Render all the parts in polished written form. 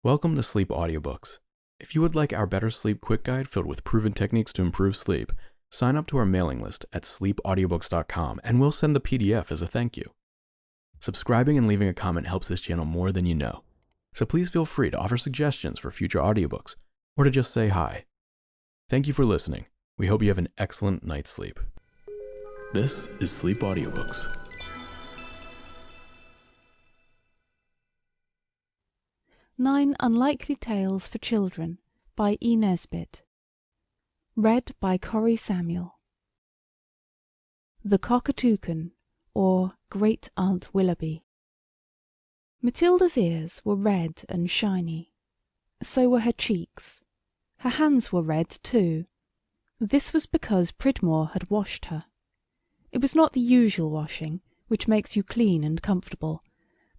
Welcome to Sleep Audiobooks. If you would like our Better Sleep Quick Guide filled with proven techniques to improve sleep, sign up to our mailing list at sleepaudiobooks.com and we'll send the PDF as a thank you. Subscribing and leaving a comment helps this channel more than you know, so please feel free to offer suggestions for future audiobooks or to just say hi. Thank you for listening. We hope you have an excellent night's sleep. This is Sleep Audiobooks. Nine Unlikely Tales for Children by E. Nesbit. Read by Cori Samuel. The Cockatoucan, or Great Aunt Willoughby. Matilda's ears were red and shiny. So were her cheeks. Her hands were red too. This was because Pridmore had washed her. It was not the usual washing, which makes you clean and comfortable,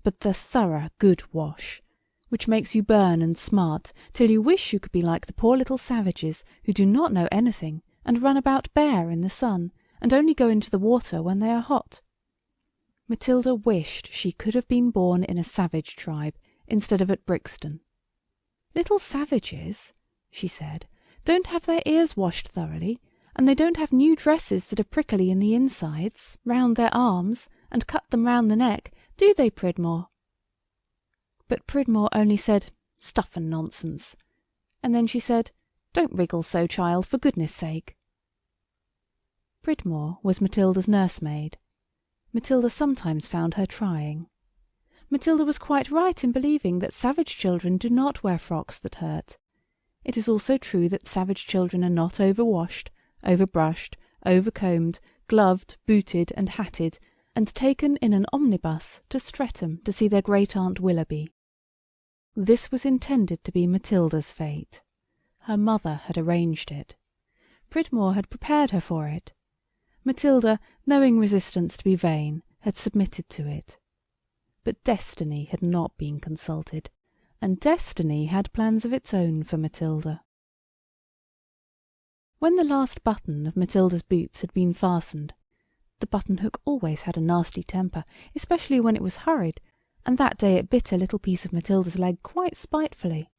but the thorough good wash, which makes you burn and smart till you wish you could be like the poor little savages who do not know anything and run about bare in the sun and only go into the water when they are hot. Matilda wished she could have been born in a savage tribe instead of at Brixton. Little savages, she said, don't have their ears washed thoroughly, and they don't have new dresses that are prickly in the insides, round their arms, and cut them round the neck, do they, Pridmore? But Pridmore only said, "Stuff and nonsense," and then she said, "Don't wriggle so, child, for goodness' sake." Pridmore was Matilda's nursemaid. Matilda sometimes found her trying. Matilda was quite right in believing that savage children do not wear frocks that hurt. It is also true that savage children are not overwashed, overbrushed, overcombed, gloved, booted, and hatted, and taken in an omnibus to Streatham to see their great aunt Willoughby. This was intended to be Matilda's fate. Her mother had arranged it. Pridmore had prepared her for it. Matilda, knowing resistance to be vain, had submitted to it. But destiny had not been consulted, and destiny had plans of its own for Matilda. When the last button of Matilda's boots had been fastened, the button-hook always had a nasty temper, especially when it was hurried, and that day it bit a little piece of Matilda's leg quite spitefully.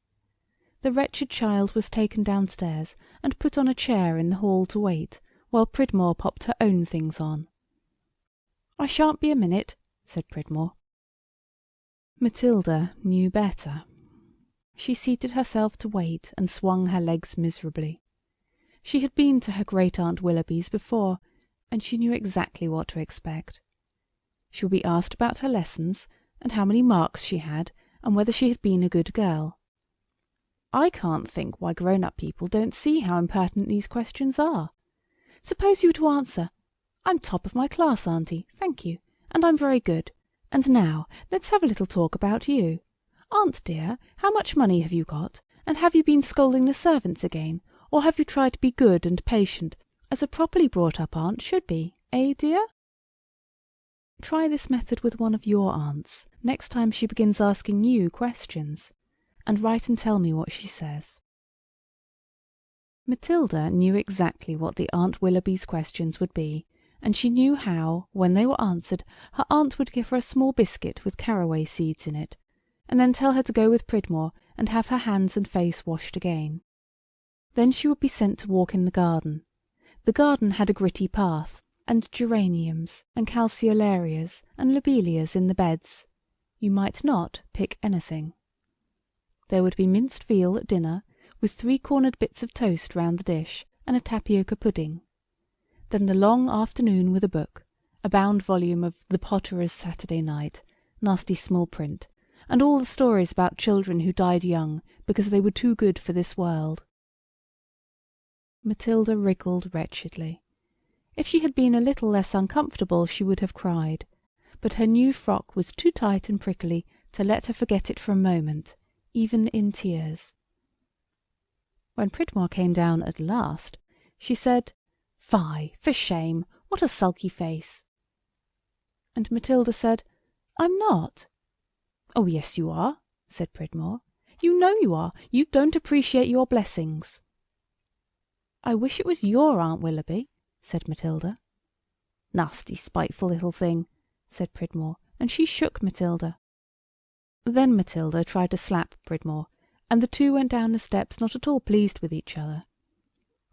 The wretched child was taken downstairs and put on a chair in the hall to wait, while Pridmore popped her own things on. "I shan't be a minute," said Pridmore. Matilda knew better. She seated herself to wait and swung her legs miserably. She had been to her great aunt Willoughby's before, and she knew exactly what to expect. She would be asked about her lessons, and how many marks she had, and whether she had been a good girl. I can't think why grown-up people don't see how impertinent these questions are. Suppose you were to answer, "I'm top of my class, auntie, thank you, and I'm very good. And now let's have a little talk about you. Aunt dear, how much money have you got, and have you been scolding the servants again, or have you tried to be good and patient, as a properly brought-up aunt should be, dear?" Try this method with one of your aunts next time she begins asking you questions, and write and tell me what she says. Matilda knew exactly what the Aunt Willoughby's questions would be, and she knew how, when they were answered, her aunt would give her a small biscuit with caraway seeds in it, and then tell her to go with Pridmore and have her hands and face washed again. Then she would be sent to walk in the garden. The garden had a gritty path, and geraniums, and calceolarias, and lobelias in the beds. You might not pick anything. There would be minced veal at dinner, with 3-cornered bits of toast round the dish, and a tapioca pudding. Then the long afternoon with a book, a bound volume of The Potterer's Saturday Night, nasty small print, and all the stories about children who died young because they were too good for this world. Matilda wriggled wretchedly. If she had been a little less uncomfortable she would have cried, but her new frock was too tight and prickly to let her forget it for a moment, even in tears. When Pridmore came down at last, she said, "Fie, for shame! What a sulky face!" And Matilda said, "I'm not." "Oh, yes, you are," said Pridmore. "You know you are. You don't appreciate your blessings." "I wish it was your Aunt Willoughby," said Matilda. "Nasty, spiteful little thing," said Pridmore, and she shook Matilda. Then Matilda tried to slap Pridmore, and the two went down the steps not at all pleased with each other.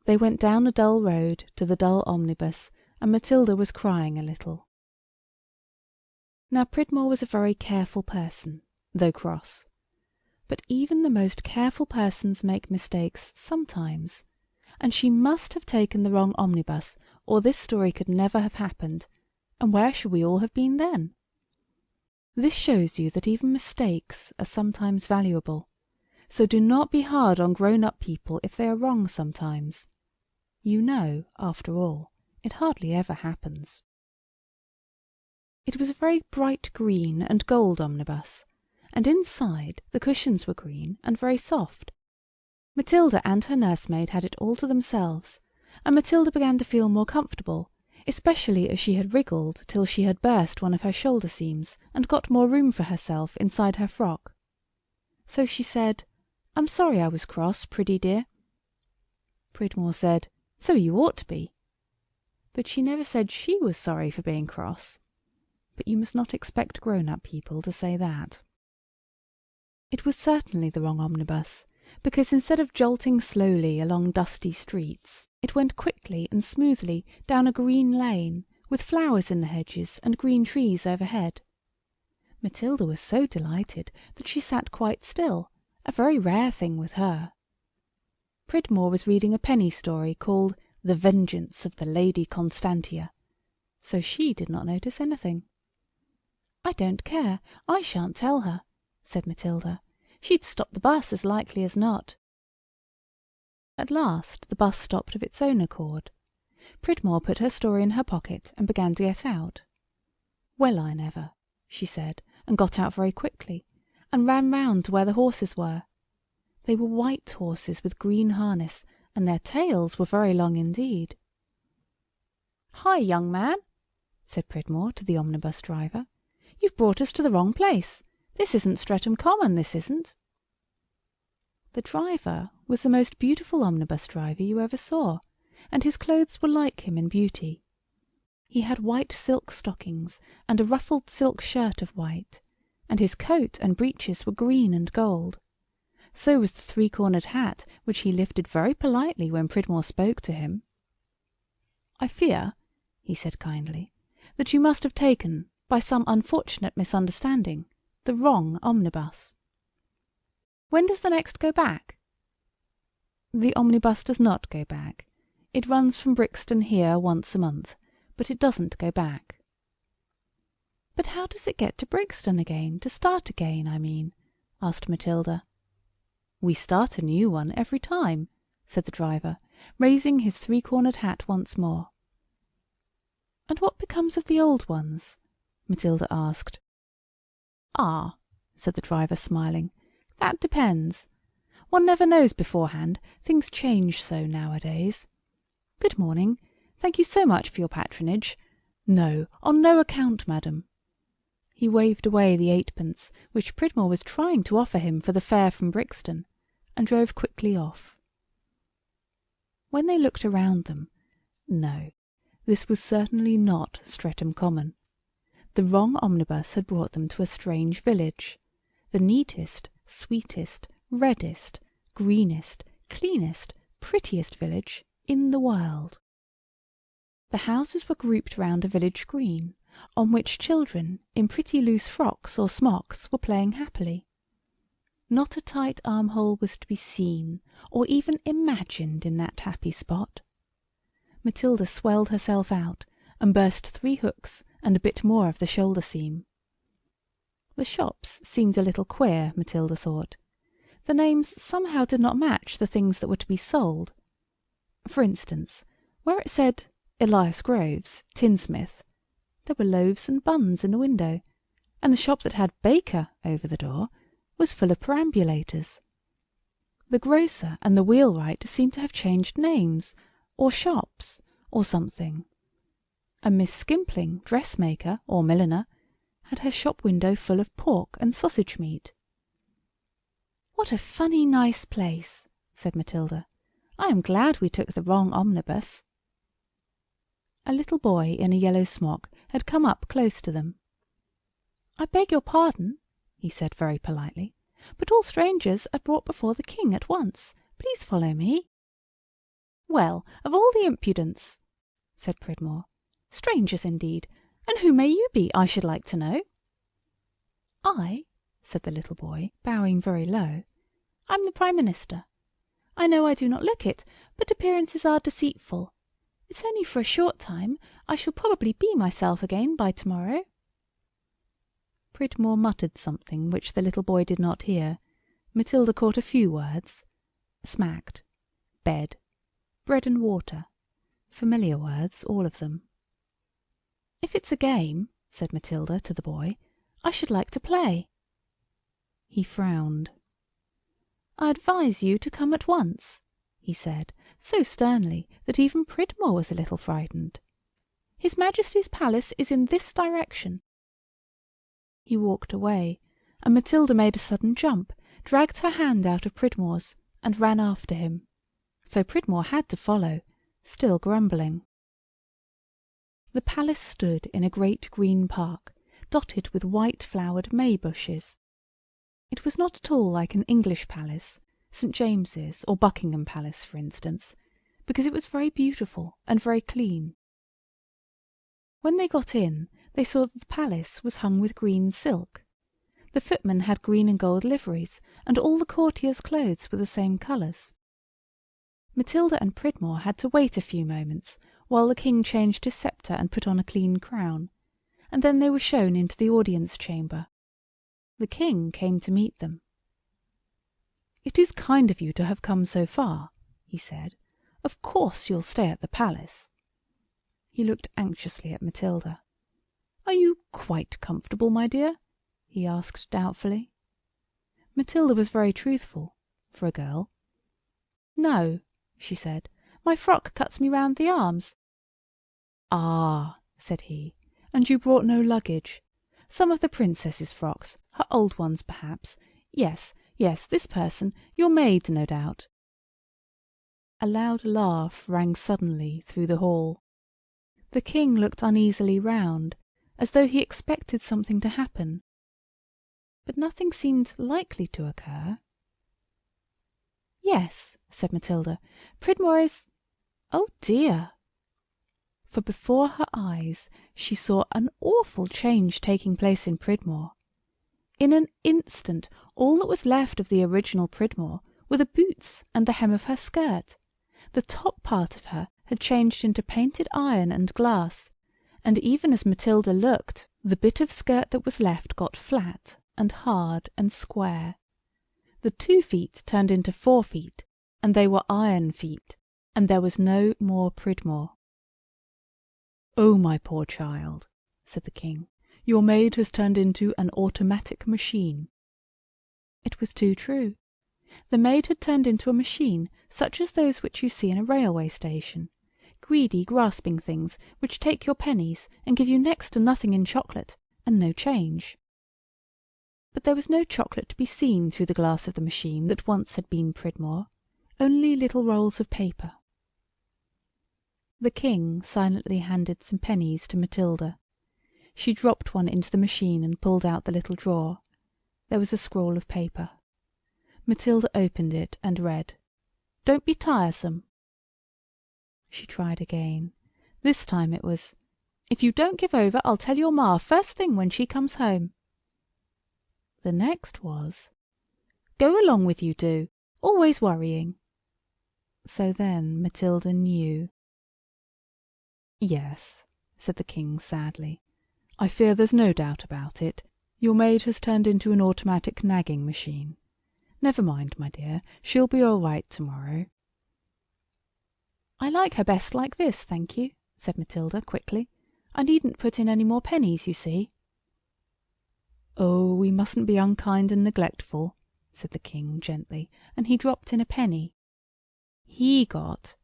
They went down the dull road to the dull omnibus, and Matilda was crying a little. Now Pridmore was a very careful person, though cross. But even the most careful persons make mistakes sometimes, and she must have taken the wrong omnibus, or this story could never have happened, and where should we all have been then? This shows you that even mistakes are sometimes valuable, so do not be hard on grown-up people if they are wrong sometimes. You know, after all, it hardly ever happens. It was a very bright green and gold omnibus, and inside the cushions were green and very soft. Matilda and her nursemaid had it all to themselves, and Matilda began to feel more comfortable, especially as she had wriggled till she had burst one of her shoulder seams, and got more room for herself inside her frock. So she said, "I'm sorry I was cross, Priddy dear." Pridmore said, "So you ought to be." But she never said she was sorry for being cross. But you must not expect grown-up people to say that. It was certainly the wrong omnibus, because instead of jolting slowly along dusty streets, it went quickly and smoothly down a green lane, with flowers in the hedges and green trees overhead. Matilda was so delighted that she sat quite still, a very rare thing with her. Pridmore was reading a penny story called The Vengeance of the Lady Constantia, so she did not notice anything. "I don't care, I shan't tell her," said Matilda. "She'd stop the bus as likely as not." At last the bus stopped of its own accord. Pridmore put her story in her pocket and began to get out. "Well, I never," she said, and got out very quickly, and ran round to where the horses were. They were white horses with green harness, and their tails were very long indeed. "Hi, young man," said Pridmore to the omnibus driver. "You've brought us to the wrong place. This isn't Streatham Common, this isn't." The driver was the most beautiful omnibus driver you ever saw, and his clothes were like him in beauty. He had white silk stockings and a ruffled silk shirt of white, and his coat and breeches were green and gold. So was the three-cornered hat, which he lifted very politely when Pridmore spoke to him. "I fear," he said kindly, "that you must have taken, by some unfortunate misunderstanding, the wrong omnibus. When does the next go back?" "The omnibus does not go back. It runs from Brixton here once a month, but it doesn't go back." "But how does it get to Brixton again, to start again, I mean?" asked Matilda. "We start a new one every time," said the driver, raising his three-cornered hat once more. "And what becomes of the old ones?" Matilda asked. "Ah," said the driver, smiling, "that depends. One never knows beforehand, things change so nowadays. Good morning. Thank you so much for your patronage. No, on no account, madam." He waved away the eightpence which Pridmore was trying to offer him for the fare from Brixton, and drove quickly off. When they looked around them, no, this was certainly not Streatham Common. The wrong omnibus had brought them to a strange village, the neatest, sweetest, reddest, greenest, cleanest, prettiest village in the world. The houses were grouped round a village green, on which children in pretty loose frocks or smocks were playing happily. Not a tight armhole was to be seen, or even imagined in that happy spot. Matilda swelled herself out, and burst 3 hooks and a bit more of the shoulder seam. The shops seemed a little queer, Matilda thought. The names somehow did not match the things that were to be sold. For instance, where it said Elias Groves, tinsmith, there were loaves and buns in the window, and the shop that had baker over the door was full of perambulators. The grocer and the wheelwright seemed to have changed names, or shops, or something. And Miss Skimpling, dressmaker, or milliner, had her shop window full of pork and sausage meat. "What a funny nice place," said Matilda. "I am glad we took the wrong omnibus." A little boy in a yellow smock had come up close to them. "I beg your pardon," he said very politely, but all strangers are brought before the king at once. Please follow me." "Well, of all the impudence!" said Pridmore. "Strangers indeed! And who may you be, I should like to know?" "I," said the little boy, bowing very low, "I'm the Prime Minister. I know I do not look it, but appearances are deceitful. It's only for a short time. I shall probably be myself again by to-morrow." Pridmore muttered something which the little boy did not hear. Matilda caught a few words. Smacked. Bed. Bread and water. Familiar words, all of them. "If it's a game," said Matilda to the boy, "I should like to play." He frowned. "I advise you to come at once," he said, so sternly that even Pridmore was a little frightened. "His Majesty's palace is in this direction." He walked away, and Matilda made a sudden jump, dragged her hand out of Pridmore's, and ran after him. So Pridmore had to follow, still grumbling. The palace stood in a great green park, dotted with white-flowered may bushes. It was not at all like an English palace, St. James's or Buckingham Palace, for instance, because it was very beautiful and very clean. When they got in, they saw that the palace was hung with green silk. The footmen had green and gold liveries, and all the courtiers' clothes were the same colours. Matilda and Pridmore had to wait a few moments while the king changed his sceptre and put on a clean crown, and then they were shown into the audience chamber. The king came to meet them. "It is kind of you to have come so far," he said. "Of course you'll stay at the palace." He looked anxiously at Matilda. "Are you quite comfortable, my dear?" he asked doubtfully. Matilda was very truthful, for a girl. "No," she said, "my frock cuts me round the arms." "Ah," said he, "and you brought no luggage? Some of the princess's frocks, her old ones perhaps. Yes, yes, this person, your maid, no doubt." A loud laugh rang suddenly through the hall. The king looked uneasily round, as though he expected something to happen. But nothing seemed likely to occur. "Yes," said Matilda, "Pridmore is— Oh dear!" For before her eyes she saw an awful change taking place in Pridmore. In an instant all that was left of the original Pridmore were the boots and the hem of her skirt. The top part of her had changed into painted iron and glass, and even as Matilda looked, the bit of skirt that was left got flat and hard and square. The 2 feet turned into 4 feet, and they were iron feet, and there was no more Pridmore. "Oh, my poor child," said the king, "your maid has turned into an automatic machine." It was too true. The maid had turned into a machine such as those which you see in a railway station, greedy, grasping things which take your pennies and give you next to nothing in chocolate, and no change. But there was no chocolate to be seen through the glass of the machine that once had been Pridmore, only little rolls of paper. The king silently handed some pennies to Matilda. She dropped one into the machine and pulled out the little drawer. There was a scroll of paper. Matilda opened it and read, "Don't be tiresome." She tried again. This time it was, "If you don't give over, I'll tell your ma first thing when she comes home." The next was, "Go along with you, do. Always worrying." So then Matilda knew. "Yes," said the king sadly, "I fear there's no doubt about it. Your maid has turned into an automatic nagging machine. Never mind, my dear, she'll be all right to-morrow." "I like her best like this, thank you," said Matilda quickly. "I needn't put in any more pennies, you see." "Oh, we mustn't be unkind and neglectful," said the king gently, and he dropped in a penny. He got,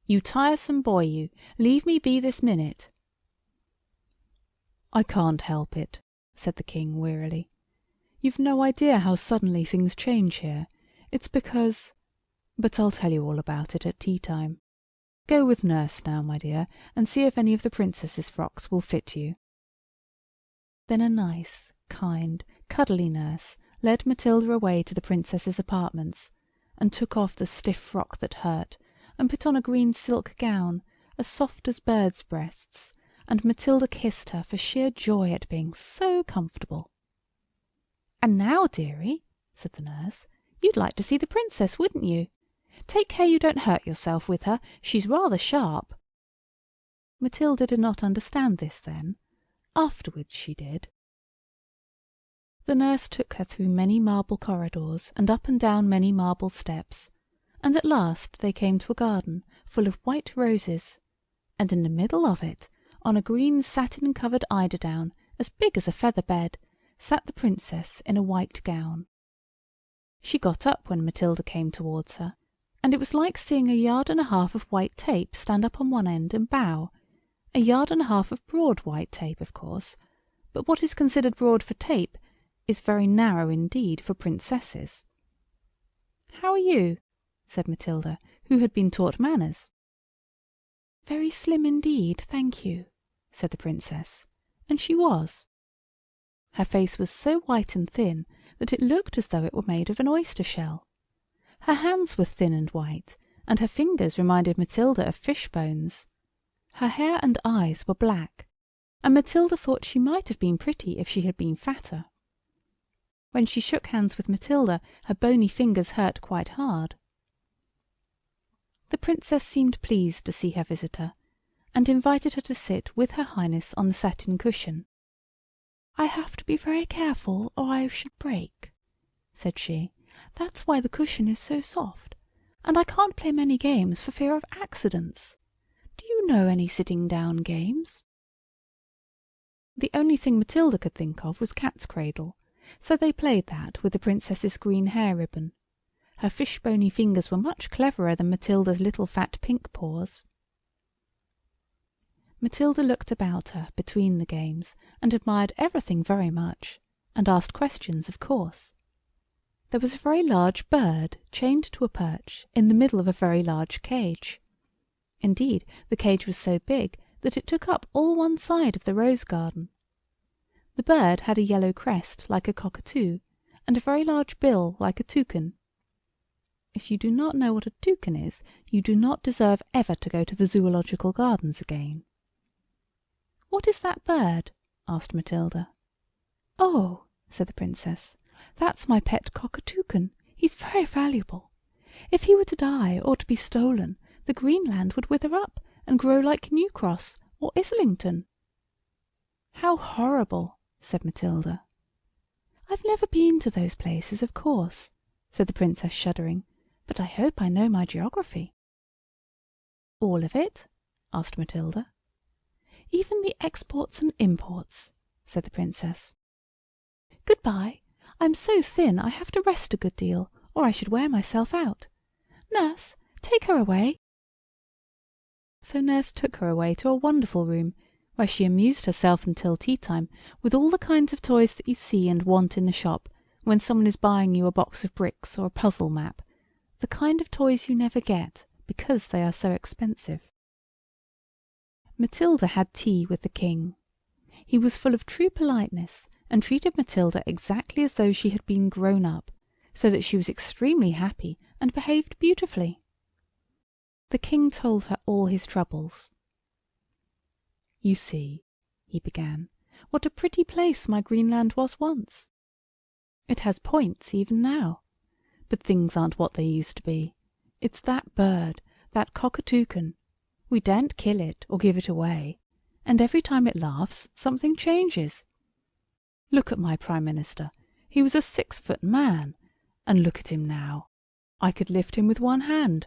"You tiresome boy, you, leave me be this minute." "I can't help it," said the king wearily. "You've no idea how suddenly things change here. It's because— But I'll tell you all about it at tea time. Go with nurse now, my dear, and see if any of the princess's frocks will fit you." Then a nice, kind, cuddly nurse, led Matilda away to the princess's apartments, and took off the stiff frock that hurt, and put on a green silk gown, as soft as birds' breasts, and Matilda kissed her for sheer joy at being so comfortable. "And now, dearie," said the nurse, "you'd like to see the princess, wouldn't you? Take care you don't hurt yourself with her. She's rather sharp." Matilda did not understand this then. Afterwards she did. The nurse took her through many marble corridors, and up and down many marble steps, and at last they came to a garden full of white roses, and in the middle of it, on a green satin-covered eiderdown as big as a feather bed, sat the princess in a white gown. She got up when Matilda came towards her, and it was like seeing 1.5 yards of white tape stand up on one end and bow. 1.5 yards of broad white tape, of course, but what is considered broad for tape is very narrow indeed for princesses. "How are you?" said Matilda, who had been taught manners. "Very slim indeed, thank you," said the princess, and she was. Her face was so white and thin that it looked as though it were made of an oyster shell. Her hands were thin and white, and her fingers reminded Matilda of fish bones. Her hair and eyes were black, and Matilda thought she might have been pretty if she had been fatter. When she shook hands with Matilda, her bony fingers hurt quite hard. The princess seemed pleased to see her visitor, and invited her to sit with her highness on the satin cushion. "I have to be very careful, or I should break," said she. "That's why the cushion is so soft, and I can't play many games for fear of accidents. Do you know any sitting-down games?" The only thing Matilda could think of was cat's cradle, so they played that with the princess's green hair ribbon. Her fish-bony fingers were much cleverer than Matilda's little fat pink paws. Matilda looked about her between the games, and admired everything very much, and asked questions, of course. There was a very large bird chained to a perch in the middle of a very large cage. Indeed, the cage was so big that it took up all one side of the rose garden. The bird had a yellow crest like a cockatoo, and a very large bill like a toucan. If you do not know what a toucan is, you do not deserve ever to go to the Zoological Gardens again. "What is that bird?" asked Matilda. "Oh," said the princess, "that's my pet cockatoucan. He's very valuable. If he were to die or to be stolen, the Greenland would wither up and grow like New Cross or Islington." "How horrible!" said Matilda. "I've never been to those places, of course," said the princess, shuddering, "but I hope I know my geography." "All of it?" asked Matilda. "Even the exports and imports," said the princess. "Good-bye. I'm so thin I have to rest a good deal, or I should wear myself out. Nurse, take her away." So nurse took her away to a wonderful room, where she amused herself until tea-time with all the kinds of toys that you see and want in the shop when someone is buying you a box of bricks or a puzzle map, the kind of toys you never get because they are so expensive. Matilda had tea with the king. He was full of true politeness, and treated Matilda exactly as though she had been grown up, so that she was extremely happy and behaved beautifully. The king told her all his troubles. "You see," he began, "what a pretty place my Greenland was once. It has points even now, but things aren't what they used to be. It's that bird, that cockatoucan. We daren't kill it or give it away, and every time it laughs something changes. Look at my Prime Minister. He was a 6-foot man, and look at him now. I could lift him with one hand.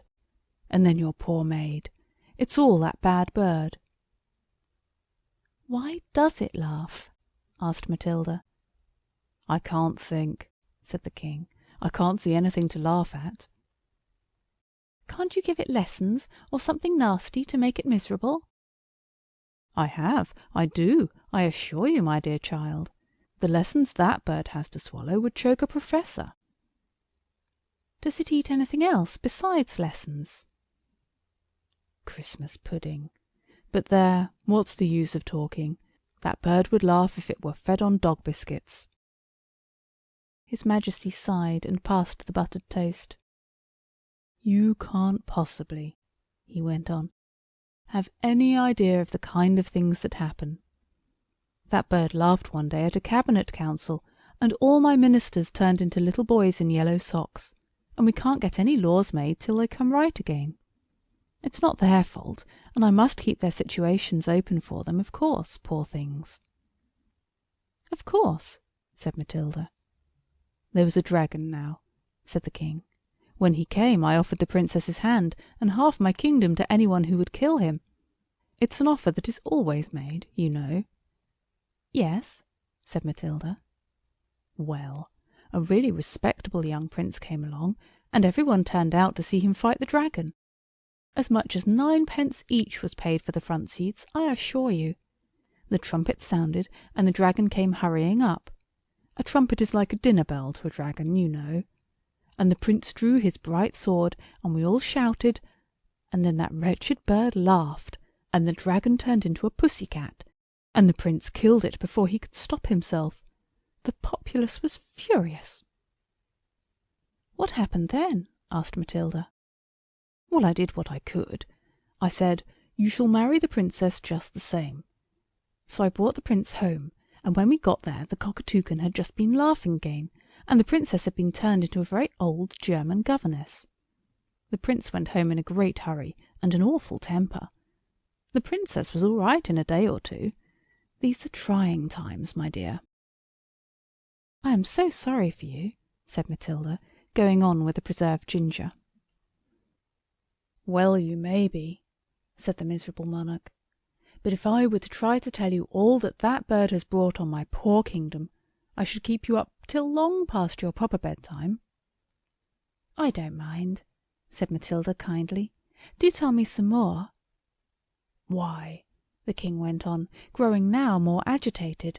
And then your poor maid. It's all that bad bird." "Why does it laugh?" asked Matilda. "I can't think," said the king. "I can't see anything to laugh at." "Can't you give it lessons, or something nasty to make it miserable?" "I have, I do, I assure you, my dear child. The lessons that bird has to swallow would choke a professor." "Does it eat anything else besides lessons?" "Christmas pudding. But there, what's the use of talking? That bird would laugh if it were fed on dog biscuits." His Majesty sighed and passed the buttered toast. "You can't possibly," he went on, "have any idea of the kind of things that happen. That bird laughed one day at a cabinet council, and all my ministers turned into little boys in yellow socks, and we can't get any laws made till they come right again. It's not their fault, and I must keep their situations open for them, of course, poor things." "Of course," said Matilda. "There was a dragon now," said the king. "When he came, I offered the princess's hand and half my kingdom to anyone who would kill him. It's an offer that is always made, you know." "Yes," said Matilda. "Well, a really respectable young prince came along, and everyone turned out to see him fight the dragon. As much as 9 pence each was paid for the front seats, I assure you. The trumpet sounded, and the dragon came hurrying up. A trumpet is like a dinner bell to a dragon, you know. And the prince drew his bright sword, and we all shouted, and then that wretched bird laughed, and the dragon turned into a pussy cat, and the prince killed it before he could stop himself. The populace was furious." "What happened then?" asked Matilda. "Well, I did what I could. I said, 'You shall marry the princess just the same.' So I brought the prince home, and when we got there the cockatoucan had just been laughing again, and the princess had been turned into a very old German governess. The prince went home in a great hurry and an awful temper. The princess was all right in a day or two. These are trying times, my dear." "I am so sorry for you," said Matilda, going on with the preserved ginger. "Well, you may be," said the miserable monarch. "But if I were to try to tell you all that that bird has brought on my poor kingdom, I should keep you up till long past your proper bedtime." "I don't mind," said Matilda kindly. "Do tell me some more." "Why," the king went on, growing now more agitated,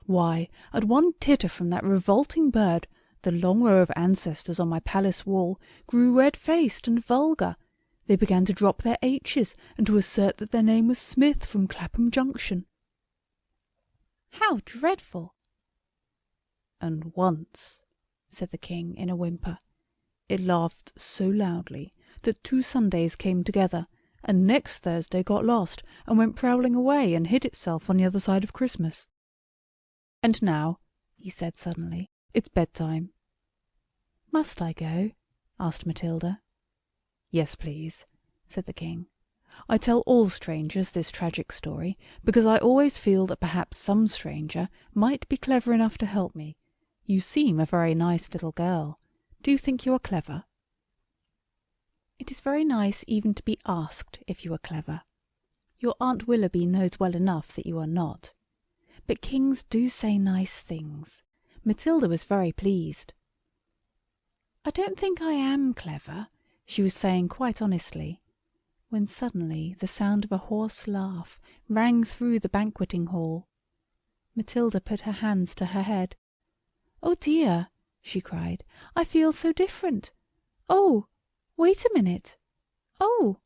"why, at one titter from that revolting bird, the long row of ancestors on my palace wall grew red-faced and vulgar. They began to drop their H's and to assert that their name was Smith from Clapham Junction." "How dreadful!" "And once," said the king in a whimper, "it laughed so loudly that 2 Sundays came together, and next Thursday got lost and went prowling away and hid itself on the other side of Christmas. And now," he said suddenly, "it's bedtime." "Must I go?" asked Matilda. "Yes, please," said the king. "I tell all strangers this tragic story because I always feel that perhaps some stranger might be clever enough to help me. You seem a very nice little girl. Do you think you are clever?" "It is very nice even to be asked if you are clever. Your Aunt Willoughby knows well enough that you are not. But kings do say nice things." Matilda was very pleased. "I don't think I am clever," she was saying quite honestly, when suddenly the sound of a hoarse laugh rang through the banqueting hall. Matilda put her hands to her head. "Oh dear," she cried, "I feel so different. Oh, wait a minute. Oh,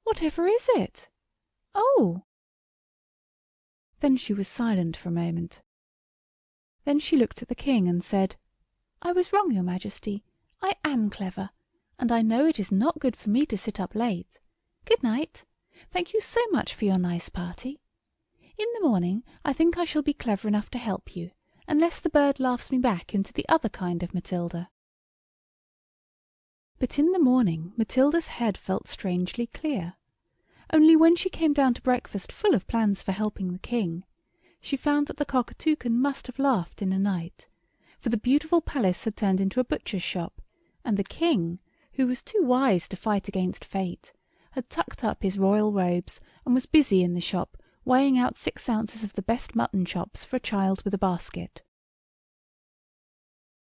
whatever is it? Oh!" Then she was silent for a moment. Then she looked at the king and said, "I was wrong, your Majesty. I am clever, and I know it is not good for me to sit up late. Good night. Thank you so much for your nice party. In the morning I think I shall be clever enough to help you, unless the bird laughs me back into the other kind of Matilda." But in the morning Matilda's head felt strangely clear. Only when she came down to breakfast full of plans for helping the king, she found that the cockatoucan must have laughed in a night, for the beautiful palace had turned into a butcher's shop, and the king, who was too wise to fight against fate, had tucked up his royal robes and was busy in the shop weighing out 6 ounces of the best mutton chops for a child with a basket.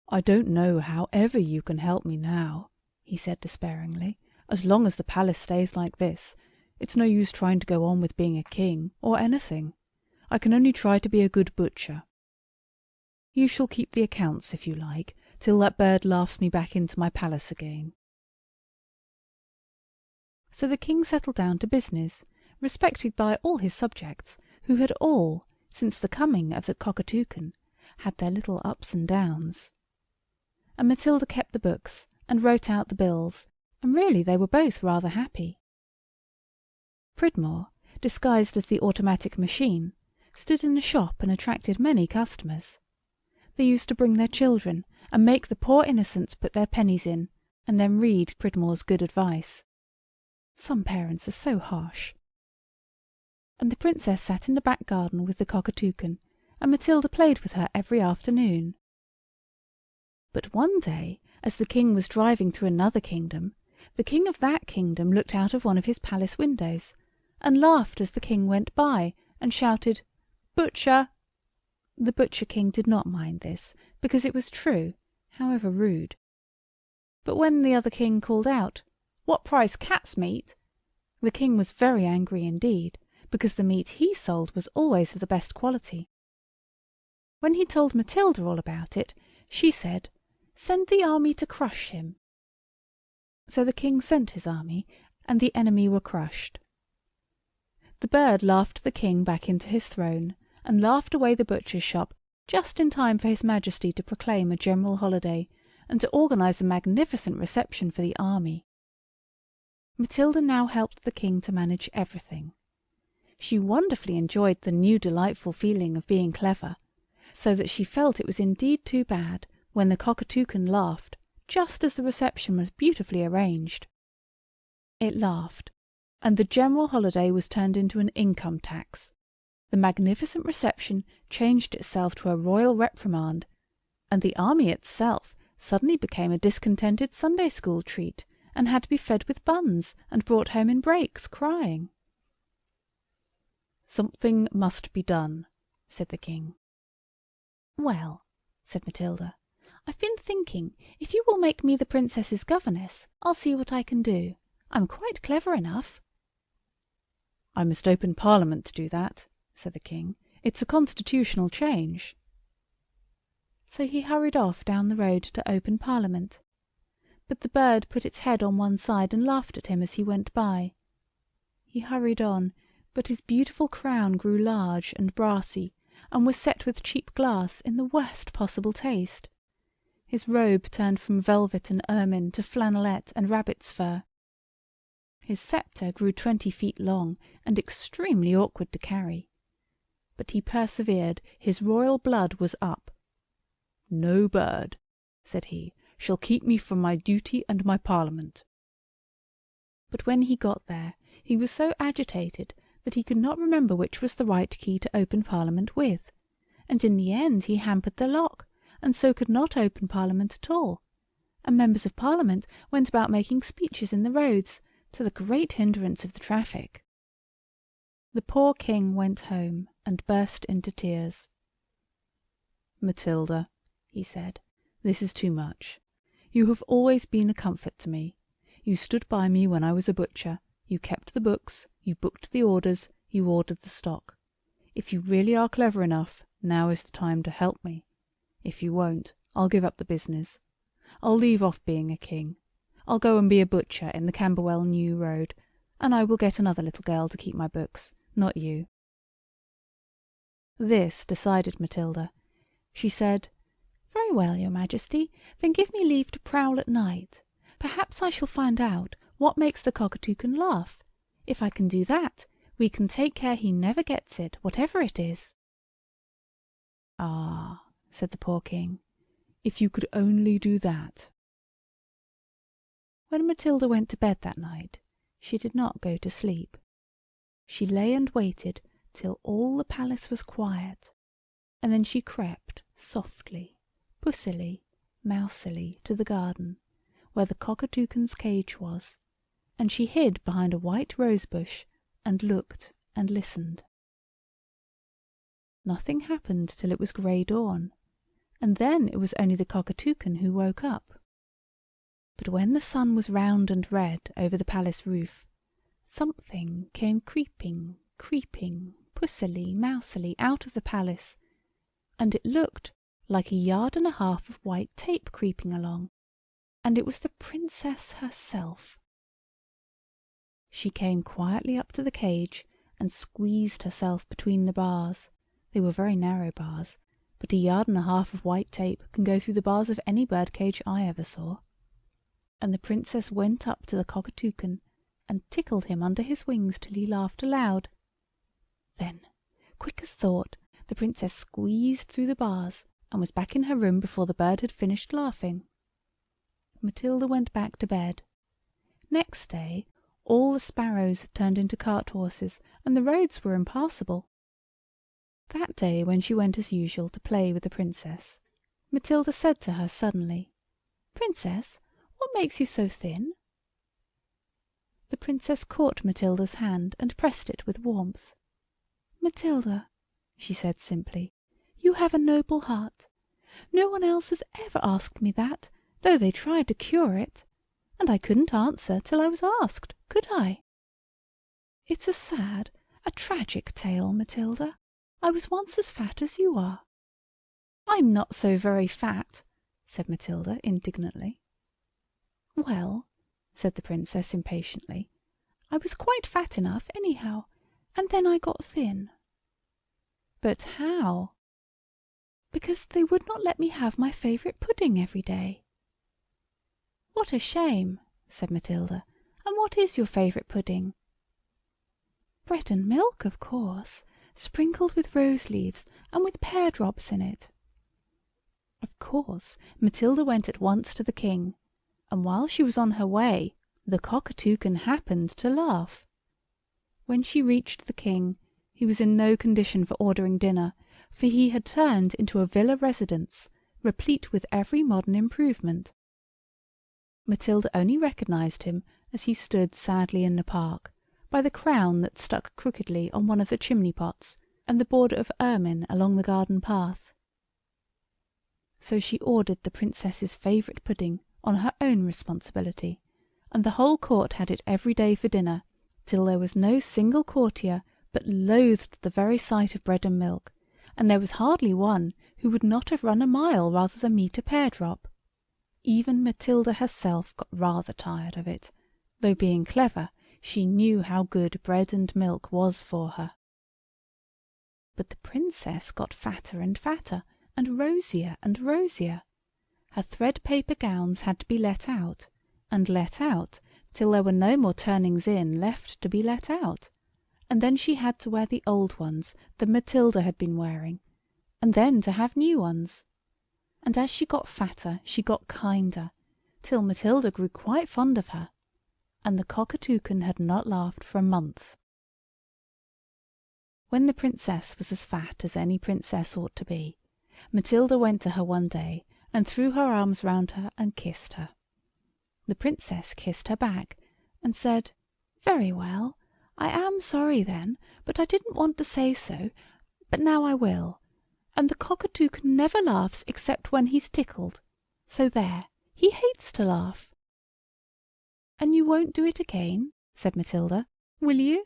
"I don't know how ever you can help me now," he said despairingly. "As long as the palace stays like this, it's no use trying to go on with being a king or anything. I can only try to be a good butcher. You shall keep the accounts, if you like, till that bird laughs me back into my palace again." So the king settled down to business, respected by all his subjects, who had all, since the coming of the cockatoucan, had their little ups and downs. and Matilda kept the books and wrote out the bills, and really they were both rather happy. Pridmore, disguised as the automatic machine, stood in a shop and attracted many customers. They used to bring their children and make the poor innocents put their pennies in, and then read Pridmore's good advice. Some parents are so harsh. And the Princess sat in the back garden with the Cockatoucan, and Matilda played with her every afternoon. But one day, as the King was driving through another kingdom, the King of that kingdom looked out of one of his palace windows, and laughed as the King went by, and shouted, "Butcher!" The Butcher King did not mind this, because it was true, however rude. But when the other king called out, "What price cat's meat?" the King was very angry indeed, because the meat he sold was always of the best quality. When he told Matilda all about it, she said, "Send the army to crush him." So the King sent his army, and the enemy were crushed. The bird laughed the King back into his throne, and laughed away the butcher's shop just in time for His Majesty to proclaim a general holiday, and to organise a magnificent reception for the army. Matilda now helped the King to manage everything. She wonderfully enjoyed the new delightful feeling of being clever, so that she felt it was indeed too bad when the Cockatoucan laughed, just as the reception was beautifully arranged. It laughed, and the general holiday was turned into an income tax. The magnificent reception changed itself to a royal reprimand, and the army itself suddenly became a discontented Sunday school treat, and had to be fed with buns, and brought home in breaks, crying. "Something must be done," said the King. "Well," said Matilda, "I've been thinking, if you will make me the Princess's governess, I'll see what I can do. I'm quite clever enough." "I must open Parliament to do that," said the King. "It's a constitutional change." So he hurried off down the road to open Parliament. But the bird put its head on one side and laughed at him as he went by. He hurried on, but his beautiful crown grew large and brassy, and was set with cheap glass in the worst possible taste. His robe turned from velvet and ermine to flannelette and rabbit's fur. His sceptre grew 20 feet long, and extremely awkward to carry. But he persevered, his royal blood was up. "No bird," said he, "shall keep me from my duty and my Parliament." But when he got there, he was so agitated that he could not remember which was the right key to open Parliament with, and in the end he hampered the lock, and so could not open Parliament at all, and members of Parliament went about making speeches in the roads, to the great hindrance of the traffic. The poor King went home and burst into tears. "Matilda," he said, "this is too much. You have always been a comfort to me. You stood by me when I was a butcher, you kept the books, you booked the orders, you ordered the stock. If you really are clever enough, now is the time to help me. If you won't, I'll give up the business. I'll leave off being a king. I'll go and be a butcher in the Camberwell New Road, and I will get another little girl to keep my books, not you." This decided Matilda. She said, "Very well, your Majesty, then give me leave to prowl at night. Perhaps I shall find out what makes the Cockatoucan laugh. If I can do that, we can take care he never gets it, whatever it is." "Ah," said the poor King, "if you could only do that." When Matilda went to bed that night, she did not go to sleep. She lay and waited till all the palace was quiet, and then she crept softly, pussily, mousily to the garden, where the Cockatoucan's cage was, and she hid behind a white rose bush, and looked and listened. Nothing happened till it was grey dawn, and then it was only the Cockatoucan who woke up. But when the sun was round and red over the palace roof, something came creeping, creeping, pussily, mousily out of the palace, and it looked like a yard and a half of white tape creeping along, and it was the Princess herself. She came quietly up to the cage and squeezed herself between the bars. They were very narrow bars, but a yard and a half of white tape can go through the bars of any birdcage I ever saw." And the Princess went up to the Cockatoucan and tickled him under his wings till he laughed aloud. Then, quick as thought, the Princess squeezed through the bars and was back in her room before the bird had finished laughing. Matilda went back to bed. Next day all the sparrows had turned into cart horses, and the roads were impassable. That day, when she went as usual to play with the Princess, Matilda said to her suddenly, "Princess, what makes you so thin?" The Princess caught Matilda's hand and pressed it with warmth. "Matilda," she said simply, "you have a noble heart. No one else has ever asked me that, though they tried to cure it. And I couldn't answer till I was asked, could I? It's a sad, a tragic tale, Matilda. I was once as fat as you are." "I'm not so very fat," said Matilda indignantly. "Well," said the Princess impatiently, "I was quite fat enough anyhow, and then I got thin." "But how?" "Because they would not let me have my favourite pudding every day." "What a shame," said Matilda. "And what is your favourite pudding?" "Bread and milk, of course, sprinkled with rose leaves and with pear drops in it." Of course Matilda went at once to the King, and while she was on her way the Cockatoucan happened to laugh. When she reached the King, he was in no condition for ordering dinner, for he had turned into a villa residence, replete with every modern improvement. Matilda only recognised him as he stood sadly in the park, by the crown that stuck crookedly on one of the chimney-pots, and the border of ermine along the garden path. So she ordered the Princess's favourite pudding on her own responsibility, and the whole court had it every day for dinner, till there was no single courtier but loathed the very sight of bread and milk, and there was hardly one who would not have run a mile rather than meet a pear drop. Even Matilda herself got rather tired of it, though being clever, she knew how good bread and milk was for her. But the Princess got fatter and fatter, and rosier and rosier. Her thread-paper gowns had to be let out, till there were no more turnings in left to be let out, and then she had to wear the old ones that Matilda had been wearing, and then to have new ones. And as she got fatter she got kinder, till Matilda grew quite fond of her, and the Cockatoucan had not laughed for a month. When the Princess was as fat as any princess ought to be, Matilda went to her one day and threw her arms round her and kissed her. The Princess kissed her back, and said, "Very well, I am sorry then, but I didn't want to say so, but now I will. And the Cockatoucan never laughs except when he's tickled, so there, he hates to laugh." "And you won't do it again?" said Matilda, "will you?"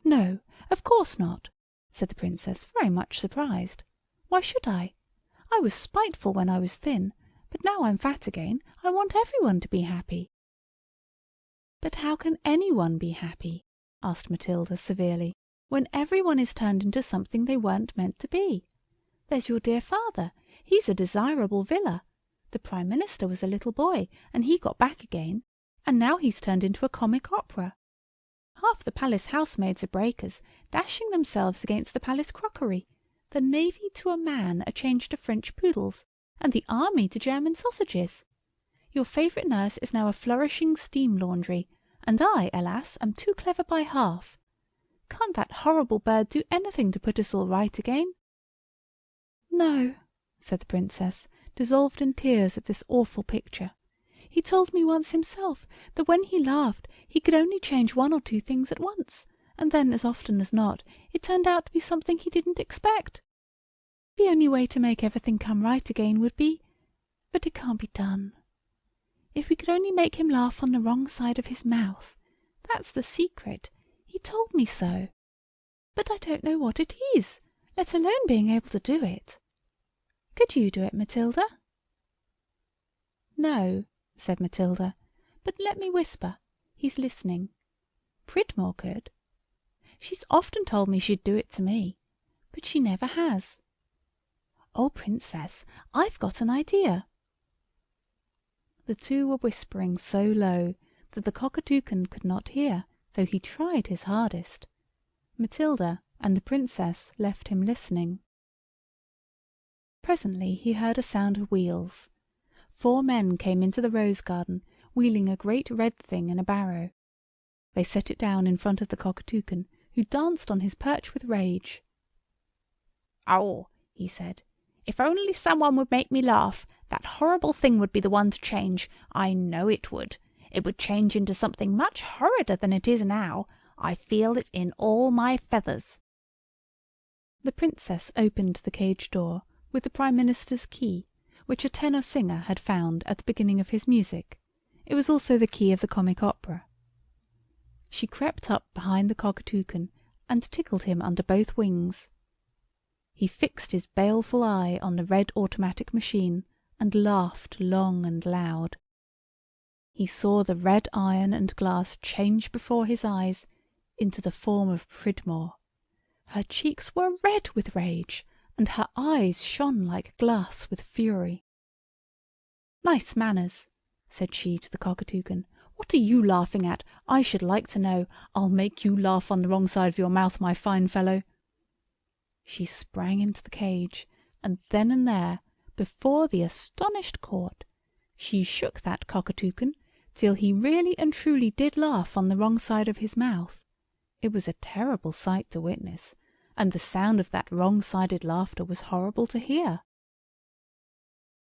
"No, of course not," said the Princess, very much surprised. "Why should I? I was spiteful when I was thin, but now I'm fat again I want everyone to be happy." "But how can anyone be happy," asked Matilda severely, "when everyone is turned into something they weren't meant to be? There's your dear father, he's a desirable villa. The Prime Minister was a little boy, and he got back again, and now he's turned into a comic opera. Half the palace housemaids are breakers, dashing themselves against the palace crockery. The navy to a man are changed to French poodles, and the army to German sausages. Your favourite nurse is now a flourishing steam laundry, and I, alas, am too clever by half. Can't that horrible bird do anything to put us all right again?" "No," said the Princess, dissolved in tears at this awful picture. "He told me once himself that when he laughed he could only change one or two things at once, and then, as often as not, it turned out to be something he didn't expect. The only way to make everything come right again would be—but it can't be done. If we could only make him laugh on the wrong side of his mouth. That's the secret. He told me so. But I don't know what it is, let alone being able to do it. Could you do it, Matilda?" "No," said Matilda, "but let me whisper. He's listening. Pridmore could. She's often told me she'd do it to me, but she never has." "Oh, Princess, I've got an idea." The two were whispering so low that the Cockatoucan could not hear, though he tried his hardest. Matilda and the Princess left him listening. Presently he heard a sound of wheels. 4 men came into the rose garden, wheeling a great red thing in a barrow. They set it down in front of the Cockatoucan, who danced on his perch with rage. "Oh," he said, "if only someone would make me laugh, that horrible thing would be the one to change. I know it would. It would change into something much horrider than it is now. I feel it in all my feathers." The Princess opened the cage door with the Prime Minister's key, which a tenor singer had found at the beginning of his music. It was also the key of the comic opera. She crept up behind the Cockatoucan and tickled him under both wings. He fixed his baleful eye on the red automatic machine and laughed long and loud. He saw the red iron and glass change before his eyes into the form of Pridmore. Her cheeks were red with rage, and her eyes shone like glass with fury. "Nice manners," said she to the Cockatoucan. "What are you laughing at, I should like to know? I'll make you laugh on the wrong side of your mouth, my fine fellow." She sprang into the cage, and then and there, before the astonished court, she shook that Cockatoucan till he really and truly did laugh on the wrong side of his mouth. It was a terrible sight to witness, and the sound of that wrong-sided laughter was horrible to hear.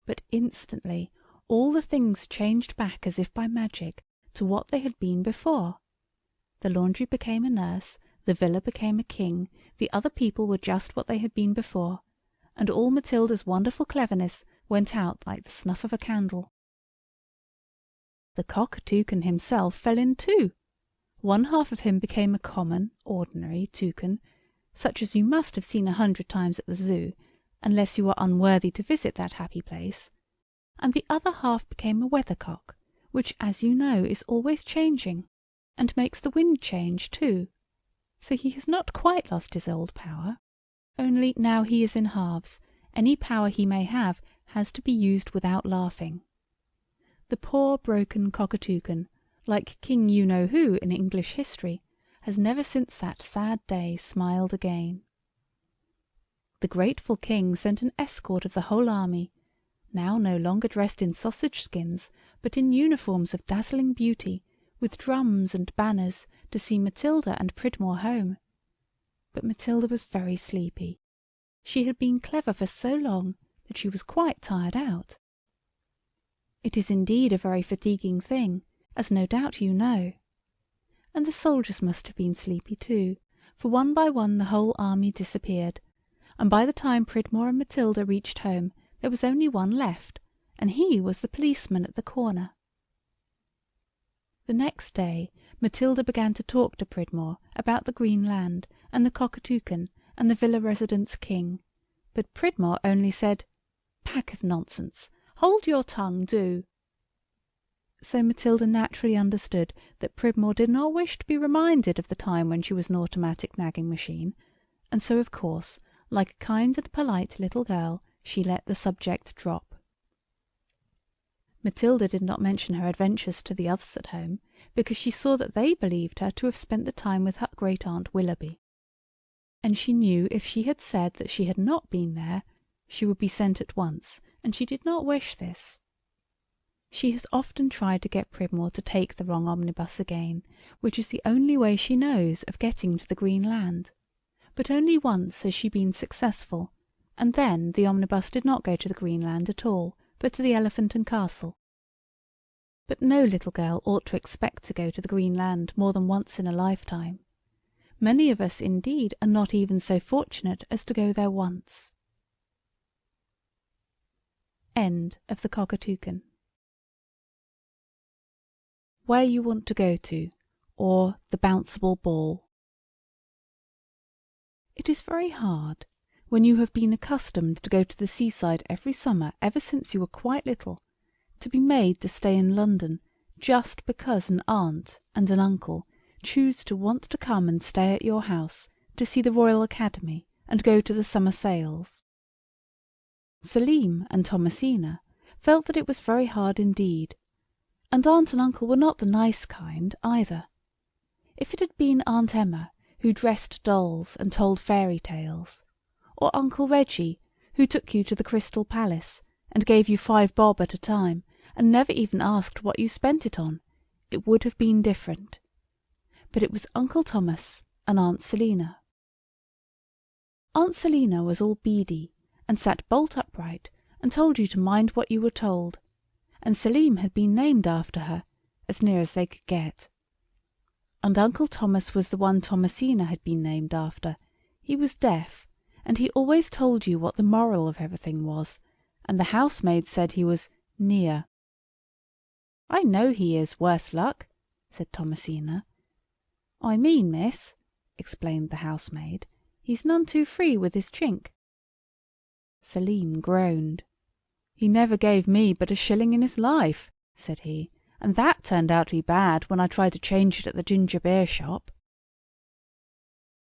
But instantly all the things changed back as if by magic to what they had been before. The laundry became a nurse, the villa became a king, the other people were just what they had been before, and all Matilda's wonderful cleverness went out like the snuff of a candle. The Cockatoucan himself fell in too. One half of him became a common, ordinary toucan, such as you must have seen 100 times at the zoo, unless you are unworthy to visit that happy place, and the other half became a weathercock, which, as you know, is always changing, and makes the wind change too. So he has not quite lost his old power, only now he is in halves, any power he may have has to be used without laughing. The poor broken Cockatoucan, like King You-Know-Who in English history, has never since that sad day smiled again. The grateful king sent an escort of the whole army, now no longer dressed in sausage skins, but in uniforms of dazzling beauty, with drums and banners, to see Matilda and Pridmore home. But Matilda was very sleepy. She had been clever for so long that she was quite tired out. It is indeed a very fatiguing thing, as no doubt you know. And the soldiers must have been sleepy too, for one by one the whole army disappeared, and by the time Pridmore and Matilda reached home there was only one left, and he was the policeman at the corner. The next day Matilda began to talk to Pridmore about the Green Land and the Cockatoucan and the villa residence king, but Pridmore only said, "Pack of nonsense! Hold your tongue, do!" So Matilda naturally understood that Pridmore did not wish to be reminded of the time when she was an automatic nagging machine, and so of course, like a kind and polite little girl, she let the subject drop. Matilda did not mention her adventures to the others at home, because she saw that they believed her to have spent the time with her great-aunt Willoughby. And she knew if she had said that she had not been there, she would be sent at once, and she did not wish this. She has often tried to get Pridmore to take the wrong omnibus again, which is the only way she knows of getting to the Green Land. But only once has she been successful, and then the omnibus did not go to the Green Land at all, but to the Elephant and Castle. But no little girl ought to expect to go to the Green Land more than once in a lifetime. Many of us, indeed, are not even so fortunate as to go there once. End of the Cockatoucan. Where You Want to Go To, or The Bounceable Ball. It is very hard, when you have been accustomed to go to the seaside every summer ever since you were quite little, to be made to stay in London just because an aunt and an uncle choose to want to come and stay at your house to see the Royal Academy and go to the summer sales. Selim and Thomasina felt that it was very hard indeed, and Aunt and Uncle were not the nice kind either. If it had been Aunt Emma, who dressed dolls and told fairy tales, or Uncle Reggie, who took you to the Crystal Palace and gave you 5 bob at a time, and never even asked what you spent it on, it would have been different. But it was Uncle Thomas and Aunt Selina. Aunt Selina was all beady, and sat bolt upright, and told you to mind what you were told, and Selim had been named after her, as near as they could get. And Uncle Thomas was the one Thomasina had been named after. He was deaf, and he always told you what the moral of everything was, and the housemaid said he was near. "I know he is, worse luck," said Thomasina. "I mean, miss," explained the housemaid, "he's none too free with his chink." Selim groaned. "He never gave me but a shilling in his life," said he, "and that turned out to be bad when I tried to change it at the ginger beer shop."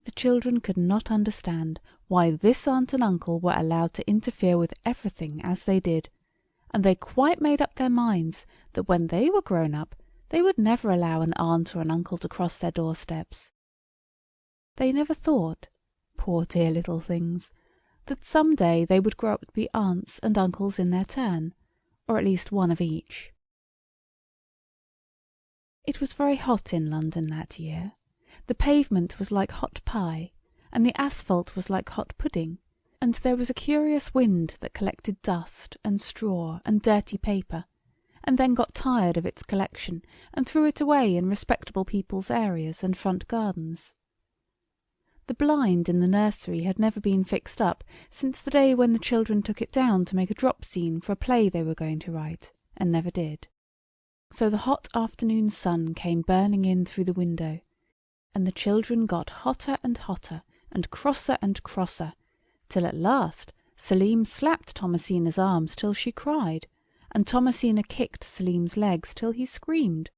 The children could not understand why this aunt and uncle were allowed to interfere with everything as they did, and they quite made up their minds that when they were grown up they would never allow an aunt or an uncle to cross their doorsteps. They never thought, poor dear little things, that some day they would grow up to be aunts and uncles in their turn, or at least one of each. It was very hot in London that year. The pavement was like hot pie, and the asphalt was like hot pudding, and there was a curious wind that collected dust and straw and dirty paper, and then got tired of its collection and threw it away in respectable people's areas and front gardens. The blind in the nursery had never been fixed up since the day when the children took it down to make a drop scene for a play they were going to write, and never did. So the hot afternoon sun came burning in through the window, and the children got hotter and crosser, till at last Selim slapped Thomasina's arms till she cried, and Thomasina kicked Selim's legs till he screamed.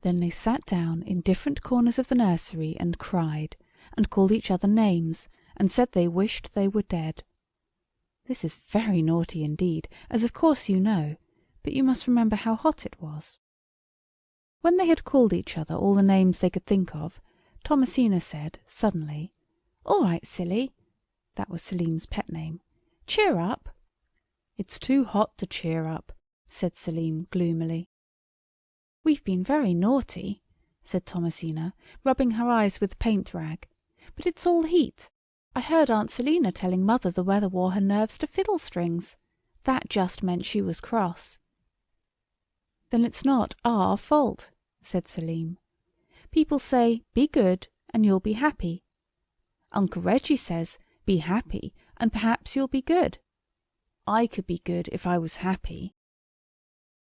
Then they sat down in different corners of the nursery and cried, and called each other names, and said they wished they were dead. This is very naughty indeed, as of course you know, but you must remember how hot it was. When they had called each other all the names they could think of, Thomasina said, suddenly, "All right, silly," that was Selim's pet name, "cheer up." "It's too hot to cheer up," said Selim gloomily. "We've been very naughty," said Thomasina, rubbing her eyes with a paint rag, "but it's all heat. I heard Aunt Selina telling Mother the weather wore her nerves to fiddle strings. That just meant she was cross." "Then it's not our fault," said Selim. "People say, 'Be good, and you'll be happy.' Uncle Reggie says, 'Be happy, and perhaps you'll be good.' I could be good if I was happy."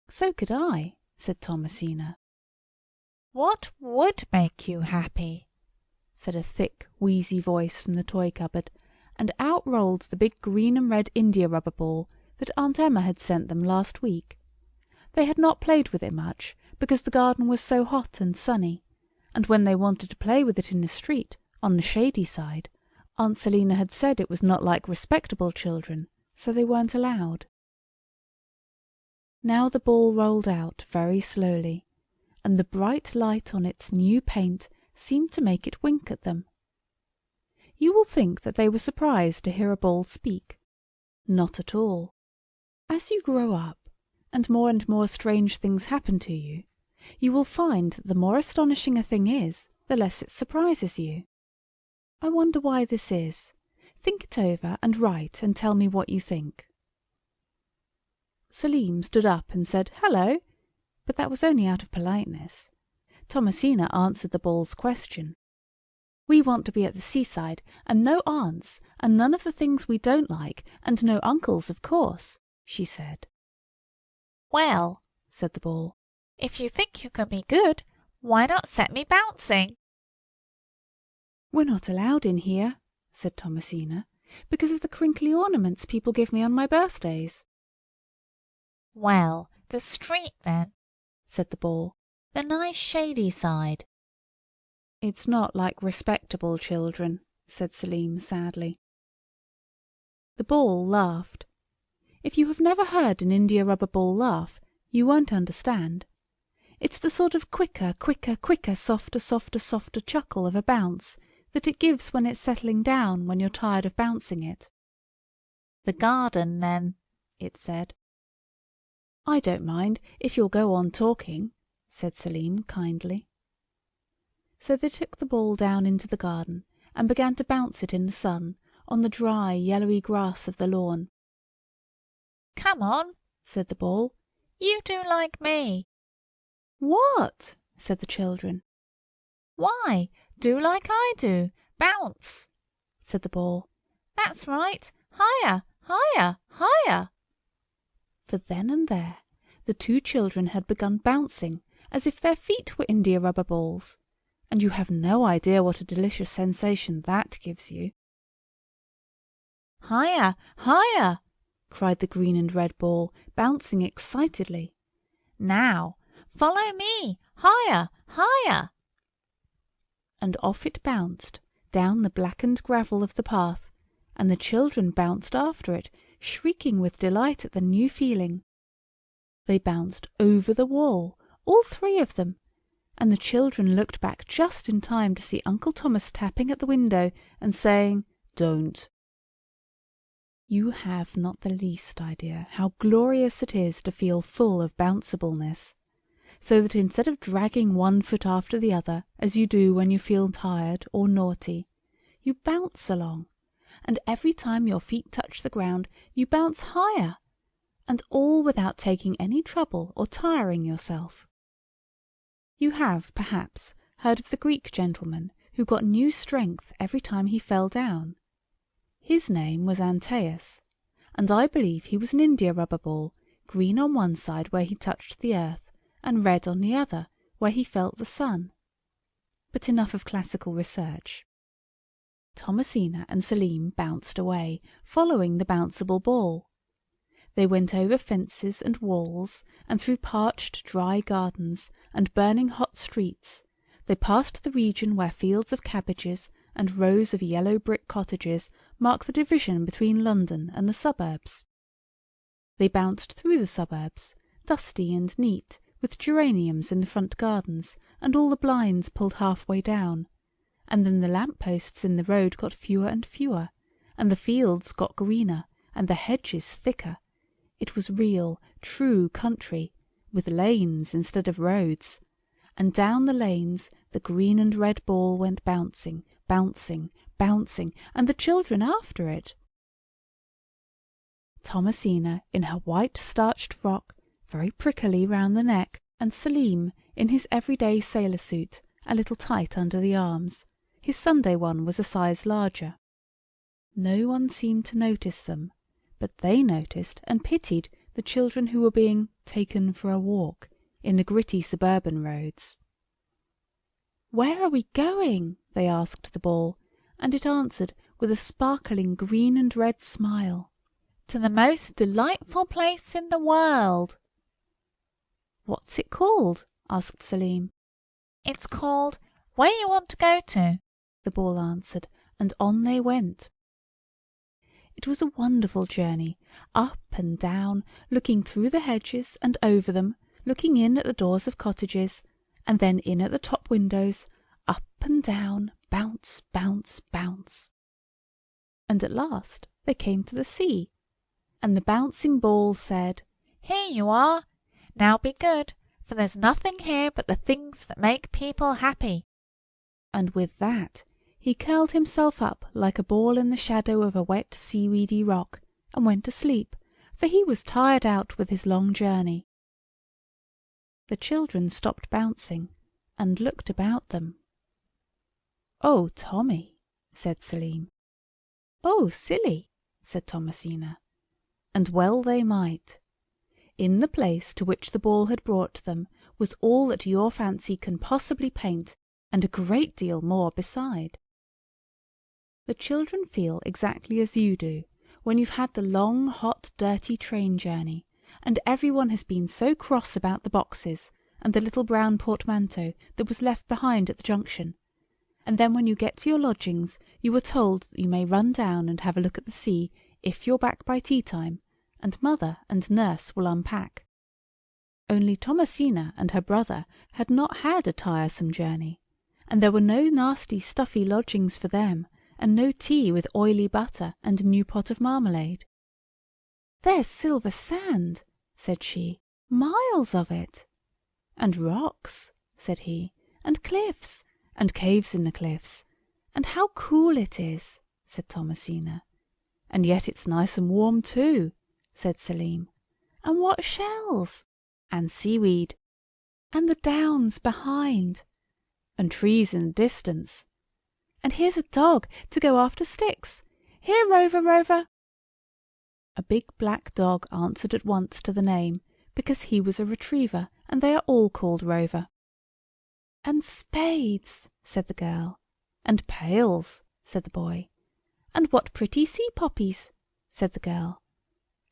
"So could I," said Thomasina. What would make you happy?" said a thick, wheezy voice from the toy cupboard, and out rolled the big green and red india-rubber ball that Aunt Emma had sent them last week. They had not played with it much, because the garden was so hot and sunny, and when they wanted to play with it in the street, on the shady side, Aunt Selina had said it was not like respectable children, so they weren't allowed. Now the ball rolled out very slowly, and the bright light on its new paint seemed to make it wink at them. You will think that they were surprised to hear a ball speak. Not at all. As you grow up, and more strange things happen to you, you will find that the more astonishing a thing is, the less it surprises you. I wonder why this is. Think it over and write and tell me what you think. Selim stood up and said, "Hello," but that was only out of politeness. Thomasina answered the ball's question. "We want to be at the seaside, and no aunts, and none of the things we don't like, and no uncles, of course," she said. "Well," said the ball, "if you think you can be good, why not set me bouncing?" "We're not allowed in here," said Thomasina, "because of the crinkly ornaments people give me on my birthdays." "Well, the street then," said the ball, "the nice shady side." "It's not like respectable children," said Selim sadly. The ball laughed. If you have never heard an india-rubber ball laugh, you won't understand. It's the sort of quicker, softer chuckle of a bounce that it gives when it's settling down when you're tired of bouncing it. "The garden, then," it said. "I don't mind, if you'll go on talking," said Selim kindly. So they took the ball down into the garden and began to bounce it in the sun, on the dry, yellowy grass of the lawn. "Come on," said the ball. "You do like me." "What?" said the children. "Why, do like I do. Bounce," said the ball. "That's right. Higher, higher, higher." For then and there the two children had begun bouncing as if their feet were india-rubber balls, and you have no idea what a delicious sensation that gives you. "Higher, higher," cried the green and red ball, bouncing excitedly. "Now, follow me. Higher, higher." And off it bounced, down the blackened gravel of the path, and the children bounced after it, shrieking with delight at the new feeling. They bounced over the wall, all three of them, and the children looked back just in time to see Uncle Thomas tapping at the window and saying, "Don't." You have not the least idea how glorious it is to feel full of bounceableness, so that instead of dragging one foot after the other, as you do when you feel tired or naughty, you bounce along, and every time your feet touch the ground you bounce higher, and all without taking any trouble or tiring yourself. You have, perhaps, heard of the Greek gentleman who got new strength every time he fell down. His name was Antaeus, and I believe he was an india-rubber ball, green on one side where he touched the earth, and red on the other where he felt the sun. But enough of classical research. Thomasina and Selim bounced away, following the bounceable ball. They went over fences and walls, and through parched, dry gardens and burning hot streets. They passed the region where fields of cabbages and rows of yellow brick cottages mark the division between London and the suburbs. They bounced through the suburbs, dusty and neat, with geraniums in the front gardens, and all the blinds pulled halfway down, and then the lamp-posts in the road got fewer and fewer, and the fields got greener, and the hedges thicker. It was real, true country, with lanes instead of roads, and down the lanes the green and red ball went bouncing, bouncing, bouncing, and the children after it. Thomasina in her white starched frock, very prickly round the neck, and Selim in his everyday sailor suit, a little tight under the arms. His Sunday one was a size larger. No one seemed to notice them, but they noticed and pitied the children who were being taken for a walk in the gritty suburban roads. "Where are we going?" they asked the ball, and it answered with a sparkling green and red smile. "To the most delightful place in the world." "What's it called?" asked Selim. "It's called Where You Want to Go To," the ball answered, and on they went. It was a wonderful journey, up and down, looking through the hedges and over them, looking in at the doors of cottages, and then in at the top windows, up and down, bounce, bounce, bounce. And at last they came to the sea, and the bouncing ball said, "Here you are. Now be good, for there's nothing here but the things that make people happy." And with that he curled himself up like a ball in the shadow of a wet seaweedy rock, and went to sleep, for he was tired out with his long journey. The children stopped bouncing, and looked about them. "Oh, Tommy," said Selim. "Oh, silly," said Thomasina. And well they might. In the place to which the ball had brought them was all that your fancy can possibly paint, and a great deal more beside. The children feel exactly as you do when you've had the long, hot, dirty train journey, and everyone has been so cross about the boxes and the little brown portmanteau that was left behind at the junction, and then when you get to your lodgings you were told that you may run down and have a look at the sea if you're back by tea time, and mother and nurse will unpack. Only Thomasina and her brother had not had a tiresome journey, and there were no nasty stuffy lodgings for them, and no tea with oily butter and a new pot of marmalade. "There's silver sand," said she, "miles of it." "And rocks," said he, "and cliffs, and caves in the cliffs. And how cool it is," said Thomasina. "And yet it's nice and warm too," said Selim. "And what shells!" "And seaweed." "And the downs behind." "And trees in the distance." "And here's a dog to go after sticks. Here, Rover, Rover." A big black dog answered at once to the name, because he was a retriever, and they are all called Rover. "And spades," said the girl. "And pails," said the boy. "And what pretty sea poppies," said the girl.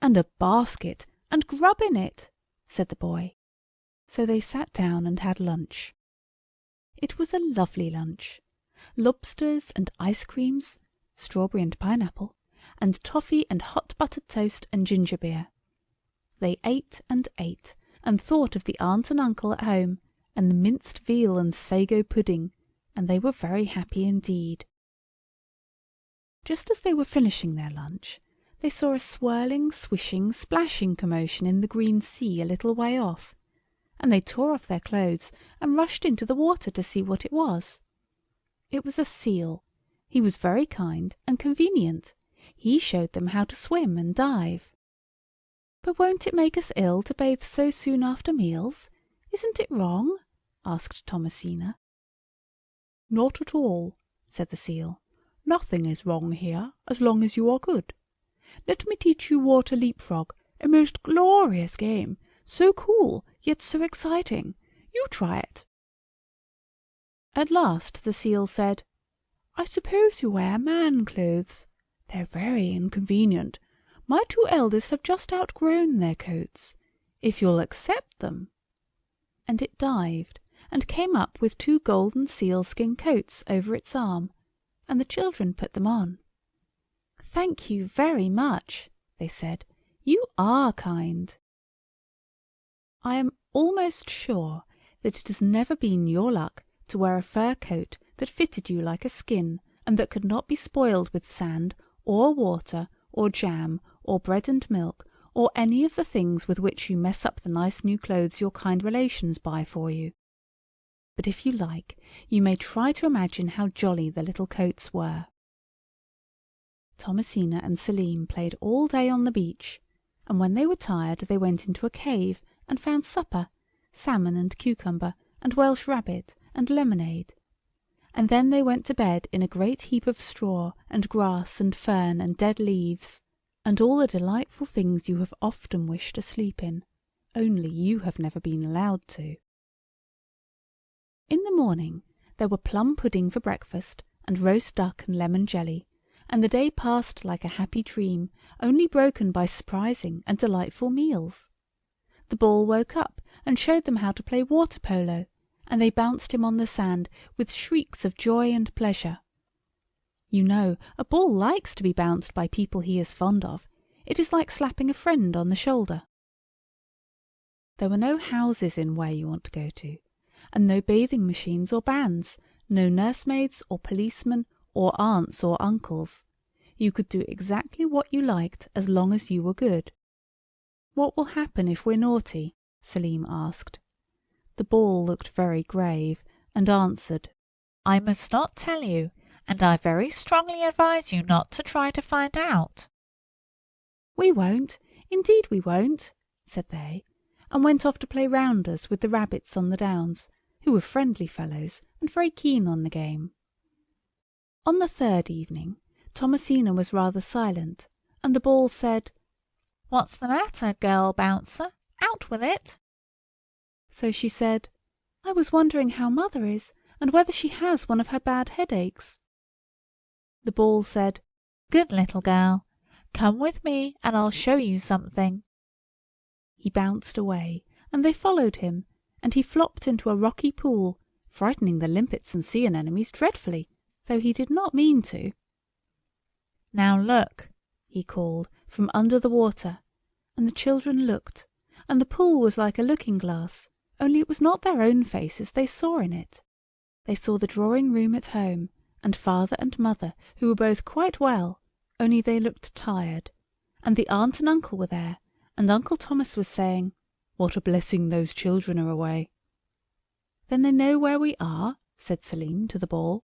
"And a basket, and grub in it," said the boy. So they sat down and had lunch. It was a lovely lunch. Lobsters and ice creams, strawberry and pineapple, and toffee and hot buttered toast and ginger beer. They ate, and thought of the aunt and uncle at home, and the minced veal and sago pudding, and they were very happy indeed. Just as they were finishing their lunch, they saw a swirling, swishing, splashing commotion in the green sea a little way off, and they tore off their clothes and rushed into the water to see what it was. It was a seal. He was very kind and convenient. He showed them how to swim and dive. "But won't it make us ill to bathe so soon after meals? Isn't it wrong?" asked Thomasina. "Not at all," said the seal. "Nothing is wrong here, as long as you are good. Let me teach you water leapfrog, a most glorious game, so cool, yet so exciting. You try it." At last the seal said, "I suppose you wear man clothes. They're very inconvenient. My 2 eldest have just outgrown their coats. If you'll accept them." And it dived, and came up with 2 golden sealskin coats over its arm, and the children put them on. "Thank you very much," they said. "You are kind." I am almost sure that it has never been your luck to wear a fur coat that fitted you like a skin, and that could not be spoiled with sand, or water, or jam, or bread and milk, or any of the things with which you mess up the nice new clothes your kind relations buy for you. But if you like, you may try to imagine how jolly the little coats were. Thomasina and Selim played all day on the beach, and when they were tired they went into a cave and found supper, salmon and cucumber, and Welsh rabbit, and lemonade. And then they went to bed in a great heap of straw, and grass, and fern, and dead leaves, and all the delightful things you have often wished to sleep in, only you have never been allowed to. In the morning there were plum pudding for breakfast, and roast duck and lemon jelly, and the day passed like a happy dream, only broken by surprising and delightful meals. The ball woke up and showed them how to play water polo, and they bounced him on the sand with shrieks of joy and pleasure. You know, a ball likes to be bounced by people he is fond of. It is like slapping a friend on the shoulder. There were no houses in where you want to go to, and no bathing machines or bands, no nursemaids or policemen or aunts or uncles. You could do exactly what you liked as long as you were good. "What will happen if we're naughty?" Selim asked. The ball looked very grave, and answered, "I must not tell you, and I very strongly advise you not to try to find out." "We won't, indeed we won't," said they, and went off to play rounders with the rabbits on the downs, who were friendly fellows and very keen on the game. On the 3rd evening, Thomasina was rather silent, and the ball said, "What's the matter, girl bouncer? Out with it." So she said, "I was wondering how mother is, and whether she has one of her bad headaches." The ball said, "Good little girl. Come with me, and I'll show you something." He bounced away, and they followed him, and he flopped into a rocky pool, frightening the limpets and sea anemones dreadfully, though he did not mean to. "Now look," he called, from under the water, and the children looked, and the pool was like a looking-glass, only it was not their own faces they saw in it. They saw the drawing-room at home, and father and mother, who were both quite well, only they looked tired, and the aunt and uncle were there, and Uncle Thomas was saying, "What a blessing those children are away." "Then they know where we are?" said Selim to the ball.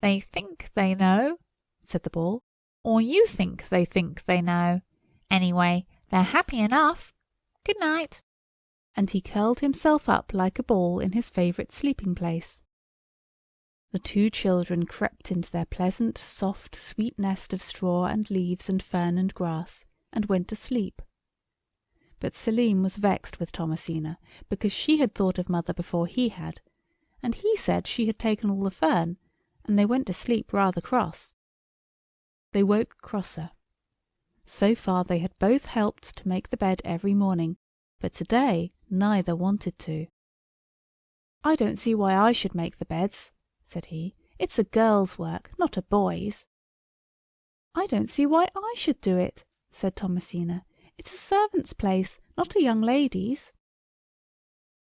"They think they know," said the ball, "or you think they know. Anyway, they're happy enough. Good night." And he curled himself up like a ball in his favourite sleeping place. The two children crept into their pleasant, soft, sweet nest of straw and leaves and fern and grass, and went to sleep. But Selim was vexed with Thomasina, because she had thought of mother before he had, and he said she had taken all the fern, and they went to sleep rather cross. They woke crosser. So far they had both helped to make the bed every morning, but to-day neither wanted to. "I don't see why I should make the beds," said he. "It's a girl's work, not a boy's." "I don't see why I should do it," said Thomasina. "It's a servant's place, not a young lady's."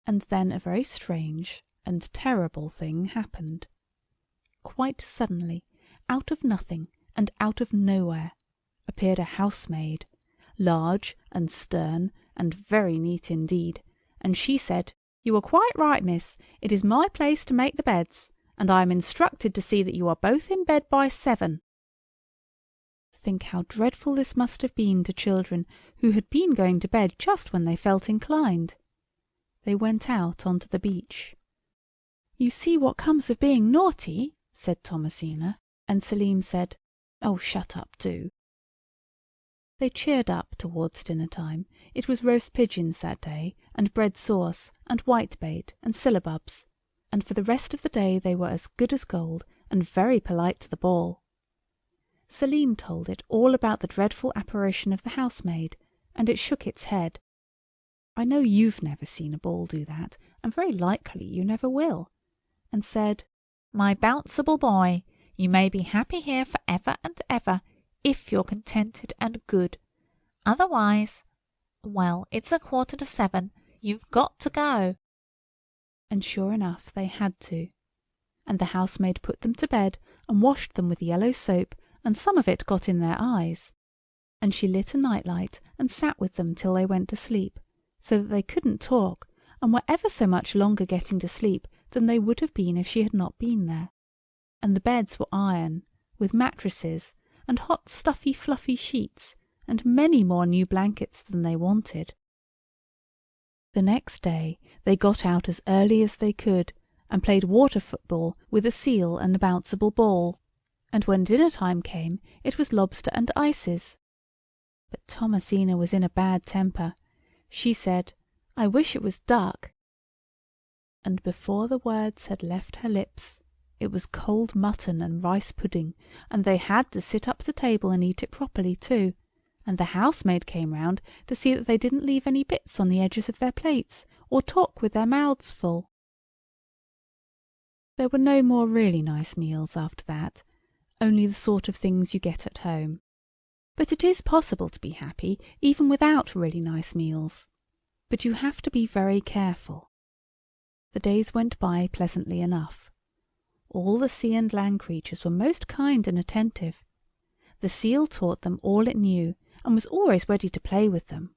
And then a very strange and terrible thing happened. Quite suddenly, out of nothing and out of nowhere, appeared a housemaid, large and stern and very neat indeed, and she said, "You are quite right, miss. It is my place to make the beds, and I am instructed to see that you are both in bed by 7. Think how dreadful this must have been to children who had been going to bed just when they felt inclined. They went out onto the beach. "You see what comes of being naughty," said Thomasina, and Selim said, "Oh, shut up, do." They cheered up towards dinner-time. It was roast pigeons that day, and bread sauce, and whitebait, and syllabubs, and for the rest of the day they were as good as gold, and very polite to the ball. Selim told it all about the dreadful apparition of the housemaid, and it shook its head. I know you've never seen a ball do that, and very likely you never will, and said, "My bounceable boy, you may be happy here for ever and ever, if you're contented and good. Otherwise, well, it's 6:45. You've got to go." And sure enough they had to. And the housemaid put them to bed, and washed them with yellow soap, and some of it got in their eyes. And she lit a night-light, and sat with them till they went to sleep, so that they couldn't talk, and were ever so much longer getting to sleep than they would have been if she had not been there. And the beds were iron, with mattresses, and hot stuffy fluffy sheets, and many more new blankets than they wanted. The next day they got out as early as they could, and played water football with a seal and a bounceable ball, and when dinner-time came it was lobster and ices. But Thomasina was in a bad temper. She said, "I wish it was duck." And before the words had left her lips, it was cold mutton and rice pudding, and they had to sit up to table and eat it properly too, and the housemaid came round to see that they didn't leave any bits on the edges of their plates, or talk with their mouths full. There were no more really nice meals after that, only the sort of things you get at home. But it is possible to be happy even without really nice meals. But you have to be very careful. The days went by pleasantly enough. All the sea and land creatures were most kind and attentive. The seal taught them all it knew, and was always ready to play with them.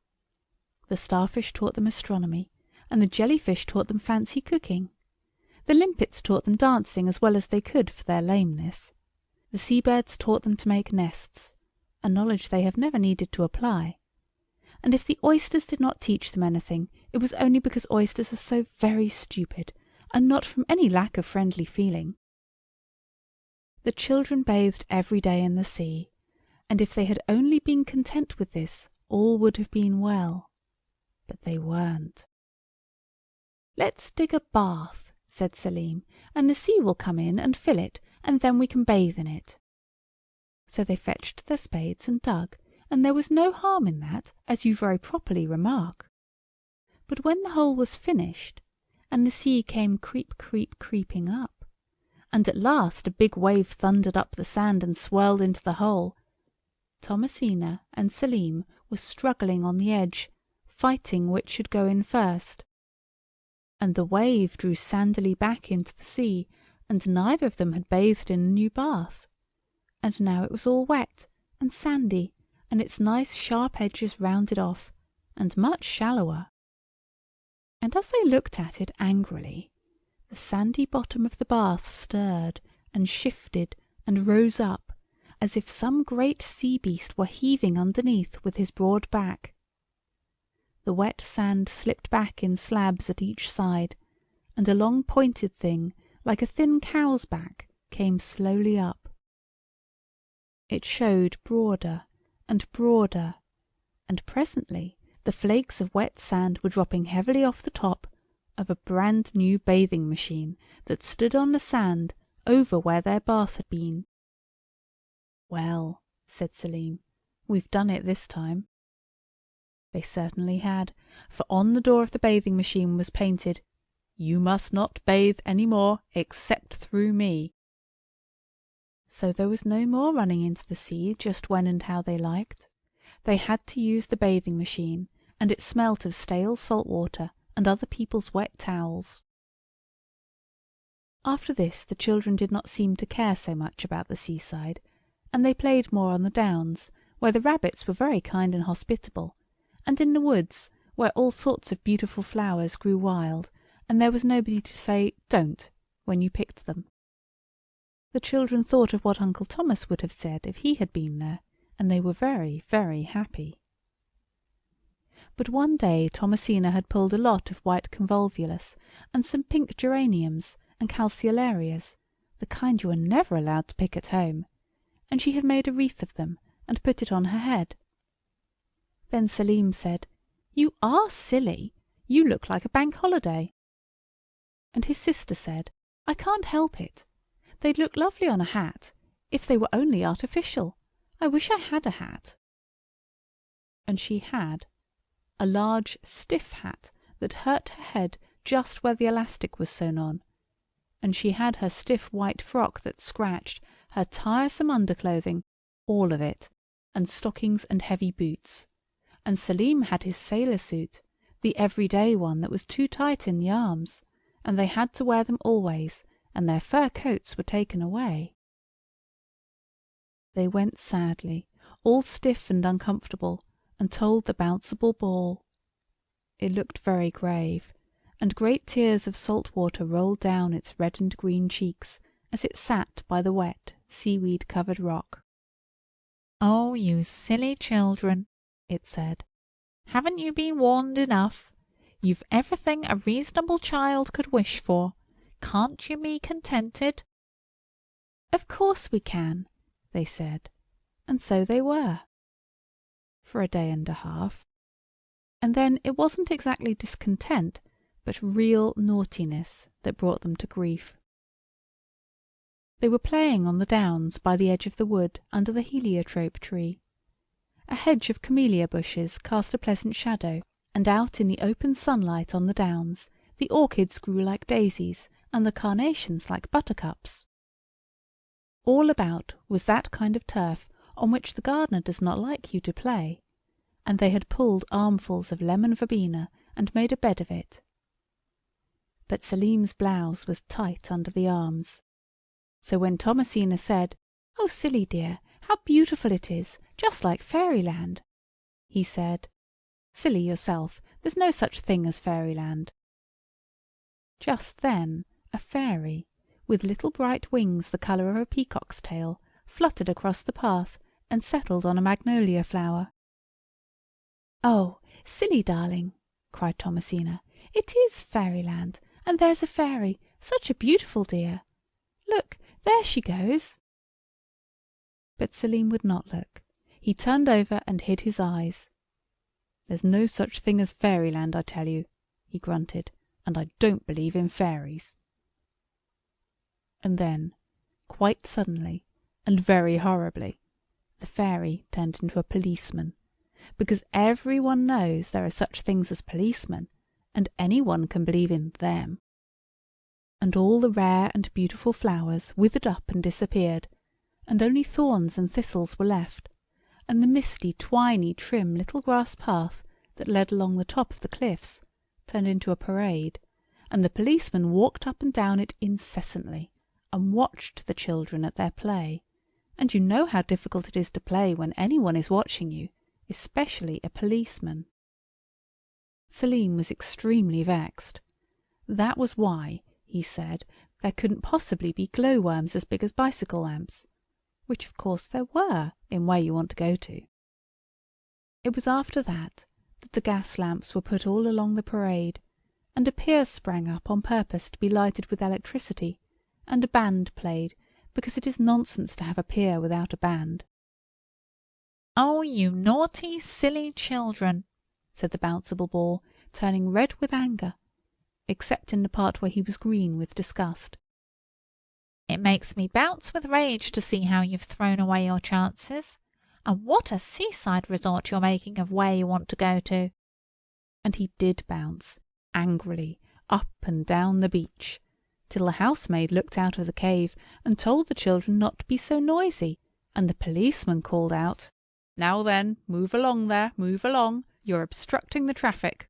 The starfish taught them astronomy, and the jellyfish taught them fancy cooking. The limpets taught them dancing as well as they could for their lameness. The seabirds taught them to make nests, a knowledge they have never needed to apply. And if the oysters did not teach them anything, it was only because oysters are so very stupid, and not from any lack of friendly feeling. The children bathed every day in the sea, and if they had only been content with this, all would have been well. But they weren't. "Let's dig a bath," said Selim, "and the sea will come in and fill it, and then we can bathe in it." So they fetched their spades and dug, and there was no harm in that, as you very properly remark. But when the hole was finished, and the sea came creeping up, and at last a big wave thundered up the sand and swirled into the hole, Thomasina and Selim were struggling on the edge, fighting which should go in first. And the wave drew sandily back into the sea, and neither of them had bathed in a new bath. And now it was all wet and sandy, and its nice sharp edges rounded off, and much shallower. And as they looked at it angrily, the sandy bottom of the bath stirred and shifted and rose up, as if some great sea beast were heaving underneath with his broad back. The wet sand slipped back in slabs at each side, and a long pointed thing, like a thin cow's back, came slowly up. It showed broader and broader, and presently the flakes of wet sand were dropping heavily off the top of a brand new bathing machine that stood on the sand over where their bath had been. "Well," said Selim, "we've done it this time." They certainly had, for on the door of the bathing machine was painted, "You must not bathe any more except through me." So there was no more running into the sea just when and how they liked. They had to use the bathing machine, and it smelt of stale salt water and other people's wet towels. After this the children did not seem to care so much about the seaside, and they played more on the downs, where the rabbits were very kind and hospitable, and in the woods, where all sorts of beautiful flowers grew wild, and there was nobody to say "Don't" when you picked them. The children thought of what Uncle Thomas would have said if he had been there, and they were very, very happy. But one day Thomasina had pulled a lot of white convolvulus, and some pink geraniums, and calceolarias, the kind you are never allowed to pick at home, and she had made a wreath of them, and put it on her head. Then Selim said, "You are silly. You look like a bank holiday." And his sister said, "I can't help it. They'd look lovely on a hat, if they were only artificial. I wish I had a hat." And she had a large, stiff hat that hurt her head just where the elastic was sewn on, and she had her stiff white frock that scratched, her tiresome underclothing, all of it, and stockings and heavy boots, and Selim had his sailor suit, the everyday one that was too tight in the arms, and they had to wear them always, and their fur coats were taken away. They went sadly, all stiff and uncomfortable, and told the Bouncible Ball. It looked very grave, and great tears of salt water rolled down its red and green cheeks as it sat by the wet, seaweed-covered rock. "Oh, you silly children," it said. "Haven't you been warned enough? You've everything a reasonable child could wish for. Can't you be contented?" "Of course we can," they said, and so they were. For a day and a half. And then it wasn't exactly discontent, but real naughtiness that brought them to grief. They were playing on the downs by the edge of the wood under the heliotrope tree. A hedge of camellia bushes cast a pleasant shadow, and out in the open sunlight on the downs the orchids grew like daisies, and the carnations like buttercups. All about was that kind of turf on which the gardener does not like you to play, and they had pulled armfuls of lemon verbena and made a bed of it. But Selim's blouse was tight under the arms. So when Thomasina said, "Oh, silly dear, how beautiful it is, just like fairyland," he said, "Silly yourself, there's no such thing as fairyland." Just then a fairy, with little bright wings the colour of a peacock's tail, fluttered across the path and settled on a magnolia flower. "Oh, silly darling," cried Thomasina, "it is fairyland, and there's a fairy, such a beautiful dear. Look, there she goes." But Selim would not look. He turned over and hid his eyes. "There's no such thing as fairyland, I tell you," he grunted, "and I don't believe in fairies." And then, quite suddenly, and very horribly, the fairy turned into a policeman, because everyone knows there are such things as policemen, and anyone can believe in them. And all the rare and beautiful flowers withered up and disappeared, and only thorns and thistles were left, and the misty, twiny, trim little grass path that led along the top of the cliffs turned into a parade, and the policeman walked up and down it incessantly and watched the children at their play. And you know how difficult it is to play when anyone is watching you, especially a policeman. Selim was extremely vexed. That was why, he said, there couldn't possibly be glowworms as big as bicycle lamps, which of course there were in Where You Want to Go To. It was after that the gas lamps were put all along the parade, and a pier sprang up on purpose to be lighted with electricity, and a band played, because it is nonsense to have a pier without a band. "Oh, you naughty, silly children," said the Bouncible Ball, turning red with anger, except in the part where he was green with disgust. "It makes me bounce with rage to see how you've thrown away your chances. And what a seaside resort you're making of Where You Want to Go To." And he did bounce, angrily, up and down the beach, till the housemaid looked out of the cave and told the children not to be so noisy, and the policeman called out, "Now then, move along there, move along. You're obstructing the traffic."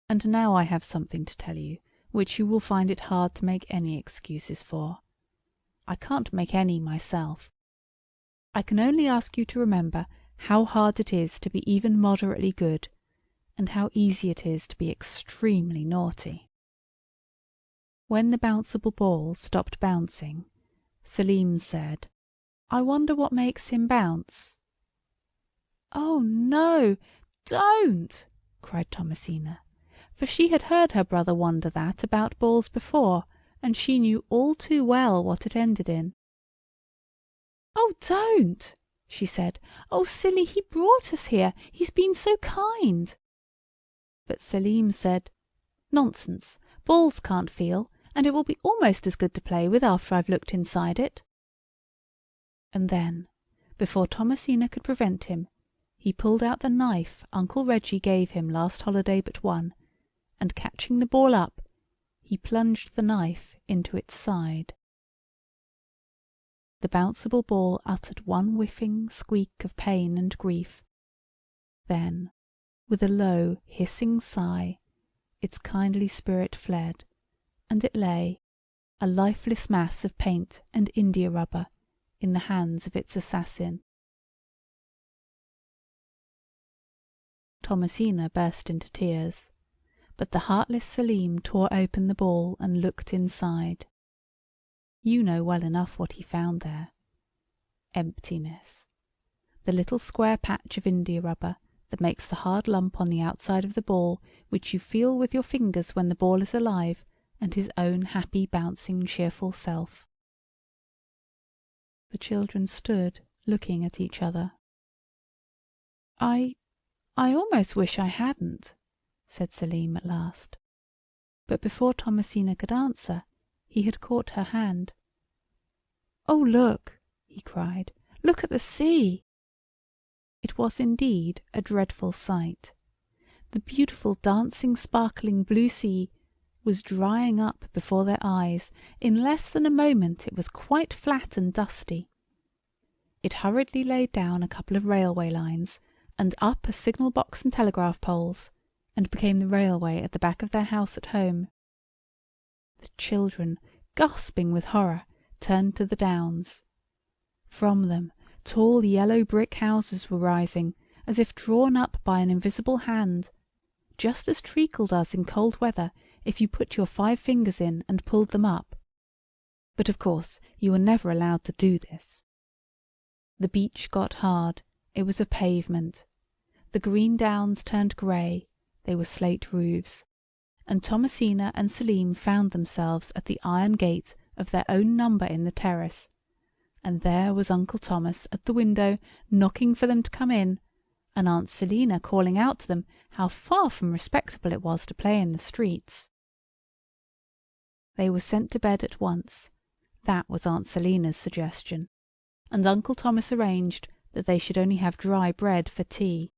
And now I have something to tell you, which you will find it hard to make any excuses for. I can't make any myself. I can only ask you to remember how hard it is to be even moderately good, and how easy it is to be extremely naughty. When the Bouncible Ball stopped bouncing, Selim said, "I wonder what makes him bounce." "Oh, no, don't!" cried Thomasina, for she had heard her brother wonder that about balls before, and she knew all too well what it ended in. "Oh, don't!" she said. "Oh, silly, he brought us here. He's been so kind." But Selim said, "Nonsense, balls can't feel, and it will be almost as good to play with after I've looked inside it." And then, before Thomasina could prevent him, he pulled out the knife Uncle Reggie gave him last holiday but one, and catching the ball up, he plunged the knife into its side. The Bouncible Ball uttered one whiffing squeak of pain and grief. Then, with a low, hissing sigh, its kindly spirit fled, and it lay, a lifeless mass of paint and india-rubber, in the hands of its assassin. Thomasina burst into tears, but the heartless Selim tore open the ball and looked inside. You know well enough what he found there. Emptiness. The little square patch of india-rubber that makes the hard lump on the outside of the ball, which you feel with your fingers when the ball is alive, and his own happy, bouncing, cheerful self. The children stood looking at each other. I almost wish I hadn't," said Selim at last. But before Thomasina could answer, he had caught her hand. "Oh, look!" he cried. "Look at the sea!" It was indeed a dreadful sight. The beautiful, dancing, sparkling blue sea was drying up before their eyes. In less than a moment it was quite flat and dusty. It hurriedly laid down a couple of railway lines, and up a signal box and telegraph poles, and became the railway at the back of their house at home. The children, gasping with horror, turned to the downs. From them, tall yellow brick houses were rising, as if drawn up by an invisible hand, just as treacle does in cold weather if you put your 5 fingers in and pulled them up. But of course you were never allowed to do this. The beach got hard. It was a pavement. The green downs turned grey. They were slate roofs. And Thomasina and Selim found themselves at the iron gate of their own number in the terrace. And there was Uncle Thomas at the window, knocking for them to come in, and Aunt Selina calling out to them how far from respectable it was to play in the streets. They were sent to bed at once. That was Aunt Selina's suggestion, and Uncle Thomas arranged that they should only have dry bread for tea.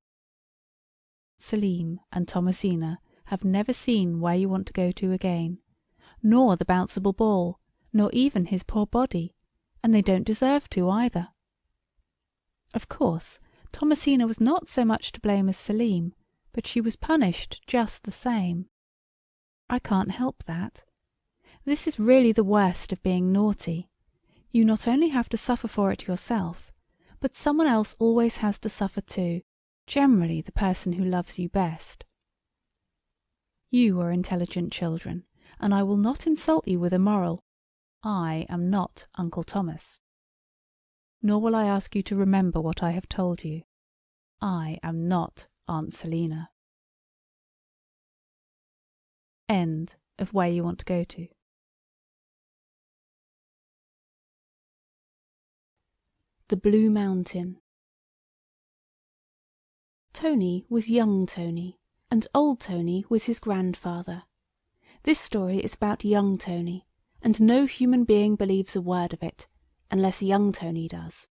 Selim and Thomasina have never seen Where You Want to Go To again, nor the Bouncible Ball, nor even his poor body, and they don't deserve to either. Of course, Thomasina was not so much to blame as Selim, but she was punished just the same. I can't help that. This is really the worst of being naughty. You not only have to suffer for it yourself, but someone else always has to suffer too, generally the person who loves you best. You are intelligent children, and I will not insult you with a moral. I am not Uncle Thomas. Nor will I ask you to remember what I have told you. I am not Aunt Selina. End of Where You Want to Go To. The Blue Mountain. Tony was young Tony, and old Tony was his grandfather. This story is about young Tony, and no human being believes a word of it, unless young Tony does.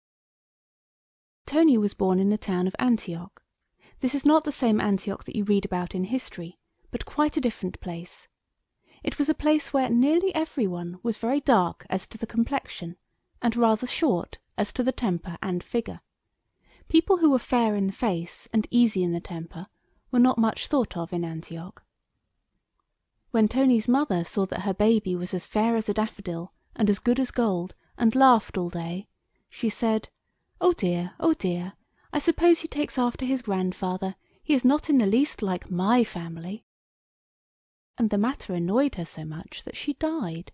Tony was born in the town of Antioch. This is not the same Antioch that you read about in history, but quite a different place. It was a place where nearly everyone was very dark as to the complexion, and rather short as to the temper and figure. People who were fair in the face and easy in the temper were not much thought of in Antioch. When Tony's mother saw that her baby was as fair as a daffodil and as good as gold, and laughed all day, she said, oh dear, I suppose he takes after his grandfather. He is not in the least like my family." And the matter annoyed her so much that she died.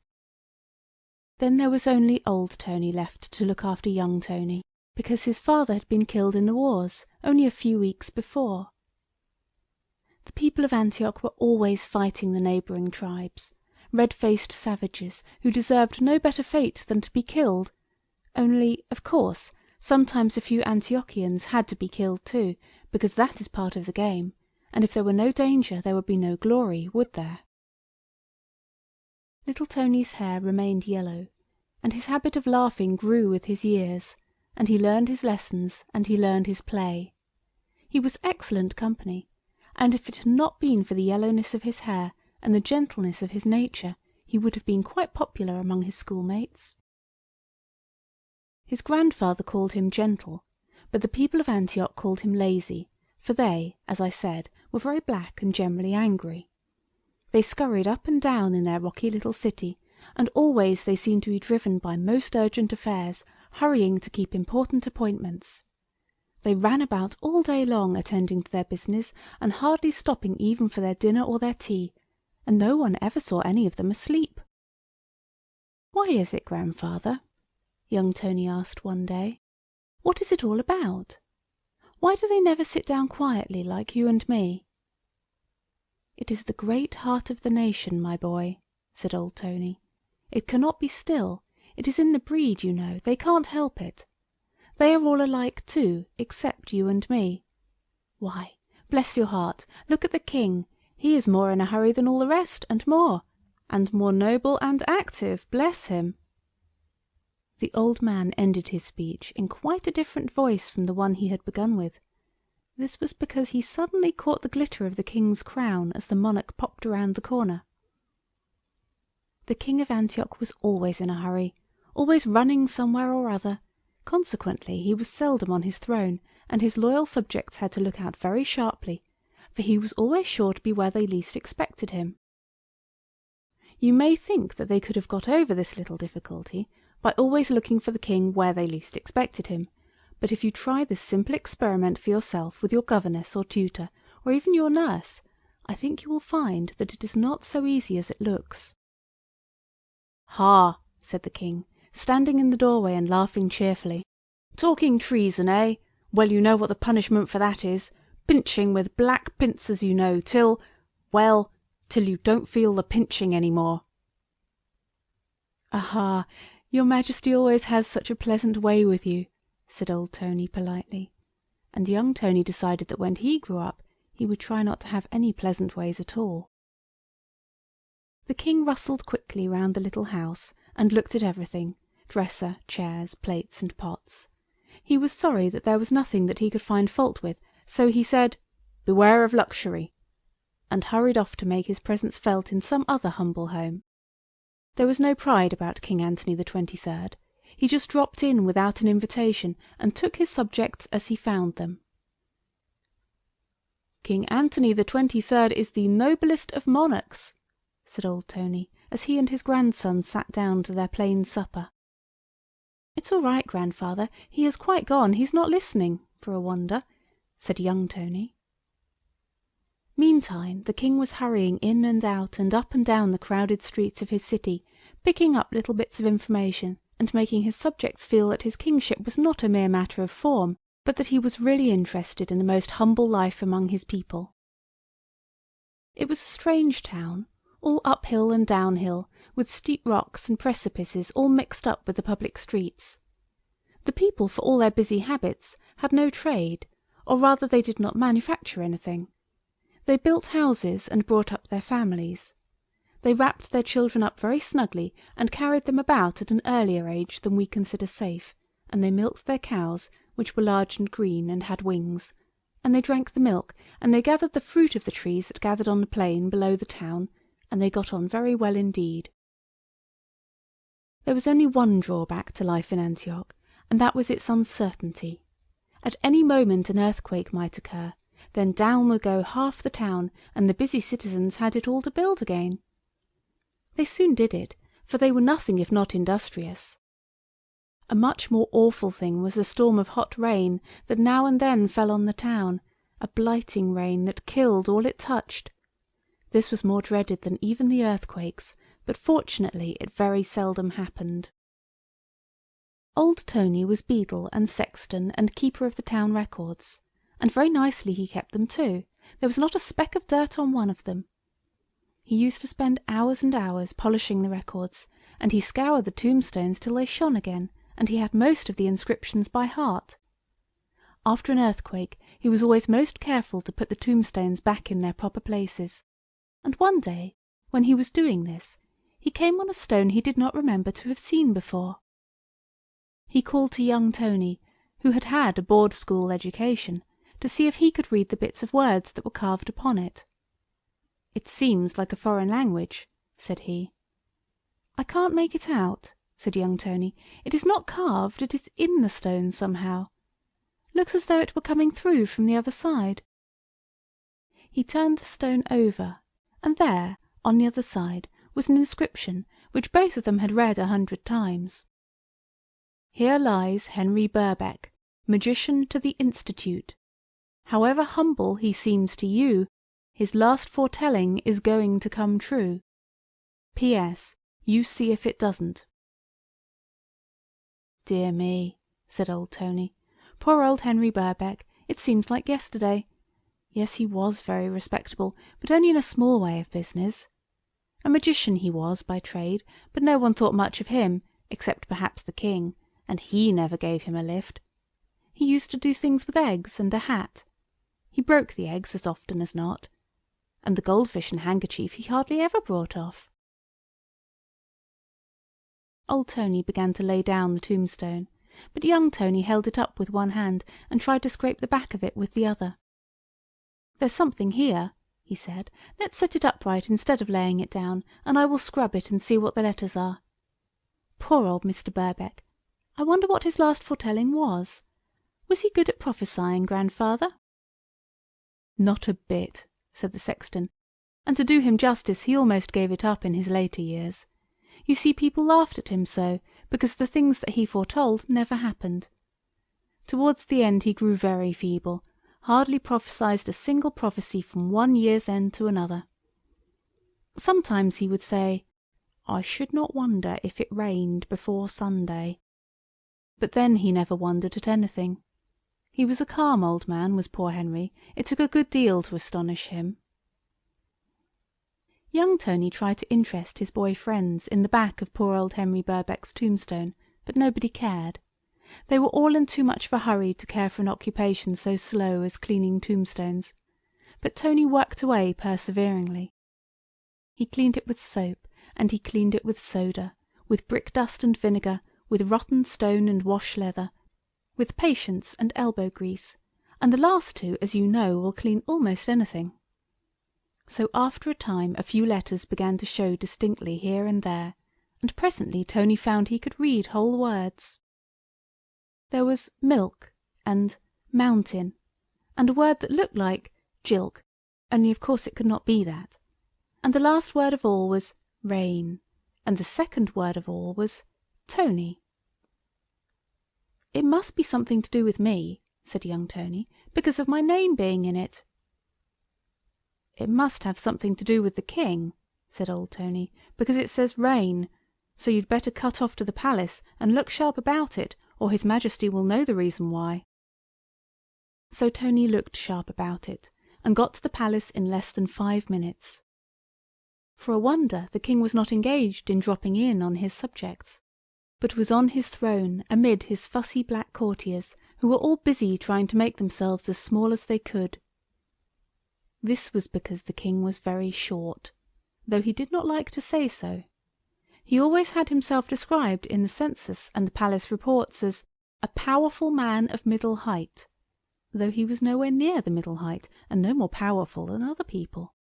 Then there was only old Tony left to look after young Tony, because his father had been killed in the wars only a few weeks before. The people of Antioch were always fighting the neighbouring tribes, red-faced savages who deserved no better fate than to be killed, only, of course, sometimes a few Antiochians had to be killed too, because that is part of the game, and if there were no danger there would be no glory, would there? Little Tony's hair remained yellow, and his habit of laughing grew with his years, and he learned his lessons, and he learned his play. He was excellent company, and if it had not been for the yellowness of his hair and the gentleness of his nature, he would have been quite popular among his schoolmates. His grandfather called him gentle, but the people of Antioch called him lazy, for they, as I said, were very black and generally angry. They scurried up and down in their rocky little city, and always they seemed to be driven by most urgent affairs, hurrying to keep important appointments. They ran about all day long attending to their business, and hardly stopping even for their dinner or their tea, and no one ever saw any of them asleep. "Why is it, grandfather?" young Tony asked one day. "What is it all about? Why do they never sit down quietly like you and me?" "It is the great heart of the nation, my boy," said old Tony. "It cannot be still. It is in the breed, you know. They can't help it. They are all alike too, except you and me. Why, bless your heart, look at the king. He is more in a hurry than all the rest, and more noble and active, bless him." The old man ended his speech in quite a different voice from the one he had begun with. This was because he suddenly caught the glitter of the king's crown as the monarch popped around the corner. The king of Antioch was always in a hurry, always running somewhere or other. Consequently, he was seldom on his throne, and his loyal subjects had to look out very sharply, for he was always sure to be where they least expected him. You may think that they could have got over this little difficulty by always looking for the king where they least expected him, but if you try this simple experiment for yourself with your governess or tutor, or even your nurse, I think you will find that it is not so easy as it looks. "Ha!" said the king, standing in the doorway and laughing cheerfully. "Talking treason, eh? Well, you know what the punishment for that is. Pinching with black pincers, you know, till you don't feel the pinching any more." "Aha! Your Majesty always has such a pleasant way with you," said old Tony politely, and young Tony decided that when he grew up he would try not to have any pleasant ways at all. The king rustled quickly round the little house and looked at everything, dresser, chairs, plates and pots. He was sorry that there was nothing that he could find fault with, so he said, "Beware of luxury," and hurried off to make his presence felt in some other humble home. There was no pride about King Anthony the 23rd. he just dropped in without an invitation and took his subjects as he found them. "King Anthony the 23rd is the noblest of monarchs," said old Tony, as he and his grandson sat down to their plain supper. "It's all right, grandfather, he has quite gone, he's not listening, for a wonder," said young Tony. Meantime the king was hurrying in and out and up and down the crowded streets of his city, picking up little bits of information, and making his subjects feel that his kingship was not a mere matter of form, but that he was really interested in the most humble life among his people. It was a strange town, all uphill and downhill, with steep rocks and precipices all mixed up with the public streets. The people, for all their busy habits, had no trade, or rather they did not manufacture anything. They built houses and brought up their families. They wrapped their children up very snugly and carried them about at an earlier age than we consider safe, and they milked their cows, which were large and green and had wings, and they drank the milk, and they gathered the fruit of the trees that gathered on the plain below the town, and they got on very well indeed. There was only one drawback to life in Antioch, and that was its uncertainty. At any moment an earthquake might occur, then down would go half the town, and the busy citizens had it all to build again. They soon did it, for they were nothing if not industrious. A much more awful thing was the storm of hot rain that now and then fell on the town, a blighting rain that killed all it touched. This was more dreaded than even the earthquakes, but fortunately it very seldom happened. Old Tony was beadle and sexton and keeper of the town records, and very nicely he kept them too. There was not a speck of dirt on one of them. He used to spend hours and hours polishing the records, and he scoured the tombstones till they shone again, and he had most of the inscriptions by heart. After an earthquake he was always most careful to put the tombstones back in their proper places, and one day, when he was doing this, he came on a stone he did not remember to have seen before. He called to young Tony, who had had a board school education, to see if he could read the bits of words that were carved upon it. "It seems like a foreign language," said he. "I can't make it out," said young Tony. "It is not carved, it is in the stone somehow. Looks as though it were coming through from the other side." He turned the stone over, and there, on the other side, was an inscription which both of them had read 100 times. "Here lies Henry Birkbeck, magician to the Institute. However humble he seems to you, his last foretelling is going to come true. P.S. You see if it doesn't." "Dear me," said old Tony. "Poor old Henry Birkbeck, it seems like yesterday. Yes, he was very respectable, but only in a small way of business. A magician he was by trade, but no one thought much of him, except perhaps the king, and he never gave him a lift. He used to do things with eggs and a hat. He broke the eggs as often as not, and the goldfish and handkerchief he hardly ever brought off." Old Tony began to lay down the tombstone, but young Tony held it up with one hand and tried to scrape the back of it with the other. "There's something here," he said. "Let's set it upright instead of laying it down, and I will scrub it and see what the letters are. Poor old Mr. Birkbeck! I wonder what his last foretelling was. Was he good at prophesying, grandfather?" "Not a bit," said the sexton, and to do him justice he almost gave it up in his later years. You see, people laughed at him so, because the things that he foretold never happened. Towards the end he grew very feeble, hardly prophesied a single prophecy from one year's end to another. Sometimes he would say, "I should not wonder if it rained before Sunday." But then he never wondered at anything. He was a calm old man, was poor Henry. It took a good deal to astonish him. Young Tony tried to interest his boy friends in the back of poor old Henry Birkbeck's tombstone, but nobody cared. They were all in too much of a hurry to care for an occupation so slow as cleaning tombstones, but Tony worked away perseveringly. He cleaned it with soap, and he cleaned it with soda, with brick dust and vinegar, with rotten stone and wash leather, with patience and elbow grease, and the last two, as you know, will clean almost anything. So after a time a few letters began to show distinctly here and there, and presently Tony found he could read whole words. There was milk and mountain, and a word that looked like jilk, only of course it could not be that. And the last word of all was rain, and the second word of all was Tony. "It must be something to do with me," said young Tony, "because of my name being in it." "It must have something to do with the king," said old Tony, "because it says rain, so you'd better cut off to the palace and look sharp about it, or his Majesty will know the reason why." So Tony looked sharp about it, and got to the palace in less than 5 minutes. For a wonder, the king was not engaged in dropping in on his subjects, but was on his throne amid his fussy black courtiers, who were all busy trying to make themselves as small as they could. This was because the king was very short, though he did not like to say so. He always had himself described in the census and the palace reports as a powerful man of middle height, though he was nowhere near the middle height, and no more powerful than other people.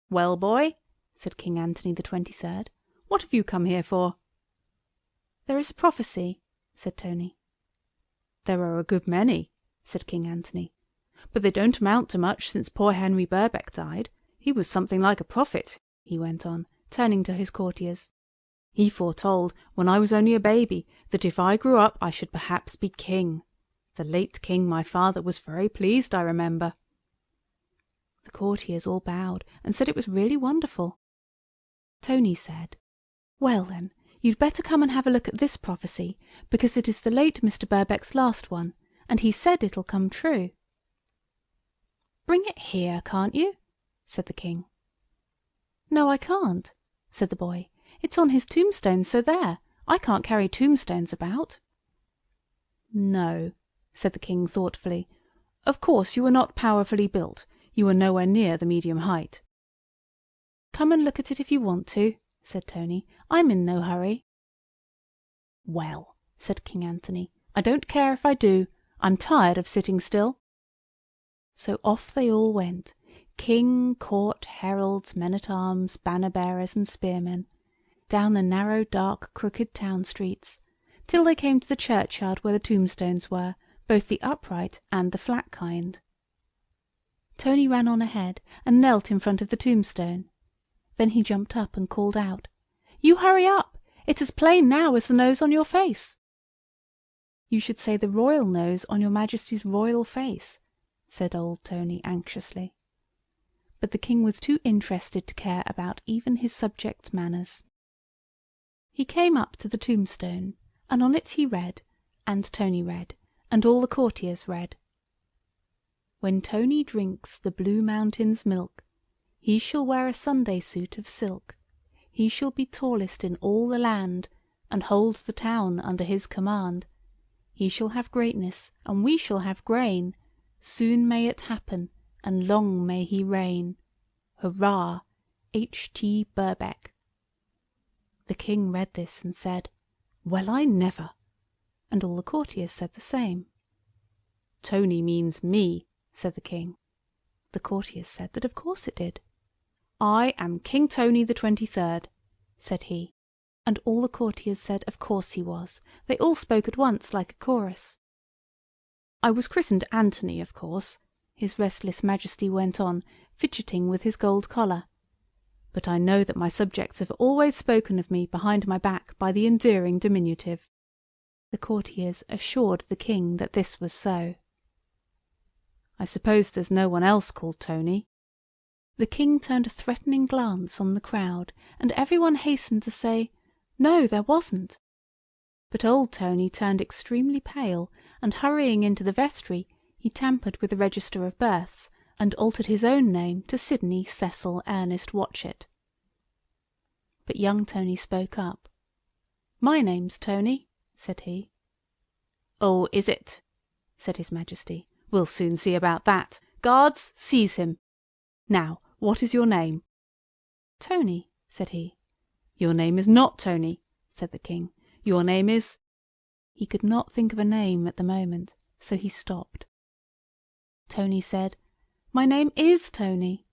"Well, boy," said King Anthony the 23rd, "what have you come here for?" "There is a prophecy," said Tony. "There are a good many," said King Anthony, "but they don't amount to much since poor Henry Birkbeck died. He was something like a prophet," he went on, turning to his courtiers. "He foretold, when I was only a baby, that if I grew up I should perhaps be king. The late king, my father, was very pleased, I remember." The courtiers all bowed and said it was really wonderful. Tony said, "Well then, you'd better come and have a look at this prophecy, because it is the late Mr. Birkbeck's last one, and he said it'll come true." "Bring it here, can't you?" said the king. "No, I can't," said the boy. "It's on his tombstone, so there. I can't carry tombstones about." "No," said the king thoughtfully. "Of course you are not powerfully built. You are nowhere near the medium height." "Come and look at it if you want to," said Tony. "I'm in no hurry." "Well," said King Anthony, "I don't care if I do. I'm tired of sitting still." So off they all went, king, court, heralds, men-at-arms, banner-bearers, and spearmen, down the narrow, dark, crooked town streets, till they came to the churchyard where the tombstones were, both the upright and the flat kind. Tony ran on ahead and knelt in front of the tombstone. Then he jumped up and called out, "You hurry up! It's as plain now as the nose on your face." "You should say the royal nose on your Majesty's royal face," said old Tony anxiously. But the king was too interested to care about even his subjects' manners. He came up to the tombstone, and on it he read, and Tony read, and all the courtiers read: "When Tony drinks the Blue Mountain's milk, he shall wear a Sunday suit of silk. He shall be tallest in all the land, and hold the town under his command. He shall have greatness, and we shall have grain. Soon may it happen, and long may he reign. Hurrah! H.T. Birkbeck." The king read this and said, "Well, I never!" And all the courtiers said the same. "Tony means me," said the king. The courtiers said that of course it did. "I am King Tony the 23rd," said he. And all the courtiers said of course he was. They all spoke at once like a chorus. "I was christened Anthony, of course," his restless Majesty went on, fidgeting with his gold collar. "But I know that my subjects have always spoken of me behind my back by the endearing diminutive." The courtiers assured the king that this was so. "I suppose there's no one else called Tony?" The king turned a threatening glance on the crowd, and everyone hastened to say, "No, there wasn't." But old Tony turned extremely pale, and hurrying into the vestry, he tampered with the register of births, and altered his own name to Sidney Cecil Ernest Watchett. But young Tony spoke up. "My name's Tony," said he. "Oh, is it?" said his Majesty. "We'll soon see about that. Guards, seize him. Now, what is your name?" "Tony," said he. "Your name is not Tony," said the king. "Your name is—" He could not think of a name at the moment, so he stopped. Tony said, "My name is Tony."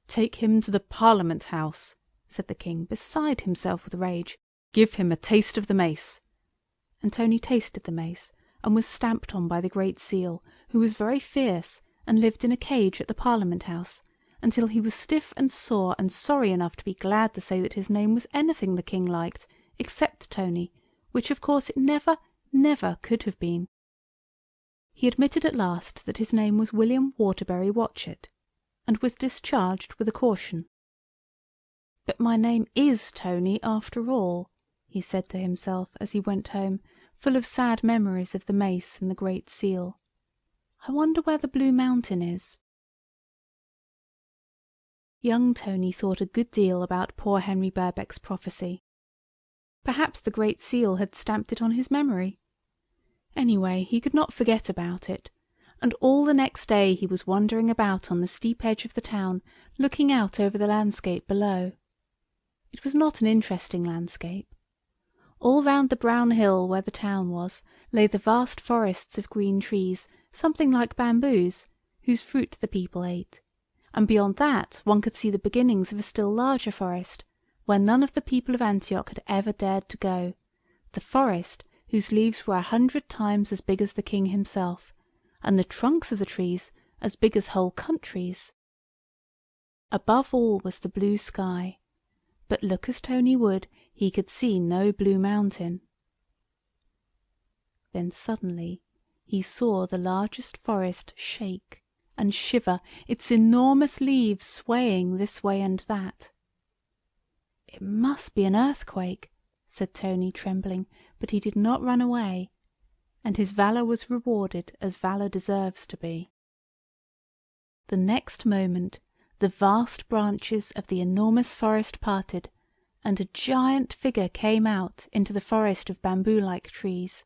"Take him to the Parliament House," said the king, beside himself with rage. "Give him a taste of the mace." And Tony tasted the mace, and was stamped on by the Great Seal, who was very fierce, and lived in a cage at the Parliament House, until he was stiff and sore and sorry enough to be glad to say that his name was anything the king liked, except Tony, which of course it never, never could have been. He admitted at last that his name was William Waterbury Watchett, and was discharged with a caution. "But my name is Tony after all," he said to himself as he went home, full of sad memories of the mace and the Great Seal. "I wonder where the Blue Mountain is." Young Tony thought a good deal about poor Henry Birkbeck's prophecy. Perhaps the Great Seal had stamped it on his memory. Anyway, he could not forget about it, and all the next day he was wandering about on the steep edge of the town, looking out over the landscape below. It was not an interesting landscape. All round the brown hill where the town was lay the vast forests of green trees, something like bamboos, whose fruit the people ate, and beyond that one could see the beginnings of a still larger forest, where none of the people of Antioch had ever dared to go, the forest whose leaves were 100 times as big as the king himself, and the trunks of the trees as big as whole countries. Above all was the blue sky, but look as Tony would, he could see no Blue Mountain. Then suddenly he saw the largest forest shake and shiver, its enormous leaves swaying this way and that. "It must be an earthquake," said Tony, trembling, but he did not run away, and his valour was rewarded as valour deserves to be. The next moment the vast branches of the enormous forest parted, and a giant figure came out into the forest of bamboo-like trees.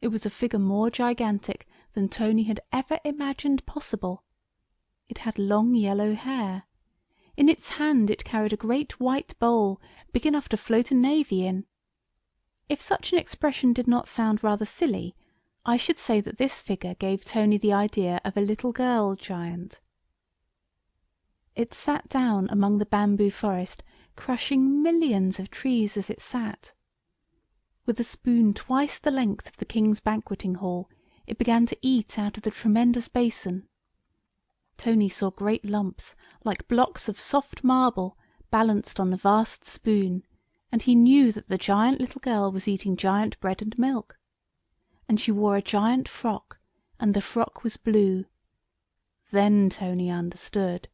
It was a figure more gigantic than Tony had ever imagined possible. It had long yellow hair. In its hand it carried a great white bowl, big enough to float a navy in. If such an expression did not sound rather silly, I should say that this figure gave Tony the idea of a little girl giant. It sat down among the bamboo forest, crushing millions of trees as it sat. With a spoon twice the length of the king's banqueting hall, it began to eat out of the tremendous basin. Tony saw great lumps, like blocks of soft marble, balanced on the vast spoon, and he knew that the giant little girl was eating giant bread and milk. And she wore a giant frock, and the frock was blue. Then Tony understood.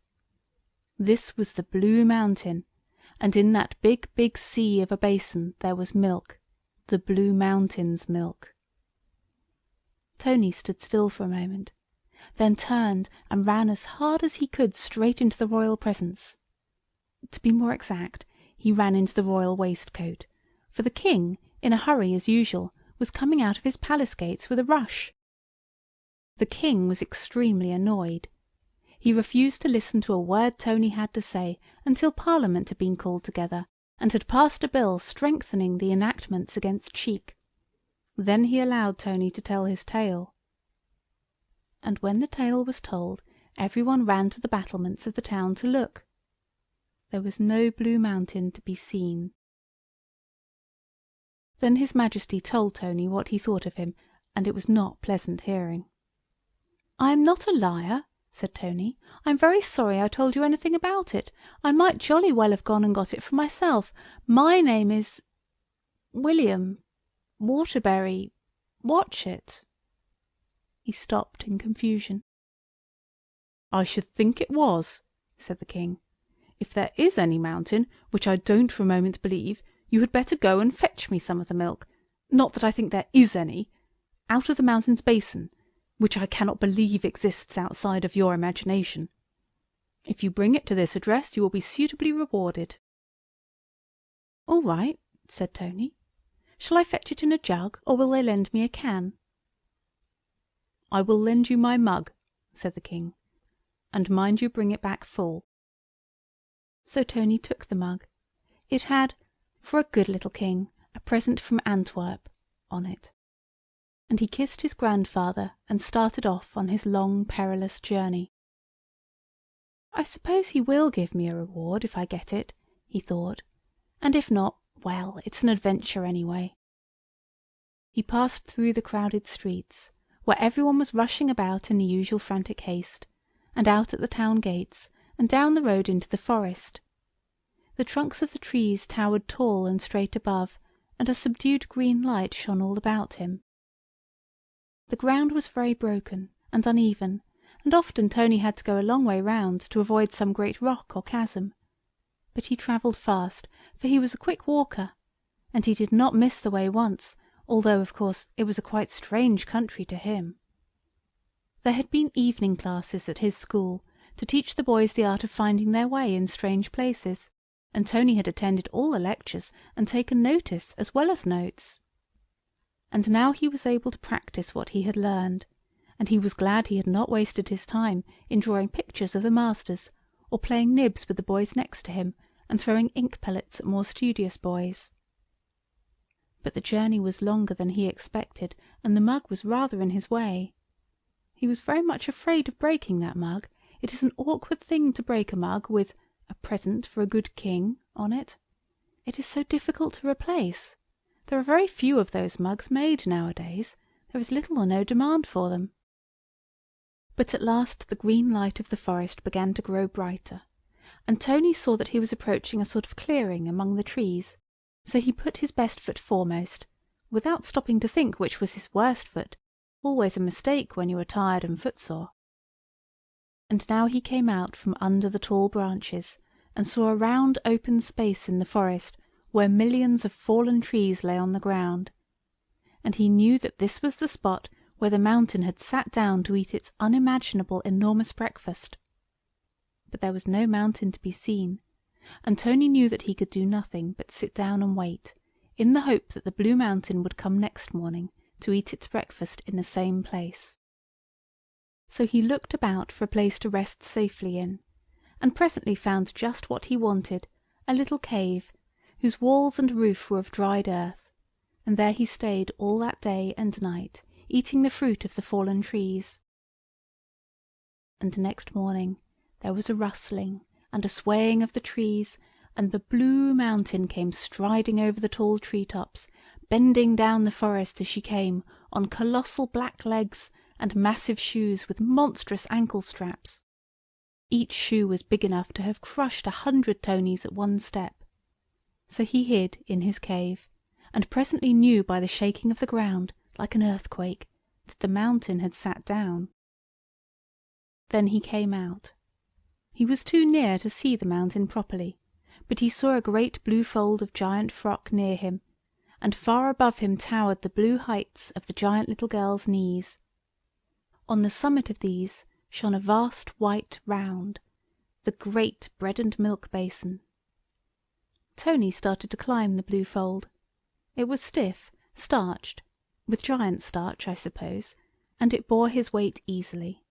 This was the Blue Mountain, and in that big, big sea of a basin there was milk, the Blue Mountain's milk. Tony stood still for a moment, then turned and ran as hard as he could straight into the royal presence. To be more exact, he ran into the royal waistcoat, for the king, in a hurry as usual, was coming out of his palace gates with a rush. The king was extremely annoyed. He refused to listen to a word Tony had to say until Parliament had been called together, and had passed a bill strengthening the enactments against cheek. Then he allowed Tony to tell his tale. And when the tale was told, everyone ran to the battlements of the town to look. There was no Blue Mountain to be seen. Then His Majesty told Tony what he thought of him, and it was not pleasant hearing. "I am not a liar," said Tony. "I am very sorry I told you anything about it. I might jolly well have gone and got it for myself. My name is William Waterbury Watchett." He stopped in confusion. "I should think it was," said the king. "If there is any mountain, which I don't for a moment believe, you had better go and fetch me some of the milk, not that I think there is any, out of the mountain's basin, which I cannot believe exists outside of your imagination. If you bring it to this address, you will be suitably rewarded." "All right," said Tony. "Shall I fetch it in a jug, or will they lend me a can?" "I will lend you my mug," said the king, "and mind you bring it back full." So Tony took the mug. It had, "For a good little king, a present from Antwerp," on it. And he kissed his grandfather and started off on his long, perilous journey. "I suppose he will give me a reward if I get it," he thought, and if not, well, it's an adventure anyway. He passed through the crowded streets, where everyone was rushing about in the usual frantic haste, and out at the town gates, and down the road into the forest. The trunks of the trees towered tall and straight above, and a subdued green light shone all about him. The ground was very broken and uneven, and often Tony had to go a long way round to avoid some great rock or chasm. But he travelled fast, for he was a quick walker, and he did not miss the way once, although, of course, it was a quite strange country to him. There had been evening classes at his school, to teach the boys the art of finding their way in strange places, and Tony had attended all the lectures and taken notice as well as notes. And now he was able to practise what he had learned, and he was glad he had not wasted his time in drawing pictures of the masters, or playing nibs with the boys next to him, and throwing ink pellets at more studious boys. But the journey was longer than he expected, and the mug was rather in his way. He was very much afraid of breaking that mug. It is an awkward thing to break a mug with "A present for a good king" on it. It is so difficult to replace. There are very few of those mugs made nowadays. There is little or no demand for them. But at last the green light of the forest began to grow brighter, and Tony saw that he was approaching a sort of clearing among the trees, so he put his best foot foremost, without stopping to think which was his worst foot, always a mistake when you are tired and footsore. And now he came out from under the tall branches, and saw a round open space in the forest, where millions of fallen trees lay on the ground. And he knew that this was the spot where the mountain had sat down to eat its unimaginable enormous breakfast. But there was no mountain to be seen, and Tony knew that he could do nothing but sit down and wait, in the hope that the Blue Mountain would come next morning to eat its breakfast in the same place. So he looked about for a place to rest safely in, and presently found just what he wanted, a little cave, whose walls and roof were of dried earth, and there he stayed all that day and night, eating the fruit of the fallen trees. And next morning there was a rustling and a swaying of the trees, and the Blue Mountain came striding over the tall tree-tops, bending down the forest as she came, on colossal black legs and massive shoes with monstrous ankle straps. Each shoe was big enough to have crushed 100 Tonys at one step. So he hid in his cave, and presently knew by the shaking of the ground, like an earthquake, that the mountain had sat down. Then he came out. He was too near to see the mountain properly, but he saw a great blue fold of giant frock near him, and far above him towered the blue heights of the giant little girl's knees. On the summit of these shone a vast white round, the great bread and milk basin. Tony started to climb the blue fold. It was stiff, starched, with giant starch, I suppose, and it bore his weight easily.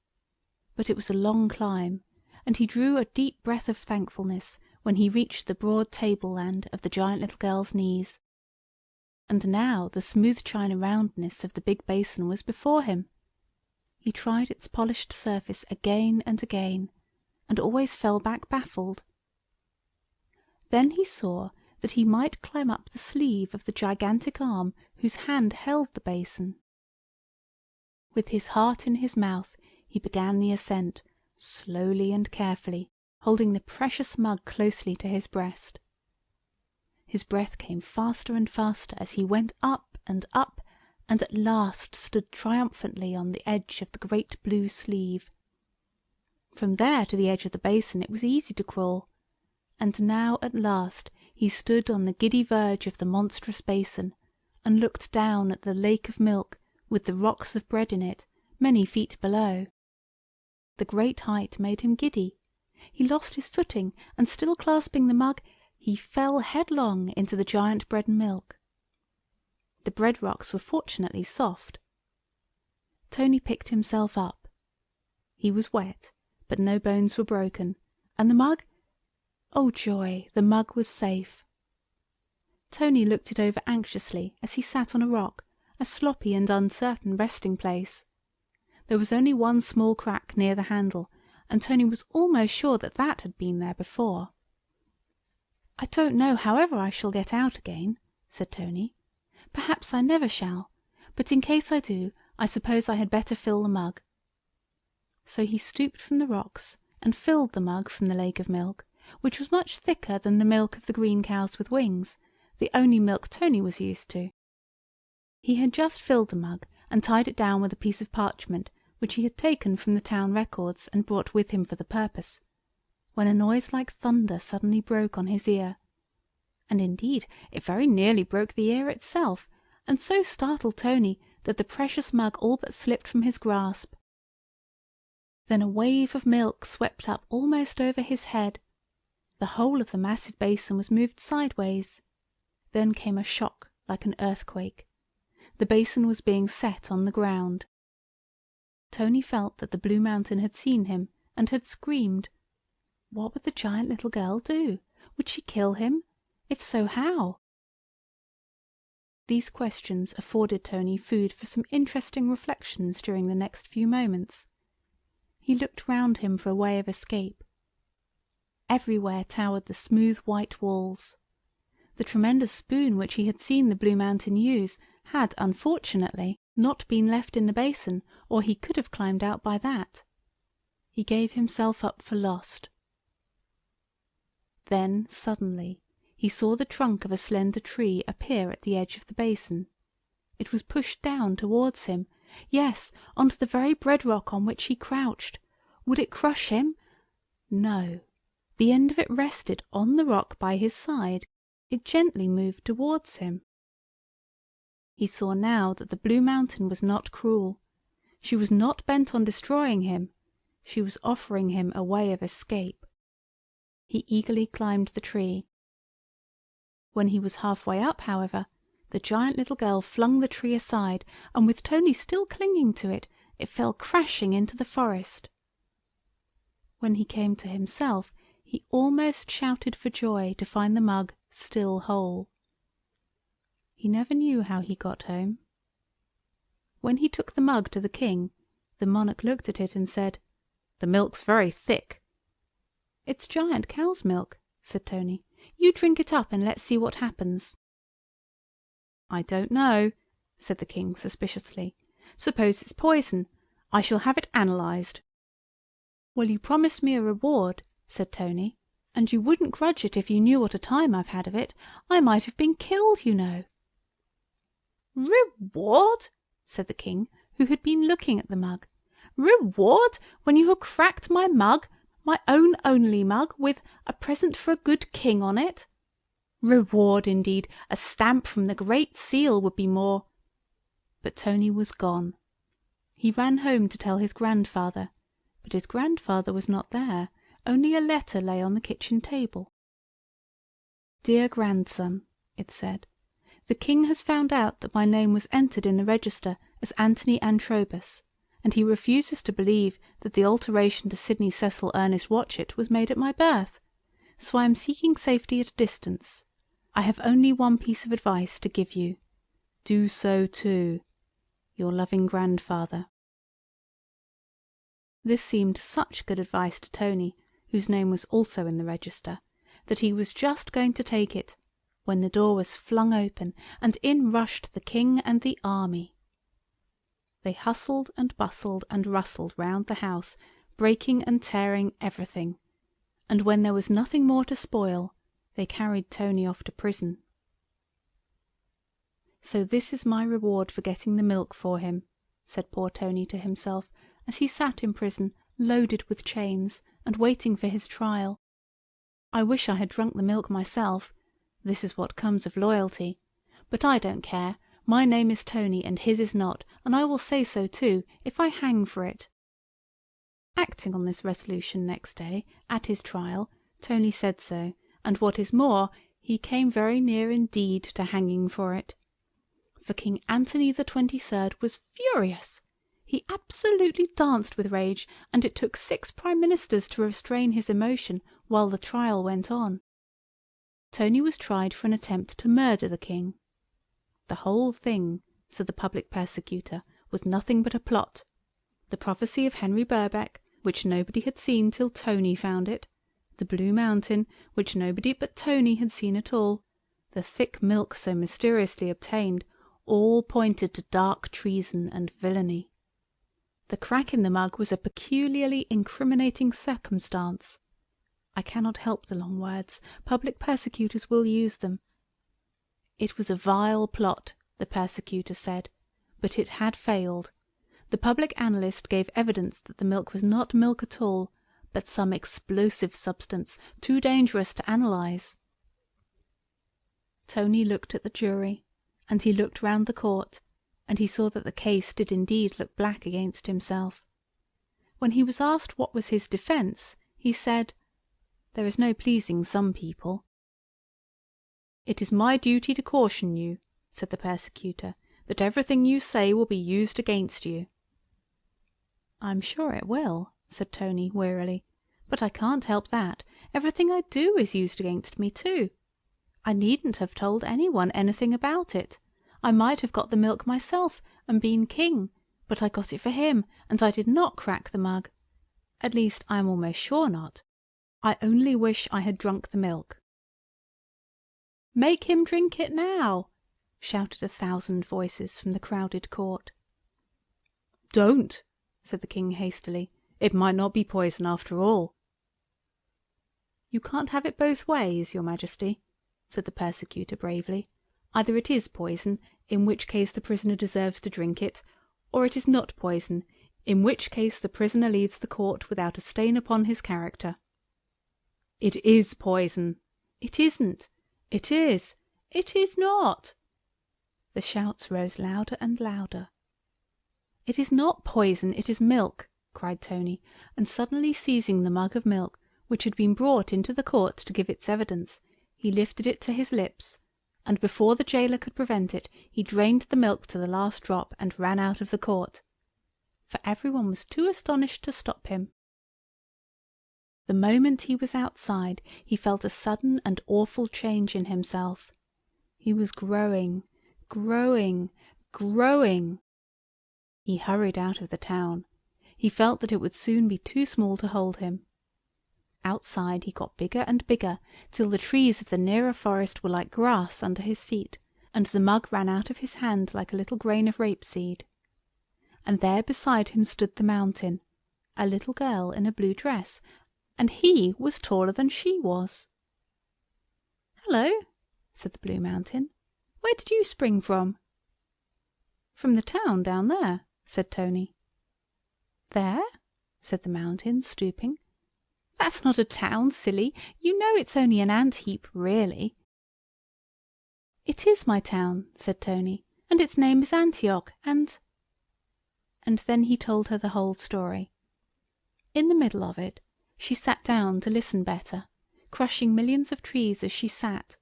But it was a long climb, and he drew a deep breath of thankfulness when he reached the broad tableland of the giant little girl's knees. And now the smooth china roundness of the big basin was before him. He tried its polished surface again and again, and always fell back baffled. Then he saw that he might climb up the sleeve of the gigantic arm whose hand held the basin. With his heart in his mouth he began the ascent, slowly and carefully, holding the precious mug closely to his breast. His breath came faster and faster as he went up, and at last stood triumphantly on the edge of the great blue sleeve. From there to the edge of the basin it was easy to crawl, and now at last he stood on the giddy verge of the monstrous basin, and looked down at the lake of milk with the rocks of bread in it, many feet below. The great height made him giddy. He lost his footing, and still clasping the mug, he fell headlong into the giant bread and milk. The bread rocks were fortunately soft. Tony picked himself up. He was wet, but no bones were broken, and the mug, oh joy, the mug was safe. Tony looked it over anxiously as he sat on a rock, a sloppy and uncertain resting place. There was only one small crack near the handle, and Tony was almost sure that that had been there before. "I don't know however I shall get out again," said Tony. "Perhaps I never shall, but in case I do, I suppose I had better fill the mug." So he stooped from the rocks and filled the mug from the lake of milk, which was much thicker than the milk of the green cows with wings, the only milk Tony was used to. He had just filled the mug and tied it down with a piece of parchment which he had taken from the town records and brought with him for the purpose, when a noise like thunder suddenly broke on his ear. And indeed it very nearly broke the ear itself, and so startled Tony that the precious mug all but slipped from his grasp. Then a wave of milk swept up almost over his head. The whole of the massive basin was moved sideways. Then came a shock like an earthquake. The basin was being set on the ground. Tony felt that the Blue Mountain had seen him and had screamed. What would the giant little girl do? Would she kill him? If so, how? These questions afforded Tony food for some interesting reflections during the next few moments. He looked round him for a way of escape. Everywhere towered the smooth white walls. The tremendous spoon which he had seen the Blue Mountain use had, unfortunately, not been left in the basin, or he could have climbed out by that. He gave himself up for lost. Then, suddenly, he saw the trunk of a slender tree appear at the edge of the basin. It was pushed down towards him, yes, onto the very bedrock on which he crouched. Would it crush him? No. The end of it rested on the rock by his side. It gently moved towards him. He saw now that the Blue Mountain was not cruel. She was not bent on destroying him. She was offering him a way of escape. He eagerly climbed the tree. When he was halfway up, however, the giant little girl flung the tree aside, and with Tony still clinging to it, it fell crashing into the forest. When he came to himself, he almost shouted for joy to find the mug still whole. He never knew how he got home. When he took the mug to the king, the monarch looked at it and said, "The milk's very thick." "It's giant cow's milk," said Tony. "You drink it up and let's see what happens." "I don't know," said the king suspiciously. "Suppose it's poison. I shall have it analysed." "Well, you promised me a reward," said Tony, "and you wouldn't grudge it if you knew what a time I've had of it. I might have been killed, you know." "Reward!" said the king, who had been looking at the mug. "Reward, when you have cracked my mug, my own only mug, with a present for a good king on it? Reward, indeed! A stamp from the Great Seal would be more—" But Tony was gone. He ran home to tell his grandfather, but his grandfather was not there, only a letter lay on the kitchen table. "Dear grandson," it said, "the king has found out that my name was entered in the register as Anthony Antrobus, and he refuses to believe that the alteration to Sidney Cecil Ernest Watchett was made at my birth. So I am seeking safety at a distance. I have only one piece of advice to give you. Do so too. Your loving grandfather." This seemed such good advice to Tony, whose name was also in the register, that he was just going to take it, when the door was flung open, and in rushed the king and the army. They hustled and bustled and rustled round the house, breaking and tearing everything, and when there was nothing more to spoil, they carried Tony off to prison. "So this is my reward for getting the milk for him," said poor Tony to himself, as he sat in prison, loaded with chains, and waiting for his trial. "I wish I had drunk the milk myself. This is what comes of loyalty. But I don't care. My name is Tony, and his is not, and I will say so too, if I hang for it." Acting on this resolution next day, at his trial, Tony said so, and what is more, he came very near indeed to hanging for it. For King Anthony the 23rd was furious. He absolutely danced with rage, and it took 6 prime ministers to restrain his emotion while the trial went on. Tony was tried for an attempt to murder the king. The whole thing, said the public persecutor, was nothing but a plot. The prophecy of Henry Birkbeck, which nobody had seen till Tony found it, the Blue Mountain, which nobody but Tony had seen at all, the thick milk so mysteriously obtained, all pointed to dark treason and villainy. The crack in the mug was a peculiarly incriminating circumstance. I cannot help the long words. Public persecutors will use them. It was a vile plot, the persecutor said, but it had failed. The public analyst gave evidence that the milk was not milk at all, but some explosive substance, too dangerous to analyse. Tony looked at the jury, and he looked round the court, and he saw that the case did indeed look black against himself. When he was asked what was his defence, he said, "There is no pleasing some people." "It is my duty to caution you," said the persecutor, "that everything you say will be used against you." "I'm sure it will," said Tony wearily, "but I can't help that. Everything I do is used against me too. I needn't have told anyone anything about it. I might have got the milk myself and been king, but I got it for him, and I did not crack the mug. At least, I am almost sure not. I only wish I had drunk the milk." "Make him drink it now!" shouted 1,000 voices from the crowded court. "Don't!" said the king hastily. "It might not be poison after all." "You can't have it both ways, your majesty," said the persecutor bravely. "Either it is poison, in which case the prisoner deserves to drink it, or it is not poison, in which case the prisoner leaves the court without a stain upon his character." "It is poison." "It isn't." "It is." "It is not." The shouts rose louder and louder. "It is not poison, it is milk," cried Tony, and suddenly seizing the mug of milk, which had been brought into the court to give its evidence, he lifted it to his lips, and before the jailer could prevent it, he drained the milk to the last drop and ran out of the court. For everyone was too astonished to stop him. The moment he was outside, he felt a sudden and awful change in himself. He was growing, growing, growing. He hurried out of the town. He felt that it would soon be too small to hold him. Outside he got bigger and bigger, till the trees of the nearer forest were like grass under his feet, and the mug ran out of his hand like a little grain of rapeseed. And there beside him stood the mountain, a little girl in a blue dress, and he was taller than she was. "Hello," said the Blue Mountain. "Where did you spring from?" "From the town down there," said Tony. "There?" said the Mountain, stooping. "That's not a town, silly. You know it's only an ant heap, really." "It is my town," said Tony, "and its name is Antioch, and—" And then he told her the whole story. In the middle of it, she sat down to listen better, crushing millions of trees as she sat.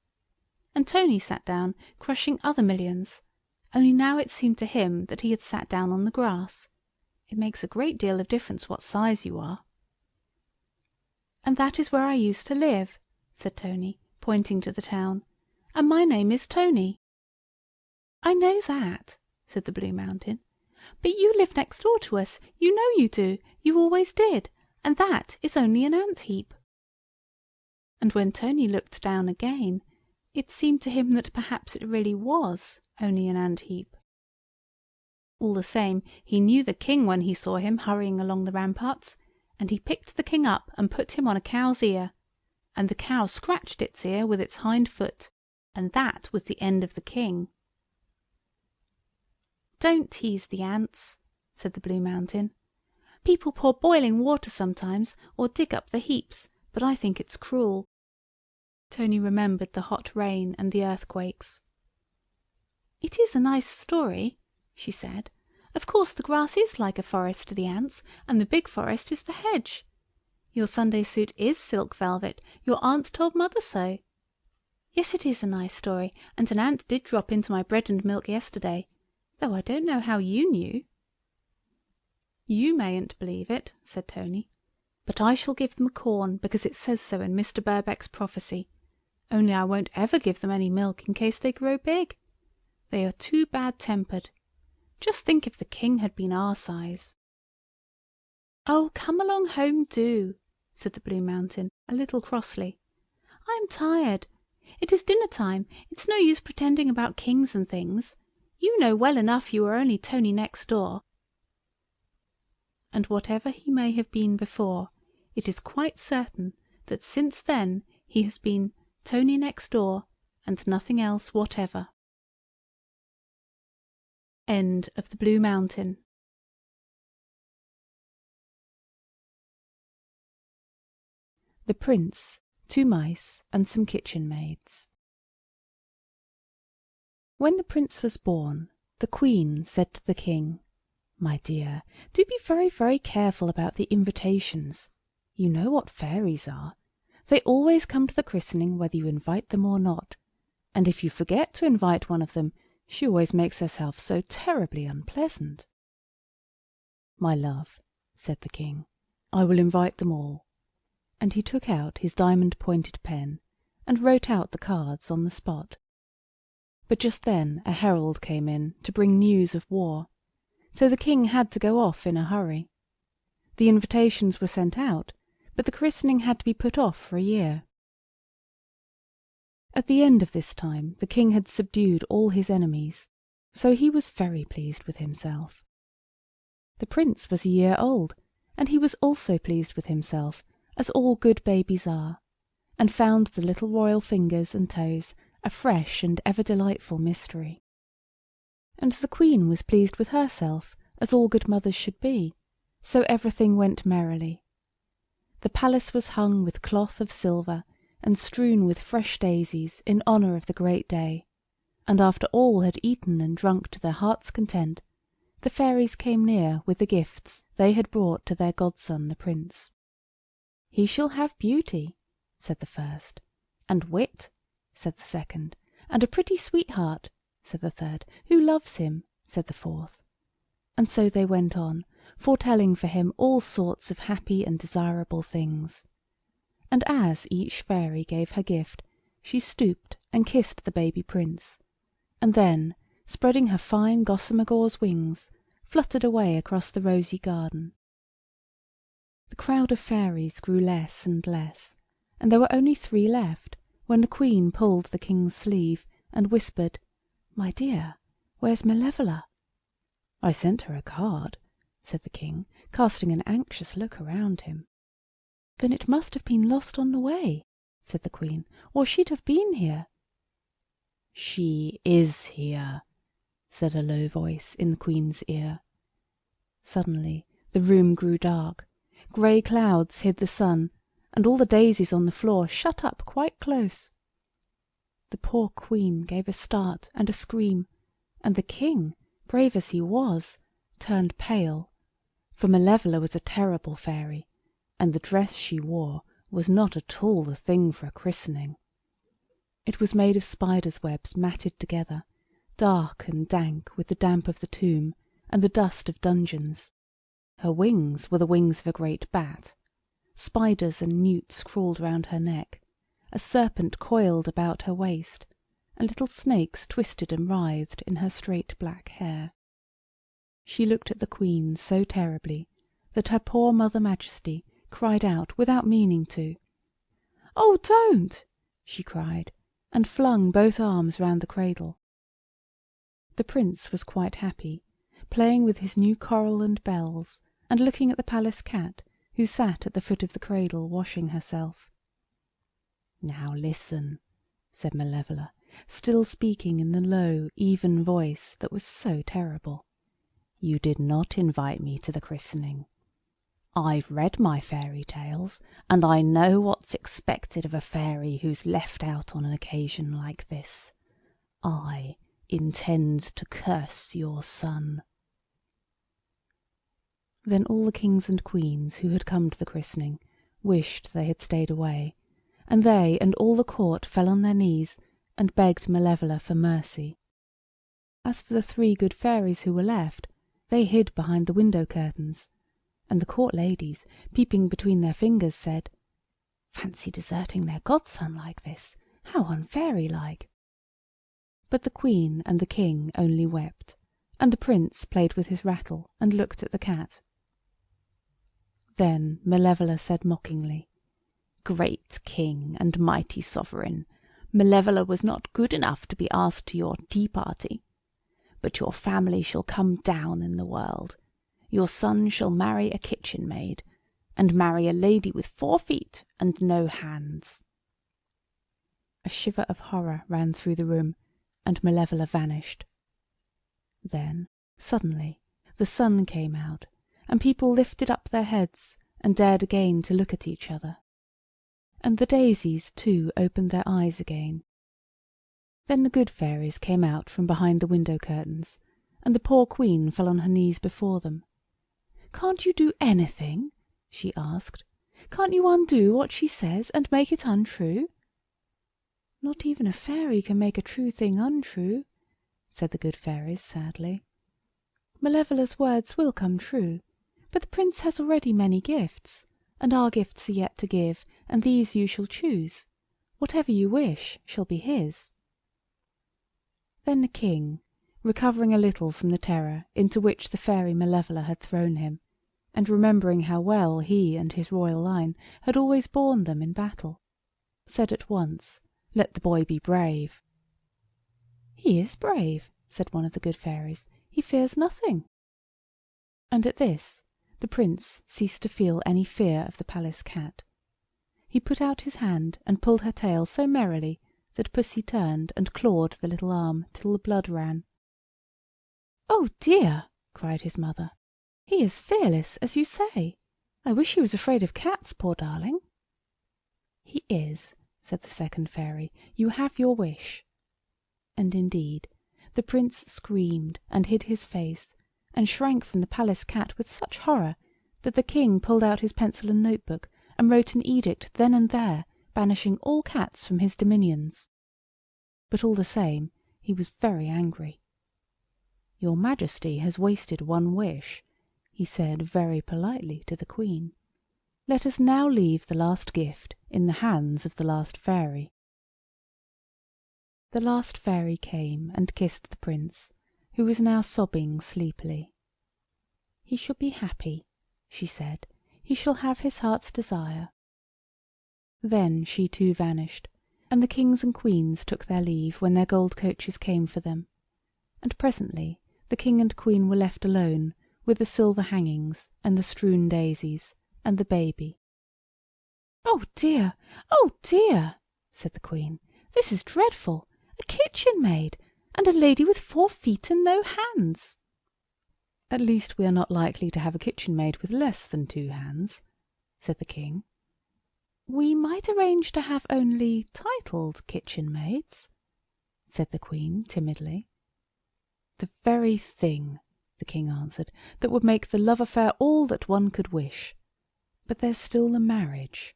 And Tony sat down, crushing other millions, only now it seemed to him that he had sat down on the grass. It makes a great deal of difference what size you are. "And that is where I used to live," said Tony, pointing to the town, "and my name is Tony." "I know that," said the Blue Mountain, "but you live next door to us, you know you do, you always did, and that is only an ant heap." And when Tony looked down again, it seemed to him that perhaps it really was only an ant heap. All the same, he knew the king when he saw him hurrying along the ramparts, and he picked the king up and put him on a cow's ear, and the cow scratched its ear with its hind foot, and that was the end of the king. "Don't tease the ants," said the Blue Mountain. "People pour boiling water sometimes, or dig up the heaps, but I think it's cruel." Tony remembered the hot rain and the earthquakes. "It is a nice story," she said. "Of course the grass is like a forest to the ants, and the big forest is the hedge. Your Sunday suit is silk velvet, your aunt told mother so. Yes, it is a nice story, and an ant did drop into my bread and milk yesterday, though I don't know how you knew." "You mayn't believe it," said Tony, "but I shall give them corn, because it says so in Mr. Birkbeck's prophecy. Only I won't ever give them any milk in case they grow big. They are too bad-tempered. Just think if the king had been our size." "Oh, come along home, do," said the Blue Mountain, a little crossly. "I am tired. It is dinner time. It's no use pretending about kings and things. You know well enough you are only Tony next door." And whatever he may have been before, it is quite certain that since then he has been Tony next door and nothing else whatever. End of the Blue Mountain. The Prince, 2 Mice, and some Kitchen Maids. When the Prince was born, the Queen said to the King, "My dear, do be very, very careful about the invitations. You know what fairies are. They always come to the christening whether you invite them or not. And if you forget to invite one of them, she always makes herself so terribly unpleasant." "My love," said the King, "I will invite them all." And he took out his diamond-pointed pen and wrote out the cards on the spot. But just then a herald came in to bring news of war, so the King had to go off in a hurry. The invitations were sent out, but the christening had to be put off for a year. At the end of this time the King had subdued all his enemies, so he was very pleased with himself. The Prince was a year old, and he was also pleased with himself, as all good babies are, and found the little royal fingers and toes a fresh and ever delightful mystery. And the Queen was pleased with herself, as all good mothers should be, so everything went merrily. The palace was hung with cloth of silver, and strewn with fresh daisies in honour of the great day, and after all had eaten and drunk to their heart's content, the fairies came near with the gifts they had brought to their godson the Prince. "He shall have beauty," said the first, "and wit," said the second, "and a pretty sweetheart," said the third, "who loves him," said the fourth. And so they went on, foretelling for him all sorts of happy and desirable things. And as each fairy gave her gift, she stooped and kissed the baby Prince, and then, spreading her fine gossamer gauze wings, fluttered away across the rosy garden. The crowd of fairies grew less and less, and there were only 3 left, when the Queen pulled the King's sleeve and whispered, "My dear, where's Malevola?" "I sent her a card," said the King, casting an anxious look around him. "Then it must have been lost on the way," said the Queen, "or she'd have been here." "She is here," said a low voice in the Queen's ear. Suddenly the room grew dark. Grey clouds hid the sun, and all the daisies on the floor shut up quite close. The poor Queen gave a start and a scream, and the King, brave as he was, turned pale, for Malevola was a terrible fairy, and the dress she wore was not at all the thing for a christening. It was made of spiders' webs matted together, dark and dank with the damp of the tomb and the dust of dungeons. Her wings were the wings of a great bat. Spiders and newts crawled round her neck. A serpent coiled about her waist, and little snakes twisted and writhed in her straight black hair. She looked at the Queen so terribly that her poor Mother Majesty cried out without meaning to. "Oh, don't!" she cried, and flung both arms round the cradle. The Prince was quite happy, playing with his new coral and bells, and looking at the palace cat, who sat at the foot of the cradle washing herself. "Now listen," said Malevola, still speaking in the low, even voice that was so terrible. "You did not invite me to the christening. I've read my fairy tales, and I know what's expected of a fairy who's left out on an occasion like this. I intend to curse your son." Then all the kings and queens who had come to the christening wished they had stayed away, and they and all the court fell on their knees and begged Malevola for mercy. As for the 3 good fairies who were left, they hid behind the window curtains, and the court ladies, peeping between their fingers, said, "Fancy deserting their godson like this! How unfairy-like!" But the Queen and the King only wept, and the Prince played with his rattle and looked at the cat. Then Malevola said mockingly, "Great king and mighty sovereign, Malevola was not good enough to be asked to your tea party. But your family shall come down in the world. Your son shall marry a kitchen maid, and marry a lady with 4 feet and no hands." A shiver of horror ran through the room, and Malevola vanished. Then, suddenly, the sun came out, and people lifted up their heads and dared again to look at each other. And the daisies, too, opened their eyes again. Then the good fairies came out from behind the window curtains, and the poor queen fell on her knees before them. "Can't you do anything?" she asked. "Can't you undo what she says and make it untrue?" "Not even a fairy can make a true thing untrue," said the good fairies sadly. "Malevola's words will come true, but the prince has already many gifts, and our gifts are yet to give, and these you shall choose. Whatever you wish shall be his." Then the king, recovering a little from the terror into which the fairy Malevola had thrown him, and remembering how well he and his royal line had always borne them in battle, said at once, "Let the boy be brave." "He is brave," said one of the good fairies. "He fears nothing." And at this the prince ceased to feel any fear of the palace cat. He put out his hand and pulled her tail so merrily that Pussy turned and clawed the little arm till the blood ran. "Oh dear!" cried his mother. "He is fearless, as you say. I wish he was afraid of cats, poor darling." "He is," said the second fairy. "You have your wish." And indeed, the prince screamed and hid his face, and shrank from the palace cat with such horror that the king pulled out his pencil and notebook and wrote an edict then and there, banishing all cats from his dominions. But all the same, he was very angry. "Your Majesty has wasted one wish," he said very politely to the queen. "Let us now leave the last gift in the hands of the last fairy." The last fairy came and kissed the prince, who was now sobbing sleepily. "He shall be happy," she said. "He shall have his heart's desire." Then she too vanished, and the kings and queens took their leave when their gold coaches came for them, and presently the king and queen were left alone with the silver hangings and the strewn daisies and the baby. "Oh dear! Oh dear!" said the queen. "This is dreadful! A kitchen maid, and a lady with 4 feet and no hands!" "At least we are not likely to have a kitchen maid with less than 2 hands," said the king. "We might arrange to have only titled kitchen maids," said the queen timidly. "The very thing," the king answered, "that would make the love affair all that one could wish. But there's still the marriage."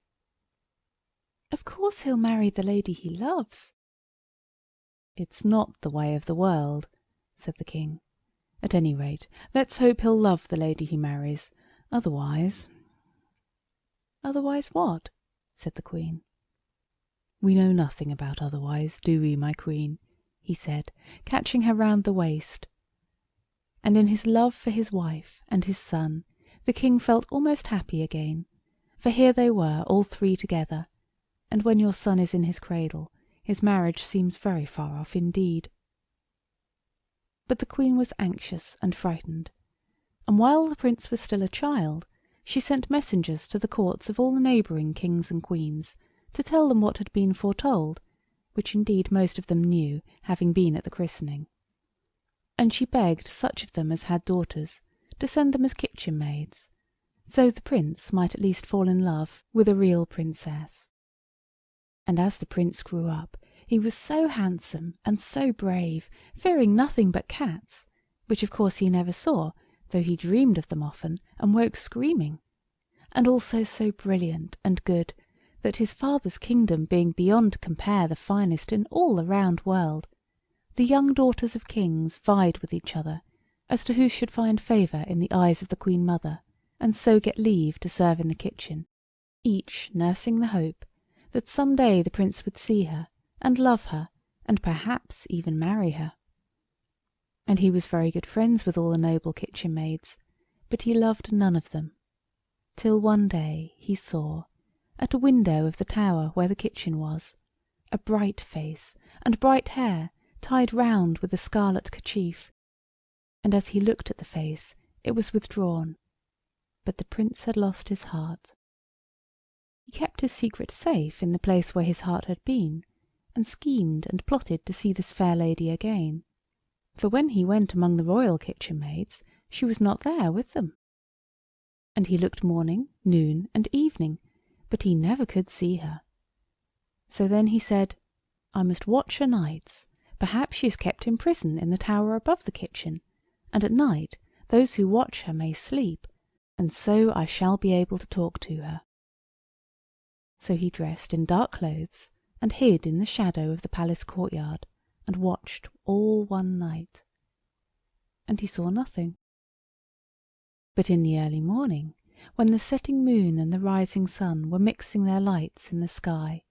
"Of course he'll marry the lady he loves." "It's not the way of the world," said the king. "At any rate, let's hope he'll love the lady he marries. Otherwise—" "Otherwise what?" said the queen. "We know nothing about otherwise, do we, my queen?" he said, catching her round the waist. And in his love for his wife and his son, the king felt almost happy again, for here they were all 3 together, and when your son is in his cradle, his marriage seems very far off indeed. But the queen was anxious and frightened, and while the prince was still a child, she sent messengers to the courts of all the neighbouring kings and queens to tell them what had been foretold, which indeed most of them knew, having been at the christening. And she begged such of them as had daughters to send them as kitchen maids, so the prince might at least fall in love with a real princess. And as the prince grew up, he was so handsome and so brave, fearing nothing but cats, which of course he never saw, though he dreamed of them often and woke screaming, and also so brilliant and good that his father's kingdom being beyond compare the finest in all the round world, the young daughters of kings vied with each other as to who should find favour in the eyes of the Queen Mother, and so get leave to serve in the kitchen, each nursing the hope that some day the prince would see her and love her, and perhaps even marry her. And he was very good friends with all the noble kitchen maids, but he loved none of them. till one day he saw, at a window of the tower where the kitchen was, a bright face and bright hair tied round with a scarlet kerchief, and as he looked at the face it was withdrawn, but the Prince had lost his heart. He kept his secret safe in the place where his heart had been, and schemed and plotted to see this fair lady again, for when he went among the royal kitchen maids she was not there with them. And he looked morning, noon, and evening, but he never could see her. So then he said, "I must watch her nights. Perhaps she is kept in prison in the tower above the kitchen, and at night those who watch her may sleep, and so I shall be able to talk to her." So he dressed in dark clothes, and hid in the shadow of the palace courtyard, and watched all one night. And he saw nothing. But in the early morning, when the setting moon and the rising sun were mixing their lights in the sky,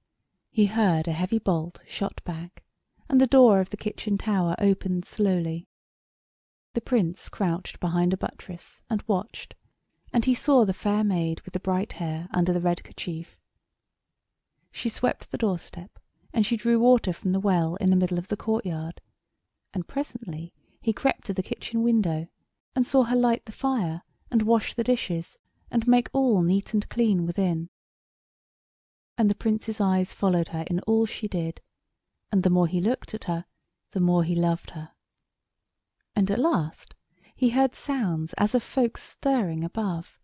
he heard a heavy bolt shot back, and the door of the kitchen tower opened slowly. The Prince crouched behind a buttress and watched, and he saw the fair maid with the bright hair under the red kerchief. She swept the doorstep, and she drew water from the well in the middle of the courtyard, and presently he crept to the kitchen window, and saw her light the fire, and wash the dishes, and make all neat and clean within. And the Prince's eyes followed her in all she did, and the more he looked at her, the more he loved her. And at last he heard sounds as of folks stirring above,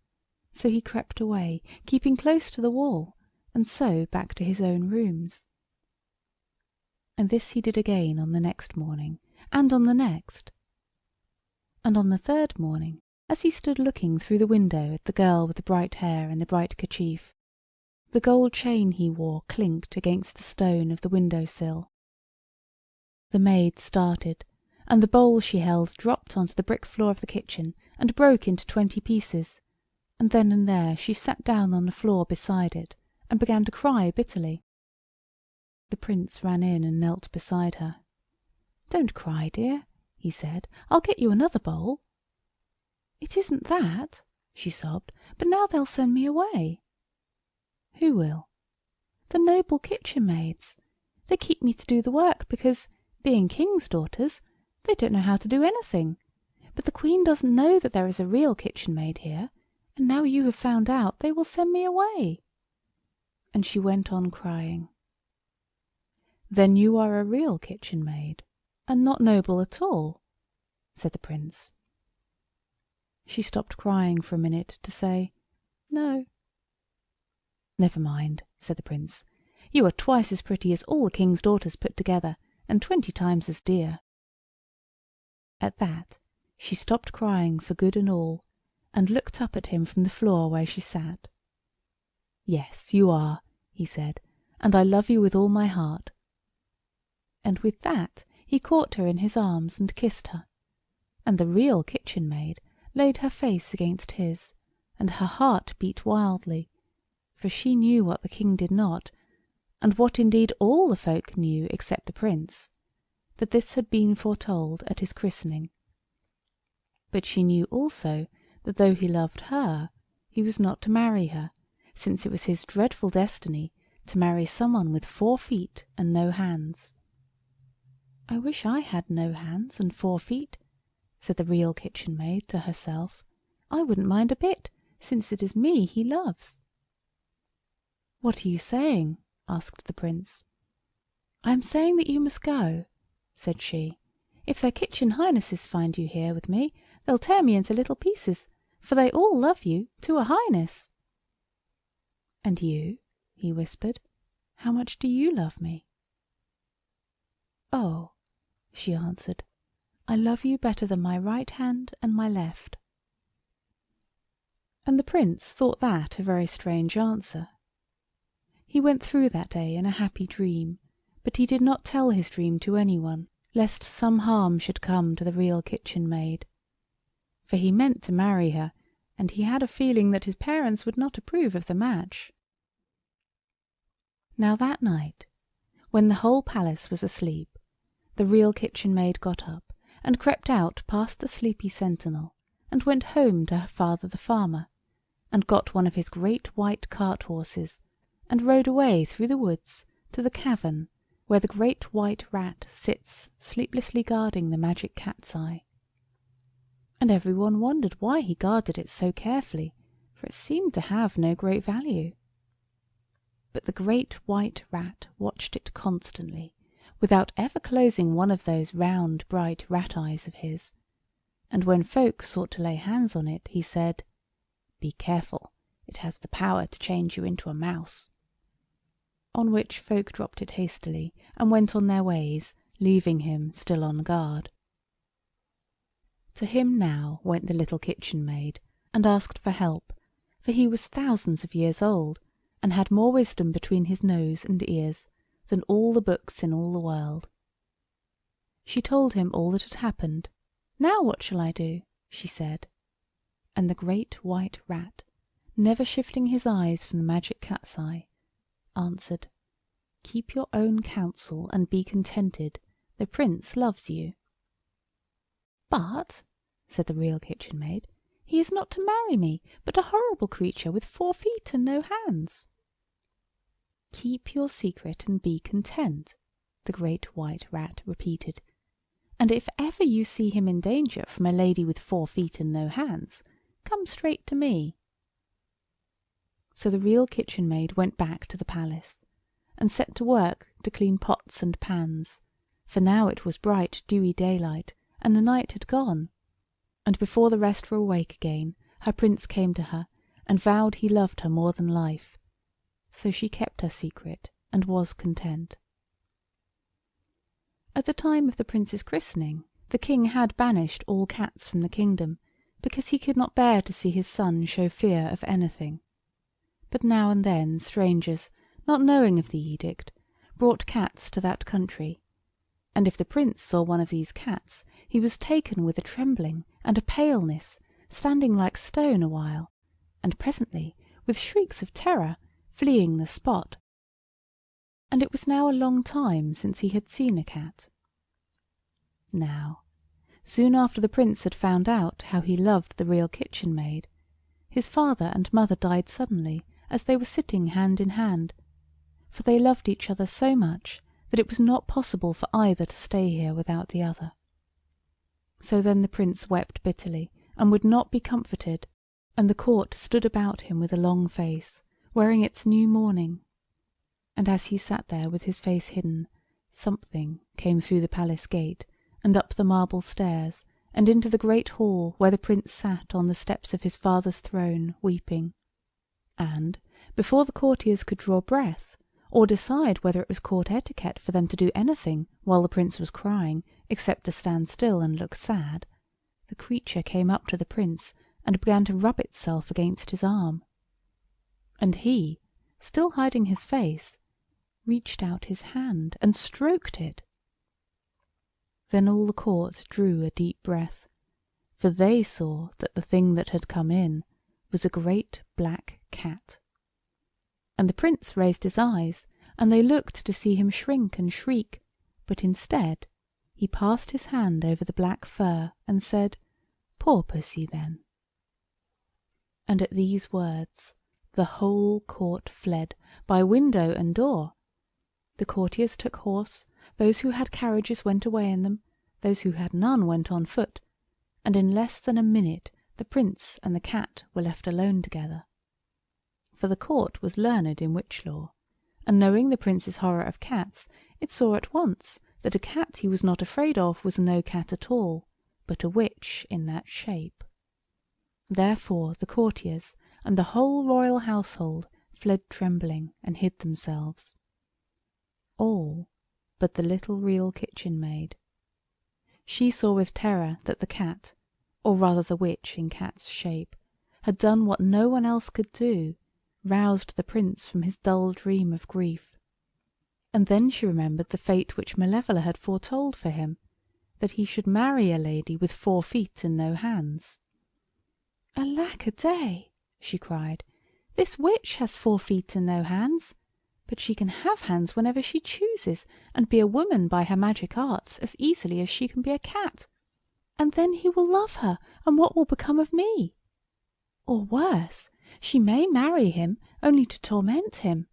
so he crept away, keeping close to the wall, and so back to his own rooms. And this he did again on the next morning, and on the next. And on the third morning, as he stood looking through the window at the girl with the bright hair and the bright kerchief, the gold chain he wore clinked against the stone of the window-sill. The maid started, and the bowl she held dropped onto the brick floor of the kitchen and broke into 20 pieces, and then and there she sat down on the floor beside it and began to cry bitterly. The Prince ran in and knelt beside her. "Don't cry, dear," he said. "I'll get you another bowl." "It isn't that," she sobbed, "but now they'll send me away." "Who will?" "The noble kitchen maids. They keep me to do the work because, being king's daughters, they don't know how to do anything. But the Queen doesn't know that there is a real kitchen maid here, and now you have found out they will send me away." And she went on crying. "Then you are a real kitchen maid, and not noble at all?" said the Prince. She stopped crying for a minute to say, "No." "Never mind," said the Prince. "You are twice as pretty as all the king's daughters put together, and 20 times as dear." At that she stopped crying for good and all, and looked up at him from the floor where she sat. "Yes, you are," he said, "and I love you with all my heart." And with that he caught her in his arms and kissed her, and the real kitchen maid laid her face against his, and her heart beat wildly, for she knew what the king did not, and what indeed all the folk knew except the Prince, that this had been foretold at his christening. But she knew also that though he loved her, he was not to marry her, since it was his dreadful destiny to marry someone with 4 feet and no hands. "I wish I had no hands and 4 feet," said the real kitchen maid to herself. "I wouldn't mind a bit, since it is me he loves." "What are you saying?" asked the Prince. "I am saying that you must go," said she. "If their kitchen highnesses find you here with me, they'll tear me into little pieces, for they all love you to a highness." "And you?" he whispered. "How much do you love me?" "Oh," she answered, "I love you better than my right hand and my left." And the Prince thought that a very strange answer. He went through that day in a happy dream, but he did not tell his dream to anyone, lest some harm should come to the real kitchen maid. For he meant to marry her, and he had a feeling that his parents would not approve of the match. Now that night, when the whole palace was asleep, the real kitchen maid got up, and crept out past the sleepy sentinel, and went home to her father the farmer, and got one of his great white cart horses, and rode away through the woods to the cavern where the great white rat sits sleeplessly guarding the magic cat's eye. And every one wondered why he guarded it so carefully, for it seemed to have no great value. But the great white rat watched it constantly, without ever closing one of those round bright rat eyes of his, and when folk sought to lay hands on it, he said, "Be careful, it has the power to change you into a mouse." On which folk dropped it hastily, and went on their ways, leaving him still on guard. To him now went the little kitchen maid, and asked for help, for he was thousands of years old, and had more wisdom between his nose and ears than all the books in all the world. She told him all that had happened. "Now what shall I do?" she said. And the great white rat, never shifting his eyes from the magic cat's eye, answered, "Keep your own counsel and be contented. The prince loves you." "But," said the Real Kitchen Maid, "he is not to marry me, but a horrible creature with 4 feet and no hands." "Keep your secret and be content," the great white rat repeated, "and if ever you see him in danger from a lady with 4 feet and no hands, come straight to me." So the Real Kitchen Maid went back to the palace, and set to work to clean pots and pans, for now it was bright dewy daylight, and the night had gone, and before the rest were awake again, her prince came to her, and vowed he loved her more than life. So she kept her secret, and was content. At the time of the prince's christening, the king had banished all cats from the kingdom, because he could not bear to see his son show fear of anything. But now and then strangers, not knowing of the edict, brought cats to that country, and if the prince saw one of these cats, he was taken with a trembling and a paleness, standing like stone a while, and presently, with shrieks of terror, fleeing the spot. And it was now a long time since he had seen a cat. Now, soon after the prince had found out how he loved the Real Kitchen Maid, his father and mother died suddenly as they were sitting hand in hand, for they loved each other so much that it was not possible for either to stay here without the other. So then the prince wept bitterly, and would not be comforted, and the court stood about him with a long face, wearing its new mourning. And as he sat there with his face hidden, something came through the palace gate, and up the marble stairs, and into the great hall where the prince sat on the steps of his father's throne, weeping. And, before the courtiers could draw breath, or decide whether it was court etiquette for them to do anything while the prince was crying, except to stand still and look sad, the creature came up to the prince and began to rub itself against his arm. And he, still hiding his face, reached out his hand and stroked it. Then all the court drew a deep breath, for they saw that the thing that had come in was a great black cat. And the prince raised his eyes, and they looked to see him shrink and shriek, but instead he passed his hand over the black fur, and said, "Poor pussy, then." And at these words the whole court fled, by window and door. The courtiers took horse, those who had carriages went away in them, those who had none went on foot, and in less than a minute the prince and the cat were left alone together. For the court was learned in witch lore, and knowing the prince's horror of cats, it saw at once that a cat he was not afraid of was no cat at all, but a witch in that shape. Therefore the courtiers and the whole royal household fled trembling and hid themselves. All but the little Real Kitchen Maid. She saw with terror that the cat, or rather the witch in cat's shape, had done what no one else could do, roused the prince from his dull dream of grief. And then she remembered the fate which Malevola had foretold for him, that he should marry a lady with 4 feet and no hands. "Alack-a-day!" she cried, "this witch has 4 feet and no hands, but she can have hands whenever she chooses, and be a woman by her magic arts as easily as she can be a cat. And then he will love her, and what will become of me? Or worse, She may marry him, only to torment him.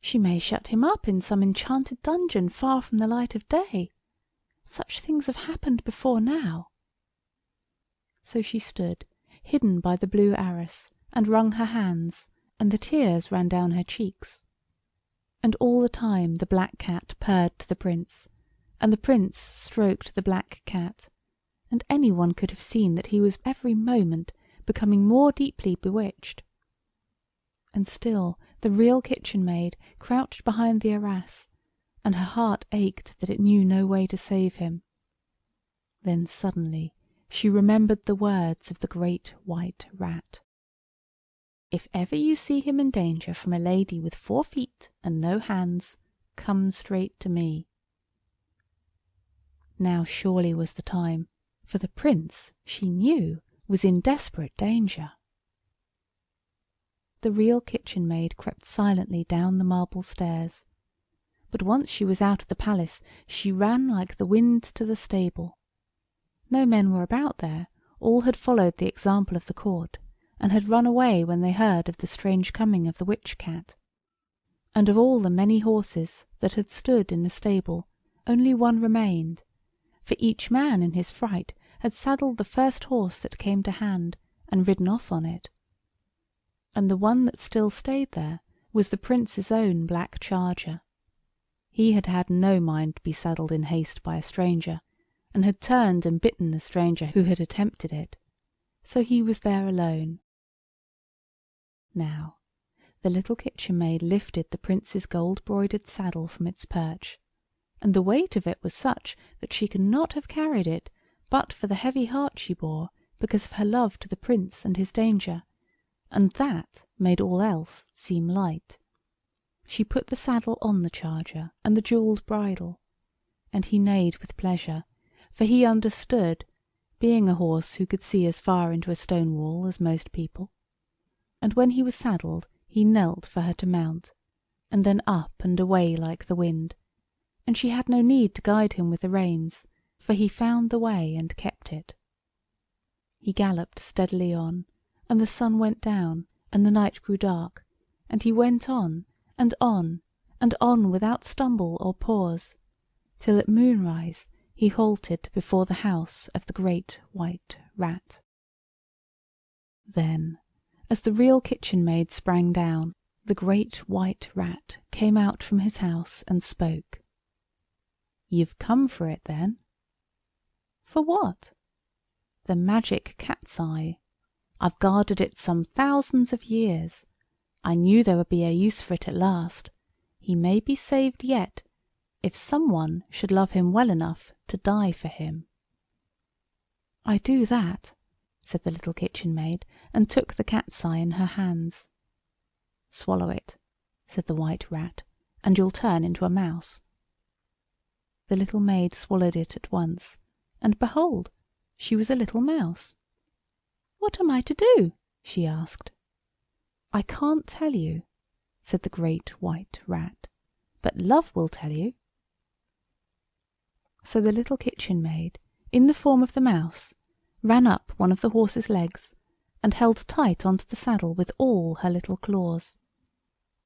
She may shut him up in some enchanted dungeon far from the light of day. Such things have happened before now." So she stood, hidden by the blue arras, and wrung her hands, and the tears ran down her cheeks. And all the time the black cat purred to the Prince, and the Prince stroked the black cat, and any one could have seen that he was every moment becoming more deeply bewitched. And still the Real Kitchen Maid crouched behind the arras, and her heart ached that it knew no way to save him. Then suddenly she remembered the words of the Great White Rat. "If ever you see him in danger from a lady with 4 feet and no hands, come straight to me." Now surely was the time, for the Prince, she knew, was in desperate danger. The Real Kitchen Maid crept silently down the marble stairs. But once she was out of the palace, she ran like the wind to the stable. No men were about there, all had followed the example of the court, and had run away when they heard of the strange coming of the witch cat. And of all the many horses that had stood in the stable, only one remained, for each man in his fright had saddled the first horse that came to hand, and ridden off on it. And the one that still stayed there was the Prince's own black charger. He had had no mind to be saddled in haste by a stranger, and had turned and bitten the stranger who had attempted it. So he was there alone. Now the little kitchen maid lifted the Prince's gold-broidered saddle from its perch, and the weight of it was such that she could not have carried it but for the heavy heart she bore because of her love to the Prince and his danger, and that made all else seem light. She put the saddle on the charger and the jewelled bridle, and he neighed with pleasure, for he understood, being a horse who could see as far into a stone wall as most people. And when he was saddled, he knelt for her to mount, and then up and away like the wind, and she had no need to guide him with the reins, for he found the way and kept it. He galloped steadily on, and the sun went down, and the night grew dark, and he went on, and on, and on without stumble or pause, till at moonrise he halted before the house of the Great White Rat. Then, as the Real Kitchen Maid sprang down, the Great White Rat came out from his house and spoke. "You've come for it, then?" "For what?" "The magic cat's eye. I've guarded it some thousands of years. I knew there would be a use for it at last. He may be saved yet, if some one should love him well enough to die for him." "I do that," said the little kitchen maid, and took the cat's eye in her hands. "Swallow it," said the White Rat, "and you'll turn into a mouse." The little maid swallowed it at once, and behold, she was a little mouse. "What am I to do?" she asked. "I can't tell you," said the Great White Rat, "but Love will tell you." So the little kitchen maid, in the form of the mouse, ran up one of the horse's legs, and held tight onto the saddle with all her little claws.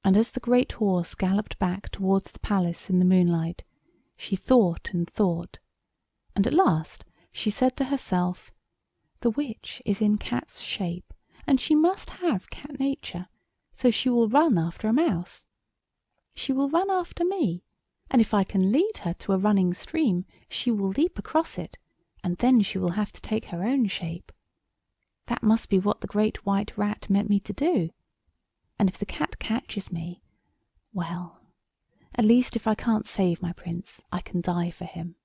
And as the great horse galloped back towards the palace in the moonlight, she thought and thought, and at last she said to herself, "The witch is in cat's shape, and she must have cat nature, so she will run after a mouse. She will run after me, and if I can lead her to a running stream, she will leap across it, and then she will have to take her own shape. That must be what the Great White Rat meant me to do. And if the cat catches me, well, at least if I can't save my prince, I can die for him."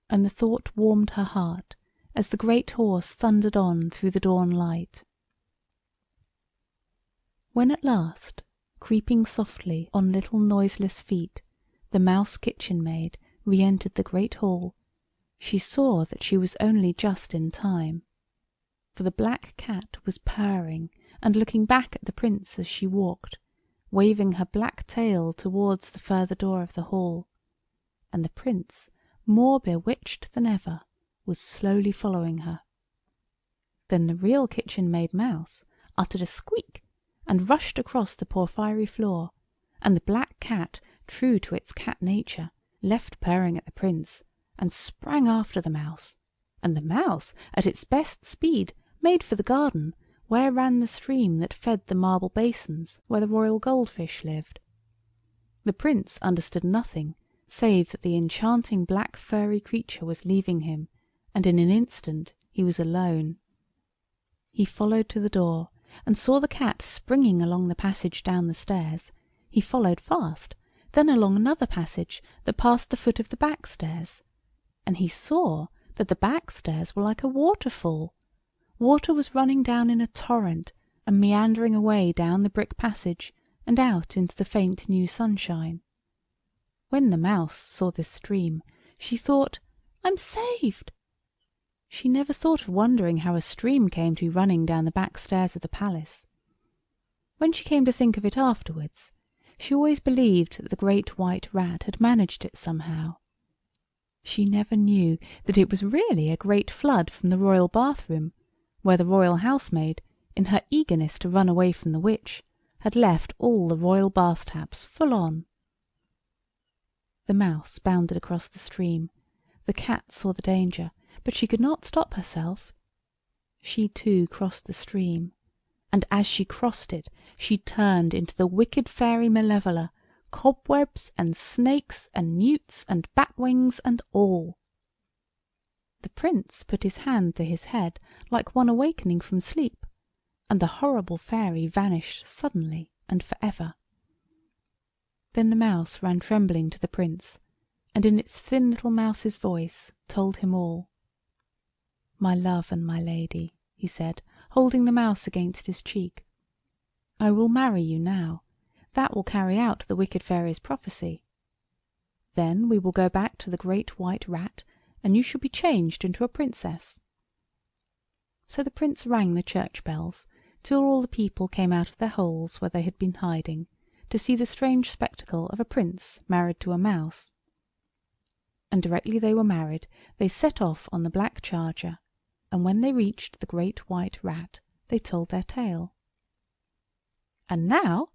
And the thought warmed her heart as the great horse thundered on through the dawn light. When at last, creeping softly on little noiseless feet, the mouse kitchen maid re-entered the great hall, she saw that she was only just in time. For the black cat was purring and looking back at the Prince as she walked, waving her black tail towards the further door of the hall, and the Prince, more bewitched than ever, was slowly following her. Then the Real Kitchen Maid Mouse, uttered a squeak, and rushed across the porphyry floor, and the black cat, true to its cat nature, left purring at the prince, and sprang after the mouse, and the mouse, at its best speed, made for the garden, where ran the stream that fed the marble basins where the royal goldfish lived. The prince understood nothing, save that the enchanting black furry creature was leaving him, and in an instant he was alone. He followed to the door, and saw the cat springing along the passage down the stairs. He followed fast, then along another passage that passed the foot of the back stairs, and he saw that the back stairs were like a waterfall. Water was running down in a torrent, and meandering away down the brick passage, and out into the faint new sunshine. When the mouse saw this stream, she thought, "I'm saved." She never thought of wondering how a stream came to be running down the back stairs of the palace. When she came to think of it afterwards, she always believed that the great white rat had managed it somehow. She never knew that it was really a great flood from the royal bathroom, where the royal housemaid, in her eagerness to run away from the witch, had left all the royal bath taps full on. The mouse bounded across the stream. The cat saw the danger, but she could not stop herself. She too crossed the stream, and as she crossed it she turned into the wicked fairy Malevola, cobwebs and snakes and newts and batwings and all. The prince put his hand to his head like one awakening from sleep, and the horrible fairy vanished suddenly and for ever. Then the mouse ran trembling to the prince, and in its thin little mouse's voice told him all. "My love and my lady," he said, holding the mouse against his cheek, "I will marry you now. That will carry out the wicked fairy's prophecy. Then we will go back to the great white rat, and you shall be changed into a princess." So the prince rang the church bells, till all the people came out of their holes where they had been hiding, to see the strange spectacle of a prince married to a mouse. And directly they were married, they set off on the black charger, and when they reached the great white rat, they told their tale. "And now,"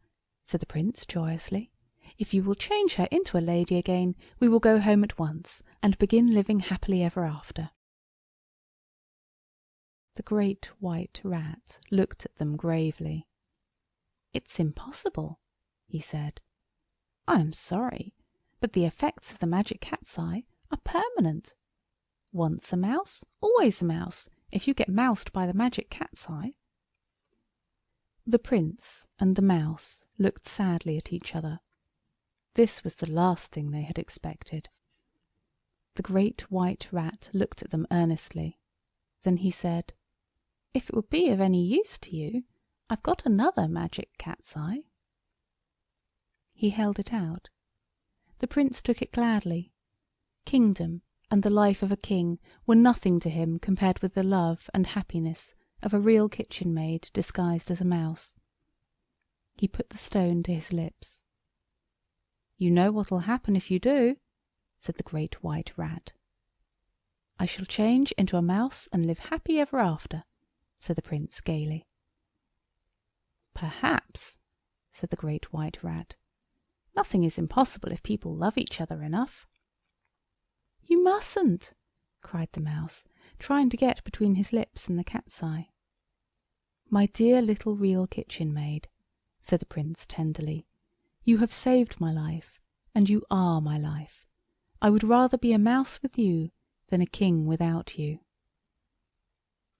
said the prince joyously, "if you will change her into a lady again, we will go home at once, and begin living happily ever after." The great white rat looked at them gravely. "It's impossible," he said. "I am sorry, but the effects of the magic cat's eye are permanent. Once a mouse, always a mouse, if you get moused by the magic cat's eye." The prince and the mouse looked sadly at each other. This was the last thing they had expected. The great white rat looked at them earnestly. Then he said, "If it would be of any use to you, I've got another magic cat's eye." He held it out. The prince took it gladly. Kingdom and the life of a king were nothing to him compared with the love and happiness of a real kitchen maid disguised as a mouse. He put the stone to his lips. "You know what'll happen if you do," said the great white rat. "I shall change into a mouse and live happy ever after," said the prince gaily. "Perhaps," said the great white rat. "Nothing is impossible if people love each other enough." "You mustn't," cried the mouse, trying to get between his lips and the cat's eye. "My dear little real kitchen maid," said the prince tenderly, "you have saved my life, and you are my life. I would rather be a mouse with you than a king without you."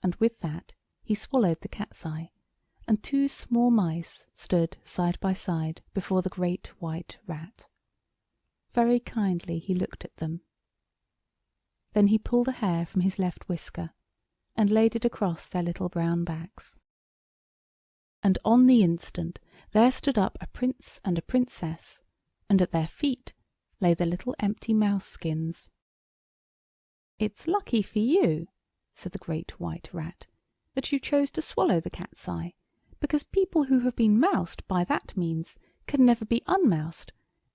And with that he swallowed the cat's eye, and two small mice stood side by side before the great white rat. Very kindly he looked at them. Then he pulled a hair from his left whisker, and laid it across their little brown backs. And on the instant there stood up a prince and a princess, and at their feet lay the little empty mouse skins. "It's lucky for you," said the great white rat, "that you chose to swallow the cat's eye, because people who have been moused by that means can never be unmoused,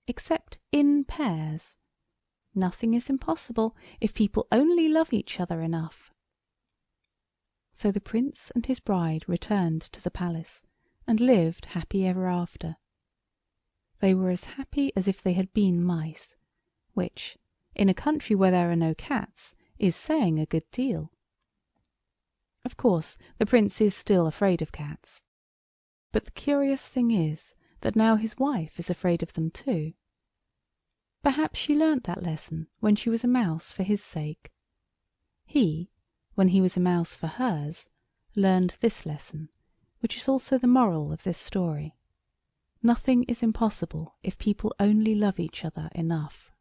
except in pairs. Nothing is impossible if people only love each other enough." So the prince and his bride returned to the palace, and lived happy ever after. They were as happy as if they had been mice, which, in a country where there are no cats, is saying a good deal. Of course, the prince is still afraid of cats. But the curious thing is that now his wife is afraid of them too. Perhaps she learnt that lesson when she was a mouse for his sake. He, when he was a mouse for hers, learned this lesson, which is also the moral of this story. Nothing is impossible if people only love each other enough.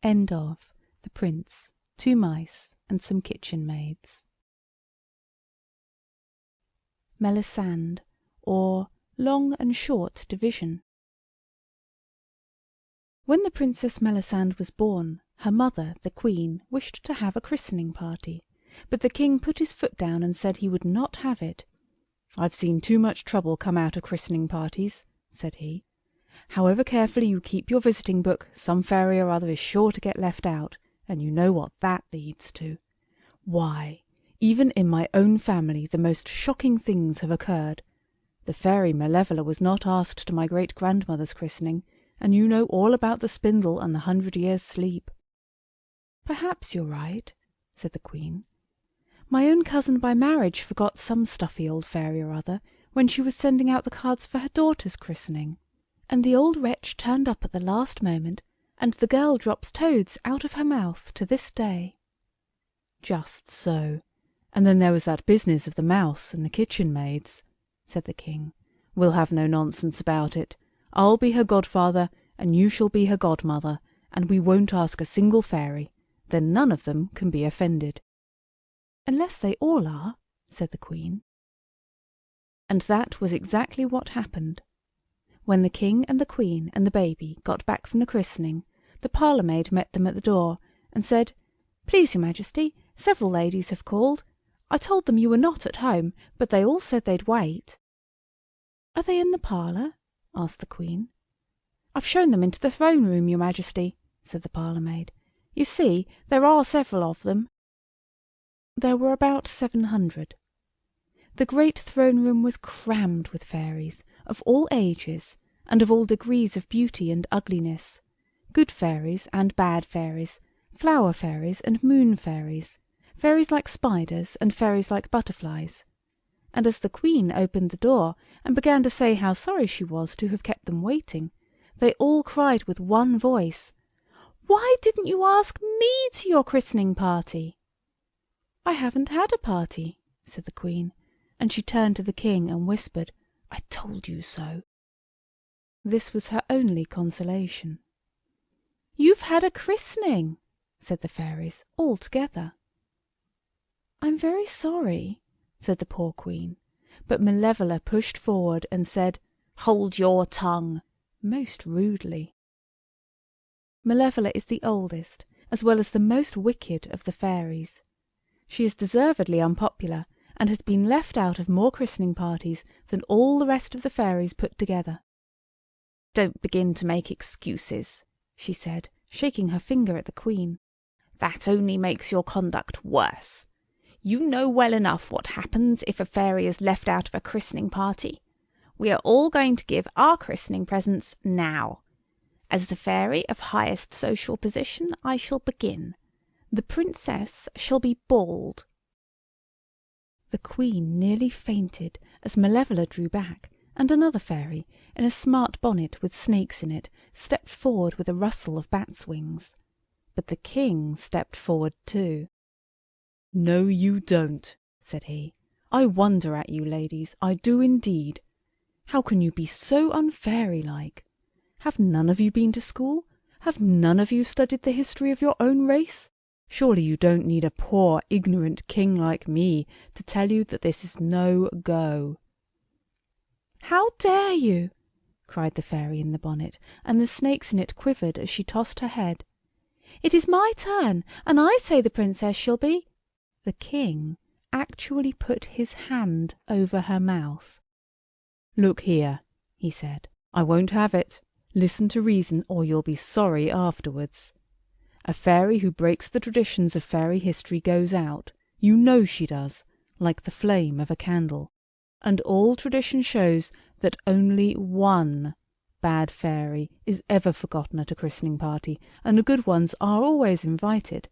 End of The Prince, 2 Mice, and Some Kitchen Maids. Melisande, or Long and Short Division. When the Princess Melisande was born, her mother, the Queen, wished to have a christening party, but the King put his foot down and said he would not have it. "I've seen too much trouble come out of christening parties," said he. "However carefully you keep your visiting book, some fairy or other is sure to get left out, and you know what that leads to. Why, even in my own family the most shocking things have occurred. The fairy Malevola was not asked to my great-grandmother's christening, and you know all about the spindle and the 100 years' sleep." "Perhaps you're right," said the Queen. "My own cousin by marriage forgot some stuffy old fairy or other when she was sending out the cards for her daughter's christening, and the old wretch turned up at the last moment, and the girl drops toads out of her mouth to this day." "Just so. And then there was that business of the mouse and the kitchen maids," said the King. "We'll have no nonsense about it. I'll be her godfather, and you shall be her godmother, and we won't ask a single fairy. Then none of them can be offended." "Unless they all are," said the Queen. And that was exactly what happened. When the King and the Queen and the baby got back from the christening, the parlour-maid met them at the door, and said, "Please, your Majesty, several ladies have called. I told them you were not at home, but they all said they'd wait." "Are they in the parlour?" asked the Queen. "I've shown them into the throne-room, your Majesty," said the parlour-maid. "You see, there are several of them." There were about 700. The great throne-room was crammed with fairies, of all ages, and of all degrees of beauty and ugliness, good fairies and bad fairies, flower fairies and moon fairies, fairies like spiders and fairies like butterflies. And as the Queen opened the door and began to say how sorry she was to have kept them waiting, they all cried with one voice, "Why didn't you ask me to your christening party?" "I haven't had a party," said the Queen, and she turned to the King and whispered, "I told you so." This was her only consolation. "You've had a christening," said the fairies all together. "I'm very sorry," said the poor Queen, but Malevola pushed forward and said, "Hold your tongue," most rudely. Malevola is the oldest, as well as the most wicked of the fairies. She is deservedly unpopular, and has been left out of more christening parties than all the rest of the fairies put together. "Don't begin to make excuses," she said, shaking her finger at the Queen. "That only makes your conduct worse. You know well enough what happens if a fairy is left out of a christening party. We are all going to give our christening presents now. As the fairy of highest social position, I shall begin. The Princess shall be bald." The Queen nearly fainted as Malevola drew back, and another fairy, in a smart bonnet with snakes in it, stepped forward with a rustle of bats' wings. But the King stepped forward too. "No, you don't," said he. "I wonder at you, ladies, I do indeed. How can you be so unfairy-like? Have none of you been to school? Have none of you studied the history of your own race? Surely you don't need a poor, ignorant king like me to tell you that this is no go." "How dare you?" cried the fairy in the bonnet, and the snakes in it quivered as she tossed her head. "It is my turn, and I say the Princess shall be—" The King actually put his hand over her mouth. "Look here," he said, "I won't have it. Listen to reason, or you'll be sorry afterwards." A fairy who breaks the traditions of fairy history goes out, you know she does, like the flame of a candle. And all tradition shows that only one bad fairy is ever forgotten at a christening party, and the good ones are always invited.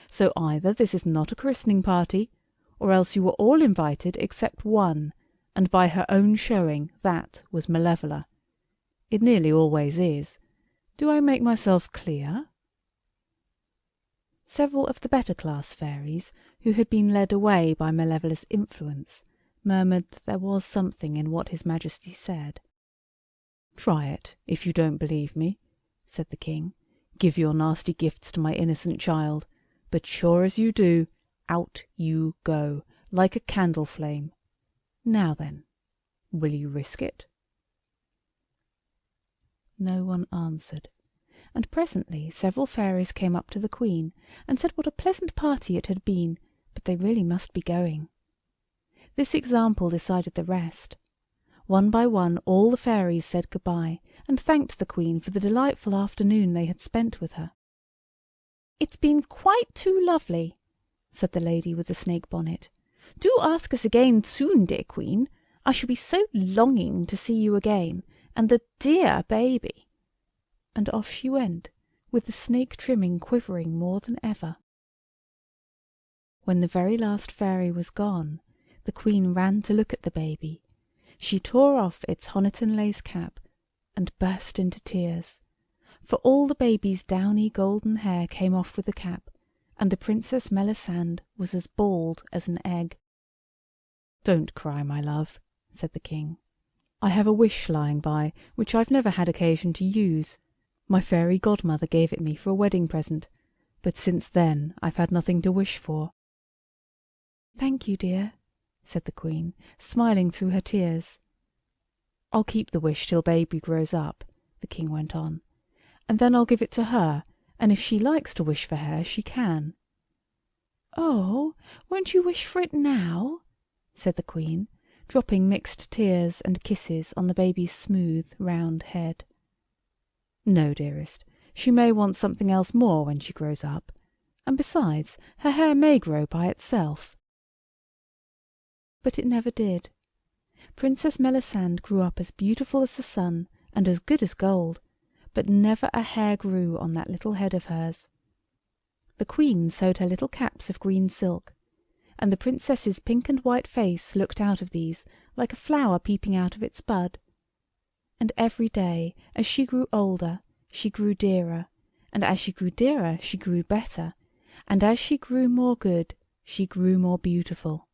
So either this is not a christening party, or else you were all invited except one, and by her own showing that was Malevola. It nearly always is. Do I make myself clear? Several of the better class fairies, who had been led away by Malevola's influence, murmured that there was something in what His Majesty said. "Try it, if you don't believe me," said the king. "Give your nasty gifts to my innocent child, but sure as you do, out you go, like a candle flame. Now then, will you risk it?" No one answered, and presently several fairies came up to the Queen and said what a pleasant party it had been, but they really must be going. This example decided the rest. One by one all the fairies said good-bye, and thanked the Queen for the delightful afternoon they had spent with her. "It's been quite too lovely," said the lady with the snake bonnet. "Do ask us again soon, dear Queen. I shall be so longing to see you again, and the dear baby." And off she went, with the snake trimming quivering more than ever. When the very last fairy was gone, the Queen ran to look at the baby. She tore off its Honiton lace cap and burst into tears, for all the baby's downy golden hair came off with the cap, and the Princess Melisande was as bald as an egg. "Don't cry, my love," said the king. "I have a wish lying by, which I've never had occasion to use. My fairy godmother gave it me for a wedding present, but since then I've had nothing to wish for." "Thank you, dear," said the Queen, smiling through her tears. "I'll keep the wish till baby grows up," the king went on, "and then I'll give it to her, and if she likes to wish for hair she can." "Oh, won't you wish for it now?" said the Queen, dropping mixed tears and kisses on the baby's smooth, round head. "No, dearest, she may want something else more when she grows up, and besides, her hair may grow by itself." But it never did. Princess Melisande grew up as beautiful as the sun and as good as gold, but never a hair grew on that little head of hers. The Queen sewed her little caps of green silk, and the Princess's pink and white face looked out of these like a flower peeping out of its bud. And every day, as she grew older, she grew dearer, and as she grew dearer she grew better, and as she grew more good she grew more beautiful.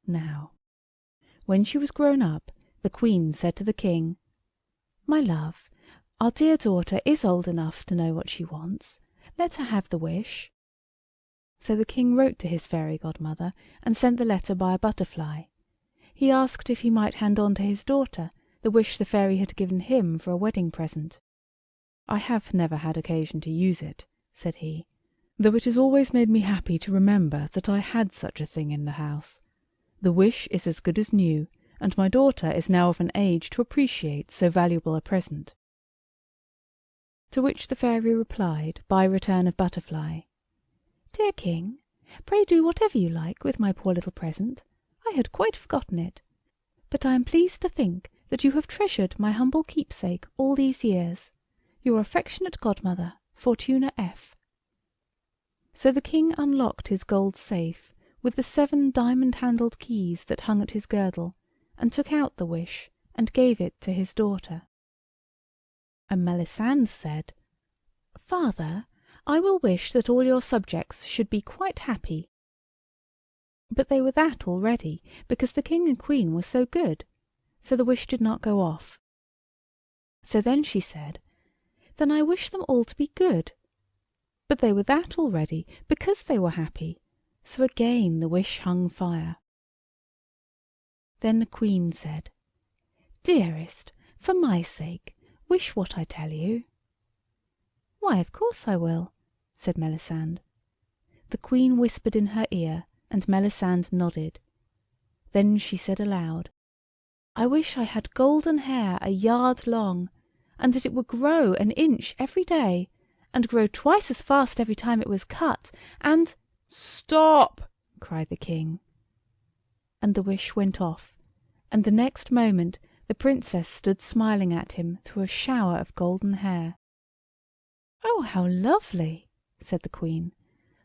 Now, when she was grown up, the Queen said to the King, "My love, our dear daughter is old enough to know what she wants. Let her have the wish." So the King wrote to his fairy godmother and sent the letter by a butterfly. He asked if he might hand on to his daughter the wish the fairy had given him for a wedding present. "I have never had occasion to use it," said he, "though it has always made me happy to remember that I had such a thing in the house. The wish is as good as new, and my daughter is now of an age to appreciate so valuable a present." To which the fairy replied, by return of butterfly, "Dear King, pray do whatever you like with my poor little present. I had quite forgotten it, but I am pleased to think that you have treasured my humble keepsake all these years. Your affectionate godmother, Fortuna F." So the King unlocked his gold safe with the 7 diamond-handled keys that hung at his girdle, and took out the wish, and gave it to his daughter. And Melisande said, "Father, I will wish that all your subjects should be quite happy." But they were that already, because the King and Queen were so good, so the wish did not go off. So then she said, "Then I wish them all to be good." But they were that already, because they were happy, so again the wish hung fire. Then the Queen said, "Dearest, for my sake, wish what I tell you." "Why, of course I will," said Melisande. The Queen whispered in her ear, and Melisande nodded. Then she said aloud, "I wish I had golden hair 1 yard long, and that it would grow an inch every day, and grow twice as fast every time it was cut, and—" "Stop!" cried the king. And the wish went off, and the next moment the princess stood smiling at him through a shower of golden hair. "Oh, how lovely!" said the queen.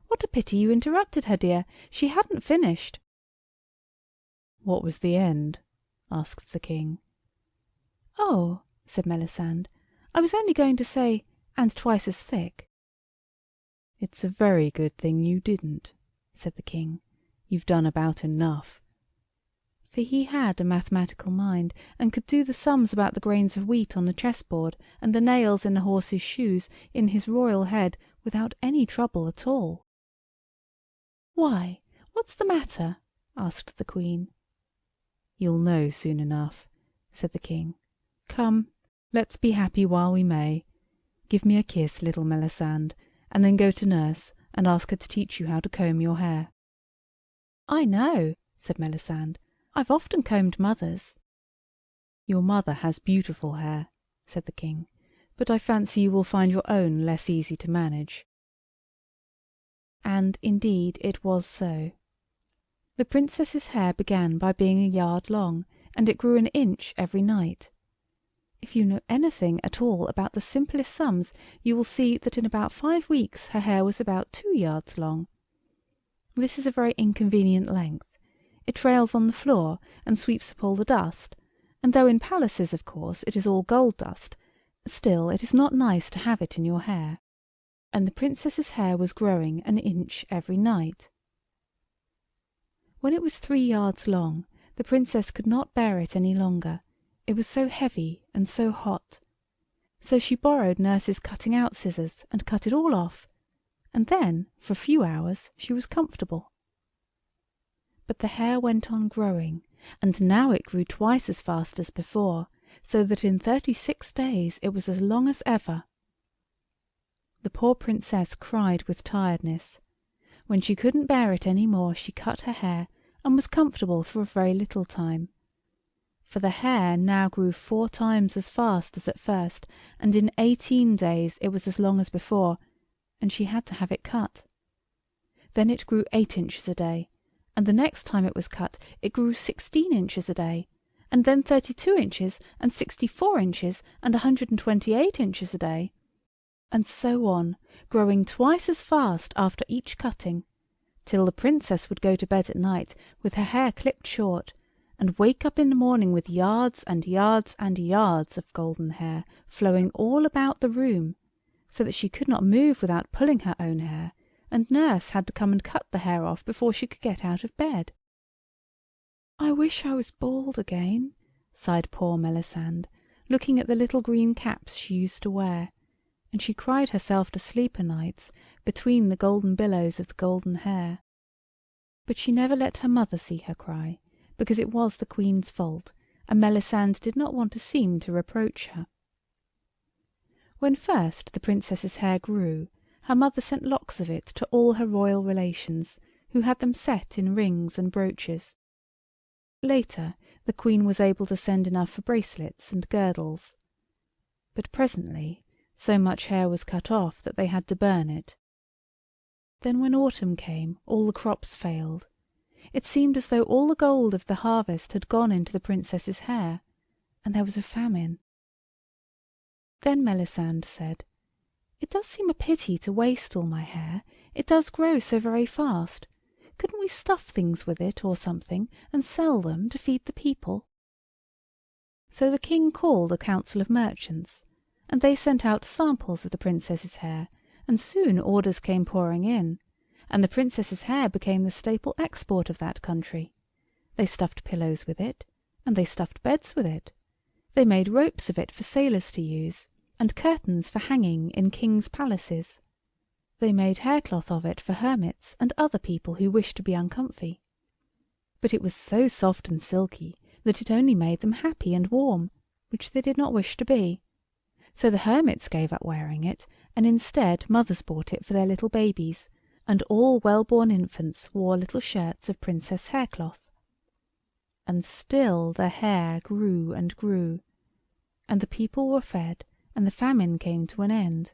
"What a pity you interrupted her, dear. She hadn't finished." "What was the end?" asked the king. "Oh," said Melisande, "I was only going to say, and twice as thick." "It's a very good thing you didn't," said the king. "You've done about enough." For he had a mathematical mind, and could do the sums about the grains of wheat on the chessboard, and the nails in the horse's shoes, in his royal head, without any trouble at all. "Why, what's the matter?" asked the queen. "You'll know soon enough," said the king. "Come, let's be happy while we may. Give me a kiss, little Melisande, and then go to nurse and ask her to teach you how to comb your hair." "I know," said Melisande. "I've often combed mother's." "Your mother has beautiful hair," said the king, "but I fancy you will find your own less easy to manage." And indeed it was so. The princess's hair began by being a yard long, and it grew an inch every night. If you know anything at all about the simplest sums, you will see that in about 5 weeks her hair was about 2 yards long. This is a very inconvenient length. It trails on the floor and sweeps up all the dust, and though in palaces, of course, it is all gold dust, still it is not nice to have it in your hair. And the princess's hair was growing an inch every night. When it was 3 yards long, the princess could not bear it any longer. It was so heavy and so hot. So she borrowed nurse's cutting out scissors and cut it all off, and then for a few hours she was comfortable. But the hair went on growing, and now it grew twice as fast as before, so that in 36 days it was as long as ever. The poor princess cried with tiredness. When she couldn't bear it any more, she cut her hair, and was comfortable for a very little time. For the hair now grew 4 times as fast as at first, and in 18 days it was as long as before, and she had to have it cut. Then it grew 8 inches a day, and the next time it was cut it grew 16 inches a day, and then 32 inches, and 64 inches, and 128 inches a day. And so on, growing twice as fast after each cutting, till the princess would go to bed at night with her hair clipped short, and wake up in the morning with yards and yards and yards of golden hair flowing all about the room, so that she could not move without pulling her own hair, and nurse had to come and cut the hair off before she could get out of bed. "I wish I was bald again," sighed poor Melisande, looking at the little green caps she used to wear, and she cried herself to sleep o' nights between the golden billows of the golden hair. But she never let her mother see her cry, because it was the queen's fault, and Melisande did not want to seem to reproach her. When first the princess's hair grew, her mother sent locks of it to all her royal relations, who had them set in rings and brooches. Later the queen was able to send enough for bracelets and girdles. But presently so much hair was cut off that they had to burn it. Then when autumn came, all the crops failed. It seemed as though all the gold of the harvest had gone into the princess's hair, and there was a famine. Then Melisande said, "It does seem a pity to waste all my hair. It does grow so very fast. Couldn't we stuff things with it or something, and sell them to feed the people?" So the king called a council of merchants, and they sent out samples of the princess's hair, and soon orders came pouring in, and the princess's hair became the staple export of that country. They stuffed pillows with it, and they stuffed beds with it. They made ropes of it for sailors to use, and curtains for hanging in kings' palaces. They made haircloth of it for hermits and other people who wished to be uncomfy. But it was so soft and silky that it only made them happy and warm, which they did not wish to be. So the hermits gave up wearing it, and instead mothers bought it for their little babies, and all well-born infants wore little shirts of princess haircloth. And still the hair grew and grew, and the people were fed, and the famine came to an end.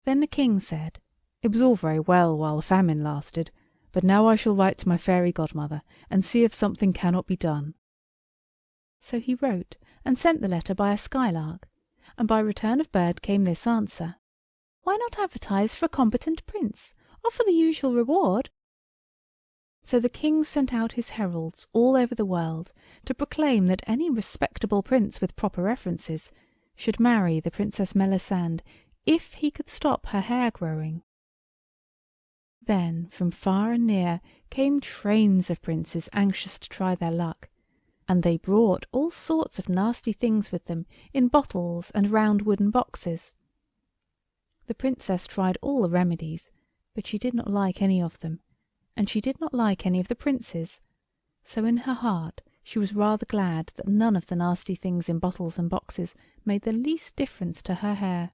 Then the king said, "It was all very well while the famine lasted, but now I shall write to my fairy godmother, and see if something cannot be done." So he wrote, and sent the letter by a skylark, and by return of bird came this answer: "Why not advertise for a competent prince? Offer the usual reward." So the king sent out his heralds all over the world to proclaim that any respectable prince with proper references should marry the Princess Melisande if he could stop her hair growing. Then from far and near came trains of princes anxious to try their luck, and they brought all sorts of nasty things with them in bottles and round wooden boxes. The princess tried all the remedies, but she did not like any of them, and she did not like any of the princes, so in her heart she was rather glad that none of the nasty things in bottles and boxes made the least difference to her hair.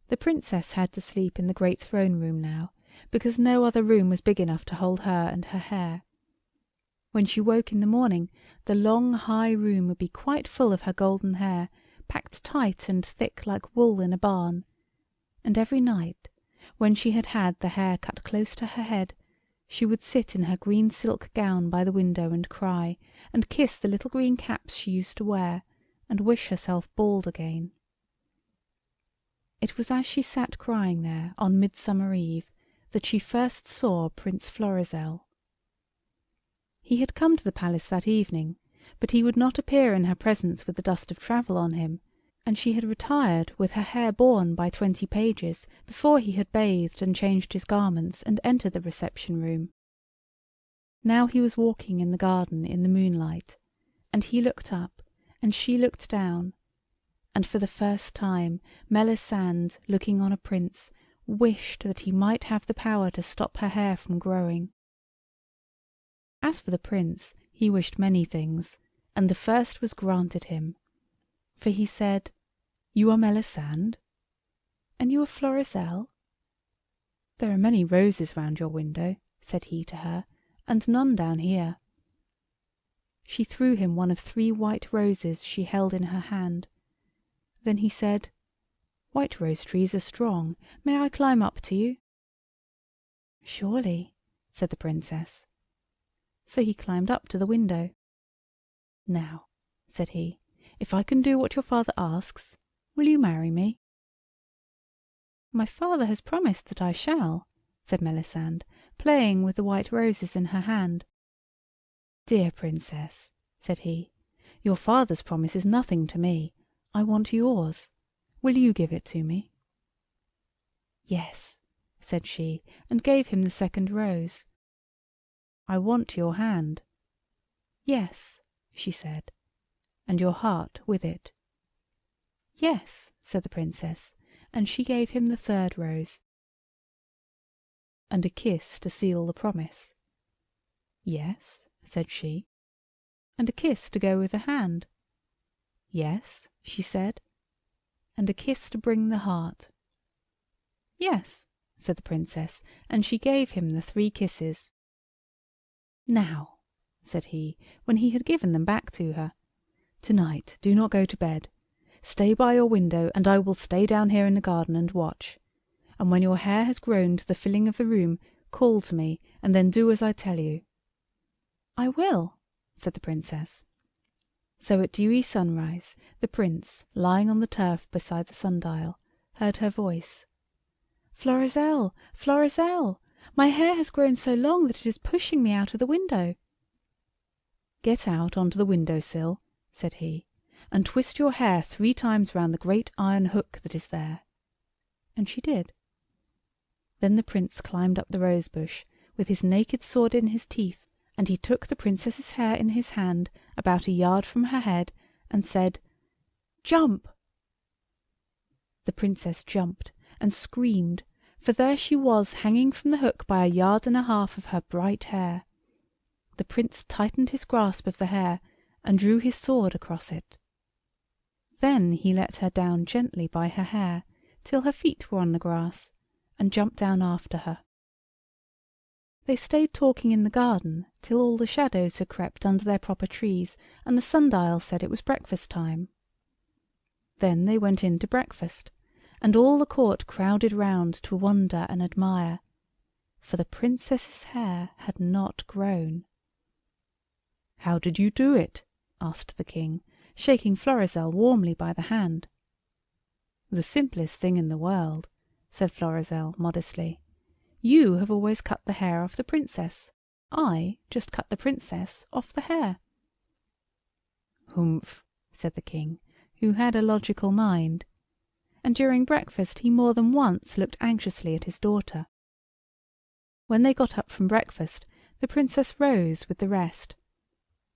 The princess had to sleep in the great throne room now, because no other room was big enough to hold her and her hair. When she woke in the morning, the long high room would be quite full of her golden hair, packed tight and thick like wool in a barn, and every night, when she had had the hair cut close to her head, she would sit in her green silk gown by the window and cry, and kiss the little green caps she used to wear, and wish herself bald again. It was as she sat crying there on Midsummer Eve that she first saw Prince Florizel. He had come to the palace that evening, but he would not appear in her presence with the dust of travel on him, and she had retired with her hair borne by 20 pages before he had bathed and changed his garments and entered the reception room. Now he was walking in the garden in the moonlight, and he looked up and she looked down, and for the first time Melisande, looking on a prince, wished that he might have the power to stop her hair from growing. As for the prince, he wished many things, and the first was granted him, for he said, "You are Melisande? And you are Florizel? There are many roses round your window," said he to her, "and none down here." She threw him one of 3 white roses she held in her hand. Then he said, "White rose trees are strong. May I climb up to you?" "Surely," said the princess. So he climbed up to the window. "Now," said he, "if I can do what your father asks, will you marry me?" "My father has promised that I shall," said Melisande, playing with the white roses in her hand. "Dear princess," said he, "your father's promise is nothing to me. I want yours. Will you give it to me?" "Yes," said she, and gave him the second rose. "I want your hand." "Yes," she said, "and your heart with it." "Yes," said the princess, and she gave him the third rose. "And a kiss to seal the promise." "Yes," said she. "And a kiss to go with the hand." "Yes," she said. "And a kiss to bring the heart." "Yes," said the princess, and she gave him the 3 kisses. "Now," said he, when he had given them back to her, "to-night do not go to bed. Stay by your window, and I will stay down here in the garden and watch. And when your hair has grown to the filling of the room, call to me, and then do as I tell you." "I will," said the princess. So at dewy sunrise the prince, lying on the turf beside the sundial, heard her voice. "Florizel, Florizel, my hair has grown so long that it is pushing me out of the window." "Get out onto the window sill," said he, "and twist your hair 3 times round the great iron hook that is there." And she did. Then the prince climbed up the rose bush, with his naked sword in his teeth, and he took the princess's hair in his hand, about a yard from her head, and said, "Jump!" The princess jumped and screamed, for there she was hanging from the hook by a yard and a half of her bright hair. The prince tightened his grasp of the hair, and drew his sword across it. Then he let her down gently by her hair, till her feet were on the grass, and jumped down after her. They stayed talking in the garden till all the shadows had crept under their proper trees, and the sundial said it was breakfast time. Then they went in to breakfast, and all the court crowded round to wonder and admire, for the Princess's hair had not grown. "How did you do it?" asked the King, shaking Florizel warmly by the hand. "The simplest thing in the world," said Florizel modestly. "You have always cut the hair off the Princess. I just cut the Princess off the hair." "Humph," said the King, who had a logical mind, and during breakfast he more than once looked anxiously at his daughter. When they got up from breakfast, the Princess rose with the rest.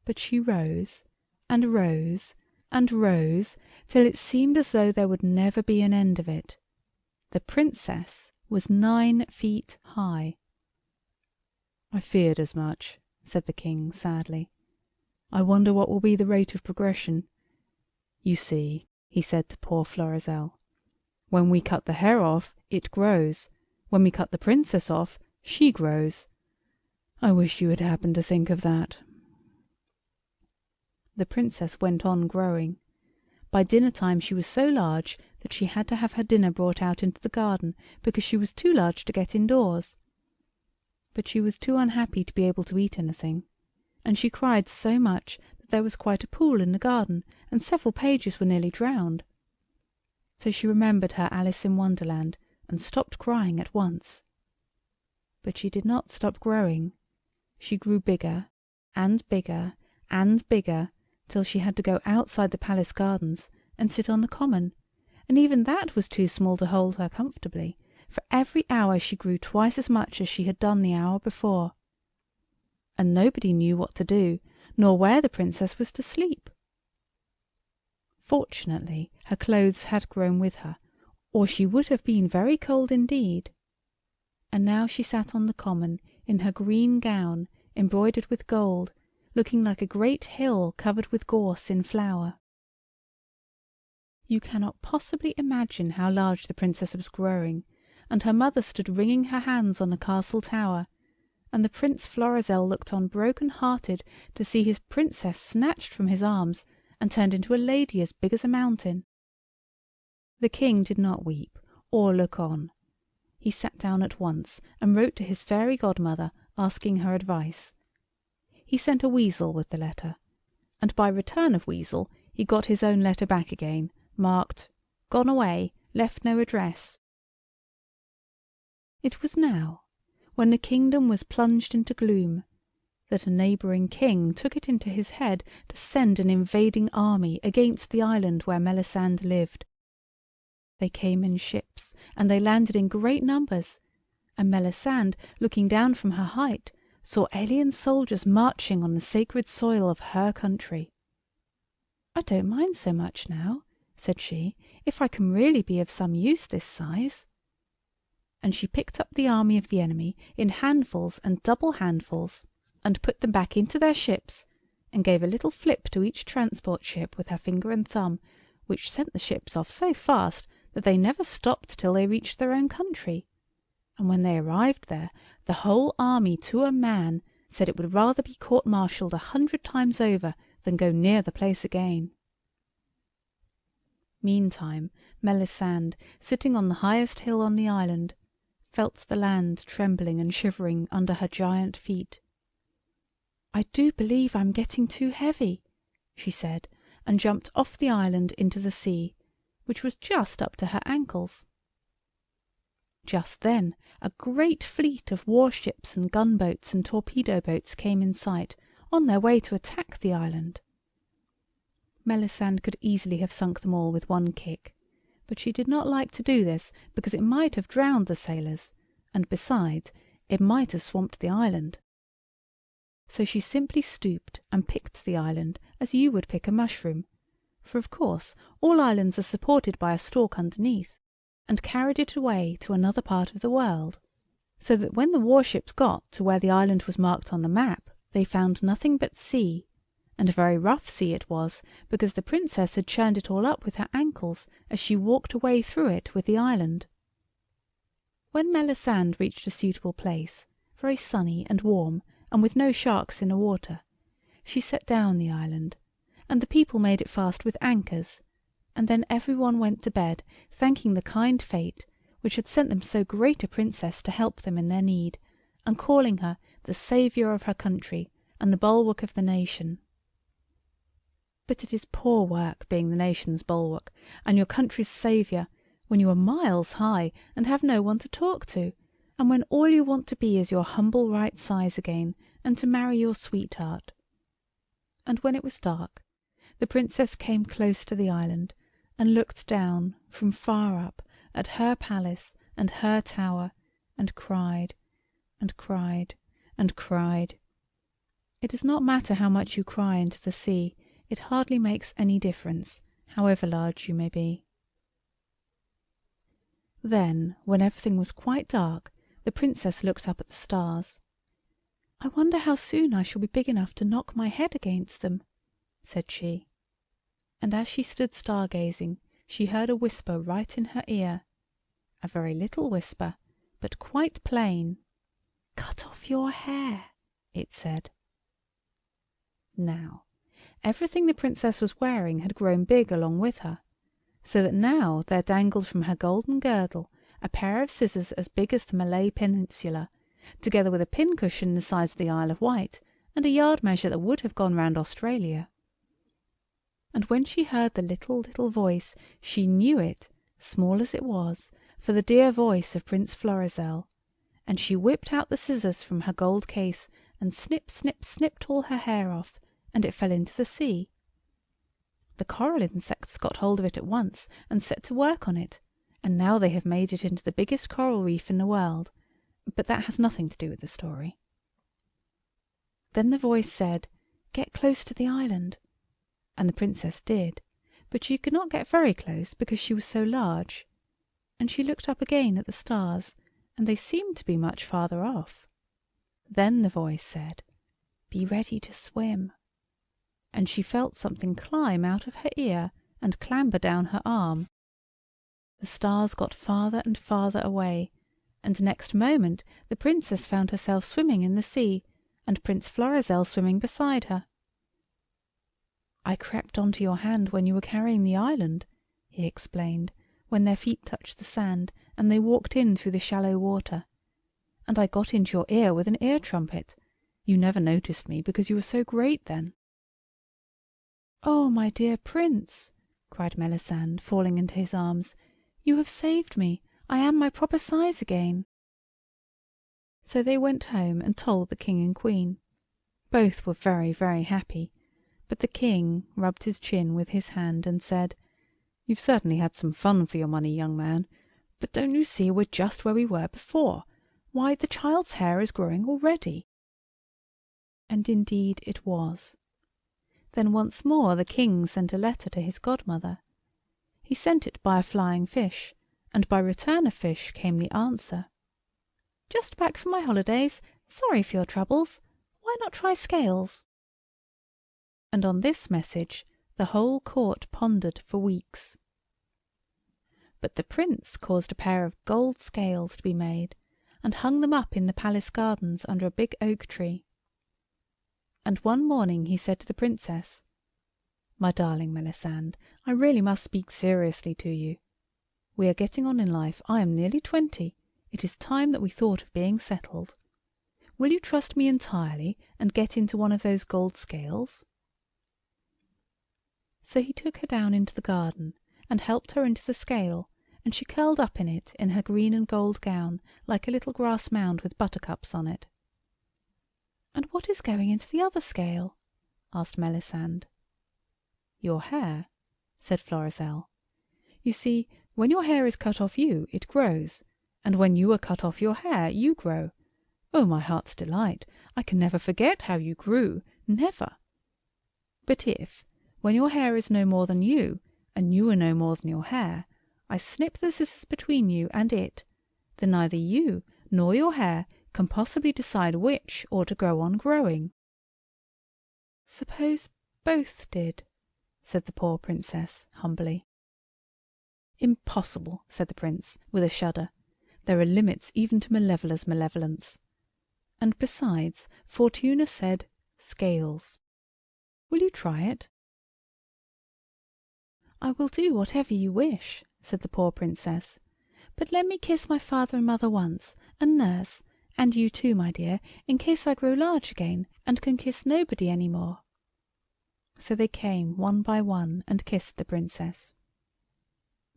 But she rose, and rose, and rose, till it seemed as though there would never be an end of it. The Princess was 9 feet high. "I feared as much," said the King sadly. "I wonder what will be the rate of progression. You see," he said to poor Florizel, "when we cut the hair off, it grows. When we cut the Princess off, she grows. I wish you had happened to think of that." The Princess went on growing. By dinner time she was so large that she had to have her dinner brought out into the garden, because she was too large to get indoors. But she was too unhappy to be able to eat anything, and she cried so much that there was quite a pool in the garden, and several pages were nearly drowned. So she remembered her Alice in Wonderland, and stopped crying at once. But she did not stop growing. She grew bigger, and bigger, and bigger, till she had to go outside the palace gardens and sit on the common, and even that was too small to hold her comfortably, for every hour she grew twice as much as she had done the hour before. And nobody knew what to do, nor where the Princess was to sleep. Fortunately, her clothes had grown with her, or she would have been very cold indeed. And now she sat on the common in her green gown embroidered with gold, looking like a great hill covered with gorse in flower. You cannot possibly imagine how large the Princess was growing, and her mother stood wringing her hands on the castle tower, and the Prince Florizel looked on broken-hearted to see his Princess snatched from his arms and turned into a lady as big as a mountain. The King did not weep or look on. He sat down at once and wrote to his fairy godmother, asking her advice. He sent a weasel with the letter, and by return of weasel he got his own letter back again, marked "Gone away, left no address." It was now, when the kingdom was plunged into gloom, that a neighbouring king took it into his head to send an invading army against the island where Melisande lived. They came in ships, and they landed in great numbers, and Melisande, looking down from her height, saw alien soldiers marching on the sacred soil of her country. "I don't mind so much now," said she, "if I can really be of some use this size." And she picked up the army of the enemy in handfuls and double handfuls, and put them back into their ships, and gave a little flip to each transport ship with her finger and thumb, which sent the ships off so fast that they never stopped till they reached their own country. And when they arrived there, the whole army to a man said it would rather be court-martialed 100 times over than go near the place again. Meantime, Melisande, sitting on the highest hill on the island, felt the land trembling and shivering under her giant feet. "I do believe I'm getting too heavy," she said, and jumped off the island into the sea, which was just up to her ankles. Just then a great fleet of warships and gunboats and torpedo boats came in sight, on their way to attack the island. Melisande could easily have sunk them all with one kick, but she did not like to do this because it might have drowned the sailors, and besides, it might have swamped the island. So she simply stooped and picked the island as you would pick a mushroom, for of course all islands are supported by a stalk underneath, and carried it away to another part of the world, so that when the warships got to where the island was marked on the map, they found nothing but sea, and a very rough sea it was, because the Princess had churned it all up with her ankles as she walked away through it with the island. When Melisande reached a suitable place, very sunny and warm, and with no sharks in the water, she set down the island, and the people made it fast with anchors, and then everyone went to bed, thanking the kind fate which had sent them so great a princess to help them in their need, and calling her the saviour of her country and the bulwark of the nation. But it is poor work being the nation's bulwark and your country's saviour when you are miles high and have no one to talk to, and when all you want to be is your humble right size again, and to marry your sweetheart. And when it was dark, the princess came close to the island, and looked down from far up at her palace and her tower, and cried, and cried, and cried. It does not matter how much you cry into the sea, it hardly makes any difference, however large you may be. Then, when everything was quite dark, the princess looked up at the stars. "I wonder how soon I shall be big enough to knock my head against them," said she. And as she stood star-gazing, she heard a whisper right in her ear, a very little whisper, but quite plain. "Cut off your hair," it said. Now, everything the princess was wearing had grown big along with her, so that now there dangled from her golden girdle a pair of scissors as big as the Malay Peninsula, together with a pincushion the size of the Isle of Wight, and a yard measure that would have gone round Australia. And when she heard the little voice, she knew it, small as it was, for the dear voice of Prince Florizel, and she whipped out the scissors from her gold case, and snip, snip, snipped all her hair off, and it fell into the sea. The coral insects got hold of it at once, and set to work on it, and now they have made it into the biggest coral reef in the world, but that has nothing to do with the story. Then the voice said, "Get close to the island," and the princess did, but she could not get very close because she was so large, and she looked up again at the stars, and they seemed to be much farther off. Then the voice said, "Be ready to swim," and she felt something climb out of her ear and clamber down her arm. The stars got farther and farther away, and next moment the princess found herself swimming in the sea, and Prince Florizel swimming beside her. "I crept onto your hand when you were carrying the island," he explained, when their feet touched the sand, and they walked in through the shallow water. "And I got into your ear with an ear trumpet. You never noticed me because you were so great then." "Oh, my dear Prince," cried Melisande, falling into his arms, "you have saved me. I am my proper size again." So they went home and told the King and Queen. Both were very, very happy, but the King rubbed his chin with his hand and said, "You've certainly had some fun for your money, young man, but don't you see we're just where we were before? Why, the child's hair is growing already." And indeed it was. Then once more the King sent a letter to his godmother. He sent it by a flying fish, and by return of fish came the answer. "Just back from my holidays. Sorry for your troubles. Why not try scales?" And on this message the whole court pondered for weeks. But the Prince caused a pair of gold scales to be made, and hung them up in the palace gardens under a big oak tree. And one morning he said to the Princess, "My darling Melisande, I really must speak seriously to you. We are getting on in life. I am nearly 20. It is time that we thought of being settled. Will you trust me entirely, and get into one of those gold scales?" So he took her down into the garden, and helped her into the scale, and she curled up in it in her green and gold gown, like a little grass mound with buttercups on it. "And what is going into the other scale?" asked Melisande. "Your hair," said Florizel. "You see, when your hair is cut off you, it grows, and when you are cut off your hair, you grow. Oh, my heart's delight, I can never forget how you grew, never. But if, when your hair is no more than you, and you are no more than your hair, I snip the scissors between you and it, then neither you nor your hair can possibly decide which ought to go on growing." "Suppose both did?" said the poor Princess humbly. "Impossible," said the Prince, with a shudder. "There are limits even to Malevola's malevolence. And besides, Fortuna said scales. Will you try it?" "I will do whatever you wish," said the poor Princess. "But let me kiss my father and mother once, and nurse, and you too, my dear, in case I grow large again, and can kiss nobody any more." So they came one by one and kissed the Princess.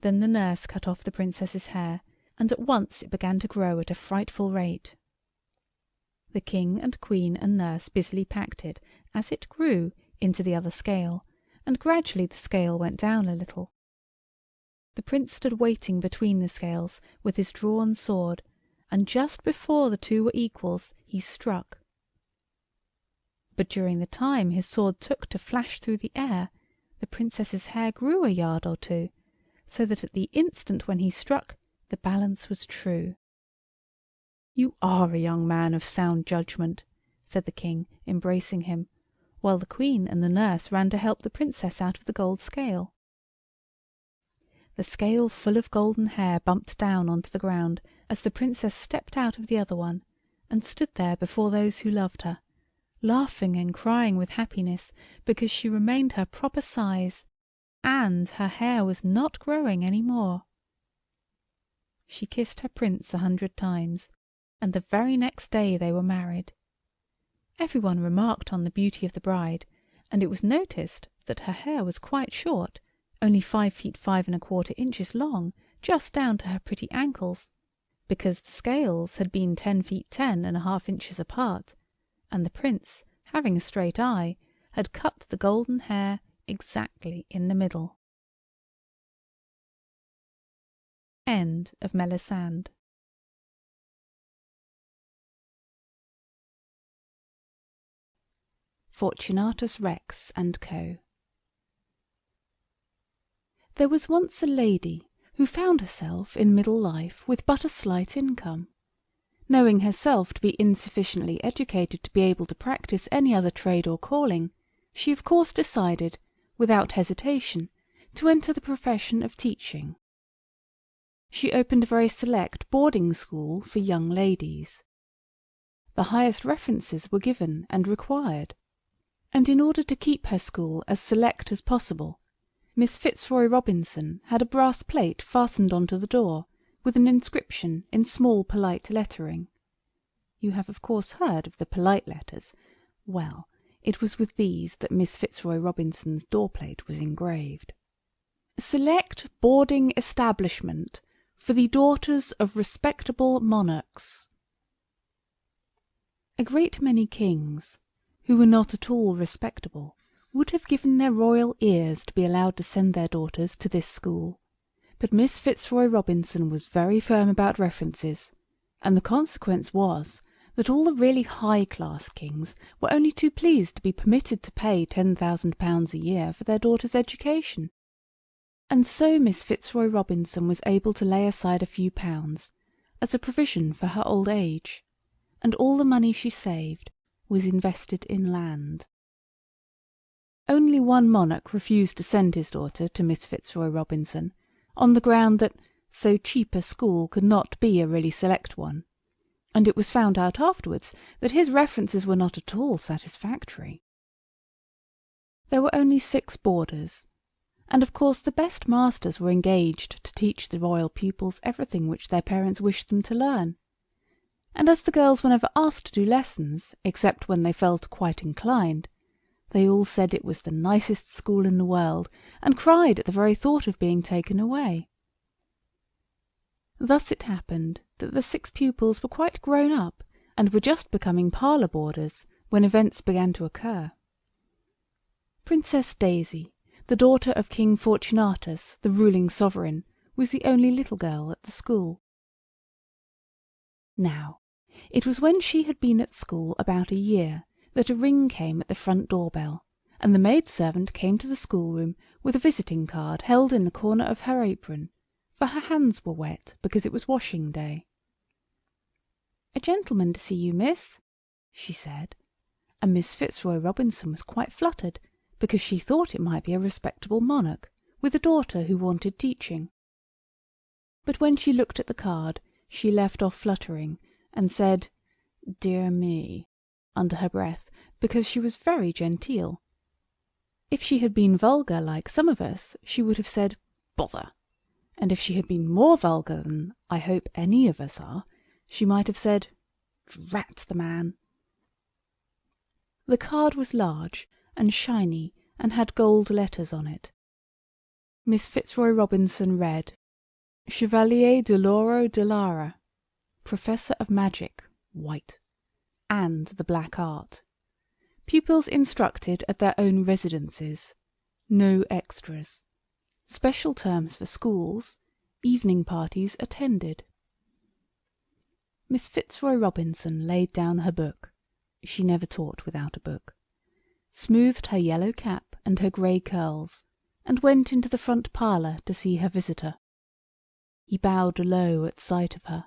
Then the nurse cut off the Princess's hair, and at once it began to grow at a frightful rate. The King and Queen and nurse busily packed it, as it grew, into the other scale, and gradually the scale went down a little. The Prince stood waiting between the scales with his drawn sword, and just before the two were equals he struck. But during the time his sword took to flash through the air, the Princess's hair grew a yard or two, so that at the instant when he struck the balance was true. "You are a young man of sound judgment," said the King, embracing him, while the Queen and the nurse ran to help the Princess out of the gold scale. The scale full of golden hair bumped down onto the ground as the Princess stepped out of the other one, and stood there before those who loved her, laughing and crying with happiness because she remained her proper size, and her hair was not growing any more. She kissed her Prince 100 times, and the very next day they were married. Everyone remarked on the beauty of the bride, and it was noticed that her hair was quite short, only 5 feet 5 1/4 inches long, just down to her pretty ankles, because the scales had been 10 feet 10 1/2 inches apart, and the Prince, having a straight eye, had cut the golden hair exactly in the middle. End of Melisande. Fortunatus Rex and Co. There was once a lady who found herself in middle life with but a slight income. Knowing herself to be insufficiently educated to be able to practise any other trade or calling, she of course decided, without hesitation, to enter the profession of teaching. She opened a very select boarding school for young ladies. The highest references were given and required, and in order to keep her school as select as possible, Miss Fitzroy Robinson had a brass plate fastened onto the door, with an inscription in small polite lettering. You have of course heard of the polite letters. Well, it was with these that Miss Fitzroy Robinson's door plate was engraved. Select boarding establishment for the daughters of respectable monarchs. A great many kings, who were not at all respectable, would have given their royal ears to be allowed to send their daughters to this school, but Miss Fitzroy Robinson was very firm about references, and the consequence was that all the really high-class kings were only too pleased to be permitted to pay £10,000 a year for their daughters' education. And so Miss Fitzroy Robinson was able to lay aside a few pounds as a provision for her old age, and all the money she saved was invested in land. Only one monarch refused to send his daughter to Miss Fitzroy Robinson, on the ground that so cheap a school could not be a really select one, and it was found out afterwards that his references were not at all satisfactory. There were only 6 boarders, and of course the best masters were engaged to teach the royal pupils everything which their parents wished them to learn, and as the girls were never asked to do lessons except when they felt quite inclined, they all said it was the nicest school in the world, and cried at the very thought of being taken away. Thus it happened that the 6 pupils were quite grown up, and were just becoming parlour boarders, when events began to occur. Princess Daisy, the daughter of King Fortunatus, the ruling sovereign, was the only little girl at the school. Now, it was when she had been at school about a year that a ring came at the front door bell, and the maidservant came to the schoolroom with a visiting card held in the corner of her apron, for her hands were wet because it was washing day. "A gentleman to see you, miss," she said, and Miss Fitzroy Robinson was quite fluttered, because she thought it might be a respectable monarch, with a daughter who wanted teaching. But when she looked at the card, she left off fluttering, and said, "Dear me," under her breath, because she was very genteel. If she had been vulgar like some of us, she would have said, "Bother!" And if she had been more vulgar than I hope any of us are, she might have said, "Drat the man!" The card was large and shiny and had gold letters on it. Miss Fitzroy Robinson read, "Chevalier de l'Oro de Lara, Professor of Magic, white, and the Black Art. Pupils instructed at their own residences. No extras. Special terms for schools. Evening parties attended." Miss Fitzroy Robinson laid down her book. She never taught without a book. Smoothed her yellow cap and her grey curls, and went into the front parlour to see her visitor. He bowed low at sight of her.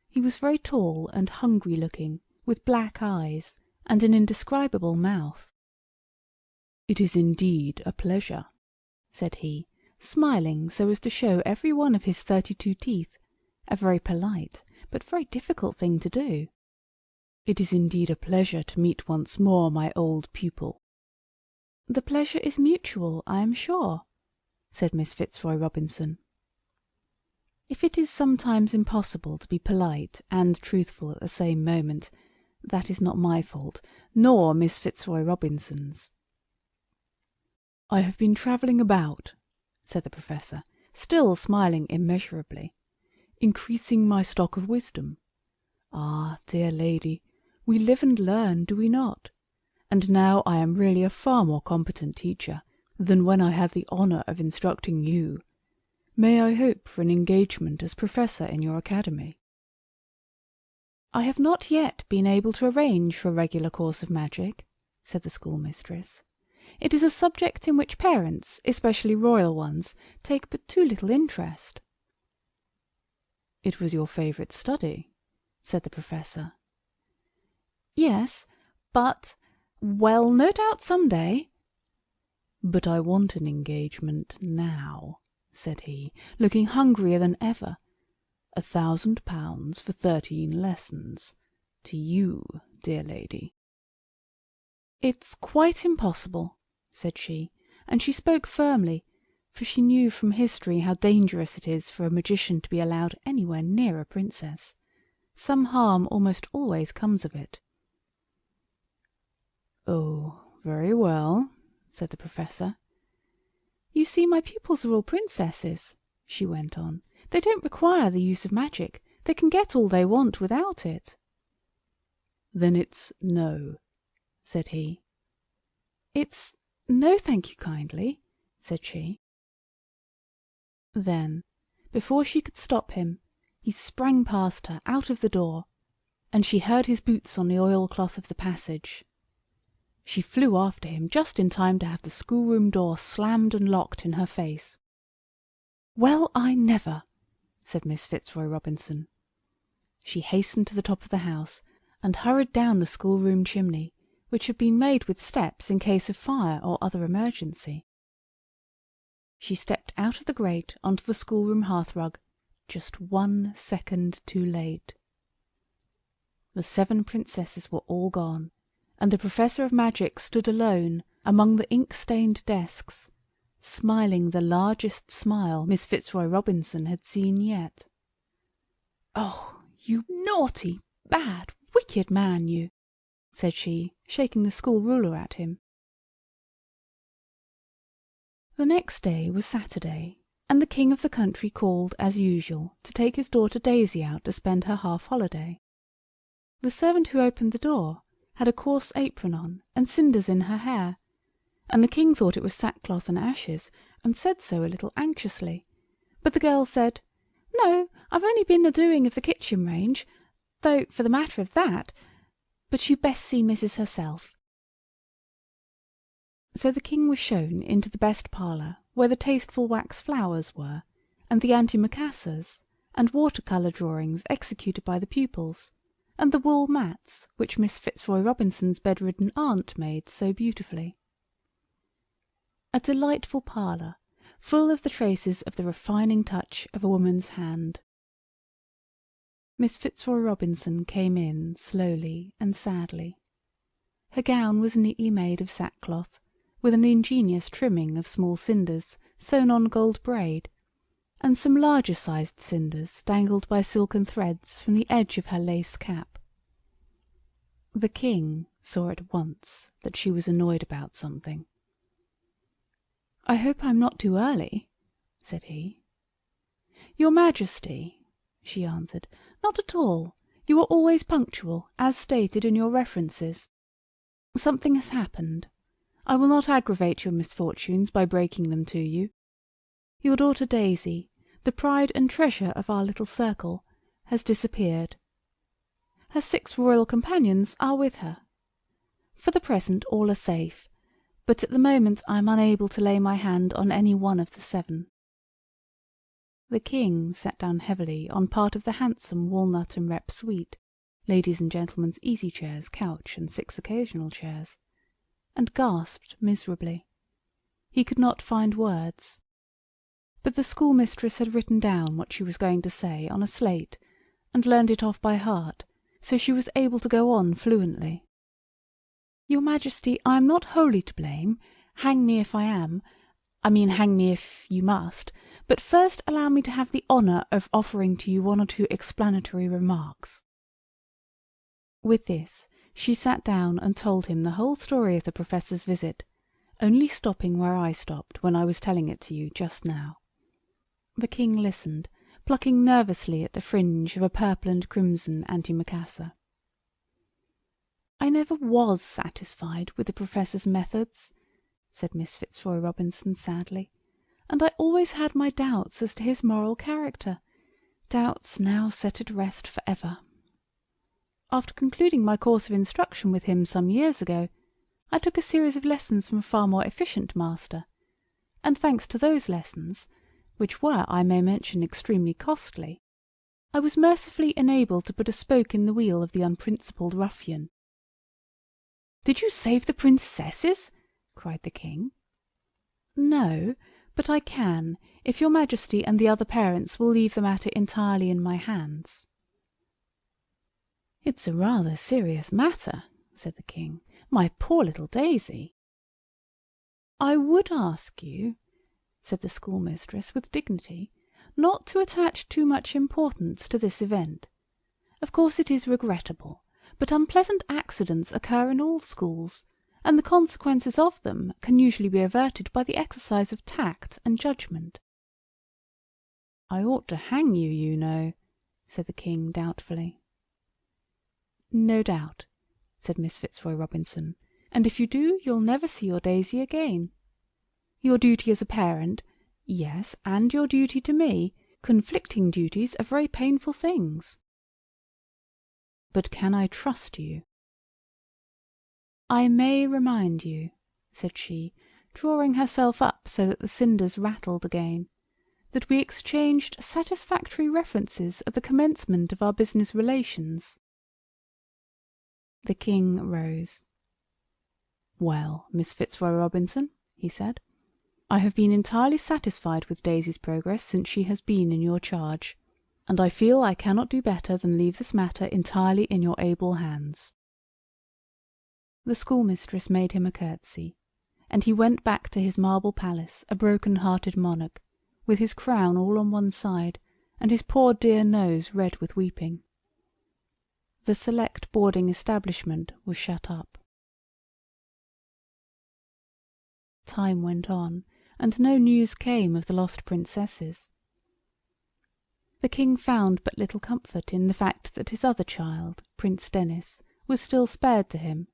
He was very tall and hungry looking, with black eyes and an indescribable mouth. "It is indeed a pleasure," said he, smiling so as to show every one of his 32 teeth, a very polite but very difficult thing to do. "It is indeed a pleasure to meet once more my old pupil." "The pleasure is mutual, I am sure," said Miss Fitzroy Robinson. If it is sometimes impossible to be polite and truthful at the same moment, that is not my fault, nor Miss Fitzroy Robinson's. "I have been travelling about," said the Professor, still smiling immeasurably, "increasing my stock of wisdom. Ah, dear lady, we live and learn, do we not? And now I am really a far more competent teacher than when I had the honour of instructing you. May I hope for an engagement as professor in your academy?" "I have not yet been able to arrange for a regular course of magic," said the schoolmistress. "It is a subject in which parents, especially royal ones, take but too little interest." "It was your favourite study," said the Professor. "Yes, but well, no doubt some day." "But I want an engagement now," said he, looking hungrier than ever. £1,000 for 13 lessons. To you, dear lady." "It's quite impossible," said she, and she spoke firmly, for she knew from history how dangerous it is for a magician to be allowed anywhere near a princess. Some harm almost always comes of it. "Oh, very well," said the Professor. "You see, my pupils are all princesses," she went on. "They don't require the use of magic. They can get all they want without it." "Then it's no," said he. "It's no, thank you kindly," said she. Then, before she could stop him, he sprang past her out of the door, and she heard his boots on the oilcloth of the passage. She flew after him just in time to have the schoolroom door slammed and locked in her face. "Well, I never!" said Miss Fitzroy Robinson. She hastened to the top of the house, and hurried down the schoolroom chimney, which had been made with steps in case of fire or other emergency. She stepped out of the grate onto the schoolroom hearthrug, just 1 second too late. The 7 princesses were all gone, and the Professor of Magic stood alone among the ink-stained desks, smiling the largest smile Miss Fitzroy Robinson had seen yet. "Oh, you naughty, bad, wicked man, you!" said she, shaking the school ruler at him. The next day was Saturday, and the king of the country called, as usual, to take his daughter Daisy out to spend her half-holiday. The servant who opened the door had a coarse apron on and cinders in her hair, and the king thought it was sackcloth and ashes, and said so a little anxiously. But the girl said, "No, I've only been a-doing of the kitchen range, though, for the matter of that, but you'd best see Mrs. herself." So the king was shown into the best parlour, where the tasteful wax flowers were, and the antimacassars, and water-colour drawings executed by the pupils, and the wool mats which Miss Fitzroy Robinson's bedridden aunt made so beautifully. A delightful parlour, full of the traces of the refining touch of a woman's hand. Miss Fitzroy Robinson came in slowly and sadly. Her gown was neatly made of sackcloth, with an ingenious trimming of small cinders sewn on gold braid, and some larger-sized cinders dangled by silken threads from the edge of her lace cap. The King saw at once that she was annoyed about something. "I hope I'm not too early," said he. "Your Majesty," she answered, "not at all. You are always punctual, as stated in your references. Something has happened. I will not aggravate your misfortunes by breaking them to you. Your daughter Daisy, the pride and treasure of our little circle, has disappeared. Her 6 royal companions are with her. For the present all are safe, but at the moment I am unable to lay my hand on any one of the 7. The King sat down heavily on part of the handsome walnut and rep suite, ladies' and gentlemen's easy chairs, couch, and 6 occasional chairs, and gasped miserably. He could not find words. But the schoolmistress had written down what she was going to say on a slate, and learned it off by heart, so she was able to go on fluently. "Your Majesty, I am not wholly to blame. Hang me if I am. I mean, hang me if you must. But first allow me to have the honour of offering to you 1 or 2 explanatory remarks." With this she sat down and told him the whole story of the Professor's visit, only stopping where I stopped when I was telling it to you just now. The King listened, plucking nervously at the fringe of a purple and crimson antimacassar. "I never was satisfied with the Professor's methods," said Miss Fitzroy Robinson sadly, "and I always had my doubts as to his moral character, doubts now set at rest for ever. After concluding my course of instruction with him some years ago, I took a series of lessons from a far more efficient master, and thanks to those lessons, which were, I may mention, extremely costly, I was mercifully enabled to put a spoke in the wheel of the unprincipled ruffian." "Did you save the princesses?" cried the King. "No, but I can, if your Majesty and the other parents will leave the matter entirely in my hands." "It's a rather serious matter," said the King. "My poor little Daisy." "I would ask you," said the schoolmistress with dignity, "not to attach too much importance to this event. Of course it is regrettable, but unpleasant accidents occur in all schools, and the consequences of them can usually be averted by the exercise of tact and judgment." "I ought to hang you, you know," said the King doubtfully. "No doubt," said Miss Fitzroy Robinson, "and if you do, you'll never see your Daisy again. Your duty as a parent, yes, and your duty to me, conflicting duties are very painful things." "But can I trust you?" "I may remind you," said she, drawing herself up so that the cinders rattled again, "that we exchanged satisfactory references at the commencement of our business relations." The King rose. "Well, Miss Fitzroy Robinson," he said, "I have been entirely satisfied with Daisy's progress since she has been in your charge, and I feel I cannot do better than leave this matter entirely in your able hands." The schoolmistress made him a curtsy, and he went back to his marble palace a broken-hearted monarch, with his crown all on one side, and his poor dear nose red with weeping. The select boarding establishment was shut up. Time went on, and no news came of the lost princesses. The King found but little comfort in the fact that his other child, Prince Denis, was still spared to him.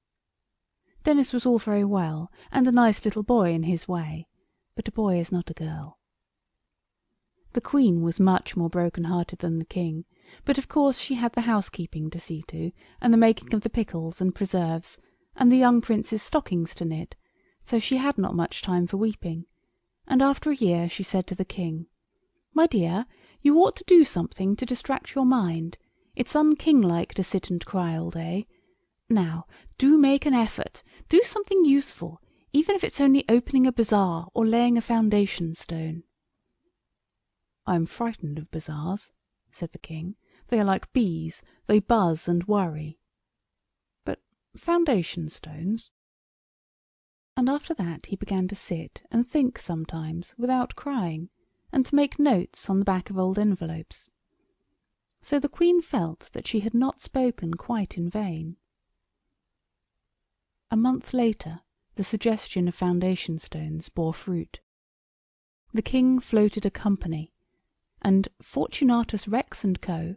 Denis was all very well, and a nice little boy in his way, but a boy is not a girl. The Queen was much more broken-hearted than the King, but of course she had the housekeeping to see to, and the making of the pickles and preserves, and the young Prince's stockings to knit, so she had not much time for weeping, and after a year she said to the King, "My dear, you ought to do something to distract your mind. It's unkinglike to sit and cry all day. Now, do make an effort, do something useful, even if it's only opening a bazaar or laying a foundation stone." "I am frightened of bazaars," said the King. "They are like bees, they buzz and worry. But foundation stones?" And after that he began to sit and think sometimes without crying, and to make notes on the back of old envelopes. So the Queen felt that she had not spoken quite in vain. A month later the suggestion of foundation stones bore fruit. The King floated a company, and Fortunatus Rex & Co.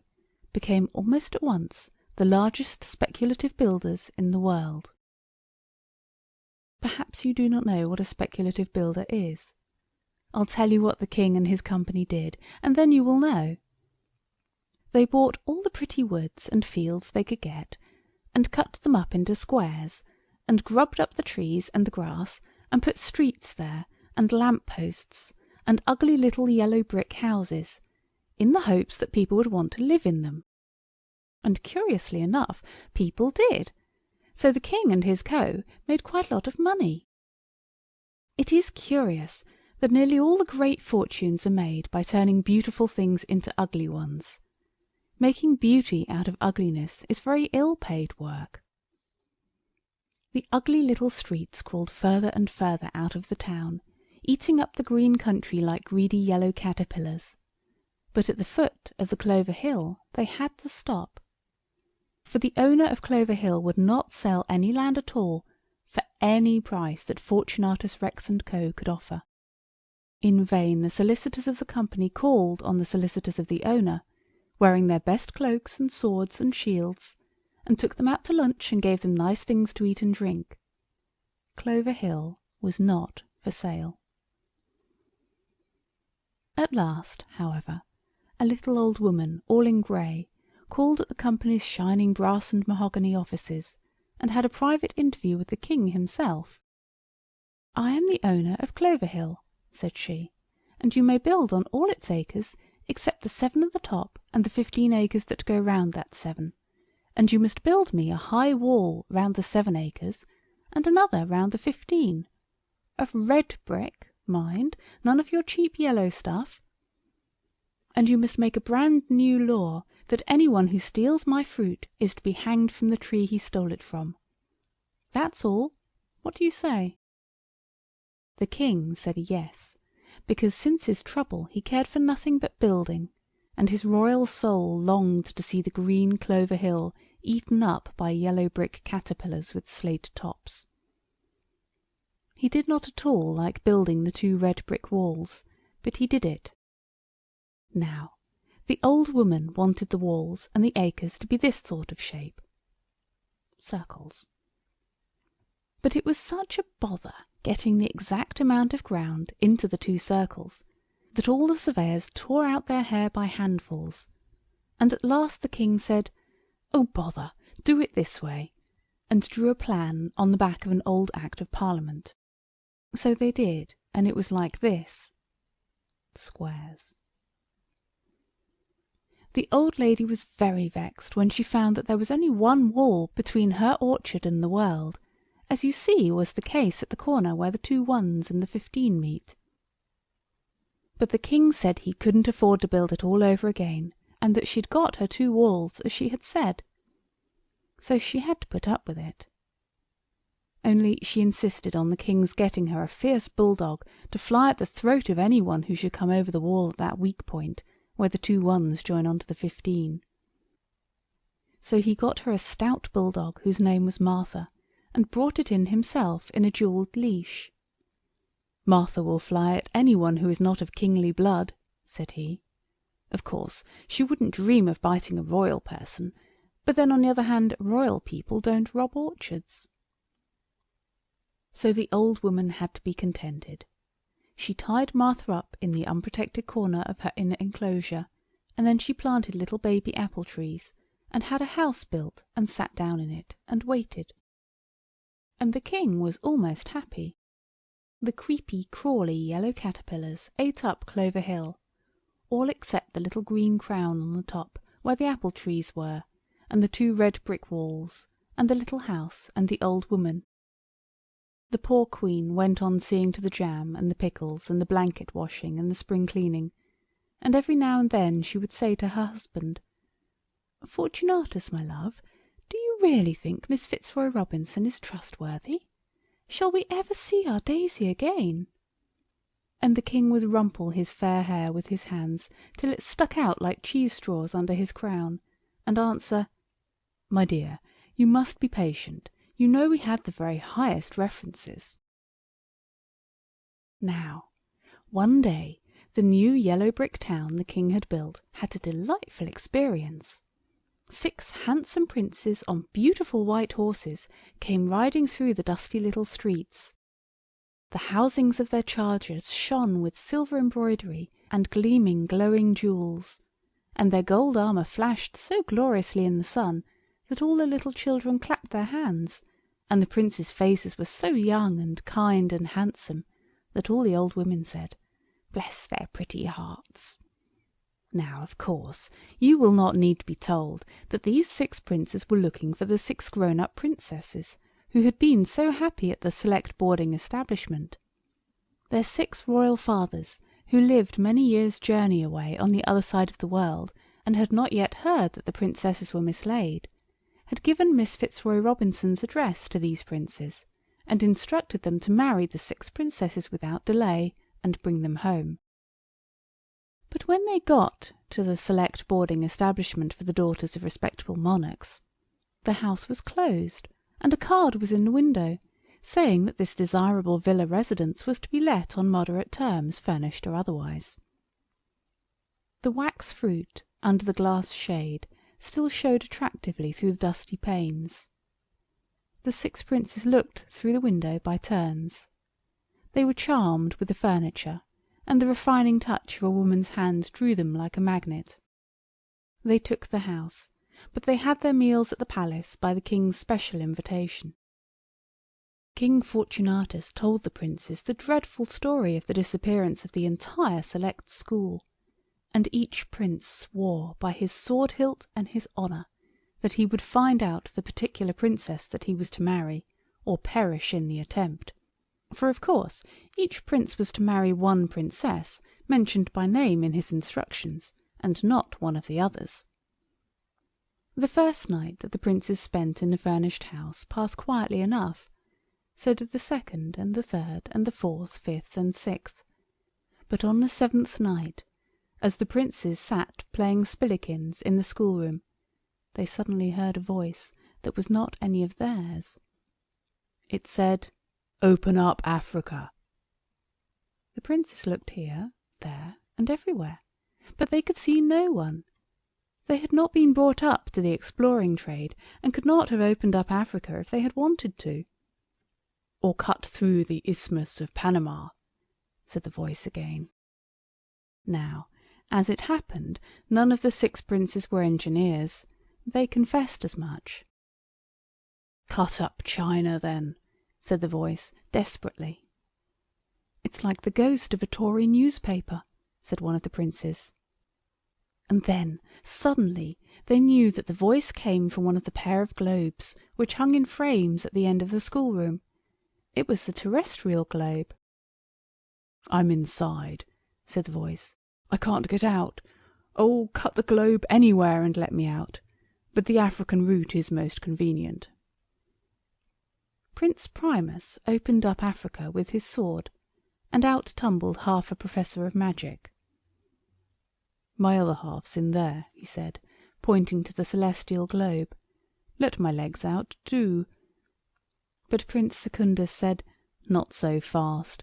became almost at once the largest speculative builders in the world. Perhaps you do not know what a speculative builder is. I'll tell you what the King and his company did, and then you will know. They bought all the pretty woods and fields they could get, and cut them up into squares, and grubbed up the trees and the grass, and put streets there, and lamp-posts, and ugly little yellow brick houses, in the hopes that people would want to live in them. And curiously enough, people did. So the King and his co. made quite a lot of money. It is curious that nearly all the great fortunes are made by turning beautiful things into ugly ones. Making beauty out of ugliness is very ill-paid work. The ugly little streets crawled further and further out of the town, eating up the green country like greedy yellow caterpillars. But at the foot of the Clover Hill they had to stop. For the owner of Clover Hill would not sell any land at all for any price that Fortunatus Rex & Co. could offer. In vain the solicitors of the company called on the solicitors of the owner, wearing their best cloaks and swords and shields, and took them out to lunch and gave them nice things to eat and drink. Clover Hill was not for sale. At last, however, a little old woman, all in grey, called at the company's shining brass and mahogany offices, and had a private interview with the King himself. "I am the owner of Clover Hill," said she, "and you may build on all its acres except the 7 at the top and the 15 acres that go round that 7. And you must build me a high wall round the 7 acres, and another round the 15. Of red brick, mind, none of your cheap yellow stuff. And you must make a brand new law that anyone who steals my fruit is to be hanged from the tree he stole it from. That's all. What do you say?" The King said yes, because since his trouble he cared for nothing but building, and his royal soul longed to see the green Clover Hill eaten up by yellow brick caterpillars with slate tops. He did not at all like building the 2 red brick walls, but he did it. Now, the old woman wanted the walls and the acres to be this sort of shape. Circles. But it was such a bother getting the exact amount of ground into the 2 circles that all the surveyors tore out their hair by handfuls, and at last the King said, "Oh, bother, do it this way," and drew a plan on the back of an old Act of Parliament. So they did, and it was like this. Squares. The old lady was very vexed when she found that there was only one wall between her orchard and the world, as you see was the case at the corner where the 2 1s and the 15 meet. But the King said he couldn't afford to build it all over again, and that she'd got her 2 walls as she had said. So she had to put up with it. Only she insisted on the King's getting her a fierce bulldog to fly at the throat of anyone who should come over the wall at that weak point, where the 2 1s join on to the 15. So he got her a stout bulldog whose name was Martha, and brought it in himself in a jewelled leash. "Martha will fly at anyone who is not of kingly blood," said he. Of course, she wouldn't dream of biting a royal person, but then on the other hand, royal people don't rob orchards. So the old woman had to be contented. She tied Martha up in the unprotected corner of her inner enclosure, and then she planted little baby apple trees, and had a house built, and sat down in it, and waited. And the King was almost happy. The creepy, crawly yellow caterpillars ate up Clover Hill, all except the little green crown on the top, where the apple trees were, and the 2 red brick walls, and the little house, and the old woman. The poor Queen went on seeing to the jam, and the pickles, and the blanket washing, and the spring cleaning, and every now and then she would say to her husband, "Fortunatus, my love, do you really think Miss Fitzroy Robinson is trustworthy? Shall we ever see our Daisy again?" And the king would rumple his fair hair with his hands till it stuck out like cheese straws under his crown, and answer, "My dear, you must be patient. You know we had the very highest references." Now, one day, the new yellow brick town the king had built had a delightful experience. 6 handsome princes on beautiful white horses came riding through the dusty little streets. The housings of their chargers shone with silver embroidery and gleaming, glowing jewels, and their gold armour flashed so gloriously in the sun that all the little children clapped their hands, and the princes' faces were so young and kind and handsome that all the old women said, "Bless their pretty hearts." Now, of course, you will not need to be told that these 6 princes were looking for the 6 grown-up princesses who had been so happy at the select boarding establishment. Their 6 royal fathers, who lived many years' journey away on the other side of the world, and had not yet heard that the princesses were mislaid, had given Miss Fitzroy Robinson's address to these princes, and instructed them to marry the 6 princesses without delay, and bring them home. But when they got to the select boarding establishment for the daughters of respectable monarchs, the house was closed, and a card was in the window, saying that this desirable villa residence was to be let on moderate terms, furnished or otherwise. The wax fruit under the glass shade still showed attractively through the dusty panes. The 6 princes looked through the window by turns. They were charmed with the furniture, and the refining touch of a woman's hand drew them like a magnet. They took the house, but they had their meals at the palace by the king's special invitation. King Fortunatus told the princes the dreadful story of the disappearance of the entire select school, and each prince swore by his sword hilt and his honour that he would find out the particular princess that he was to marry, or perish in the attempt. For, of course, each prince was to marry one princess, mentioned by name in his instructions, and not one of the others. The first night that the princes spent in the furnished house passed quietly enough. So did the second, and the third, and the 4th, 5th, and 6th. But on the 7th night, as the princes sat playing spillikins in the schoolroom, they suddenly heard a voice that was not any of theirs. It said, "Open up, Africa." The princes looked here, there, and everywhere, but they could see no one. They had not been brought up to the exploring trade, and could not have opened up Africa if they had wanted to. "Or cut through the Isthmus of Panama," said the voice again. Now, as it happened, none of the 6 princes were engineers. They confessed as much. "Cut up China, then," said the voice, desperately. "It's like the ghost of a Tory newspaper," said one of the princes. And then, suddenly, they knew that the voice came from one of the pair of globes which hung in frames at the end of the schoolroom. It was the terrestrial globe. "I'm inside," said the voice. "I can't get out. Oh, cut the globe anywhere and let me out. But the African route is most convenient." Prince Primus opened up Africa with his sword, and out tumbled half a professor of magic. "My other half's in there," he said, pointing to the celestial globe. "Let my legs out, do." But Prince Secundus said, "Not so fast,"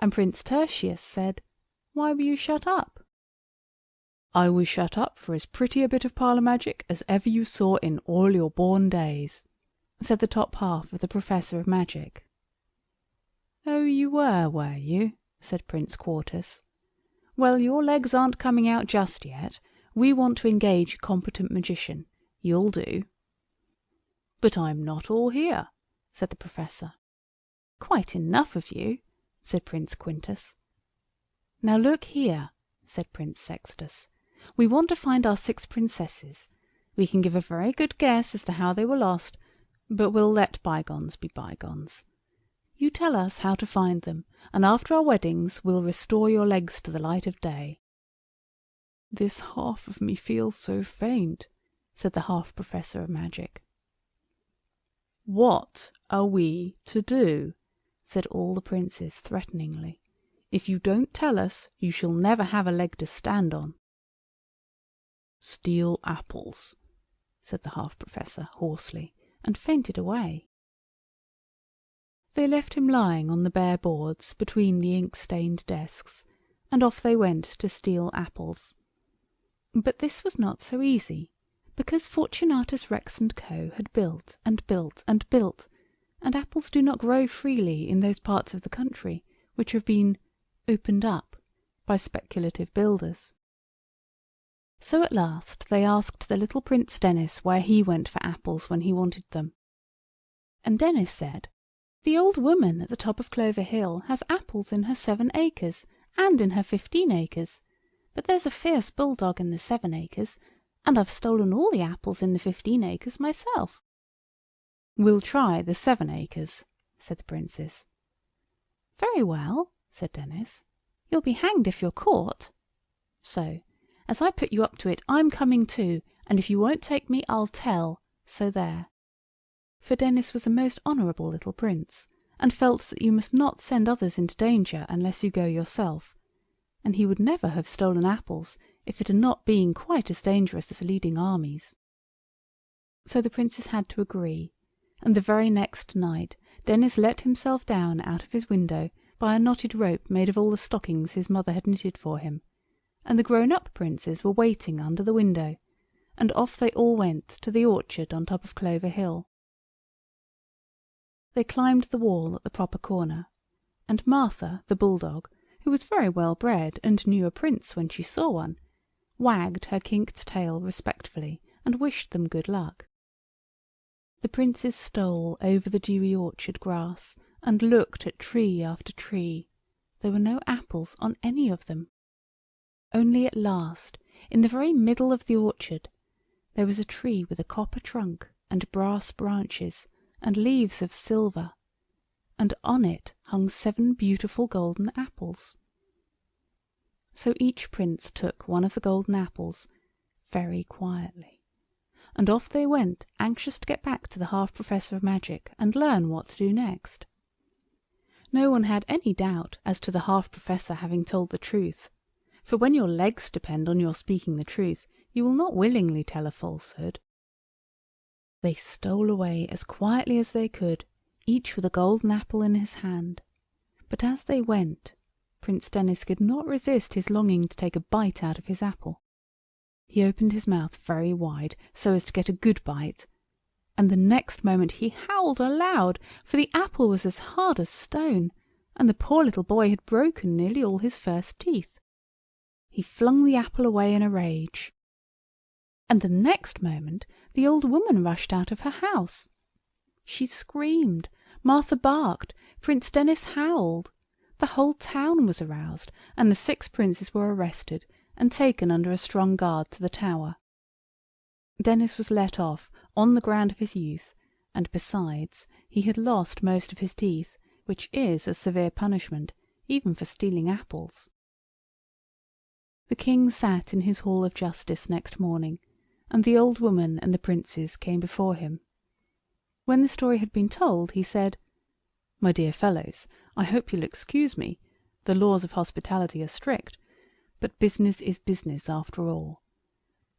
and Prince Tertius said, "Why were you shut up?" "I was shut up for as pretty a bit of parlour magic as ever you saw in all your born days," said the top half of the Professor of Magic. "Oh, you were you?" said Prince Quartus. "Well, your legs aren't coming out just yet. We want to engage a competent magician. You'll do." "But I'm not all here," said the Professor. "Quite enough of you," said Prince Quintus. "Now look here," said Prince Sextus. "We want to find our 6 princesses. We can give a very good guess as to how they were lost, but we'll let bygones be bygones. You tell us how to find them, and after our weddings we'll restore your legs to the light of day." "This half of me feels so faint," said the half-professor of magic. "What are we to do?" said all the princes threateningly. "If you don't tell us, you shall never have a leg to stand on." "Steal apples," said the half-professor hoarsely, and fainted away. They left him lying on the bare boards between the ink-stained desks, and off they went to steal apples. But this was not so easy, because Fortunatus Rex & Co. had built and built and built, and apples do not grow freely in those parts of the country which have been opened up by speculative builders. So at last they asked the little Prince Denis where he went for apples when he wanted them. And Denis said, "The old woman at the top of Clover Hill has apples in her 7 acres and in her 15 acres, but there's a fierce bulldog in the 7 acres, and I've stolen all the apples in the 15 acres myself." "We'll try the 7 acres," said the princes. "Very well," said Denis. "You'll be hanged if you're caught. So, as I put you up to it, I'm coming too, and if you won't take me, I'll tell, so there." For Denis was a most honourable little prince, and felt that you must not send others into danger unless you go yourself, and he would never have stolen apples if it had not been quite as dangerous as leading armies. So the princes had to agree, and the very next night Denis let himself down out of his window by a knotted rope made of all the stockings his mother had knitted for him, and the grown-up princes were waiting under the window, and off they all went to the orchard on top of Clover Hill. They climbed the wall at the proper corner, and Martha, the bulldog, who was very well bred and knew a prince when she saw one, wagged her kinked tail respectfully and wished them good luck. The princes stole over the dewy orchard grass and looked at tree after tree. There were no apples on any of them. Only at last, in the very middle of the orchard, there was a tree with a copper trunk and brass branches and leaves of silver, and on it hung 7 beautiful golden apples. So each prince took one of the golden apples very quietly, and off they went, anxious to get back to the half-professor of magic and learn what to do next. No one had any doubt as to the half-professor having told the truth, for when your legs depend on your speaking the truth, you will not willingly tell a falsehood. They stole away as quietly as they could, each with a golden apple in his hand. But as they went, Prince Denis could not resist his longing to take a bite out of his apple. He opened his mouth very wide, so as to get a good bite, and the next moment he howled aloud, for the apple was as hard as stone, and the poor little boy had broken nearly all his first teeth. He flung the apple away in a rage, and the next moment the old woman rushed out of her house. She screamed, Martha barked, Prince Denis howled. The whole town was aroused, and the 6 princes were arrested and taken under a strong guard to the tower. Denis was let off on the ground of his youth, and besides he had lost most of his teeth, which is a severe punishment, even for stealing apples. The king sat in his hall of justice next morning, and the old woman and the princes came before him. When the story had been told, he said, "My dear fellows, I hope you'll excuse me. The laws of hospitality are strict, but business is business after all.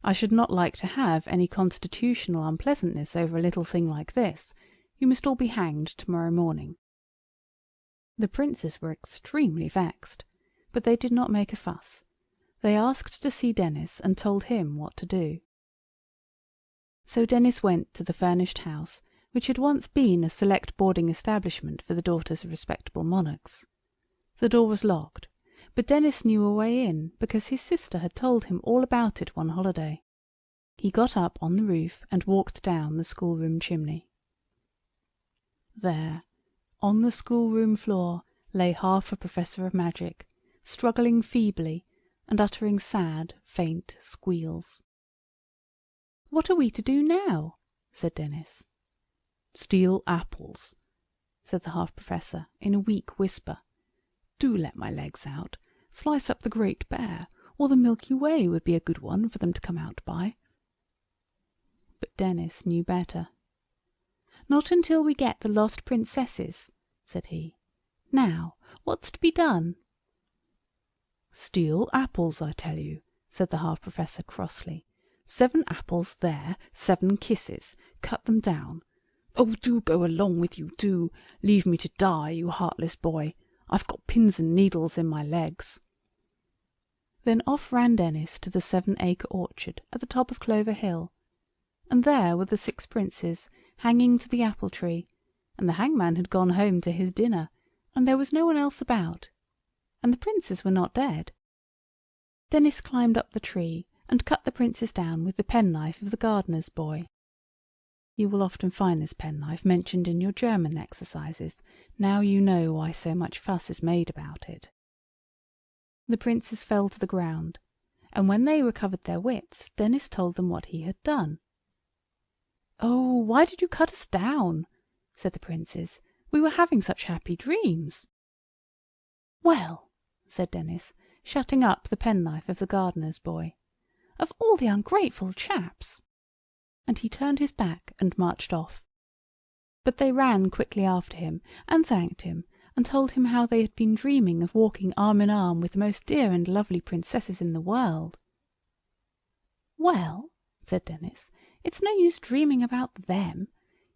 I should not like to have any constitutional unpleasantness over a little thing like this. You must all be hanged tomorrow morning." The princes were extremely vexed, but they did not make a fuss. They asked to see Denis and told him what to do. So Denis went to the furnished house, which had once been a select boarding establishment for the daughters of respectable monarchs. The door was locked, but Denis knew a way in, because his sister had told him all about it one holiday. He got up on the roof and walked down the schoolroom chimney. There, on the schoolroom floor, lay half a professor of magic, struggling feebly and uttering sad, faint squeals. "What are we to do now?" said Denis. "Steal apples," said the half-professor in a weak whisper. "Do let my legs out. Slice up the Great Bear, or the Milky Way would be a good one for them to come out by." But Denis knew better. "Not until we get the lost princesses," said he. Now, what's to be done?" "Steal apples, I tell you," said the half-professor crossly. 7 apples there, 7 kisses. Cut them down. Oh, do go along with you, do. Leave me to die, you heartless boy. I've got pins and needles in my legs." Then off ran Dennis to the 7-acre orchard at the top of Clover Hill, and there were the 6 princes hanging to the apple tree, and the hangman had gone home to his dinner, and there was no one else about, and the princes were not dead. Dennis climbed up the tree and cut the princes down with the penknife of the gardener's boy. You will often find this penknife mentioned in your German exercises. Now you know why so much fuss is made about it. The princes fell to the ground, and when they recovered their wits, Dennis told them what he had done. "Oh, why did you cut us down?" said the princes. "We were having such happy dreams." "Well," said Dennis, shutting up the penknife of the gardener's boy, "of all the ungrateful chaps!" And he turned his back and marched off. But they ran quickly after him, and thanked him, and told him how they had been dreaming of walking arm in arm with the most dear and lovely princesses in the world. "Well," said Dennis, "it's no use dreaming about them.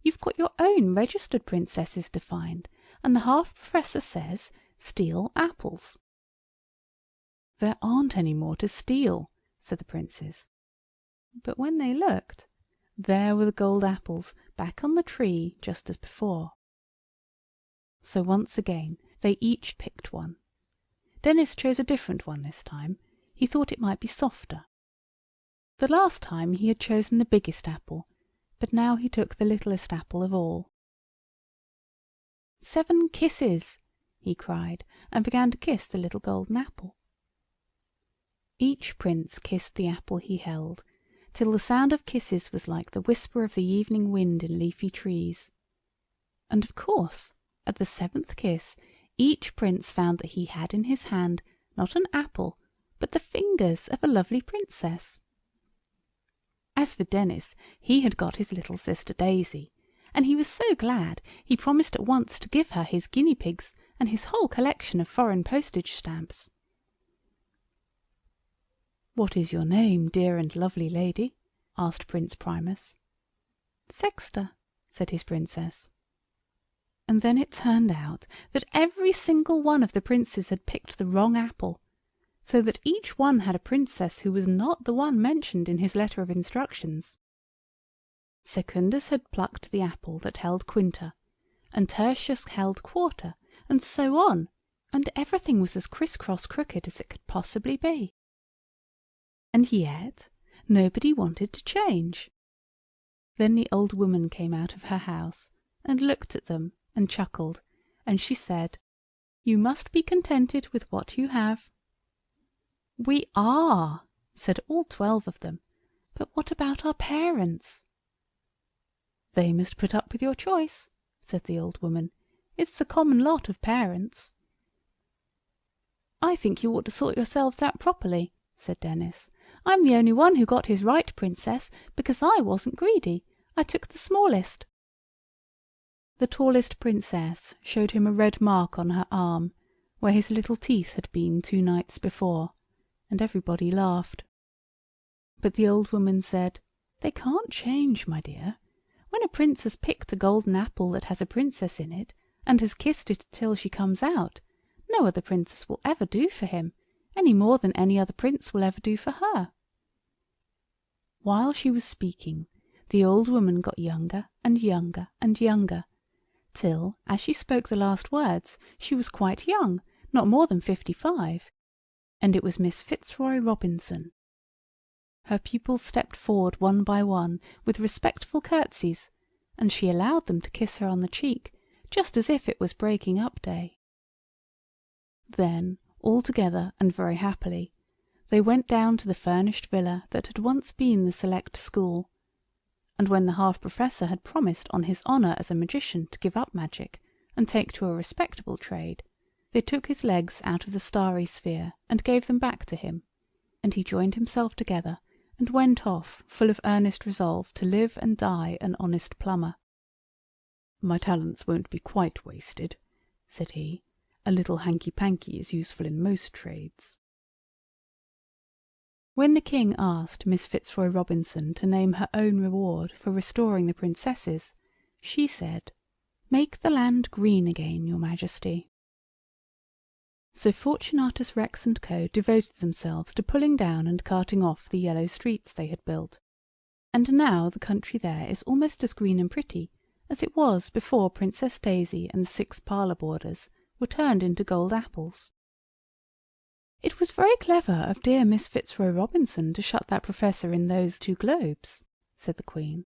You've got your own registered princesses to find, and the half-professor says, steal apples." "There aren't any more to steal," said the princes. But when they looked, there were the gold apples back on the tree just as before. So once again they each picked one. Dennis chose a different one this time. He thought it might be softer. The last time he had chosen the biggest apple, but now he took the littlest apple of all. 7 kisses, he cried, and began to kiss the little golden apple. Each prince kissed the apple he held, till the sound of kisses was like the whisper of the evening wind in leafy trees. And of course, at the 7th kiss, each prince found that he had in his hand not an apple, but the fingers of a lovely princess. As for Dennis, he had got his little sister Daisy, and he was so glad he promised at once to give her his guinea pigs and his whole collection of foreign postage stamps. "What is your name, dear and lovely lady?" asked Prince Primus. "Sexta," said his princess. And then it turned out that every single one of the princes had picked the wrong apple, so that each one had a princess who was not the one mentioned in his letter of instructions. Secundus had plucked the apple that held quinta, and Tertius held quarter, and so on, and everything was as criss-cross crooked as it could possibly be. And yet nobody wanted to change. Then the old woman came out of her house, and looked at them, and chuckled, and she said, "You must be contented with what you have." "We are," said all 12 of them. "But what about our parents?" "They must put up with your choice," said the old woman. "It's the common lot of parents." "I think you ought to sort yourselves out properly," said Dennis. "I'm the only one who got his right princess, because I wasn't greedy. I took the smallest." The tallest princess showed him a red mark on her arm, where his little teeth had been 2 nights before, and everybody laughed. But the old woman said, "They can't change, my dear. When a prince has picked a golden apple that has a princess in it, and has kissed it till she comes out, no other princess will ever do for him, any more than any other prince will ever do for her." While she was speaking, the old woman got younger and younger and younger, till, as she spoke the last words, she was quite young, not more than 55, and it was Miss Fitzroy Robinson. Her pupils stepped forward one by one with respectful curtsies, and she allowed them to kiss her on the cheek, just as if it was breaking up day. Then, all together and very happily, they went down to the furnished villa that had once been the select school, and when the half-professor had promised on his honour as a magician to give up magic and take to a respectable trade, they took his legs out of the starry sphere and gave them back to him, and he joined himself together and went off full of earnest resolve to live and die an honest plumber. "My talents won't be quite wasted," said he, A little hanky-panky is useful in most trades. When the king asked Miss Fitzroy Robinson to name her own reward for restoring the princesses, she said, "Make the land green again, your majesty." So Fortunatus Rex and Co. devoted themselves to pulling down and carting off the yellow streets they had built, and now the country there is almost as green and pretty as it was before Princess Daisy and the 6 parlour boarders were turned into gold apples. "It was very clever of dear Miss Fitzroy Robinson to shut that professor in those 2 globes," said the Queen.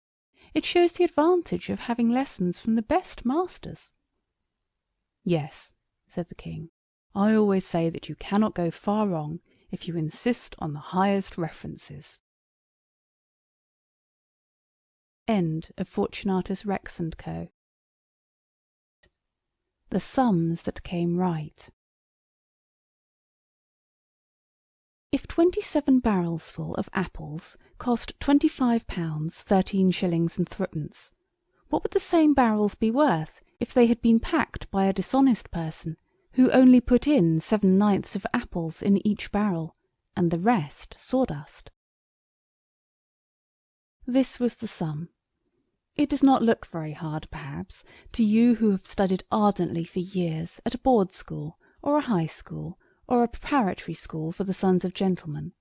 "It shows the advantage of having lessons from the best masters." "Yes," said the King. "I always say that you cannot go far wrong if you insist on the highest references." End of Fortunatus Rex and Co. The Sums That Came Right. If 27 barrelsful of apples cost £25 13 shillings and threepence, what would the same barrels be worth if they had been packed by a dishonest person who only put in 7/9 of apples in each barrel, and the rest sawdust? This was the sum. It does not look very hard, perhaps, to you who have studied ardently for years at a board school, or a high school, or a preparatory school for the sons of gentlemen,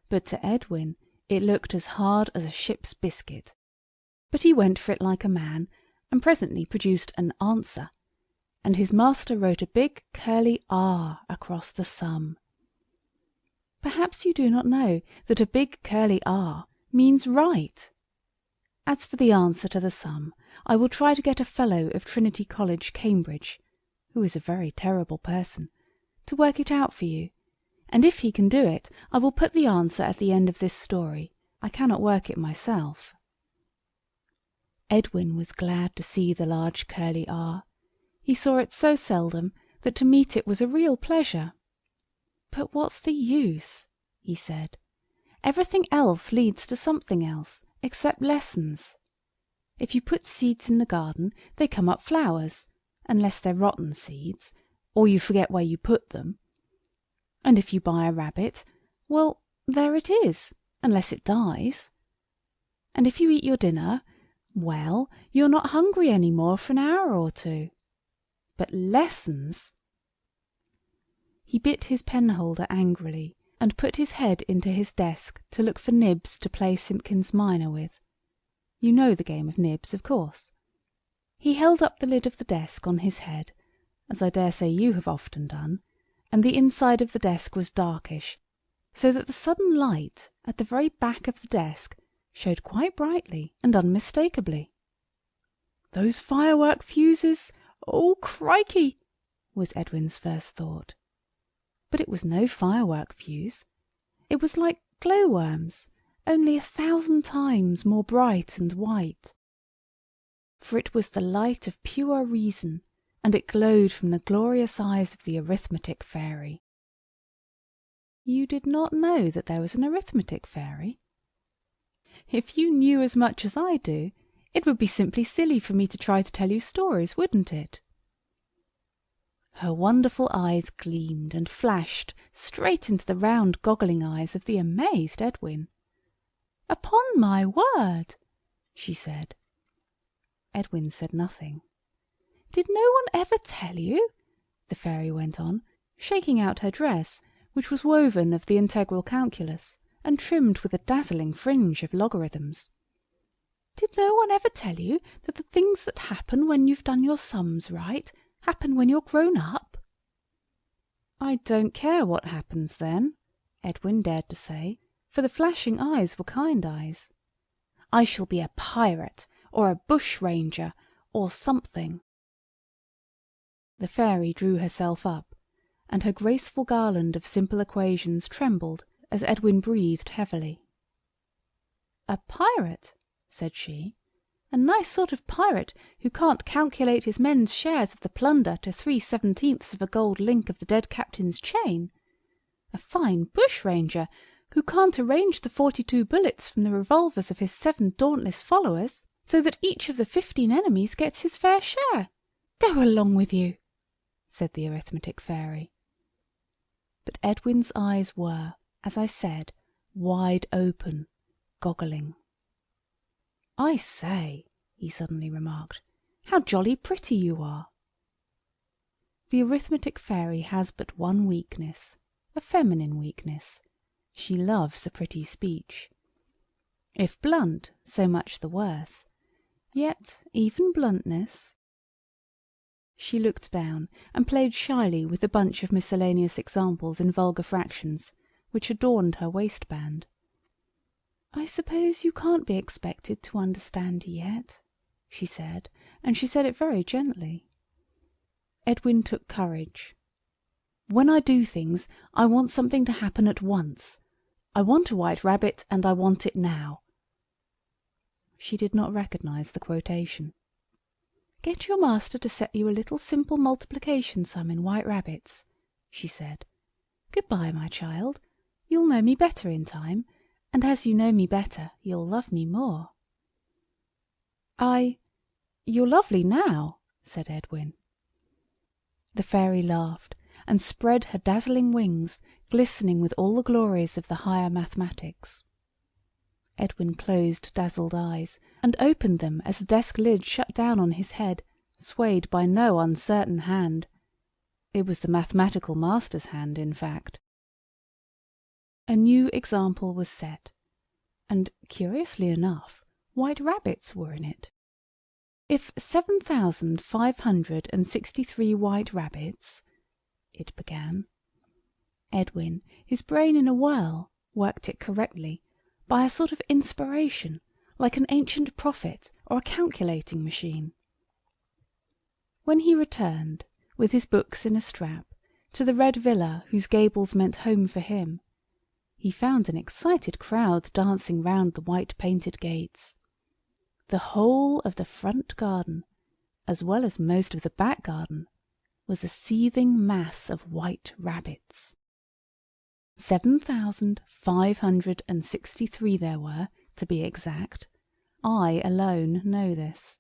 but to Edwin it looked as hard as a ship's biscuit. But he went for it like a man, and presently produced an answer, and his master wrote a big curly R across the sum. Perhaps you do not know that a big curly R means right. As for the answer to the sum, I will try to get a Fellow of Trinity College, Cambridge, who is a very terrible person, to work it out for you, and if he can do it, I will put the answer at the end of this story. I cannot work it myself. Edwin was glad to see the large curly R. He saw it so seldom that to meet it was a real pleasure. "But what's the use?" he said. "Everything else leads to something else, except lessons. If you put seeds in the garden, they come up flowers, unless they're rotten seeds, or you forget where you put them. And if you buy a rabbit, well, there it is, unless it dies. And if you eat your dinner, well, you're not hungry any more for an hour or 2. But lessons—" He bit his penholder angrily, and put his head into his desk to look for nibs to play Simpkins Minor with. You know the game of nibs, of course. He held up the lid of the desk on his head, as I dare say you have often done, and the inside of the desk was darkish, so that the sudden light at the very back of the desk showed quite brightly and unmistakably. "Those firework fuses! Oh, crikey!" was Edwin's first thought. But it was no firework fuse. It was like glowworms, only 1,000 times more bright and white. For it was the light of pure reason, and it glowed from the glorious eyes of the arithmetic fairy. You did not know that there was an arithmetic fairy? If you knew as much as I do, it would be simply silly for me to try to tell you stories, wouldn't it? Her wonderful eyes gleamed and flashed straight into the round goggling eyes of the amazed Edwin. "Upon my word!" she said. Edwin said nothing. "Did no one ever tell you?" the fairy went on, shaking out her dress, which was woven of the integral calculus, and trimmed with a dazzling fringe of logarithms. "Did no one ever tell you that the things that happen when you've done your sums right happen when you're grown up?" "I don't care what happens then," Edwin dared to say, for the flashing eyes were kind eyes. "I shall be a pirate, or a bushranger, or something." The fairy drew herself up, and her graceful garland of simple equations trembled as Edwin breathed heavily. "A pirate?" said she. "A nice sort of pirate who can't calculate his men's shares of the plunder to 3/17 of a gold link of the dead captain's chain. A fine bushranger who can't arrange the 42 bullets from the revolvers of his 7 dauntless followers, so that each of the 15 enemies gets his fair share. Go along with you!" said the arithmetic fairy. But Edwin's eyes were, as I said, wide open, goggling. "I say," he suddenly remarked, "how jolly pretty you are!" The arithmetic fairy has but one weakness, a feminine weakness. She loves a pretty speech. If blunt, so much the worse. Yet even bluntness... She looked down and played shyly with the bunch of miscellaneous examples in vulgar fractions which adorned her waistband. "I suppose you can't be expected to understand yet," she said, and she said it very gently. Edwin took courage. "When I do things, I want something to happen at once. I want a white rabbit, and I want it now." She did not recognise the quotation. "Get your master to set you a little simple multiplication sum in white rabbits," she said. "Good-bye, my child. You'll know me better in time, and as you know me better, you'll love me more." "You're lovely now," said Edwin. The fairy laughed, and spread her dazzling wings, glistening with all the glories of the higher mathematics. Edwin closed dazzled eyes, and opened them as the desk lid shut down on his head, swayed by no uncertain hand. It was the mathematical master's hand, in fact. A new example was set, and, curiously enough, white rabbits were in it. If 7,563 white rabbits... it began. Edwin, his brain in a whirl, worked it correctly, by a sort of inspiration, like an ancient prophet or a calculating machine. When he returned, with his books in a strap, to the red villa whose gables meant home for him, he found an excited crowd dancing round the white painted gates. The whole of the front garden, as well as most of the back garden, was a seething mass of white rabbits. 7,563 there were, to be exact. I alone know this.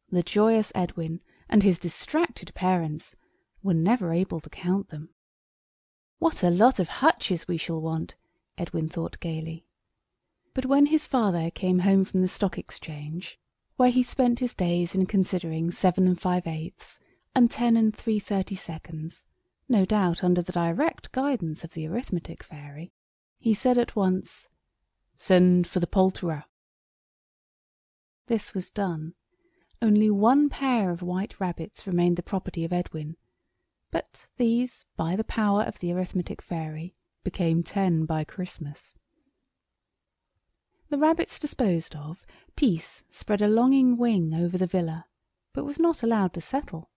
The joyous Edwin and his distracted parents were never able to count them. "What a lot of hutches we shall want," Edwin thought gaily. But when his father came home from the Stock Exchange, where he spent his days in considering 7 5/8 and 10 3/32, no doubt under the direct guidance of the arithmetic fairy, he said at once, "Send for the poulterer." This was done. Only one pair of white rabbits remained the property of Edwin, but these, by the power of the arithmetic fairy, became 10 by Christmas. The rabbits disposed of, peace spread a longing wing over the villa, but was not allowed to settle.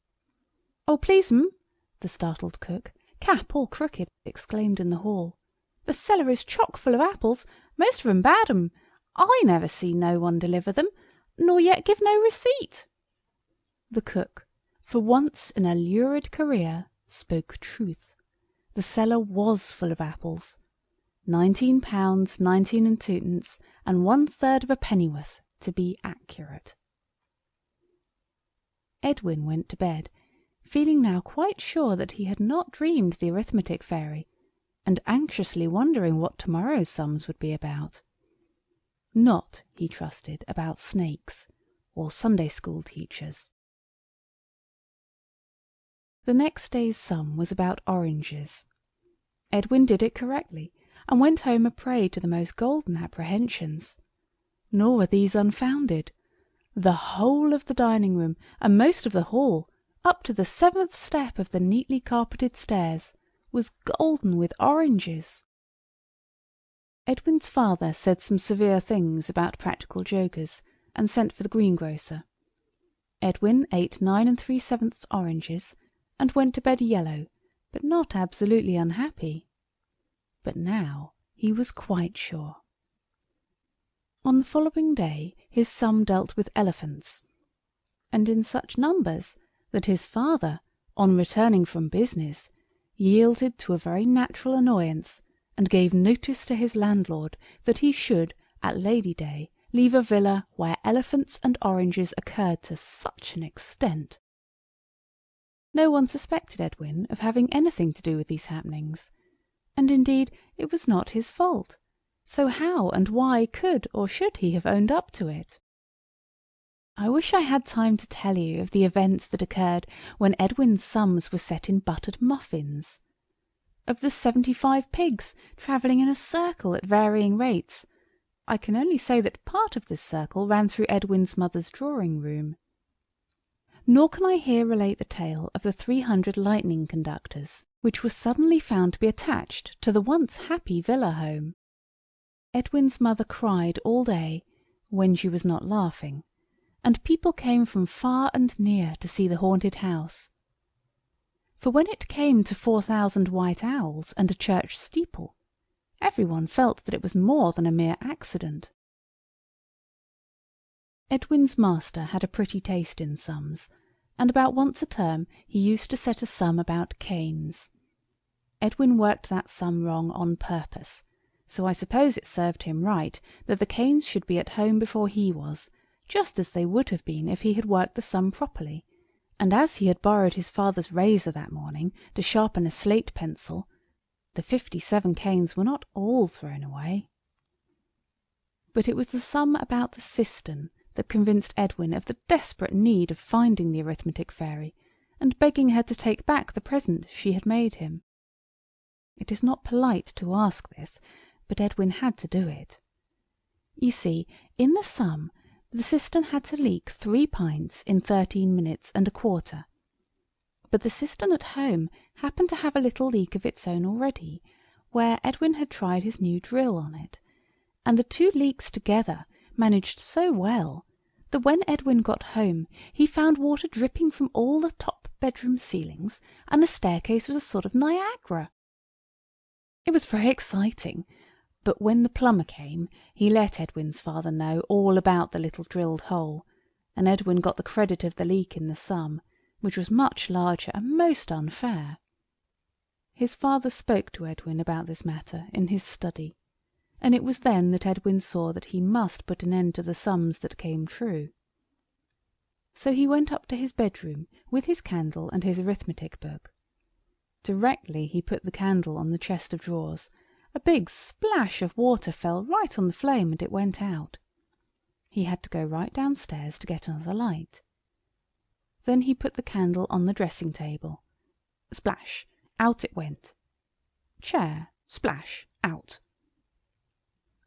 "Oh, please, the startled cook, cap all crooked, exclaimed in the hall. "The cellar is chock full of apples, most of 'em bad 'em. I never see no one deliver them, nor yet give no receipt." The cook, for once in a lurid career, spoke truth. The cellar was full of apples. £19 19 and 2pence, and 1/3 of a pennyworth, to be accurate. Edwin went to bed, feeling now quite sure that he had not dreamed the arithmetic fairy, and anxiously wondering what tomorrow's sums would be about. Not, he trusted, about snakes, or Sunday school teachers. The next day's sum was about oranges. Edwin did it correctly, and went home a prey to the most golden apprehensions. Nor were these unfounded. The whole of the dining room, and most of the hall, up to the 7th step of the neatly carpeted stairs, was golden with oranges. Edwin's father said some severe things about practical jokers, and sent for the greengrocer. Edwin ate 9 3/7 oranges, and went to bed yellow, but not absolutely unhappy. But now he was quite sure. On the following day his sum dealt with elephants, and in such numbers that his father, on returning from business, yielded to a very natural annoyance, and gave notice to his landlord that he should, at Lady Day, leave a villa where elephants and oranges occurred to such an extent. No one suspected Edwin of having anything to do with these happenings, and indeed it was not his fault, so how and why could or should he have owned up to it? I wish I had time to tell you of the events that occurred when Edwin's sums were set in buttered muffins, of the 75 pigs travelling in a circle at varying rates. I can only say that part of this circle ran through Edwin's mother's drawing-room. Nor can I here relate the tale of the 300 lightning conductors, which was suddenly found to be attached to the once happy villa home. Edwin's mother cried all day, when she was not laughing, and people came from far and near to see the haunted house. For when it came to 4,000 white owls and a church steeple, everyone felt that it was more than a mere accident. Edwin's master had a pretty taste in sums, and about once a term he used to set a sum about canes. Edwin worked that sum wrong on purpose, so I suppose it served him right that the canes should be at home before he was, just as they would have been if he had worked the sum properly, and as he had borrowed his father's razor that morning to sharpen a slate pencil, the 57 canes were not all thrown away. But it was the sum about the cistern that convinced Edwin of the desperate need of finding the arithmetic fairy, and begging her to take back the present she had made him. It is not polite to ask this, but Edwin had to do it. You see, in the sum, the cistern had to leak 3 pints in 13 minutes and a quarter. But the cistern at home happened to have a little leak of its own already, where Edwin had tried his new drill on it, and the 2 leaks together managed so well that when Edwin got home he found water dripping from all the top bedroom ceilings, and the staircase was a sort of Niagara. It was very exciting, but when the plumber came he let Edwin's father know all about the little drilled hole, and Edwin got the credit of the leak in the sum, which was much larger and most unfair. His father spoke to Edwin about this matter in his study, and it was then that Edwin saw that he must put an end to the sums that came true. So he went up to his bedroom with his candle and his arithmetic book. Directly he put the candle on the chest of drawers, a big splash of water fell right on the flame and it went out. He had to go right downstairs to get another light. Then he put the candle on the dressing table. Splash! Out it went. Chair! Splash! Out.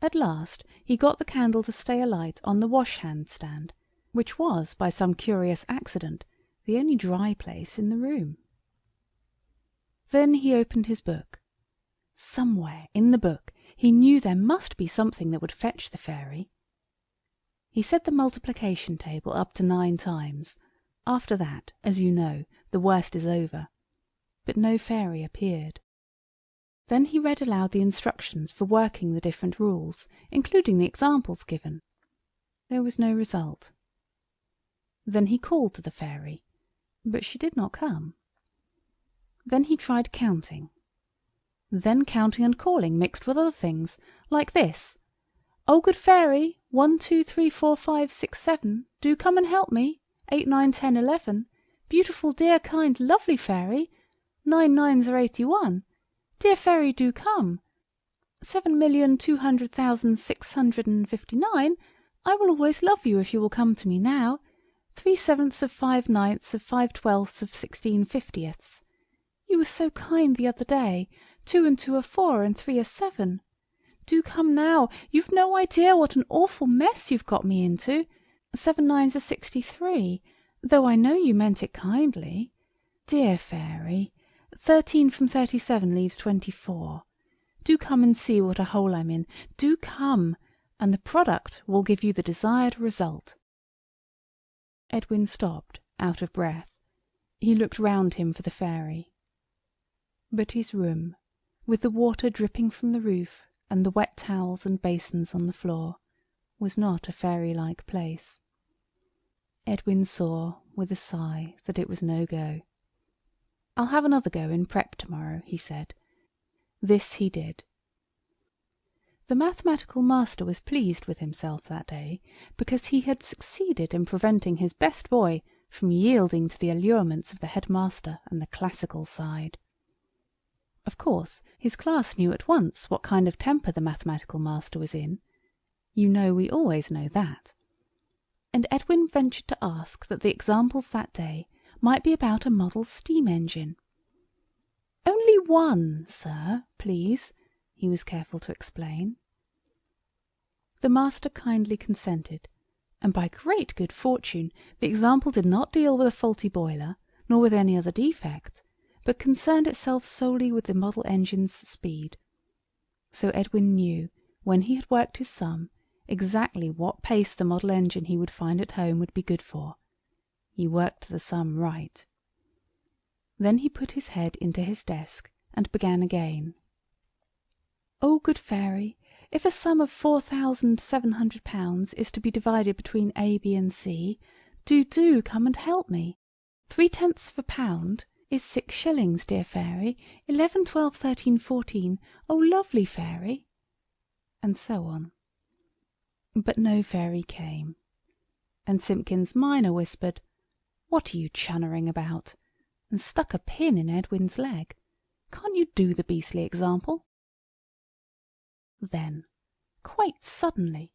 At last he got the candle to stay alight on the wash-hand stand, which was, by some curious accident, the only dry place in the room. Then he opened his book. Somewhere in the book he knew there must be something that would fetch the fairy. He said the multiplication table up to 9 times. After that, as you know, the worst is over. But no fairy appeared. Then he read aloud the instructions for working the different rules, including the examples given. There was no result. Then he called to the fairy, but she did not come. Then he tried counting. Then counting and calling mixed with other things, like this: "Oh, good fairy, 1, 2, 3, 4, 5, 6, 7, do come and help me. 8, 9, 10, 11. Beautiful, dear, kind, lovely fairy. 9 9s are 81. Dear fairy, do come. 7,200,659. I will always love you if you will come to me now. 3/7 of 5/9 of 5/12 of 16/50. You were so kind the other day. 2 and 2 are 4, and 3 are 7. Do come now. You've no idea what an awful mess you've got me into. 7 9s are 63, though I know you meant it kindly. Dear fairy, 13 from 37 leaves 24. Do come and see what a hole I'm in. Do come, and the product will give you the desired result." Edwin stopped, out of breath. He looked round him for the fairy. But his room, with the water dripping from the roof and the wet towels and basins on the floor, was not a fairy-like place. Edwin saw, with a sigh, that it was no go. "I'll have another go in prep tomorrow," he said. This he did. The mathematical master was pleased with himself that day, because he had succeeded in preventing his best boy from yielding to the allurements of the headmaster and the classical side. Of course, his class knew at once what kind of temper the mathematical master was in. You know we always know that. And Edwin ventured to ask that the examples that day might be about a model steam engine. "Only one, sir, please," he was careful to explain. The master kindly consented, and by great good fortune the example did not deal with a faulty boiler, nor with any other defect, but concerned itself solely with the model engine's speed. So Edwin knew, when he had worked his sum, exactly what pace the model engine he would find at home would be good for. He worked the sum right. Then he put his head into his desk and began again. "Oh, good fairy, if a sum of £4,700 is to be divided between A, B, and C, do come and help me. 3/10 of a pound is 6 shillings, dear fairy. 11, 12, 13, 14. Oh, lovely fairy," and so on. But no fairy came, and Simpkins minor whispered, "What are you chunnering about?" and stuck a pin in Edwin's leg. "Can't you do the beastly example?" Then, quite suddenly,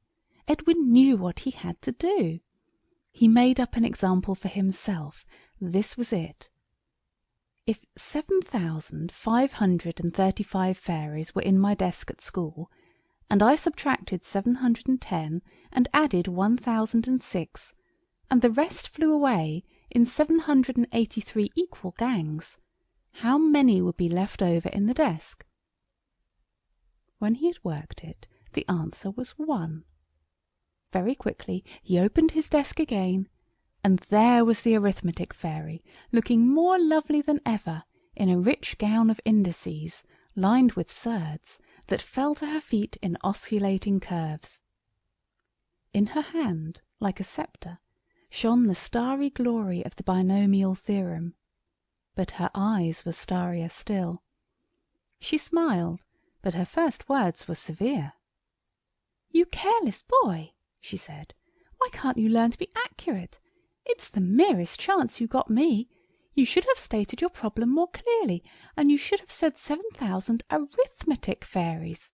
Edwin knew what he had to do. He made up an example for himself. This was it. If 7,535 fairies were in my desk at school, and I subtracted 710 and added 1,006, and the rest flew away in 783 equal gangs, how many would be left over in the desk? When he had worked it, the answer was 1. Very quickly he opened his desk again, and there was the arithmetic fairy, looking more lovely than ever, in a rich gown of indices, lined with surds, that fell to her feet in osculating curves. In her hand, like a sceptre, shone the starry glory of the binomial theorem, but her eyes were starrier still. She smiled, but her first words were severe. "You careless boy," she said, "why can't you learn to be accurate? It's the merest chance you got me. You should have stated your problem more clearly, and you should have said 7,000 arithmetic fairies.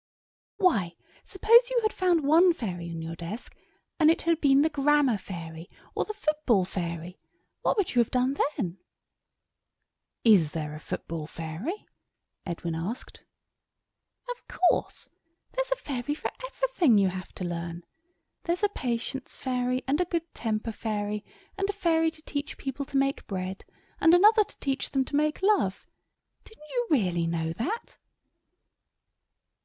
Why, suppose you had found one fairy in your desk, and it had been the grammar fairy or the football fairy. What would you have done then?" "Is there a football fairy?" Edwin asked. "Of course. There's a fairy for everything you have to learn. There's a patience fairy, and a good temper fairy, and a fairy to teach people to make bread, and another to teach them to make love. Didn't you really know that?"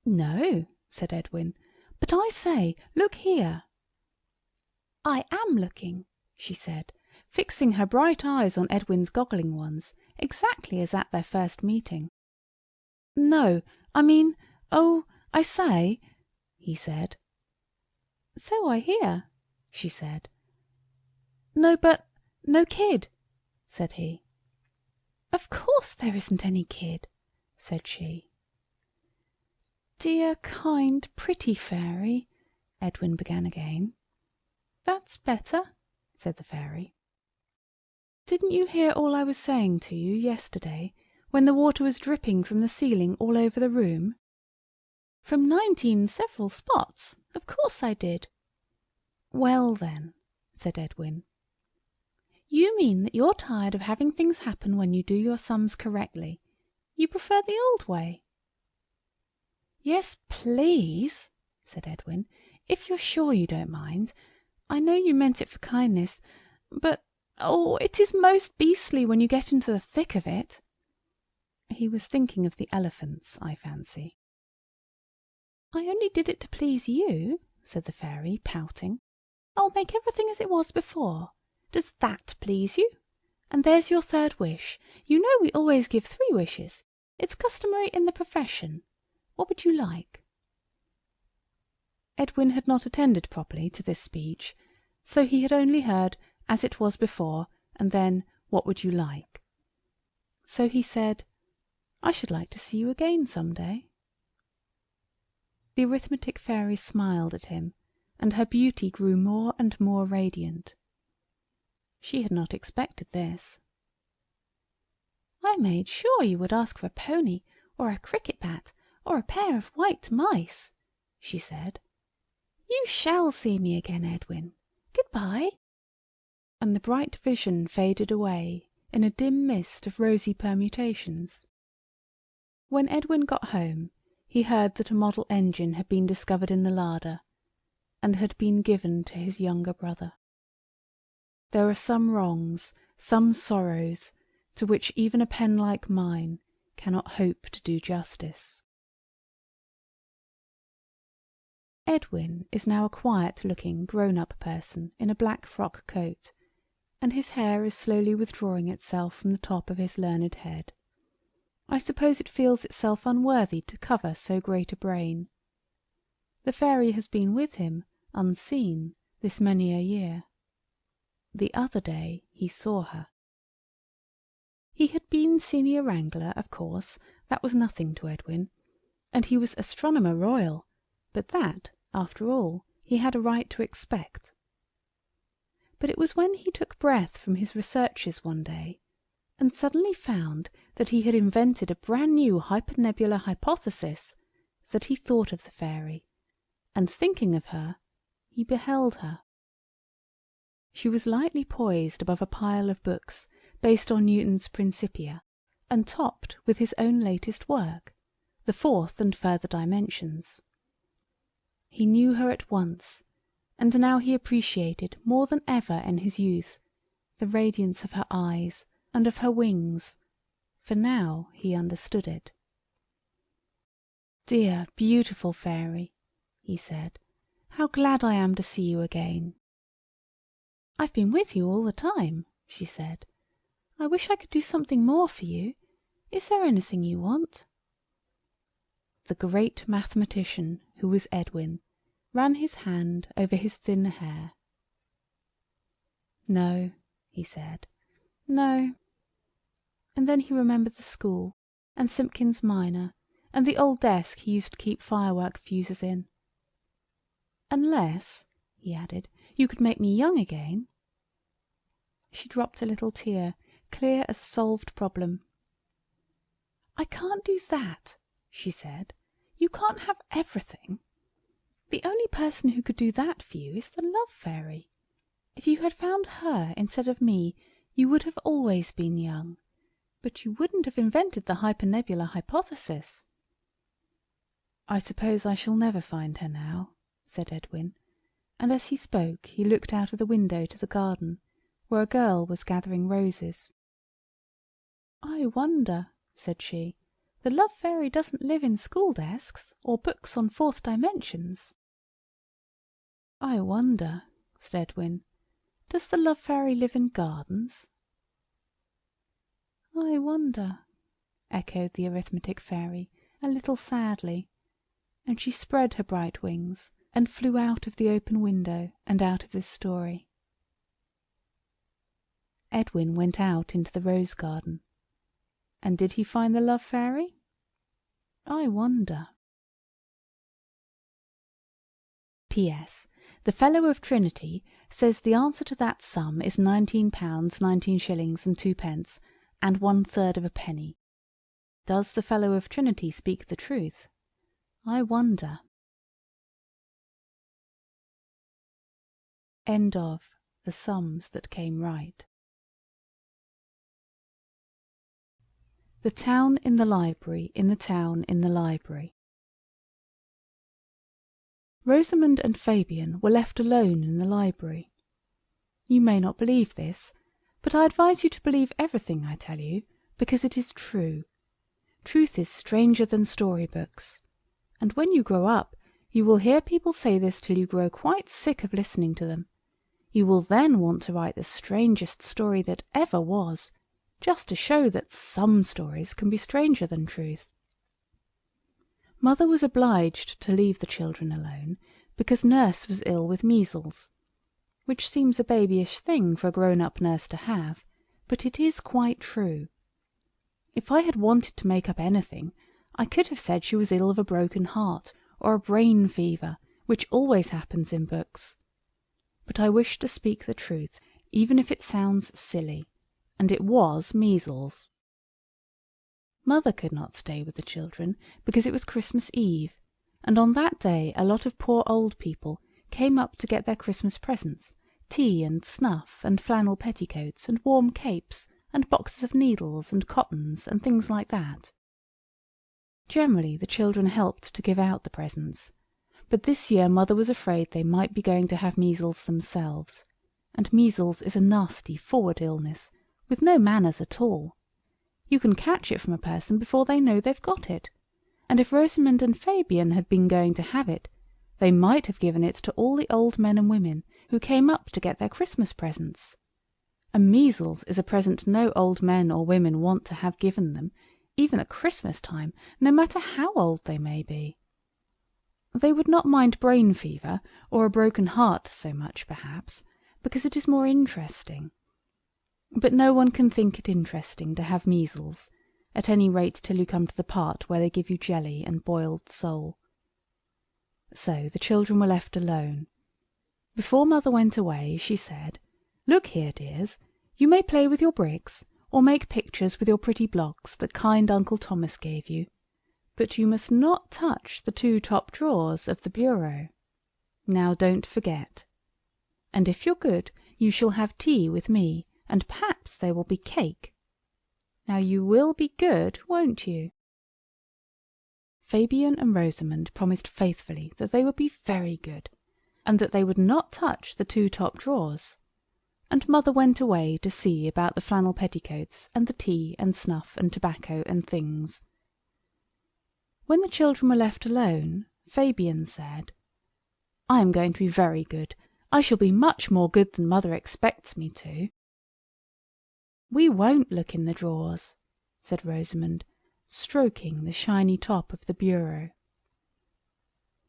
"No," said Edwin. "But I say, look here." "I am looking," she said, fixing her bright eyes on Edwin's goggling ones, exactly as at their first meeting. "No, I mean, oh, I say," he said. "So I hear," she said. "No, but no kid," said he. "Of course there isn't any kid," said she. "Dear, kind, pretty fairy," Edwin began again. "That's better," said the fairy. "Didn't you hear all I was saying to you yesterday, when the water was dripping from the ceiling all over the room?" "From 19 several spots. Of course I did." "Well then," said Edwin, "you mean that you're tired of having things happen when you do your sums correctly. You prefer the old way." "Yes, please," said Edwin, "if you're sure you don't mind. I know you meant it for kindness, but, oh, it is most beastly when you get into the thick of it." He was thinking of the elephants, I fancy. "I only did it to please you," said the fairy, pouting. "I'll make everything as it was before. Does that please you? And there's your 3rd wish. You know we always give 3 wishes. It's customary in the profession. What would you like?" Edwin had not attended properly to this speech, so he had only heard "as it was before," and then "what would you like?" So he said, "I should like to see you again some day." The arithmetic fairy smiled at him, and her beauty grew more and more radiant. She had not expected this. "I made sure you would ask for a pony, or a cricket bat, or a pair of white mice," she said. "You shall see me again, Edwin. Good-bye." And the bright vision faded away in a dim mist of rosy permutations. When Edwin got home, he heard that a model engine had been discovered in the larder, and had been given to his younger brother. There are some wrongs, some sorrows, to which even a pen like mine cannot hope to do justice. Edwin is now a quiet-looking, grown-up person in a black frock coat, and his hair is slowly withdrawing itself from the top of his learned head. I suppose it feels itself unworthy to cover so great a brain. The fairy has been with him, unseen, this many a year. The other day he saw her. He had been senior wrangler, of course, that was nothing to Edwin, and he was astronomer royal, but that, after all, he had a right to expect. But it was when he took breath from his researches one day, and suddenly found that he had invented a brand new hypernebular hypothesis, that he thought of the fairy, and thinking of her, he beheld her. She was lightly poised above a pile of books based on Newton's Principia, and topped with his own latest work, the fourth and further dimensions. He knew her at once, and now he appreciated more than ever in his youth the radiance of her eyes and of her wings, for now he understood it. "Dear, beautiful fairy," he said, "how glad I am to see you again." "I've been with you all the time," she said. "I wish I could do something more for you. Is there anything you want?" The great mathematician, who was Edwin, ran his hand over his thin hair. "No," he said, "no." And then he remembered the school, and Simpkins minor, and the old desk he used to keep firework fuses in. "Unless," he added, "you could make me young again." She dropped a little tear, clear as a solved problem. "I can't do that," she said. "You can't have everything. The only person who could do that for you is the Love Fairy. If you had found her instead of me, you would have always been young, but you wouldn't have invented the hypernebular hypothesis." "I suppose I shall never find her now," said Edwin, and as he spoke he looked out of the window to the garden, where a girl was gathering roses. "I wonder," said she, "the Love Fairy doesn't live in school desks, or books on fourth dimensions." "I wonder," said Edwin, "does the Love Fairy live in gardens?" "I wonder," echoed the Arithmetic Fairy, a little sadly, and she spread her bright wings and flew out of the open window and out of this story. Edwin went out into the rose garden. And did he find the Love Fairy? I wonder. P.S. The Fellow of Trinity says the answer to that sum is £19 19 shillings and 2 pence, and 1/3 of a penny. Does the Fellow of Trinity speak the truth? I wonder. End of The Sums That Came Right. The Town in the Library, in the Town in the Library. Rosamond and Fabian were left alone in the library. You may not believe this, but I advise you to believe everything I tell you, because it is true. Truth is stranger than storybooks, and when you grow up, you will hear people say this till you grow quite sick of listening to them. You will then want to write the strangest story that ever was, just to show that some stories can be stranger than truth. Mother was obliged to leave the children alone, because nurse was ill with measles, which seems a babyish thing for a grown-up nurse to have, but it is quite true. If I had wanted to make up anything, I could have said she was ill of a broken heart, or a brain fever, which always happens in books. But I wished to speak the truth, even if it sounds silly, and it was measles. Mother could not stay with the children because it was Christmas Eve, and on that day a lot of poor old people came up to get their Christmas presents, tea and snuff and flannel petticoats and warm capes and boxes of needles and cottons and things like that. Generally the children helped to give out the presents, but this year Mother was afraid they might be going to have measles themselves, and measles is a nasty forward illness with no manners at all. You can catch it from a person before they know they've got it, and if Rosamond and Fabian had been going to have it, they might have given it to all the old men and women who came up to get their Christmas presents. And measles is a present no old men or women want to have given them, even at Christmas time, no matter how old they may be. They would not mind brain fever or a broken heart so much, perhaps, because it is more interesting. But no one can think it interesting to have measles, at any rate till you come to the part where they give you jelly and boiled sole. So the children were left alone. Before Mother went away, she said, "Look here, dears, you may play with your bricks, or make pictures with your pretty blocks that kind Uncle Thomas gave you, but you must not touch the 2 top drawers of the bureau. Now don't forget. And if you're good, you shall have tea with me, and perhaps there will be cake. Now you will be good, won't you?" Fabian and Rosamond promised faithfully that they would be very good, and that they would not touch the 2 top drawers, and Mother went away to see about the flannel petticoats and the tea and snuff and tobacco and things. When the children were left alone, Fabian said, "I am going to be very good. I shall be much more good than Mother expects me to." "We won't look in the drawers," said Rosamond, stroking the shiny top of the bureau.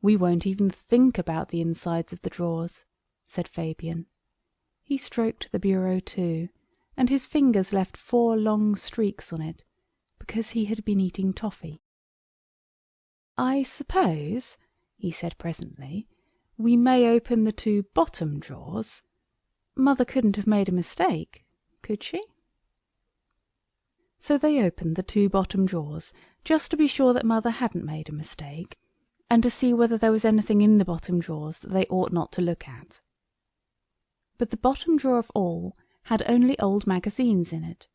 "We won't even think about the insides of the drawers," said Fabian. He stroked the bureau too, and his fingers left 4 long streaks on it, because he had been eating toffee. "I suppose," he said presently, "we may open the 2 bottom drawers. Mother couldn't have made a mistake, could she?" So they opened the 2 bottom drawers, just to be sure that Mother hadn't made a mistake, and to see whether there was anything in the bottom drawers that they ought not to look at. But the bottom drawer of all had only old magazines in it,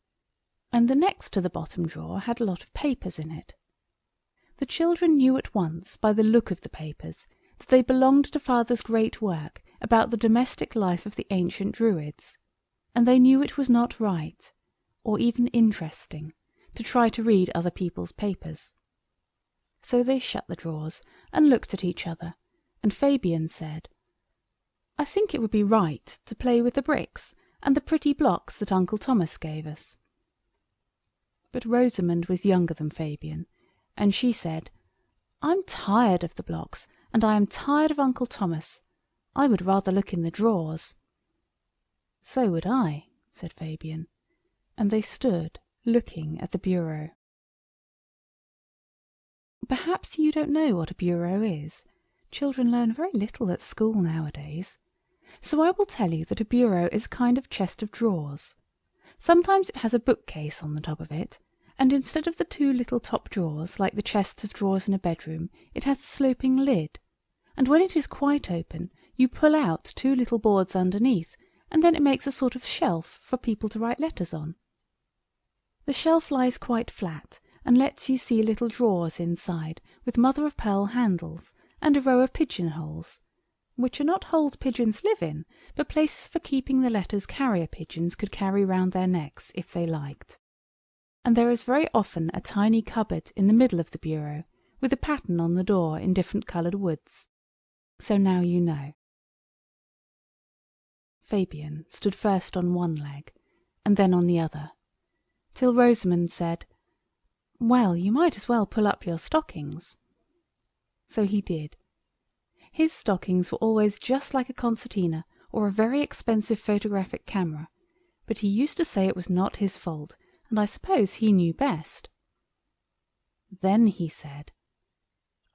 and the next to the bottom drawer had a lot of papers in it. The children knew at once by the look of the papers that they belonged to Father's great work about the domestic life of the ancient Druids, and they knew it was not right, or even interesting, to try to read other people's papers. So they shut the drawers and looked at each other, and Fabian said, "I think it would be right to play with the bricks and the pretty blocks that Uncle Thomas gave us." But Rosamond was younger than Fabian, and she said, "I'm tired of the blocks, and I am tired of Uncle Thomas. I would rather look in the drawers." "So would I," said Fabian, and they stood looking at the bureau. Perhaps you don't know what a bureau is. Children learn very little at school nowadays. So I will tell you that a bureau is a kind of chest of drawers. Sometimes it has a bookcase on the top of it, and instead of the 2 little top drawers, like the chests of drawers in a bedroom, it has a sloping lid, and when it is quite open, you pull out 2 little boards underneath, and then it makes a sort of shelf for people to write letters on. The shelf lies quite flat, and lets you see little drawers inside, with mother-of-pearl handles, and a row of pigeon-holes, which are not holes pigeons live in, but places for keeping the letters carrier pigeons could carry round their necks if they liked. And there is very often a tiny cupboard in the middle of the bureau, with a pattern on the door in different coloured woods. So now you know. Fabian stood first on one leg, and then on the other, till Rosamond said, "Well, you might as well pull up your stockings." So he did. His stockings were always just like a concertina or a very expensive photographic camera, but he used to say it was not his fault, and I suppose he knew best. Then he said,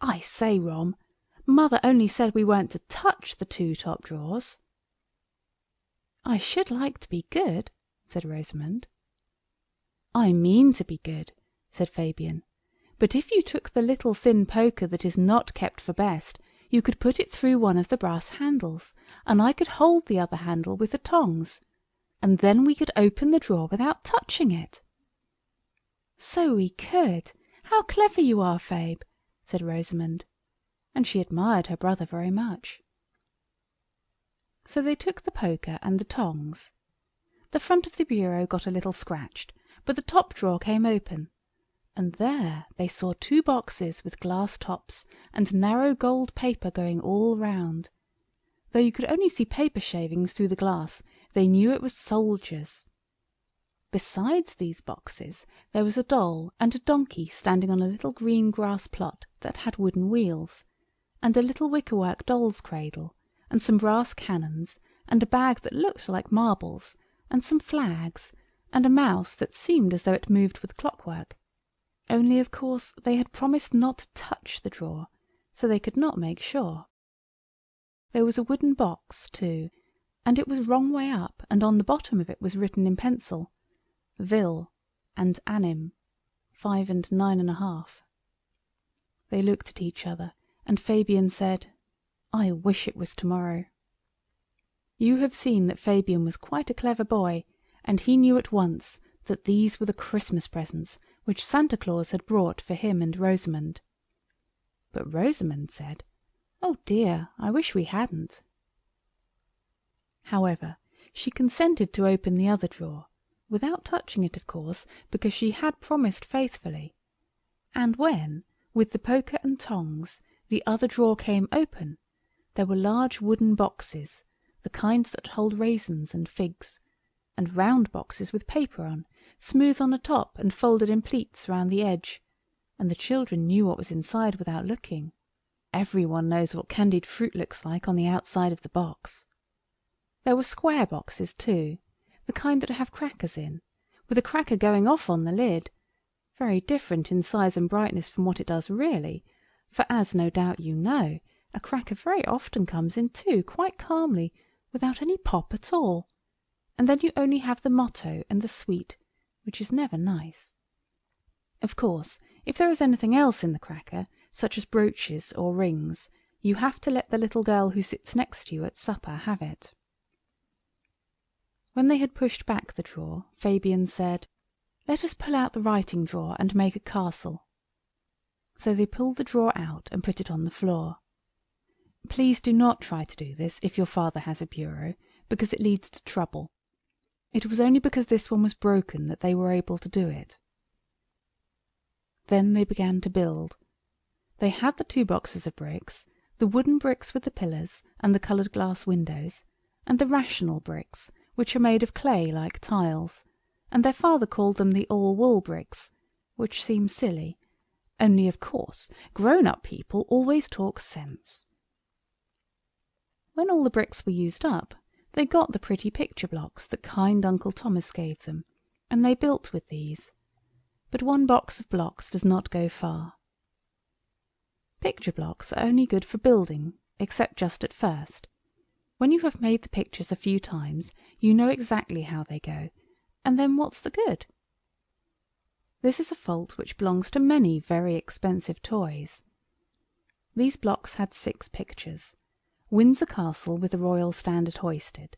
"I say, Rom, Mother only said we weren't to touch the 2 top drawers." "I should like to be good," said Rosamond. "I mean to be good," said Fabian. "But if you took the little thin poker that is not kept for best, you could put it through one of the brass handles, and I could hold the other handle with the tongs, and then we could open the drawer without touching it." "So we could! How clever you are, Fabe!" said Rosamond, and she admired her brother very much. So they took the poker and the tongs. The front of the bureau got a little scratched, but the top drawer came open, and there they saw 2 boxes with glass tops and narrow gold paper going all round. Though you could only see paper shavings through the glass, they knew it was soldiers. Besides these boxes there was a doll and a donkey standing on a little green grass plot that had wooden wheels, and a little wickerwork doll's cradle, and some brass cannons, and a bag that looked like marbles, and some flags, and a mouse that seemed as though it moved with clockwork. Only, of course, they had promised not to touch the drawer, so they could not make sure. There was a wooden box, too, and it was wrong way up, and on the bottom of it was written in pencil, Vil and Anim, 5 and 9½ They looked at each other, and Fabian said, "I wish it was tomorrow." You have seen that Fabian was quite a clever boy, and he knew at once that these were the Christmas presents which Santa Claus had brought for him and Rosamond. But Rosamond said, "Oh dear, I wish we hadn't." However, she consented to open the other drawer, without touching it, of course, because she had promised faithfully. And when, with the poker and tongs, the other drawer came open, there were large wooden boxes, the kind that hold raisins and figs, and round boxes with paper on, smooth on the top and folded in pleats round the edge, and the children knew what was inside without looking. Every one knows what candied fruit looks like on the outside of the box. There were square boxes too, the kind that have crackers in, with a cracker going off on the lid, very different in size and brightness from what it does really, for, as no doubt you know, a cracker very often comes in two quite calmly, without any pop at all, and then you only have the motto and the sweet, which is never nice. Of course, if there is anything else in the cracker, such as brooches or rings, you have to let the little girl who sits next to you at supper have it. When they had pushed back the drawer, Fabian said, "Let us pull out the writing drawer and make a castle." So they pulled the drawer out and put it on the floor. Please do not try to do this if your father has a bureau, because it leads to trouble. It was only because this one was broken that they were able to do it. Then they began to build. They had the 2 boxes of bricks, the wooden bricks with the pillars and the coloured glass windows, and the rational bricks, which are made of clay like tiles, and their father called them the all-wool bricks, which seems silly, only of course grown-up people always talk sense. When all the bricks were used up, they got the pretty picture blocks that kind Uncle Thomas gave them, and they built with these. But 1 box of blocks does not go far. Picture blocks are only good for building, except just at first. When you have made the pictures a few times, you know exactly how they go, and then what's the good? This is a fault which belongs to many very expensive toys. These blocks had 6 pictures. Windsor Castle with the royal standard hoisted,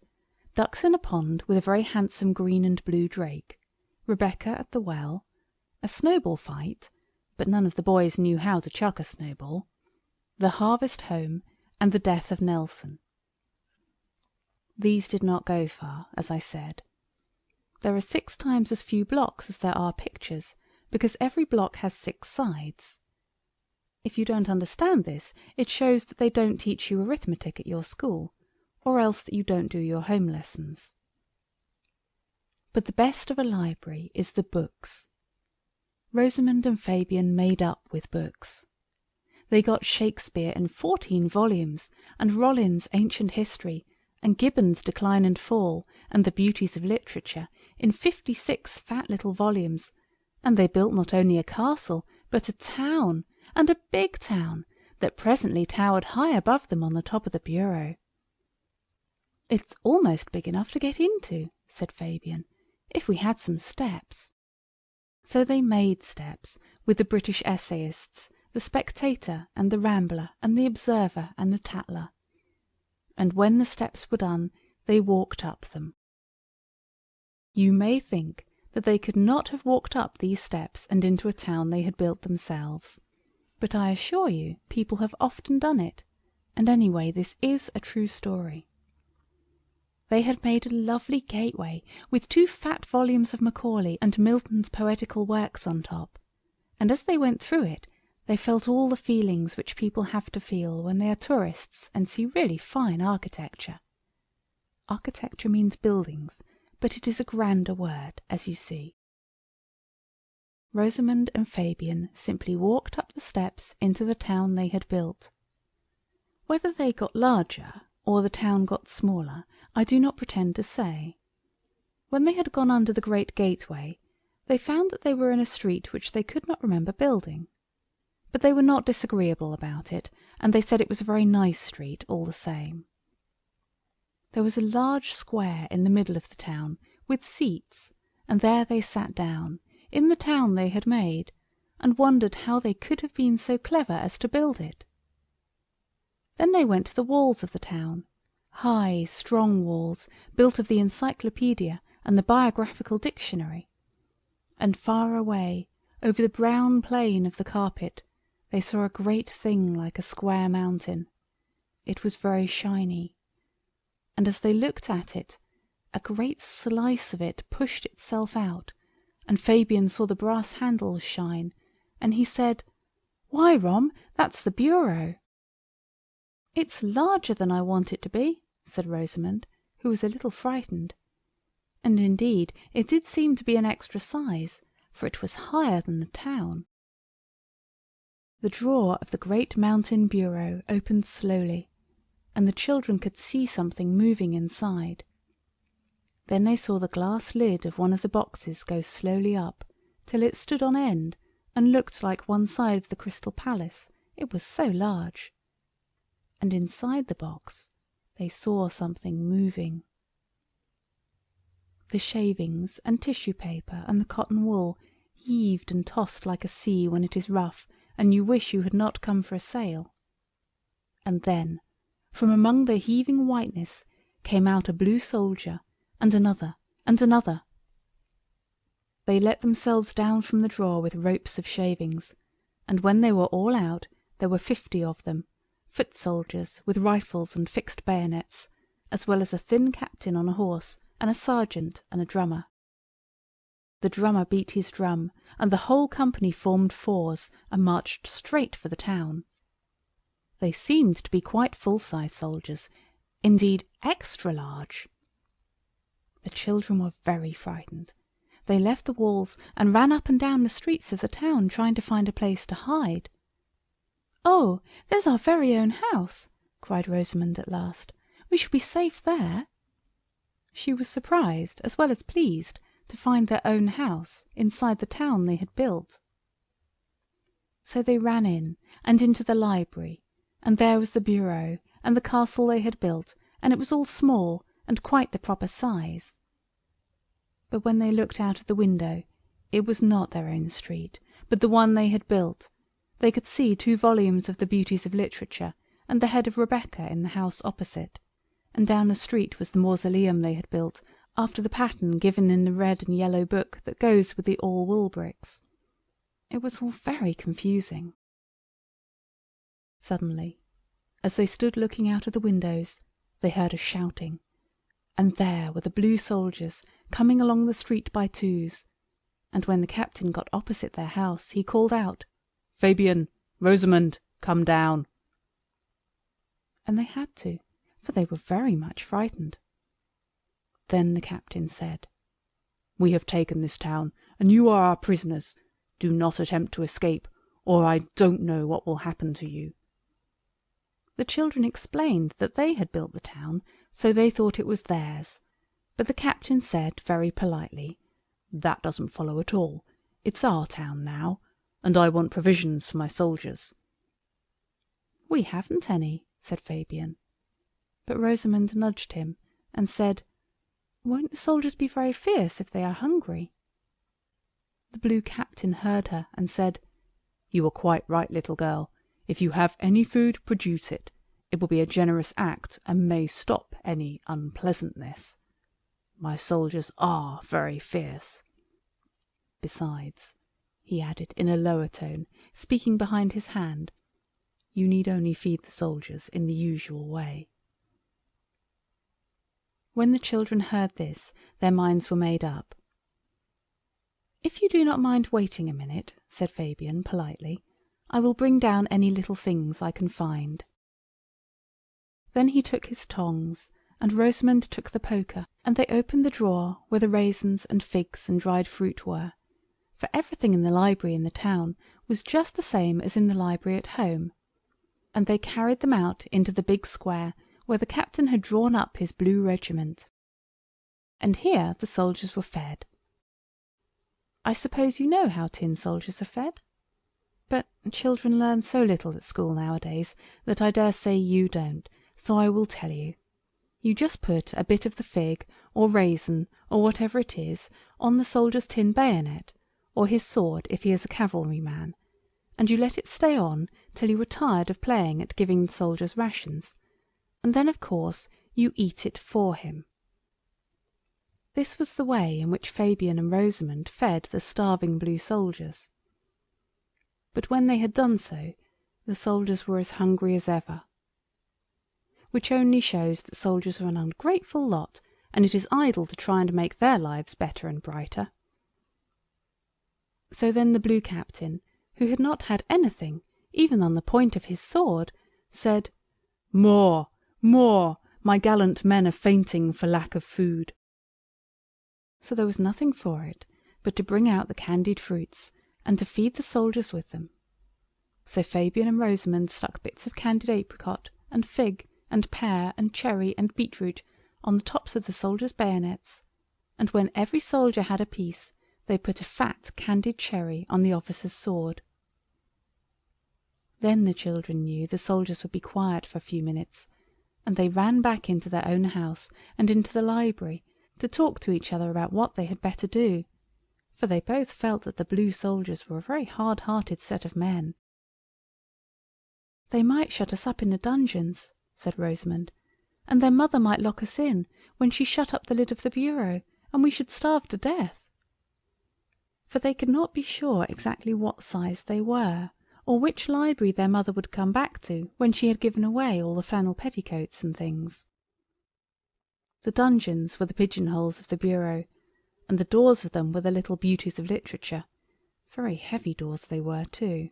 ducks in a pond with a very handsome green and blue drake, Rebecca at the well, a snowball fight, but none of the boys knew how to chuck a snowball, the harvest home, and the death of Nelson. These did not go far, as I said. There are 6 times as few blocks as there are pictures, because every block has 6 sides. If you don't understand this, it shows that they don't teach you arithmetic at your school, or else that you don't do your home lessons. But the best of a library is the books. Rosamond and Fabian made up with books. They got Shakespeare in 14 volumes, and Rollin's Ancient History, and Gibbon's Decline and Fall, and the Beauties of Literature in 56 fat little volumes, and they built not only a castle, but a town, and a big town, that presently towered high above them on the top of the bureau. "It's almost big enough to get into," said Fabian, "if we had some steps." So they made steps, with the British essayists, the Spectator and the Rambler and the Observer and the Tatler. And when the steps were done, they walked up them. You may think that they could not have walked up these steps and into a town they had built themselves. But I assure you people have often done it, and anyway this is a true story. They had made a lovely gateway with 2 fat volumes of Macaulay and Milton's poetical works on top, and as they went through it they felt all the feelings which people have to feel when they are tourists and see really fine architecture. Architecture means buildings, but it is a grander word, as you see. Rosamund and Fabian simply walked up the steps into the town they had built. Whether they got larger or the town got smaller, I do not pretend to say. When they had gone under the great gateway, they found that they were in a street which they could not remember building. But they were not disagreeable about it, and they said it was a very nice street all the same. There was a large square in the middle of the town, with seats, and there they sat down, in the town they had made, and wondered how they could have been so clever as to build it. Then they went to the walls of the town, high, strong walls, built of the Encyclopaedia and the Biographical Dictionary, and far away, over the brown plain of the carpet, they saw a great thing like a square mountain. It was very shiny, and as they looked at it, a great slice of it pushed itself out, and Fabian saw the brass handles shine, and he said, "Why, Rom, that's the bureau." "It's larger than I want it to be," said Rosamund, who was a little frightened. And indeed it did seem to be an extra size, for it was higher than the town. The drawer of the great mountain bureau opened slowly, and the children could see something moving inside. Then they saw the glass lid of one of the boxes go slowly up, till it stood on end, and looked like one side of the Crystal Palace, it was so large. And inside the box they saw something moving. The shavings and tissue paper and the cotton wool heaved and tossed like a sea when it is rough, and you wish you had not come for a sail. And then, from among the heaving whiteness, came out a blue soldier, and another, and another. They let themselves down from the drawer with ropes of shavings, and when they were all out, there were 50 of them, foot soldiers with rifles and fixed bayonets, as well as a thin captain on a horse, and a sergeant and a drummer. The drummer beat his drum, and the whole company formed 4s and marched straight for the town. They seemed to be quite full-size soldiers, indeed extra large. The children were very frightened. They left the walls and ran up and down the streets of the town trying to find a place to hide. "Oh, there's our very own house," cried Rosamund at last. "We shall be safe there." She was surprised as well as pleased to find their own house inside the town they had built. So they ran in and into the library, and there was the bureau and the castle they had built, and it was all small and quite the proper size. But when they looked out of the window, it was not their own street, but the one they had built. They could see 2 volumes of the Beauties of Literature, and the head of Rebecca in the house opposite, and down the street was the mausoleum they had built, after the pattern given in the red and yellow book that goes with the all-wool bricks. It was all very confusing. Suddenly, as they stood looking out of the windows, they heard a shouting, and there were the blue soldiers coming along the street by 2s, and when the captain got opposite their house, he called out, "Fabian, Rosamund, come down." And they had to, for they were very much frightened. Then the captain said, "We have taken this town, and you are our prisoners. Do not attempt to escape, or I don't know what will happen to you." The children explained that they had built the town, so they thought it was theirs, but the captain said very politely, "That doesn't follow at all. It's our town now, and I want provisions for my soldiers." "We haven't any," said Fabian. But Rosamund nudged him, and said, "Won't the soldiers be very fierce if they are hungry?" The Blue Captain heard her and said, "You are quite right, little girl. If you have any food, produce it. It will be a generous act and may stop any unpleasantness. My soldiers are very fierce. Besides," he added in a lower tone, speaking behind his hand, "you need only feed the soldiers in the usual way." When the children heard this, their minds were made up. "If you do not mind waiting a minute," said Fabian politely, "I will bring down any little things I can find." Then he took his tongs, and Rosamond took the poker, and they opened the drawer where the raisins and figs and dried fruit were, for everything in the library in the town was just the same as in the library at home, and they carried them out into the big square where the captain had drawn up his blue regiment. And here the soldiers were fed. I suppose you know how tin soldiers are fed? But children learn so little at school nowadays that I dare say you don't, so I will tell you. You just put a bit of the fig, or raisin, or whatever it is, on the soldier's tin bayonet, or his sword if he is a cavalryman, and you let it stay on till you were tired of playing at giving the soldiers rations, and then of course you eat it for him. This was the way in which Fabian and Rosamond fed the starving blue soldiers. But when they had done so, the soldiers were as hungry as ever. Which only shows that soldiers are an ungrateful lot, and it is idle to try and make their lives better and brighter. So then the Blue Captain, who had not had anything, even on the point of his sword, said, "More, more! My gallant men are fainting for lack of food." So there was nothing for it but to bring out the candied fruits, and to feed the soldiers with them. So Fabian and Rosamond stuck bits of candied apricot, and fig, and pear, and cherry, and beetroot on the tops of the soldiers' bayonets, and when every soldier had a piece, they put a fat candied cherry on the officer's sword. Then the children knew the soldiers would be quiet for a few minutes, and they ran back into their own house and into the library to talk to each other about what they had better do, for they both felt that the blue soldiers were a very hard-hearted set of men. "They might shut us up in the dungeons," said Rosamond, "and their mother might lock us in when she shut up the lid of the bureau, and we should starve to death." For they could not be sure exactly what size they were, or which library their mother would come back to when she had given away all the flannel petticoats and things. The dungeons were the pigeonholes of the bureau, and the doors of them were the little beauties of literature. Very heavy doors they were, too.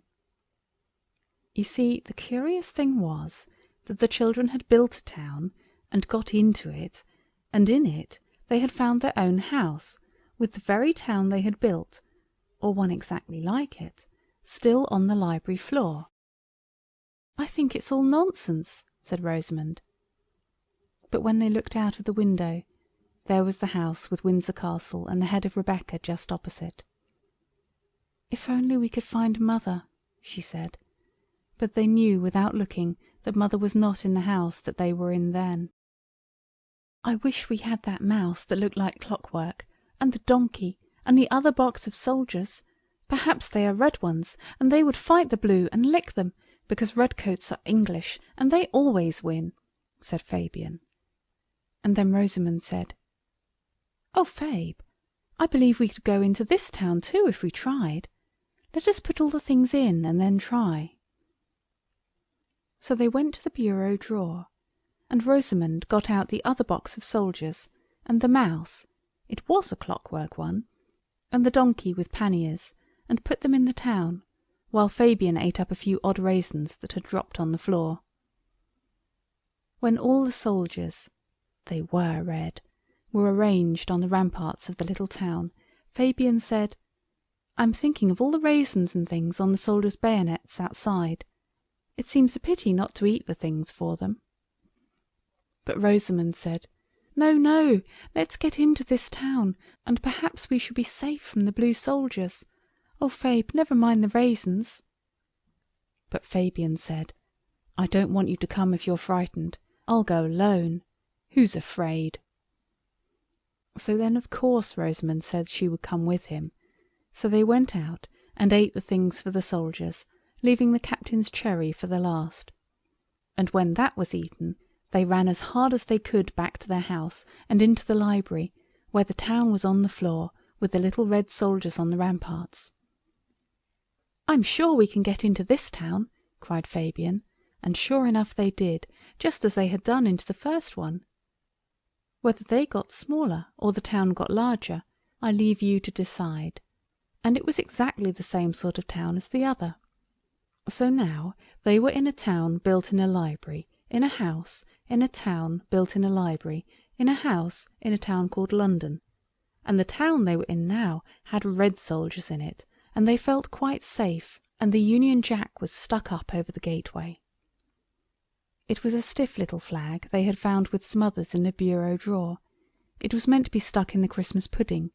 You see, the curious thing was that the children had built a town, and got into it, and in it they had found their own house, with the very town they had built, or one exactly like it, still on the library floor. "I think it's all nonsense," said Rosamond. But when they looked out of the window, there was the house with Windsor Castle and the head of Rebecca just opposite. "If only we could find Mother," she said. But they knew without looking that Mother was not in the house that they were in then. "I wish we had that mouse that looked like clockwork, and the donkey, and the other box of soldiers. Perhaps they are red ones, and they would fight the blue and lick them, because redcoats are English, and they always win," said Fabian. And then Rosamond said, "Oh, Fabe, I believe we could go into this town too if we tried. Let us put all the things in and then try." So they went to the bureau drawer, and Rosamond got out the other box of soldiers, and the mouse, it was a clockwork one, and the donkey with panniers, and put them in the town, while Fabian ate up a few odd raisins that had dropped on the floor. When all the soldiers, they were red, were arranged on the ramparts of the little town, Fabian said, "I'm thinking of all the raisins and things on the soldiers' bayonets outside. It seems a pity not to eat the things for them." But Rosamond said, "No, no, let's get into this town, and perhaps we shall be safe from the blue soldiers. Oh, Fabe, never mind the raisins." But Fabian said, "I don't want you to come if you're frightened. I'll go alone. Who's afraid?" So then of course Rosamond said she would come with him. So they went out and ate the things for the soldiers, leaving the captain's cherry for the last. And when that was eaten, they ran as hard as they could back to their house and into the library, where the town was on the floor, with the little red soldiers on the ramparts. "I'm sure we can get into this town," cried Fabian, and sure enough they did, just as they had done into the first one. Whether they got smaller or the town got larger, I leave you to decide. And it was exactly the same sort of town as the other. So now they were in a town built in a library, in a house, in a town built in a library, in a house, in a town called London. And the town they were in now had red soldiers in it, and they felt quite safe, and the Union Jack was stuck up over the gateway. It was a stiff little flag they had found with some others in the bureau drawer. It was meant to be stuck in the Christmas pudding,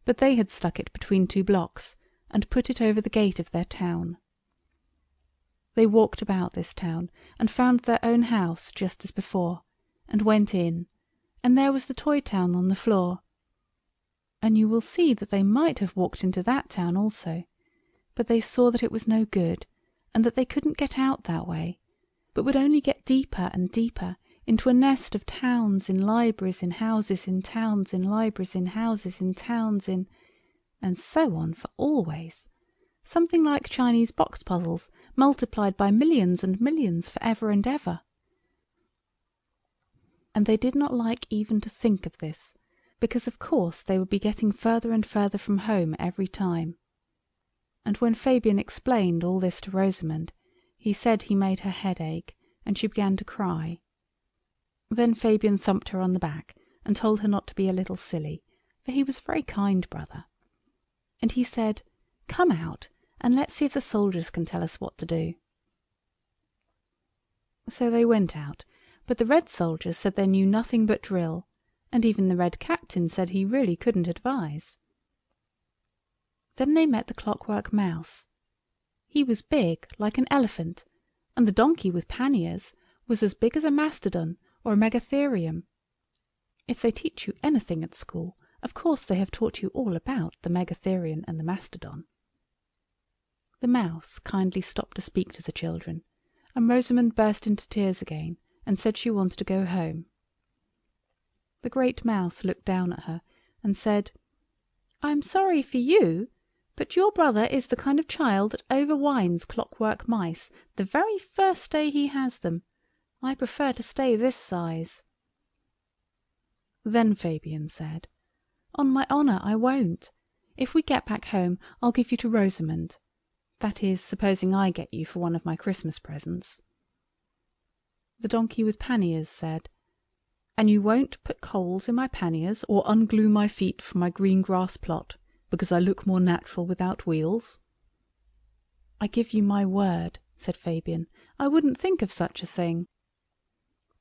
but they had stuck it between 2 blocks, and put it over the gate of their town. They walked about this town, and found their own house just as before, and went in, and there was the toy town on the floor. And you will see that they might have walked into that town also, but they saw that it was no good, and that they couldn't get out that way, but would only get deeper and deeper into a nest of towns in libraries in houses in towns in libraries in houses in towns in, and so on for always, something like Chinese box puzzles multiplied by millions and millions for ever and ever. And they did not like even to think of this, because of course they would be getting further and further from home every time. And when Fabian explained all this to Rosamond, he said he made her head ache, and she began to cry. Then Fabian thumped her on the back, and told her not to be a little silly, for he was a very kind brother. And he said, "Come out, and let's see if the soldiers can tell us what to do." So they went out, but the red soldiers said they knew nothing but drill, and even the red captain said he really couldn't advise. Then they met the Clockwork Mouse. He was big, like an elephant, and the donkey with panniers was as big as a mastodon or a megatherium. If they teach you anything at school, of course they have taught you all about the megatherium and the mastodon. The mouse kindly stopped to speak to the children, and Rosamond burst into tears again, and said she wanted to go home. The great mouse looked down at her, and said, "I'm sorry for you, but your brother is the kind of child that overwines clockwork mice the very first day he has them. I prefer to stay this size." Then Fabian said, "On my honour I won't. If we get back home I'll give you to Rosamond. That is, supposing I get you for one of my Christmas presents." The donkey with panniers said, "And you won't put coals in my panniers or unglue my feet from my green grass plot, because I look more natural without wheels?" "I give you my word," said Fabian, "I wouldn't think of such a thing."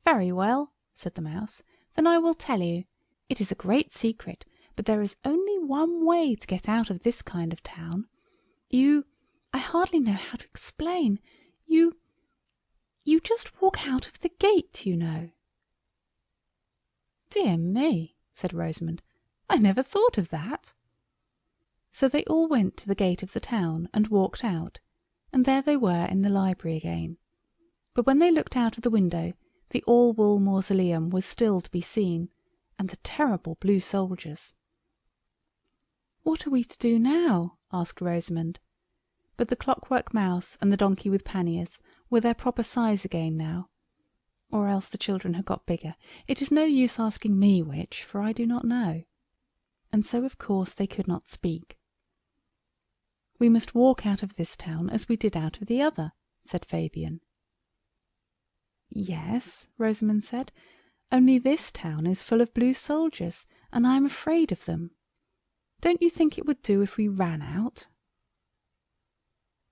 "Very well," said the mouse, "then I will tell you. It is a great secret, but there is only one way to get out of this kind of town. I hardly know how to explain. You just walk out of the gate, you know." "Dear me," said Rosamond, "I never thought of that." So they all went to the gate of the town and walked out, and there they were in the library again. But when they looked out of the window, the all-wool mausoleum was still to be seen, and the terrible blue soldiers. "What are we to do now?" asked Rosamond. But the Clockwork Mouse and the donkey with panniers were their proper size again now, or else the children had got bigger. It is no use asking me which, for I do not know. And so of course they could not speak. "We must walk out of this town as we did out of the other," said Fabian. "Yes," Rosamond said, "only this town is full of blue soldiers, and I am afraid of them. Don't you think it would do if we ran out?"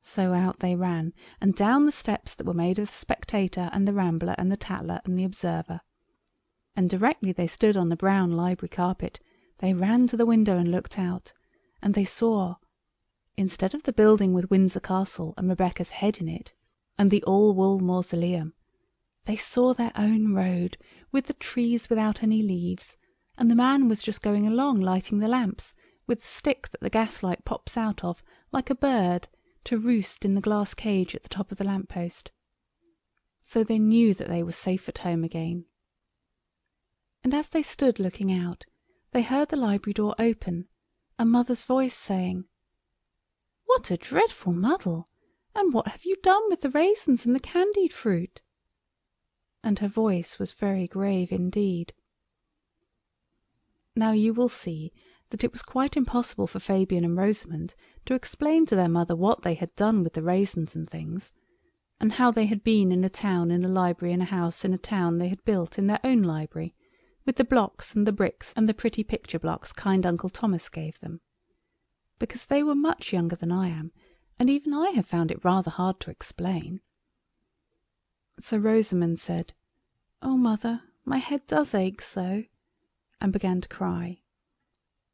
So out they ran, and down the steps that were made of the Spectator and the Rambler and the Tatler and the Observer. And directly they stood on the brown library carpet, they ran to the window and looked out, and they saw, instead of the building with Windsor Castle and Rebecca's head in it, and the all-wool mausoleum, they saw their own road, with the trees without any leaves, and the man was just going along lighting the lamps, with the stick that the gaslight pops out of, like a bird, to roost in the glass cage at the top of the lamp-post. So they knew that they were safe at home again. And as they stood looking out, they heard the library door open, and Mother's voice saying, "What a dreadful muddle! And what have you done with the raisins and the candied fruit?" And her voice was very grave indeed. Now you will see that it was quite impossible for Fabian and Rosamond to explain to their mother what they had done with the raisins and things, and how they had been in a town in a library in a house in a town they had built in their own library, with the blocks and the bricks and the pretty picture blocks kind Uncle Thomas gave them, because they were much younger than I am, and even I have found it rather hard to explain. So Rosamond said, "Oh, Mother, my head does ache so," and began to cry.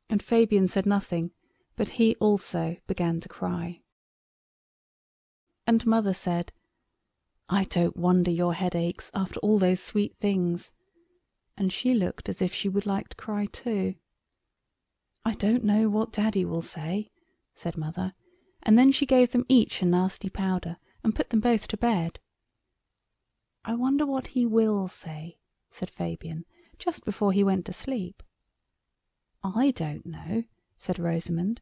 And Fabian said nothing, but he also began to cry. And Mother said, "I don't wonder your head aches after all those sweet things," and she looked as if she would like to cry too. "I don't know what Daddy will say," said Mother, and then she gave them each a nasty powder, and put them both to bed. "I wonder what he will say," said Fabian, just before he went to sleep. "I don't know," said Rosamond,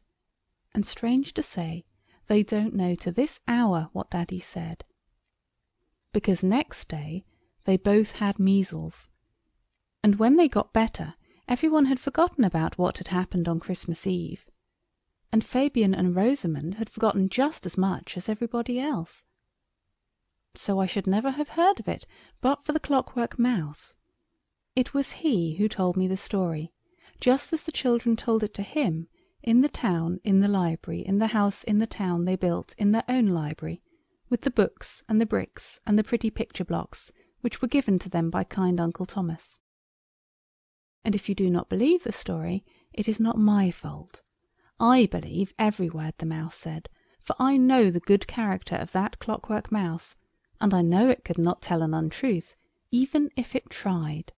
and strange to say, they don't know to this hour what Daddy said. Because next day they both had measles, and when they got better everyone had forgotten about what had happened on Christmas Eve, and Fabian and Rosamond had forgotten just as much as everybody else. So I should never have heard of it but for the Clockwork Mouse. It was he who told me the story, just as the children told it to him, in the town, in the library, in the house in the town they built in their own library, with the books and the bricks and the pretty picture blocks which were given to them by kind Uncle Thomas. And if you do not believe the story, it is not my fault. I believe every word the mouse said, for I know the good character of that Clockwork Mouse, and I know it could not tell an untruth, even if it tried.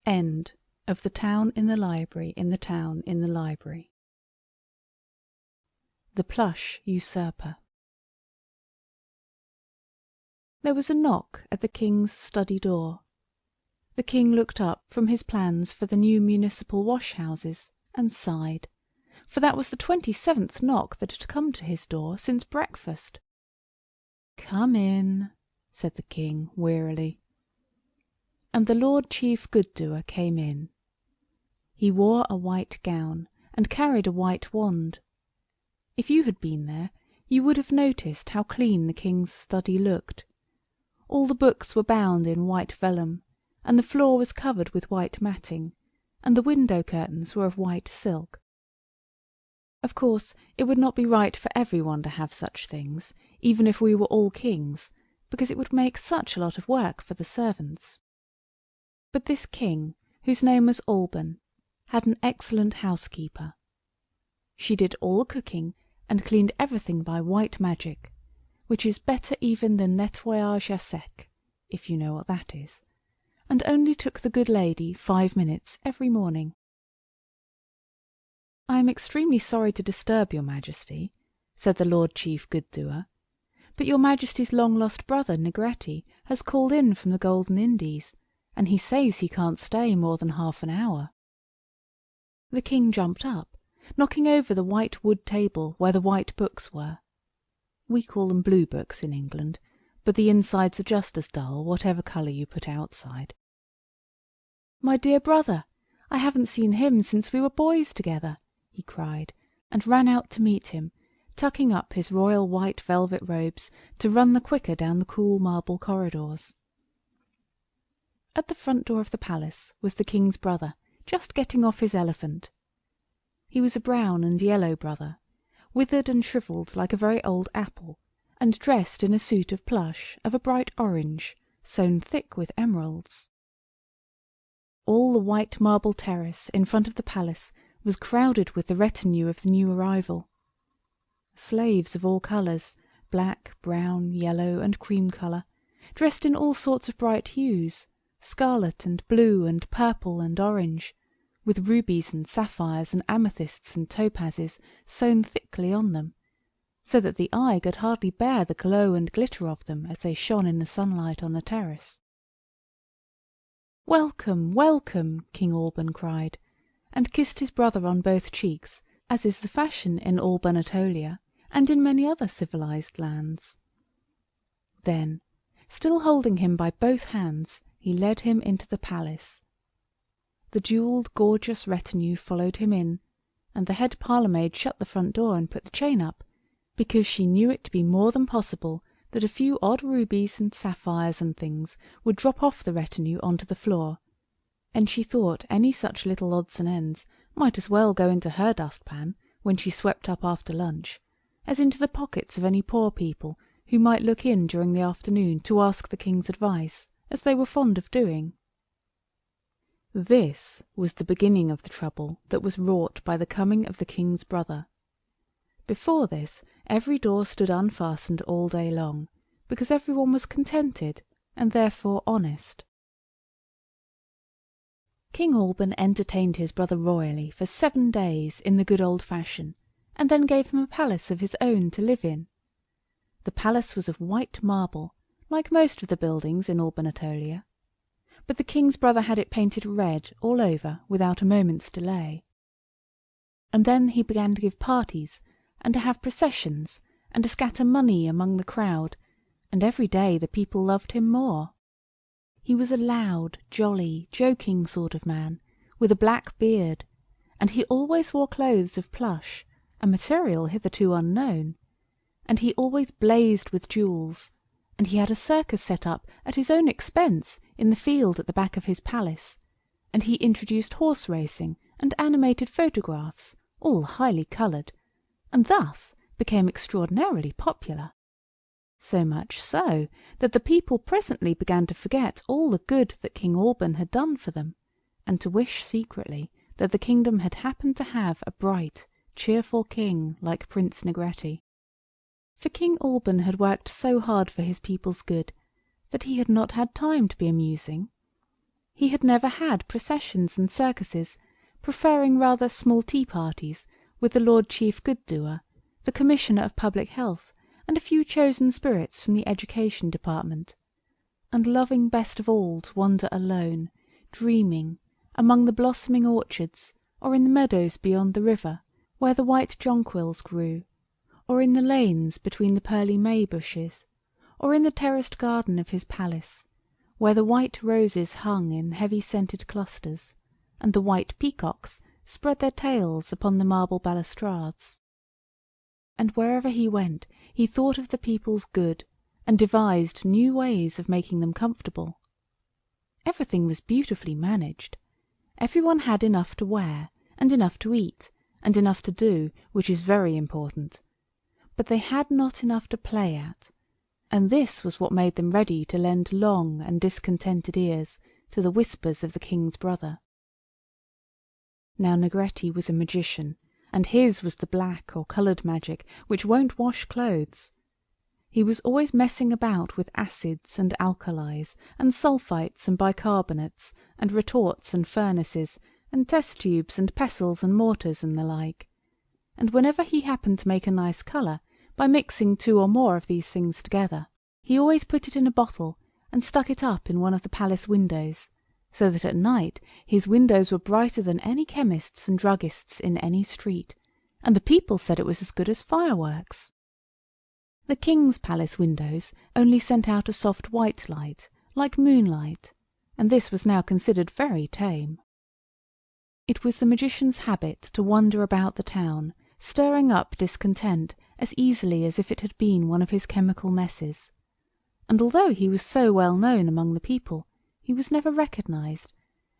End of The Town in the Library in the Town in the Library. The Plush Usurper. There was a knock at the King's study door. The King looked up from his plans for the new municipal wash-houses and sighed, for that was the 27th knock that had come to his door since breakfast. "Come in," said the King wearily. And the Lord Chief Good-doer came in. He wore a white gown, and carried a white wand. If you had been there, you would have noticed how clean the King's study looked. All the books were bound in white vellum, and the floor was covered with white matting, and the window curtains were of white silk. Of course, it would not be right for everyone to have such things, even if we were all kings, because it would make such a lot of work for the servants. But this King, whose name was Alban, had an excellent housekeeper. She did all the cooking and cleaned everything by white magic, which is better even than nettoyage à sec, if you know what that is, and only took the good lady 5 minutes every morning. "I am extremely sorry to disturb your Majesty," said the Lord Chief Good-doer, "but your Majesty's long-lost brother Negretti has called in from the Golden Indies, and he says he can't stay more than half an hour." The King jumped up, knocking over the white wood table where the white books were. We call them blue books in England, but the insides are just as dull, whatever colour you put outside. "My dear brother, I haven't seen him since we were boys together," he cried, and ran out to meet him, tucking up his royal white velvet robes to run the quicker down the cool marble corridors. At the front door of the palace was the King's brother, just getting off his elephant. He was a brown and yellow brother, withered and shrivelled like a very old apple, and dressed in a suit of plush of a bright orange, sewn thick with emeralds. All the white marble terrace in front of the palace was crowded with the retinue of the new arrival. Slaves of all colours, black, brown, yellow, and cream colour, dressed in all sorts of bright hues, scarlet and blue and purple and orange, with rubies and sapphires and amethysts and topazes sewn thickly on them, so that the eye could hardly bear the glow and glitter of them as they shone in the sunlight on the terrace. "Welcome, welcome!" King Alban cried, and kissed his brother on both cheeks, as is the fashion in all Anatolia and in many other civilized lands. Then, still holding him by both hands, he led him into the palace. The jewelled, gorgeous retinue followed him in, and the head parlour-maid shut the front door and put the chain up, because she knew it to be more than possible that a few odd rubies and sapphires and things would drop off the retinue onto the floor, and she thought any such little odds and ends might as well go into her dustpan when she swept up after lunch, as into the pockets of any poor people who might look in during the afternoon to ask the king's advice, as they were fond of doing. This was the beginning of the trouble that was wrought by the coming of the king's brother. Before this, every door stood unfastened all day long, because everyone was contented, and therefore honest. King Alban entertained his brother royally for 7 days in the good old fashion, and then gave him a palace of his own to live in. The palace was of white marble, like most of the buildings in all Anatolia, but the king's brother had it painted red all over without a moment's delay. And then he began to give parties, and to have processions, and to scatter money among the crowd, and every day the people loved him more. He was a loud, jolly, joking sort of man, with a black beard, and he always wore clothes of plush, a material hitherto unknown, and he always blazed with jewels, and he had a circus set up at his own expense in the field at the back of his palace, and he introduced horse racing and animated photographs, all highly coloured, and thus became extraordinarily popular. So much so that the people presently began to forget all the good that King Alban had done for them, and to wish secretly that the kingdom had happened to have a bright, cheerful king like Prince Negretti. For King Alban had worked so hard for his people's good that he had not had time to be amusing. He had never had processions and circuses, preferring rather small tea parties with the Lord Chief Good-doer, the Commissioner of Public Health, and a few chosen spirits from the Education Department, and loving best of all to wander alone, dreaming, among the blossoming orchards, or in the meadows beyond the river, where the white jonquils grew, or in the lanes between the pearly may bushes, or in the terraced garden of his palace, where the white roses hung in heavy-scented clusters, and the white peacocks spread their tails upon the marble balustrades. And wherever he went he thought of the people's good, and devised new ways of making them comfortable. Everything was beautifully managed. Everyone had enough to wear, and enough to eat, and enough to do, which is very important. But they had not enough to play at, and this was what made them ready to lend long and discontented ears to the whispers of the king's brother. Now Negretti was a magician, and his was the black or coloured magic which won't wash clothes. He was always messing about with acids and alkalis, and sulphites and bicarbonates, and retorts and furnaces, and test tubes and pestles and mortars and the like. And whenever he happened to make a nice colour, by mixing 2 or more of these things together, he always put it in a bottle and stuck it up in one of the palace windows, so that at night his windows were brighter than any chemist's and druggist's in any street, and the people said it was as good as fireworks. The king's palace windows only sent out a soft white light, like moonlight, and this was now considered very tame. It was the magician's habit to wander about the town, stirring up discontent as easily as if it had been one of his chemical messes, and although he was so well known among the people, he was never recognised,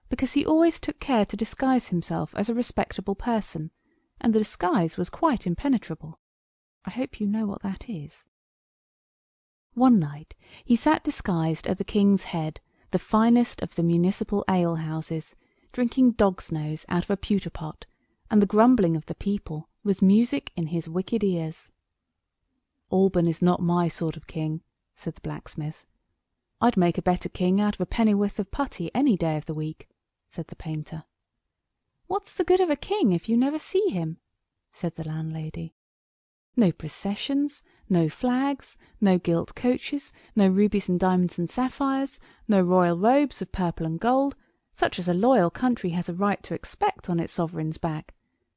because he always took care to disguise himself as a respectable person, and the disguise was quite impenetrable. I hope you know what that is. One night he sat disguised at the king's head, the finest of the municipal ale-houses, drinking dog's nose out of a pewter pot, and the grumbling of the people was music in his wicked ears. "Alban is not my sort of king," said the blacksmith. "I'd make a better king out of a pennyworth of putty any day of the week," said the painter. "What's the good of a king if you never see him?" said the landlady. "No processions, no flags, no gilt coaches, no rubies and diamonds and sapphires, no royal robes of purple and gold, such as a loyal country has a right to expect on its sovereign's back.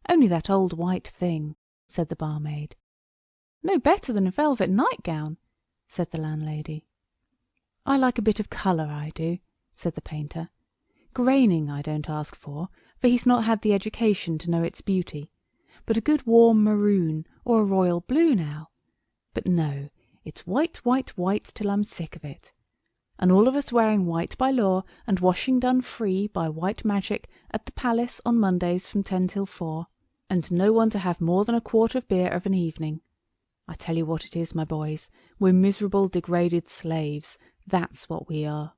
Only that old white thing," said the barmaid. "No better than a velvet nightgown," said the landlady. "I like a bit of colour, I do," said the painter. "Graining I don't ask for he's not had the education to know its beauty. But a good warm maroon, or a royal blue now. But no, it's white, white, white, till I'm sick of it. And all of us wearing white by law, and washing done free by white magic at the palace on Mondays from 10 till 4, and no one to have more than a quart of beer of an evening. I tell you what it is, my boys, we're miserable, degraded slaves. That's what we are."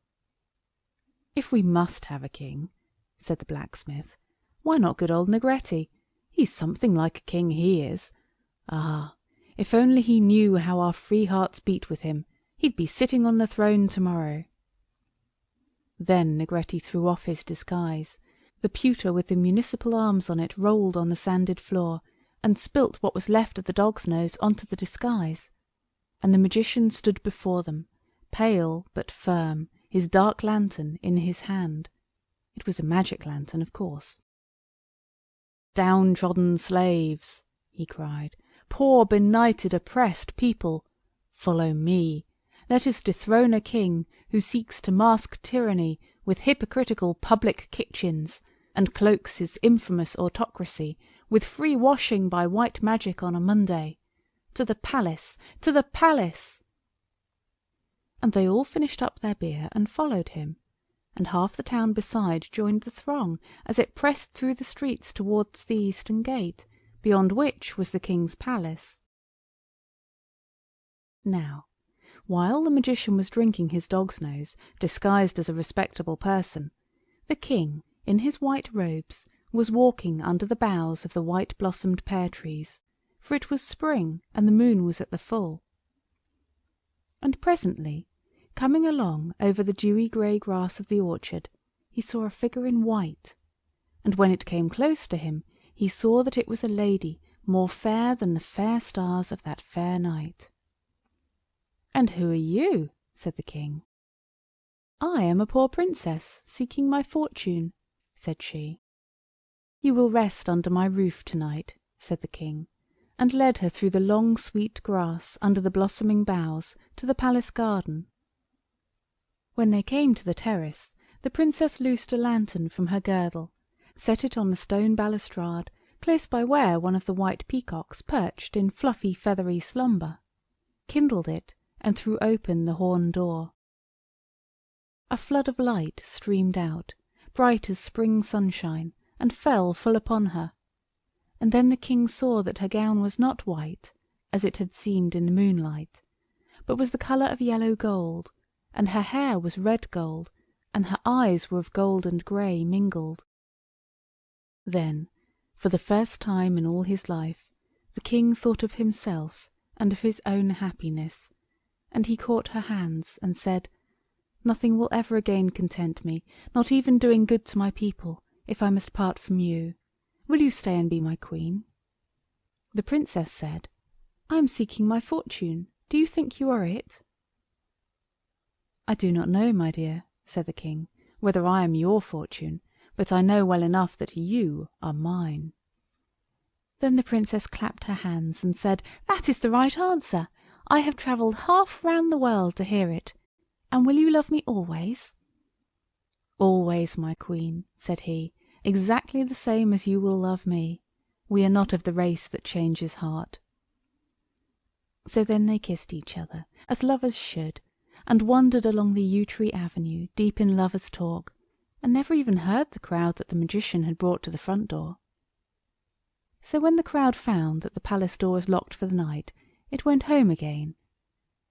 "If we must have a king," said the blacksmith, "why not good old Negretti? He's something like a king, he is. Ah, if only he knew how our free hearts beat with him, he'd be sitting on the throne to-morrow." Then Negretti threw off his disguise. The pewter with the municipal arms on it rolled on the sanded floor, and spilt what was left of the dog's nose onto the disguise. And the magician stood before them, pale but firm, his dark lantern in his hand. It was a magic lantern, of course. "Downtrodden slaves," he cried, "poor, benighted, oppressed people, follow me. Let us dethrone a king who seeks to mask tyranny with hypocritical public kitchens, and cloaks his infamous autocracy with free washing by white magic on a Monday. To the palace! To the palace!" And they all finished up their beer and followed him, and half the town beside joined the throng as it pressed through the streets towards the eastern gate, beyond which was the king's palace. Now, while the magician was drinking his dog's nose, disguised as a respectable person, the king, in his white robes, was walking under the boughs of the white-blossomed pear trees, for it was spring and the moon was at the full. And presently, coming along over the dewy grey grass of the orchard, he saw a figure in white, and when it came close to him, he saw that it was a lady more fair than the fair stars of that fair night. "And who are you?" said the king. "I am a poor princess seeking my fortune," said she. "You will rest under my roof to-night," said the king, and led her through the long sweet grass under the blossoming boughs to the palace garden. When they came to the terrace, the princess loosed a lantern from her girdle, set it on the stone balustrade close by where one of the white peacocks perched in fluffy feathery slumber, kindled it, and threw open the horn door. A flood of light streamed out, bright as spring sunshine, and fell full upon her. And then the king saw that her gown was not white, as it had seemed in the moonlight, but was the colour of yellow gold, and her hair was red gold, and her eyes were of gold and grey mingled. Then, for the first time in all his life, the king thought of himself and of his own happiness, and he caught her hands and said, "Nothing will ever again content me, not even doing good to my people, if I must part from you. Will you stay and be my queen?" The princess said, "I am seeking my fortune. Do you think you are it?" "I do not know, my dear," said the king, "whether I am your fortune, but I know well enough that you are mine." Then the princess clapped her hands and said, "That is the right answer. I have travelled half round the world to hear it. And will you love me always?" "Always, my queen," said he, "exactly the same as you will love me. We are not of the race that changes heart." So then they kissed each other, as lovers should, and wandered along the yew tree avenue, deep in lovers' talk, and never even heard the crowd that the magician had brought to the front door. So when the crowd found that the palace door was locked for the night, it went home again.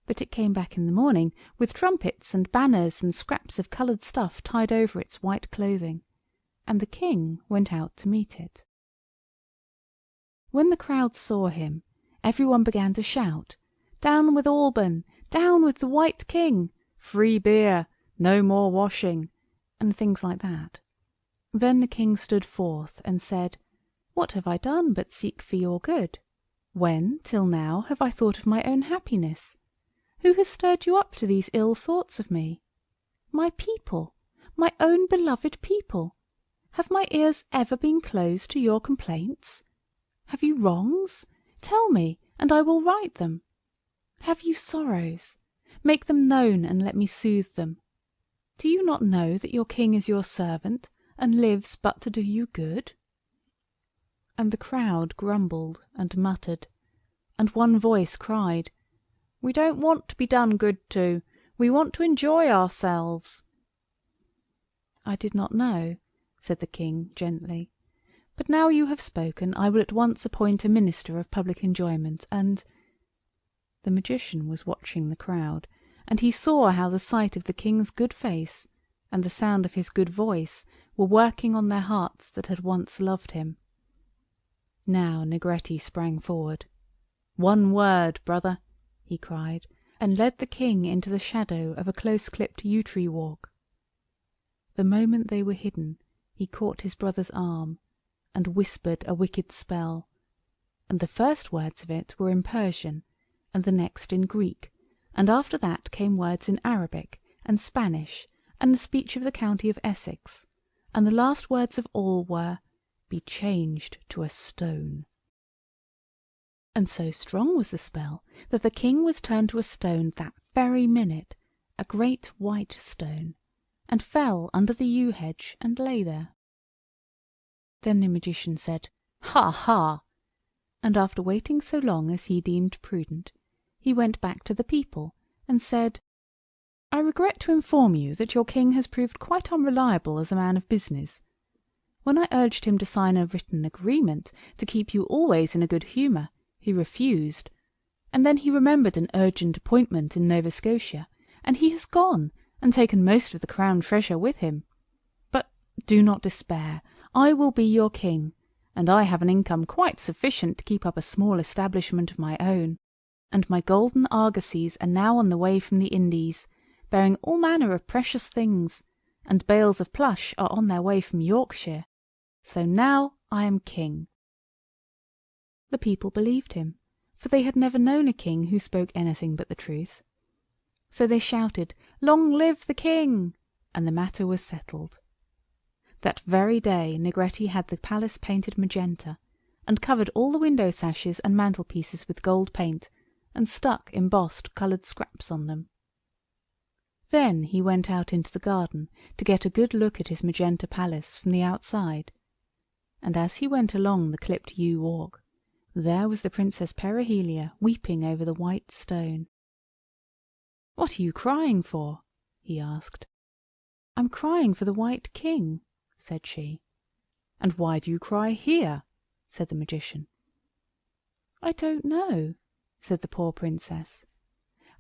But it came back in the morning with trumpets and banners and scraps of coloured stuff tied over its white clothing, and the king went out to meet it. When the crowd saw him, every one began to shout, "Down with Alban! Down with the White King! free beer, no more washing, and things like that. Then the king stood forth and said, "What have I done but seek for your good? When, till now, have I thought of my own happiness? Who has stirred you up to these ill thoughts of me? My people, my own beloved people. Have my ears ever been closed to your complaints? Have you wrongs? Tell me, and I will right them. Have you sorrows? Make them known, and let me soothe them. Do you not know that your king is your servant, and lives but to do you good?" And the crowd grumbled and muttered, and one voice cried, "We don't want to be done good to. We want to enjoy ourselves." "I did not know," said the king gently. "But now you have spoken, I will at once appoint a minister of public enjoyment, and—" The magician was watching the crowd, and he saw how the sight of the king's good face and the sound of his good voice were working on their hearts that had once loved him. Now Negretti sprang forward. "One word, brother," he cried, and led the king into the shadow of a close-clipped yew-tree walk. The moment they were hidden, he caught his brother's arm, and whispered a wicked spell, and the first words of it were in Persian, and the next in Greek, and after that came words in Arabic and Spanish, and the speech of the county of Essex, and the last words of all were, "Be changed to a stone." And so strong was the spell that the king was turned to a stone that very minute, a great white stone, and fell under the yew hedge and lay there. Then the magician said, "Ha, ha!" and after waiting so long as he deemed prudent, he went back to the people and said, "I regret to inform you that your king has proved quite unreliable as a man of business. When I urged him to sign a written agreement to keep you always in a good humour, he refused, and then he remembered an urgent appointment in Nova Scotia, and he has gone and taken most of the crown treasure with him. But do not despair, I will be your king, and I have an income quite sufficient to keep up a small establishment of my own, and my golden argosies are now on the way from the Indies, bearing all manner of precious things, and bales of plush are on their way from Yorkshire. So now I am king." The people believed him, for they had never known a king who spoke anything but the truth. So they shouted, "Long live the king!" and the matter was settled. That very day Negretti had the palace painted magenta, and covered all the window sashes and mantelpieces with gold paint, and stuck embossed coloured scraps on them. Then he went out into the garden to get a good look at his magenta palace from the outside, and as he went along the clipped yew walk, there was the Princess Perihelia weeping over the white stone. "What are you crying for?" he asked. "I'm crying for the White King," said she. "And why do you cry here?" said the magician. "I don't know," said the poor princess,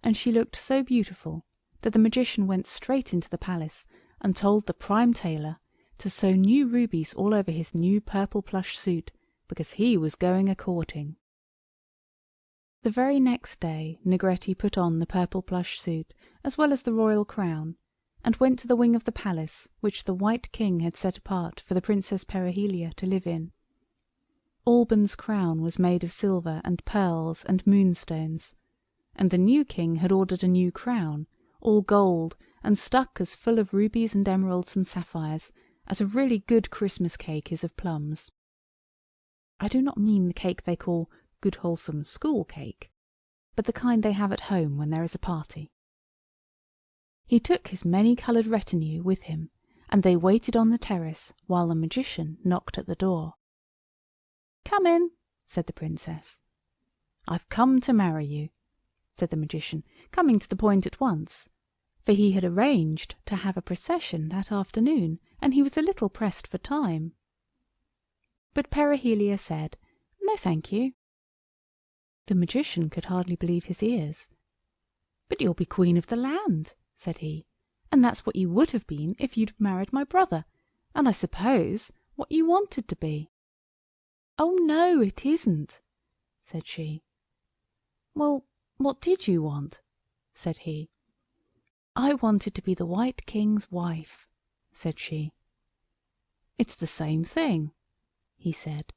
and she looked so beautiful that the magician went straight into the palace and told the prime tailor to sew new rubies all over his new purple plush suit, because he was going a-courting. The very next day Negretti put on the purple plush suit as well as the royal crown, and went to the wing of the palace which the White King had set apart for the Princess Perihelia to live in. Alban's crown was made of silver and pearls and moonstones, and the new king had ordered a new crown, all gold, and stuck as full of rubies and emeralds and sapphires as a really good Christmas cake is of plums. I do not mean the cake they call good wholesome school cake, but the kind they have at home when there is a party. He took his many-coloured retinue with him, and they waited on the terrace while the magician knocked at the door. "Come in," said the princess. "I've come to marry you," said the magician, coming to the point at once, for he had arranged to have a procession that afternoon, and he was a little pressed for time. But Perihelia said, "No, thank you." The magician could hardly believe his ears. "But you'll be queen of the land," said he, "and that's what you would have been if you'd married my brother, and I suppose what you wanted to be." "Oh no, it isn't," said she. "Well, what did you want?" said he. "I wanted to be the White King's wife," said she. "It's the same thing," he said.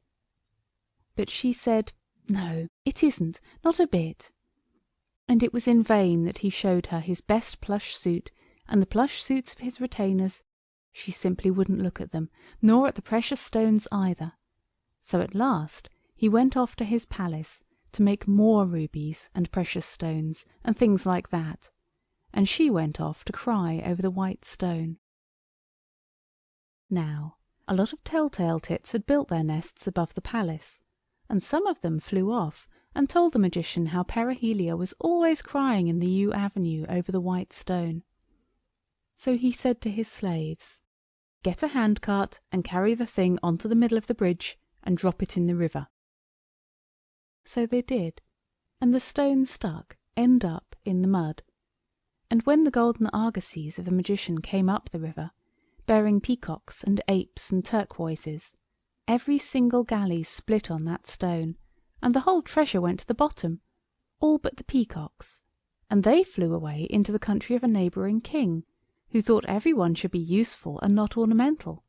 But she said, "No, it isn't, not a bit." And it was in vain that he showed her his best plush suit and the plush suits of his retainers. She simply wouldn't look at them, nor at the precious stones either. So at last he went off to his palace to make more rubies and precious stones and things like that, and she went off to cry over the white stone. Now, a lot of telltale tits had built their nests above the palace, and some of them flew off and told the magician how Perihelia was always crying in the yew avenue over the white stone. So he said to his slaves, "Get a handcart and carry the thing onto the middle of the bridge and drop it in the river." So they did, and the stone stuck end up in the mud. And when the golden argosies of the magician came up the river, bearing peacocks and apes and turquoises, every single galley split on that stone, and the whole treasure went to the bottom, all but the peacocks, and they flew away into the country of a neighbouring king, who thought every one should be useful and not ornamental.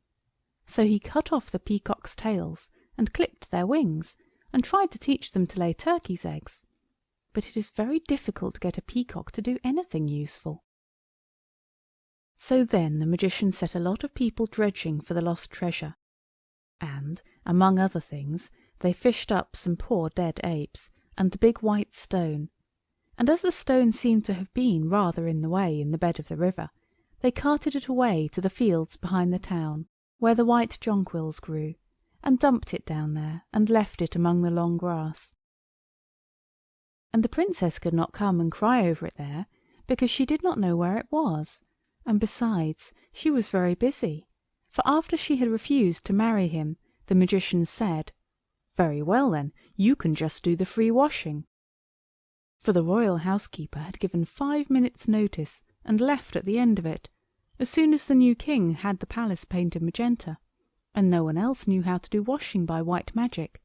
So he cut off the peacocks' tails and clipped their wings, and tried to teach them to lay turkeys' eggs. But it is very difficult to get a peacock to do anything useful. So then the magician set a lot of people dredging for the lost treasure, and, among other things, they fished up some poor dead apes, and the big white stone, and as the stone seemed to have been rather in the way in the bed of the river, they carted it away to the fields behind the town, where the white jonquils grew, and dumped it down there, and left it among the long grass. And the princess could not come and cry over it there, because she did not know where it was, and besides, she was very busy, for after she had refused to marry him, the magician said, "Very well then, you can just do the free washing." For the royal housekeeper had given 5 minutes' notice, and left at the end of it, as soon as the new king had the palace painted magenta, and no one else knew how to do washing by white magic.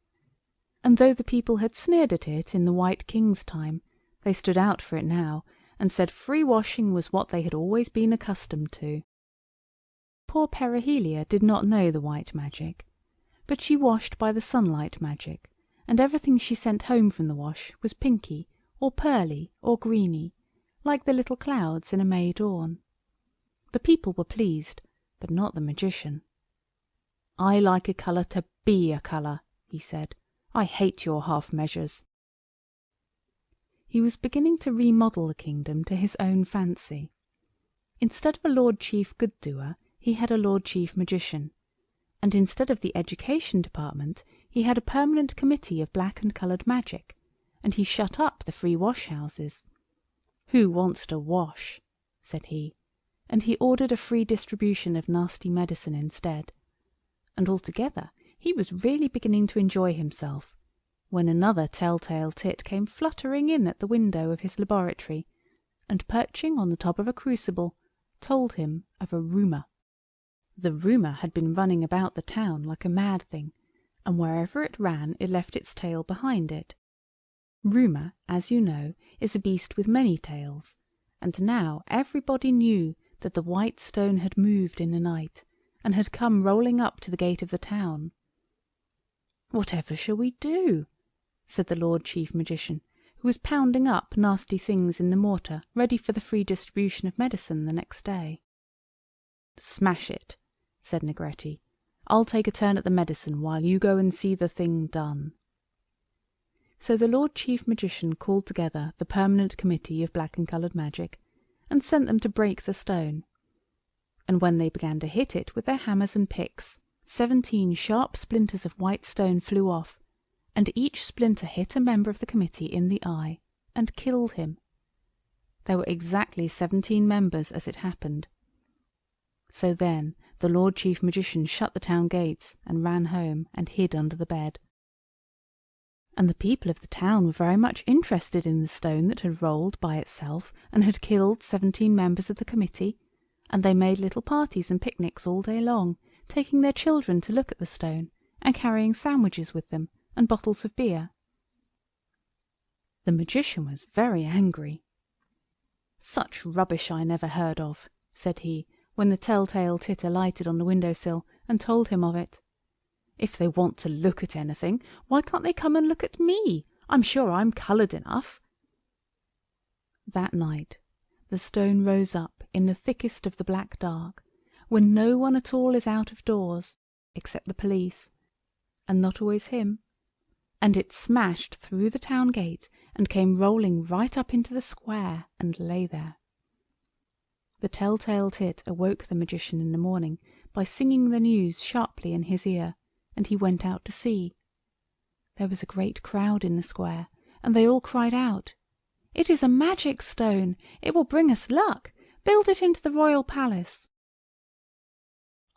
And though the people had sneered at it in the White King's time, they stood out for it now, and said free washing was what they had always been accustomed to. Poor Perihelia did not know the white magic, but she washed by the sunlight magic, and everything she sent home from the wash was pinky, or pearly, or greeny, like the little clouds in a May dawn. The people were pleased, but not the magician. "I like a colour to be a colour," he said. "I hate your half measures." He was beginning to remodel the kingdom to his own fancy. Instead of a Lord Chief Good Doer, he had a Lord Chief Magician, and instead of the Education Department, he had a permanent committee of black and coloured magic, and he shut up the free wash houses. "Who wants to wash?" said he, and he ordered a free distribution of nasty medicine instead. And altogether he was really beginning to enjoy himself, when another telltale tit came fluttering in at the window of his laboratory, and perching on the top of a crucible, told him of a rumour. The rumour had been running about the town like a mad thing, and wherever it ran it left its tail behind it. Rumour, as you know, is a beast with many tails, and now everybody knew that the white stone had moved in the night, and had come rolling up to the gate of the town. "Whatever shall we do?" said the Lord Chief Magician, who was pounding up nasty things in the mortar ready for the free distribution of medicine the next day. "Smash it," said Negretti. "I'll take a turn at the medicine while you go and see the thing done." So the Lord Chief Magician called together the permanent committee of black and coloured magic, and sent them to break the stone. And when they began to hit it with their hammers and picks, 17 sharp splinters of white stone flew off, and each splinter hit a member of the committee in the eye, and killed him. There were exactly 17 members as it happened. So then the Lord Chief Magician shut the town gates, and ran home, and hid under the bed. And the people of the town were very much interested in the stone that had rolled by itself, and had killed 17 members of the committee, and they made little parties and picnics all day long, taking their children to look at the stone, and carrying sandwiches with them, and bottles of beer. The magician was very angry. "Such rubbish I never heard of," said he, when the tell-tale tit alighted on the window-sill and told him of it. "If they want to look at anything, why can't they come and look at me? I'm sure I'm coloured enough." That night the stone rose up in the thickest of the black dark, when no one at all is out of doors, except the police, and not always him, and it smashed through the town gate and came rolling right up into the square and lay there. The tell-tale tit awoke the magician in the morning by singing the news sharply in his ear, and he went out to see. There was a great crowd in the square, and they all cried out, "It is a magic stone! It will bring us luck! Build it into the royal palace!"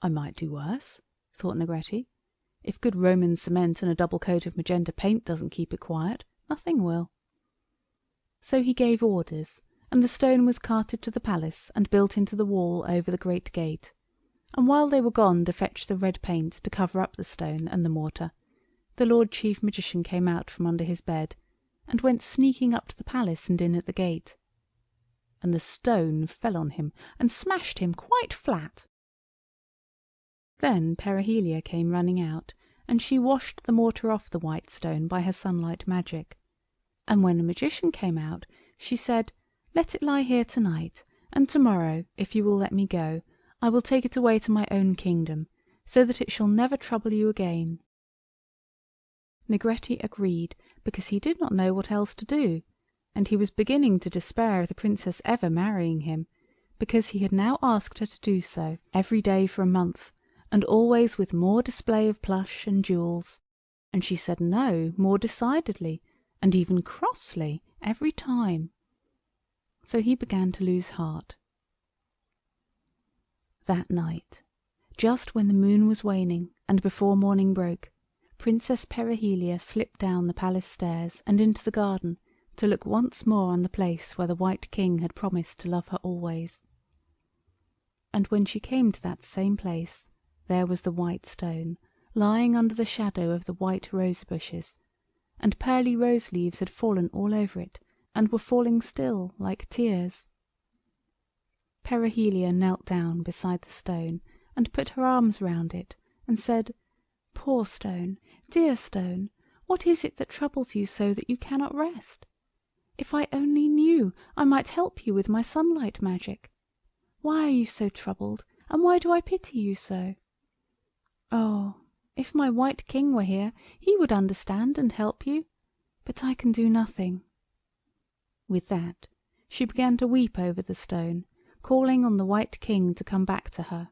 "I might do worse," thought Negretti. "If good Roman cement and a double coat of magenta paint doesn't keep it quiet, nothing will." So he gave orders, and the stone was carted to the palace and built into the wall over the great gate. And while they were gone to fetch the red paint to cover up the stone and the mortar, the Lord Chief Magician came out from under his bed, and went sneaking up to the palace and in at the gate. And the stone fell on him and smashed him quite flat. Then Perihelia came running out, and she washed the mortar off the white stone by her sunlight magic. And when the magician came out, she said, "Let it lie here tonight, and tomorrow, if you will let me go, I will take it away to my own kingdom, so that it shall never trouble you again." Negretti agreed, because he did not know what else to do, and he was beginning to despair of the princess ever marrying him, because he had now asked her to do so every day for a month, and always with more display of plush and jewels, and she said no more decidedly, and even crossly, every time. So he began to lose heart. That night, just when the moon was waning and before morning broke, Princess Perihelia slipped down the palace stairs and into the garden to look once more on the place where the White King had promised to love her always. And when she came to that same place, there was the white stone, lying under the shadow of the white rose bushes, and pearly rose leaves had fallen all over it, and were falling still like tears. Perihelia knelt down beside the stone, and put her arms round it, and said, "Poor stone, dear stone, what is it that troubles you so that you cannot rest? If I only knew, I might help you with my sunlight magic. Why are you so troubled, and why do I pity you so? Oh, if my White King were here, he would understand and help you, but I can do nothing." With that she began to weep over the stone, calling on the White King to come back to her.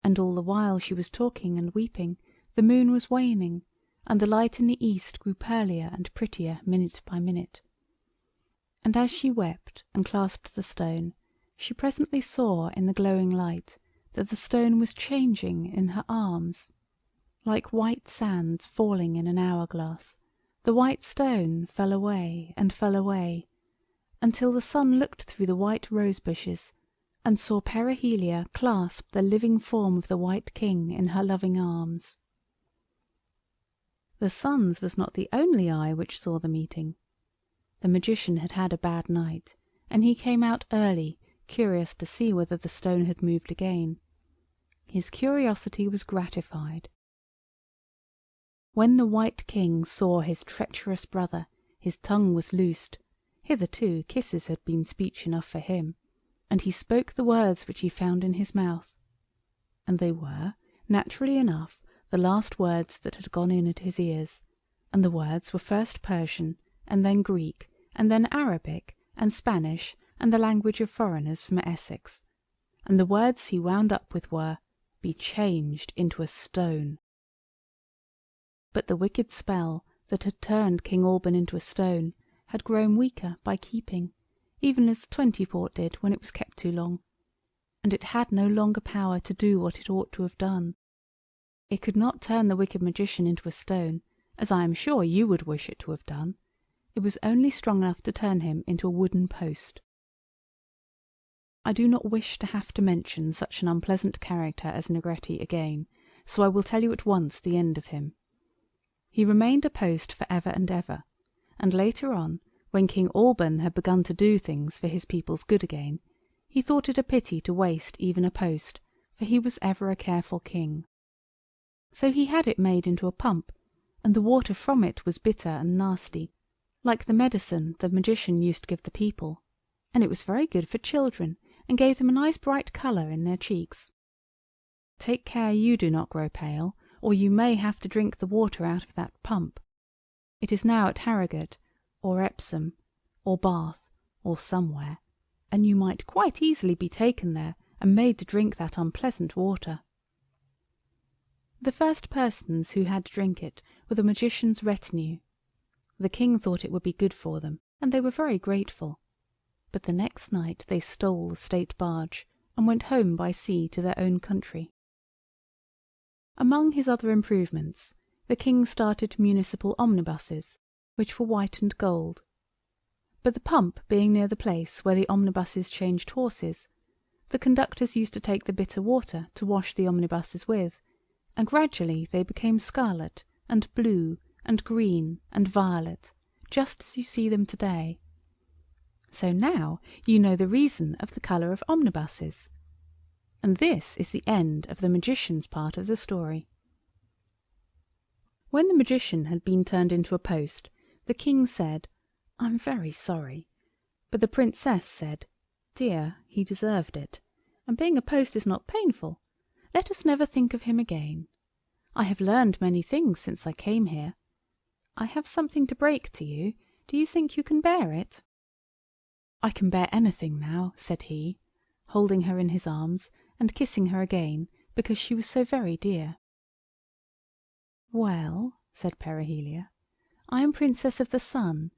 And all the while she was talking and weeping, the moon was waning, and the light in the east grew pearlier and prettier minute by minute. And as she wept and clasped the stone, she presently saw in the glowing light that the stone was changing in her arms. Like white sands falling in an hourglass, the white stone fell away, until the sun looked through the white rose bushes, and saw Perihelia clasp the living form of the White King in her loving arms. The sun's was not the only eye which saw the meeting. The magician had had a bad night, and he came out early, curious to see whether the stone had moved again. His curiosity was gratified. When the White King saw his treacherous brother, his tongue was loosed. Hitherto kisses had been speech enough for him, and he spoke the words which he found in his mouth. And they were, naturally enough, the last words that had gone in at his ears, and the words were first Persian, and then Greek, and then Arabic, and Spanish, and the language of foreigners from Essex. And the words he wound up with were, "Be changed into a stone." But the wicked spell that had turned King Alban into a stone had grown weaker by keeping, even as 20 port did when it was kept too long, and it had no longer power to do what it ought to have done. It could not turn the wicked magician into a stone, as I am sure you would wish it to have done. It was only strong enough to turn him into a wooden post. I do not wish to have to mention such an unpleasant character as Negretti again, so I will tell you at once the end of him. He remained a post for ever and ever, and later on, When King Alban had begun to do things for his people's good again, he thought it a pity to waste even a post, for he was ever a careful king. So he had it made into a pump, and the water from it was bitter and nasty, like the medicine the magician used to give the people, and it was very good for children, and gave them a nice bright colour in their cheeks. Take care you do not grow pale, or you may have to drink the water out of that pump. It is now at Harrogate, or Epsom, or Bath, or somewhere, and you might quite easily be taken there and made to drink that unpleasant water. The first persons who had to drink it were the magician's retinue. The king thought it would be good for them, and they were very grateful. But the next night they stole the state barge, and went home by sea to their own country. Among his other improvements, the king started municipal omnibuses, which were white and gold. But the pump being near the place where the omnibuses changed horses, the conductors used to take the bitter water to wash the omnibuses with, and gradually they became scarlet, and blue, and green, and violet, just as you see them today. So now you know the reason of the colour of omnibuses. And this is the end of the magician's part of the story. When the magician had been turned into a post, the king said, "I'm very sorry." But the princess said, "Dear, he deserved it, and being a post is not painful. Let us never think of him again. I have learned many things since I came here. I have something to break to you. Do you think you can bear it?" "I can bear anything now," said he, holding her in his arms and kissing her again, because she was so very dear. "Well," said Perihelia, "I am Princess of the Sun,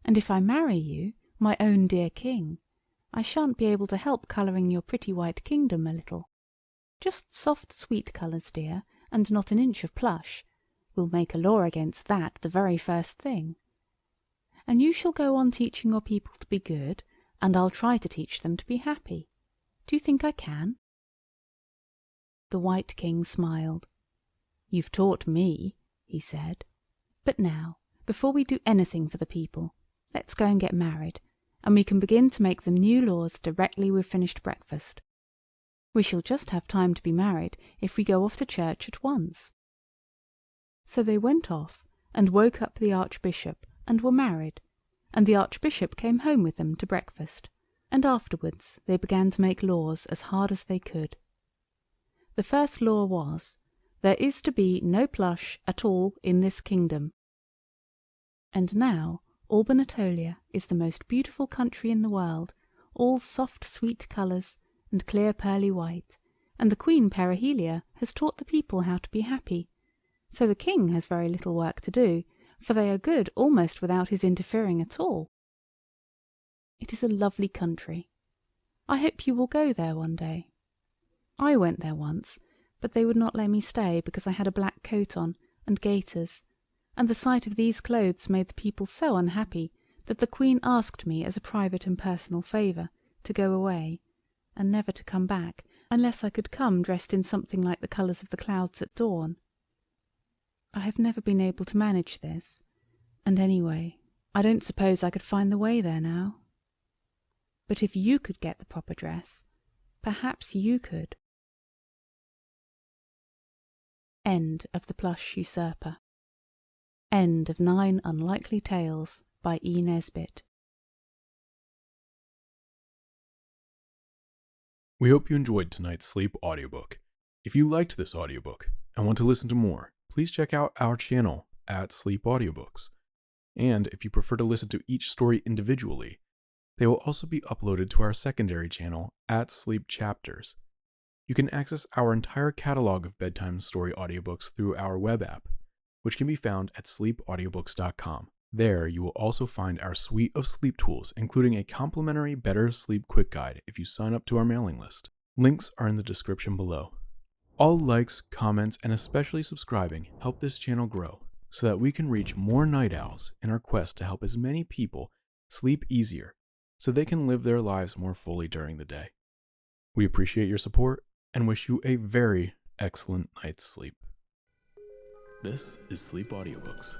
and if I marry you, my own dear king, I shan't be able to help colouring your pretty white kingdom a little. Just soft sweet colours, dear, and not an inch of plush. We'll make a law against that the very first thing. And you shall go on teaching your people to be good, and I'll try to teach them to be happy. Do you think I can?" The White King smiled. "You've taught me," he said. "But now, before we do anything for the people, let's go and get married, and we can begin to make them new laws directly we've finished breakfast. We shall just have time to be married if we go off to church at once." So they went off and woke up the Archbishop, and were married, and the Archbishop came home with them to breakfast, and afterwards they began to make laws as hard as they could. The first law was, there is to be no plush at all in this kingdom. And now Albanatolia is the most beautiful country in the world, all soft sweet colours, and clear pearly white, and the Queen Perihelia has taught the people how to be happy, so the king has very little work to do, for they are good almost without his interfering at all. It is a lovely country. I hope you will go there one day. I went there once, but they would not let me stay because I had a black coat on, and gaiters, and the sight of these clothes made the people so unhappy that the Queen asked me as a private and personal favour to go away, and never to come back unless I could come dressed in something like the colours of the clouds at dawn. I have never been able to manage this, and anyway, I don't suppose I could find the way there now. But if you could get the proper dress, perhaps you could. End of The Plush Usurper. End of 9 Unlikely Tales by E. Nesbit. We hope you enjoyed tonight's sleep audiobook. If you liked this audiobook and want to listen to more, please check out our channel at Sleep Audiobooks. And if you prefer to listen to each story individually, they will also be uploaded to our secondary channel at Sleep Chapters. You can access our entire catalog of bedtime story audiobooks through our web app, which can be found at sleepaudiobooks.com. There, you will also find our suite of sleep tools, including a complimentary Better Sleep Quick Guide if you sign up to our mailing list. Links are in the description below. All likes, comments, and especially subscribing help this channel grow so that we can reach more night owls in our quest to help as many people sleep easier so they can live their lives more fully during the day. We appreciate your support and wish you a very excellent night's sleep. This is Sleep Audiobooks.